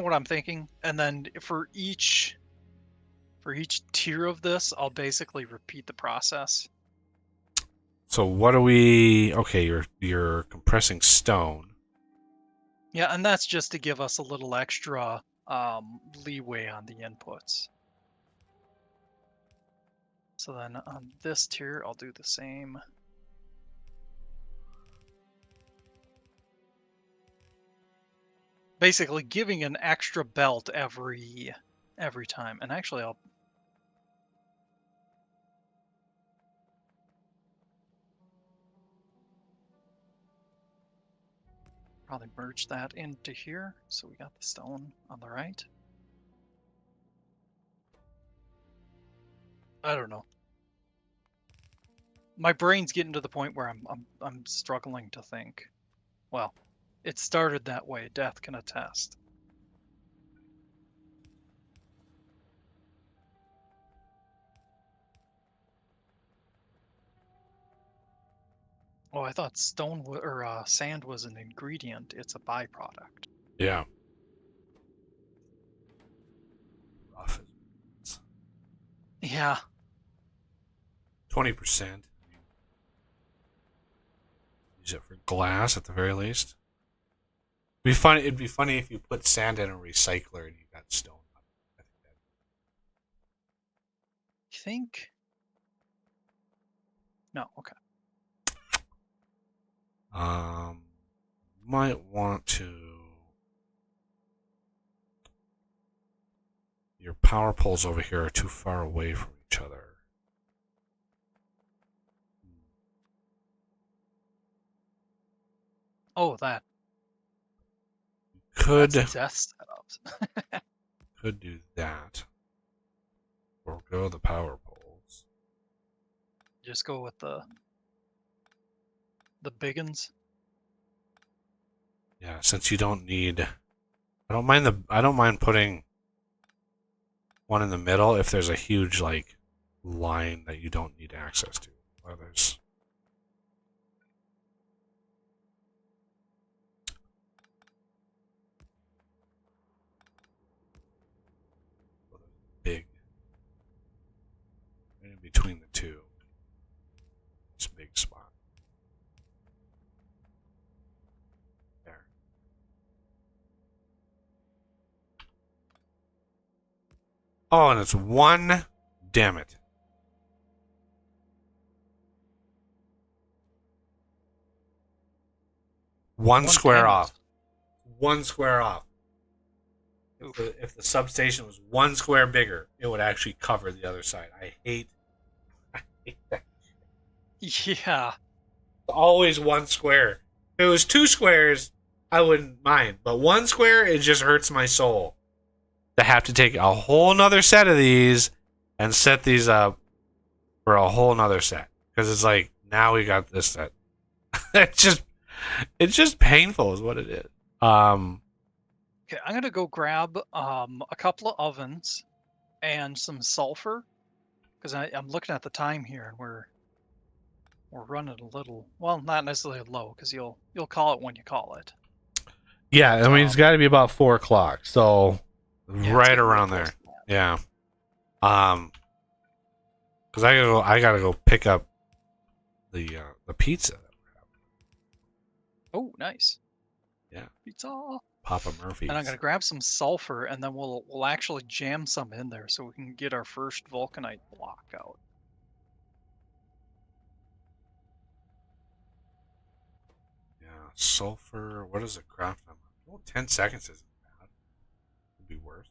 what I'm thinking. And then for each tier of this, I'll basically repeat the process. So what are we? Okay, you're compressing stone. Yeah, and that's just to give us a little extra leeway on the inputs. So then on this tier, I'll do the same. Basically giving an extra belt every time. And actually I'll probably merge that into here. So we got the stone on the right. I don't know. My brain's getting to the point where I'm struggling to think. Well, it started that way. Death can attest. Oh, I thought sand was an ingredient. It's a byproduct. Yeah. Rough as- Yeah. 20%. Use it for glass at the very least. It'd be funny if you put sand in a recycler and you got stone. I think that- You think? No. Okay. Might want to. Your power poles over here are too far away from each other. Oh, that. Could That's death setups. could do that. Forgo the power poles. Just go with the big uns. Yeah, since you don't need. I don't mind putting one in the middle if there's a huge like line that you don't need access to. Or there's big in between the two. This big spot. There. Oh, and it's one. Damn it. One square panel. off. One square off. If the substation was one square bigger, it would actually cover the other side. I hate that. Yeah. It's always one square. If it was two squares, I wouldn't mind. But one square, it just hurts my soul. To have to take a whole nother set of these and set these up for a whole nother set. Because it's like, now we got this set. it's just painful is what it is. Okay, I'm gonna go grab a couple of ovens and some sulfur because I'm looking at the time here and we're running a little, well, not necessarily low because you'll call it when you call it. Yeah, I mean, it's got to be about 4 o'clock. So, Yeah, right around there. Yeah. Because I gotta go pick up the pizza. Oh, nice. Yeah. Pizza. Papa Murphy's. And I'm gonna grab some sulfur and then we'll actually jam some in there so we can get our first vulcanite block out. Yeah, sulfur. What is it craft on? Oh, 10 seconds isn't bad. Could be worse.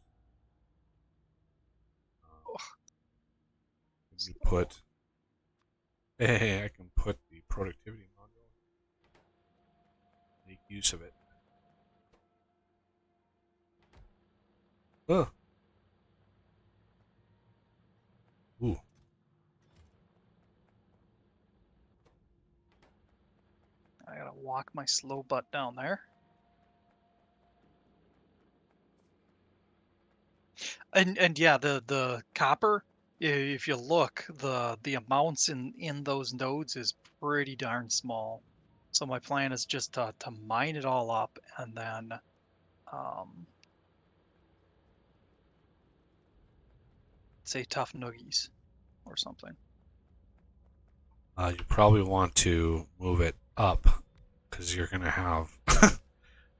You put. Hey, I can put the productivity module. Make use of it. Ugh. Ooh. I gotta walk my slow butt down there. And yeah, the copper, if you look, the amounts in those nodes is pretty darn small. So my plan is just to mine it all up and then um, say tough noogies or something. You probably want to move it up because you're gonna have.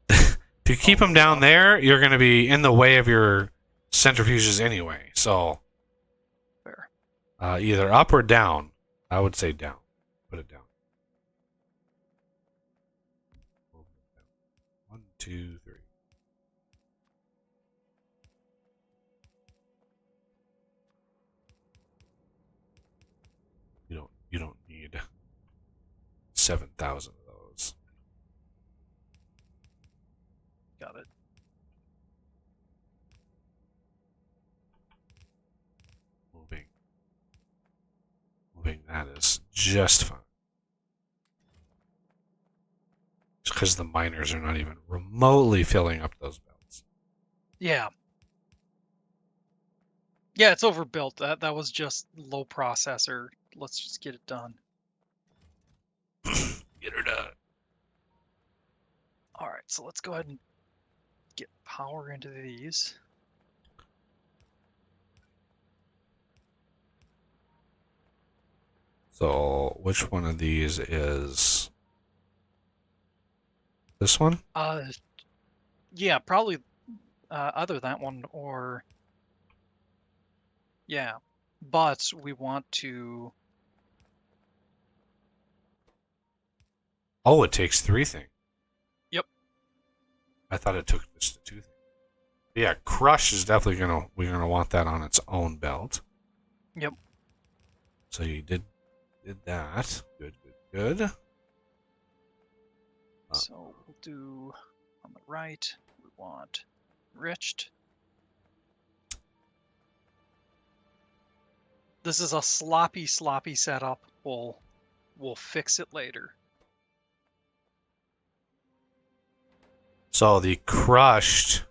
If you keep them down there, you're gonna be in the way of your centrifuges anyway. So, Fair. either up or down. I would say down. Put it down. 1, 2, 3. You don't need 7,000 of those. Got it. Moving that that is just fine. Just because the miners are not even remotely filling up those belts. Yeah. Yeah, it's overbuilt. That was just low processor. Let's just get it done. Get her done. All right, so let's go ahead and get power into these. So, which one of these is this one? Yeah, probably either that one or yeah. But we want to. Oh, it takes 3 things. Yep. I thought it took just the 2 things. Yeah, crush is definitely we're gonna want that on its own belt. Yep. So you did that. Good, good, good. So we'll do on the right. We want enriched. This is a sloppy setup. We'll fix it later. So the crushed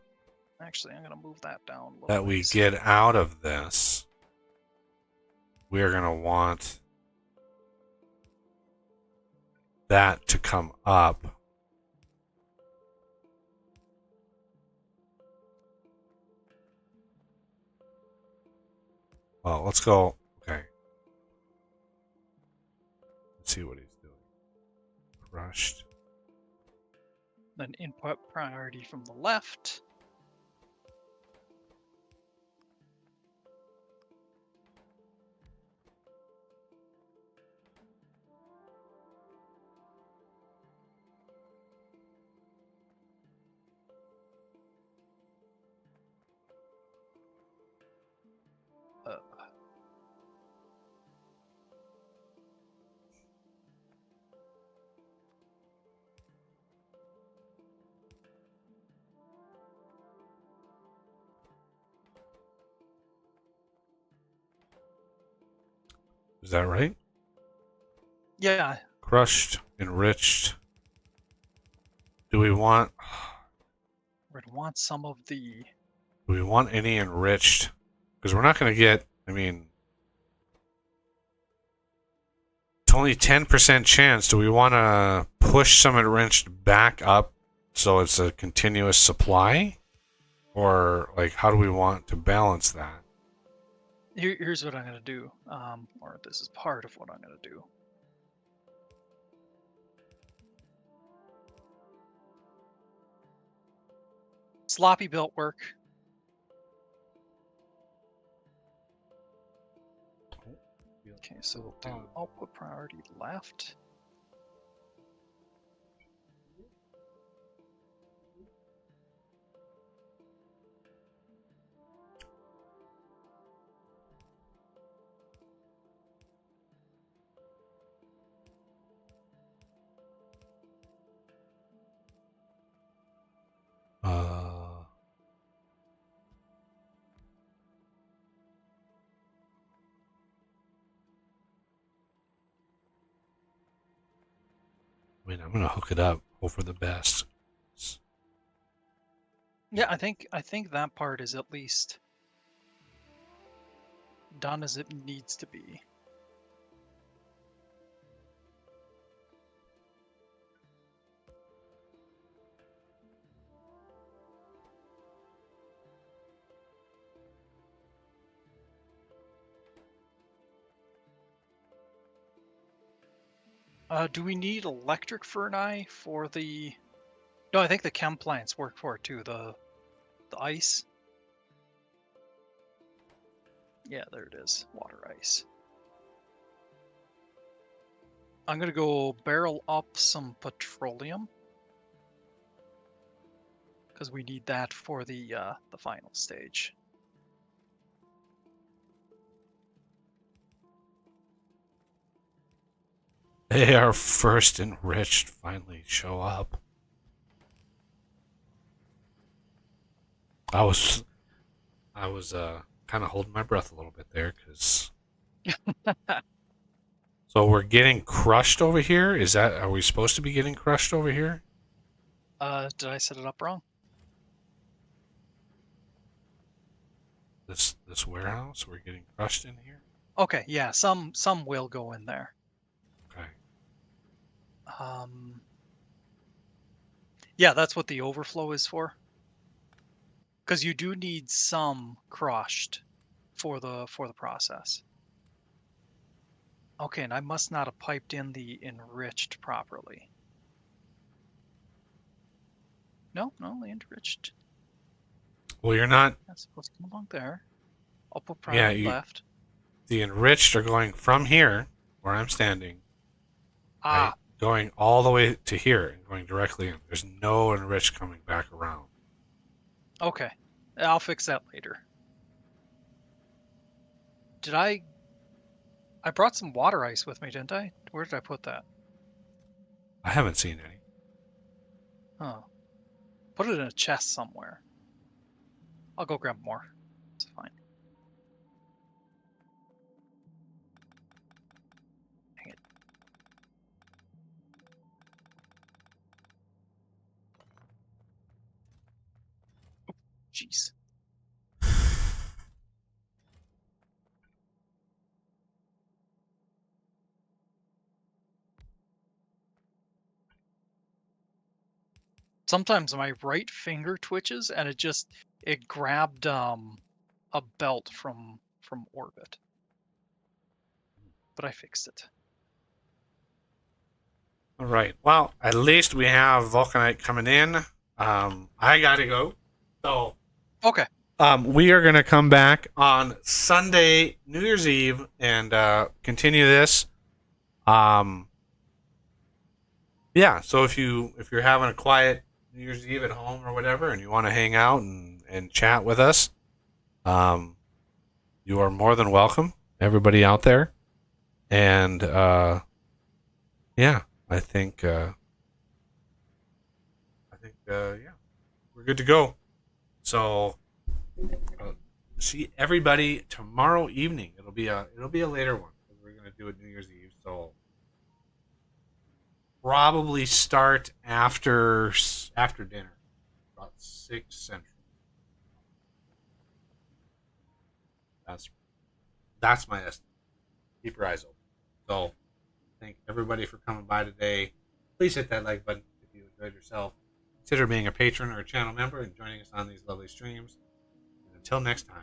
Actually, I'm gonna move that down a little that we ways. get out of this, we're gonna want that to come up. Well, let's go. Okay. Let's see what he's doing. Crushed. Then input priority from the left. Is that right? Yeah. Crushed, enriched. Do we want We're gonna want some of the. do we want any enriched? Because we're not gonna get, I mean, it's only 10% chance. Do we want to push some enriched back up so it's a continuous supply? Or like how do we want to balance that? Here's what I'm gonna do. Or this is part of what I'm gonna do. Sloppy built work. Okay, so we'll do output priority left. I mean, I'm gonna hook it up. Hope for the best. Yeah, I think that part is at least done as it needs to be. Do we need electric for an eye for the? No, I think the chem plants work for it too. The ice. Yeah, there it is. Water ice. I'm gonna go barrel up some petroleum because we need that for the final stage. Hey, our first enriched finally show up. I was kind of holding my breath a little bit there because So we're getting crushed over here? Are we supposed to be getting crushed over here? Did I set it up wrong? This warehouse? We're getting crushed in here? Okay, yeah, some will go in there. Okay. Yeah, that's what the overflow is for. Because you do need some crushed for the process. Okay, and I must not have piped in the enriched properly. No, the enriched. Well, you're not. That's supposed to come along there. I'll put Yeah, priority left. the enriched are going from here, where I'm standing, right, Ah, going all the way to here and going directly in. There's no enriched coming back around. okay. I'll fix that later. Did I brought some water ice with me, didn't I? Where did I put that? I haven't seen any. Oh. Put it in a chest somewhere. I'll go grab more. It's fine. Dang it. Jeez. Sometimes my right finger twitches and it grabbed a belt from orbit. But I fixed it. All right. Well, at least we have Vulcanite coming in. I gotta go. So Okay. we are gonna come back on Sunday, New Year's Eve, and continue this. Yeah. So if you're having a quiet New Year's Eve at home or whatever, and you want to hang out and chat with us, you are more than welcome. Everybody out there, and yeah, I think yeah, we're good to go. So see everybody tomorrow evening. It'll be a later one because we're gonna do it New Year's Eve. So probably start after dinner, about 6 Central. That's my estimate. Keep your eyes open. So thank everybody for coming by today. Please hit that like button if you enjoyed yourself. Consider being a patron or a channel member and joining us on these lovely streams. And until next time.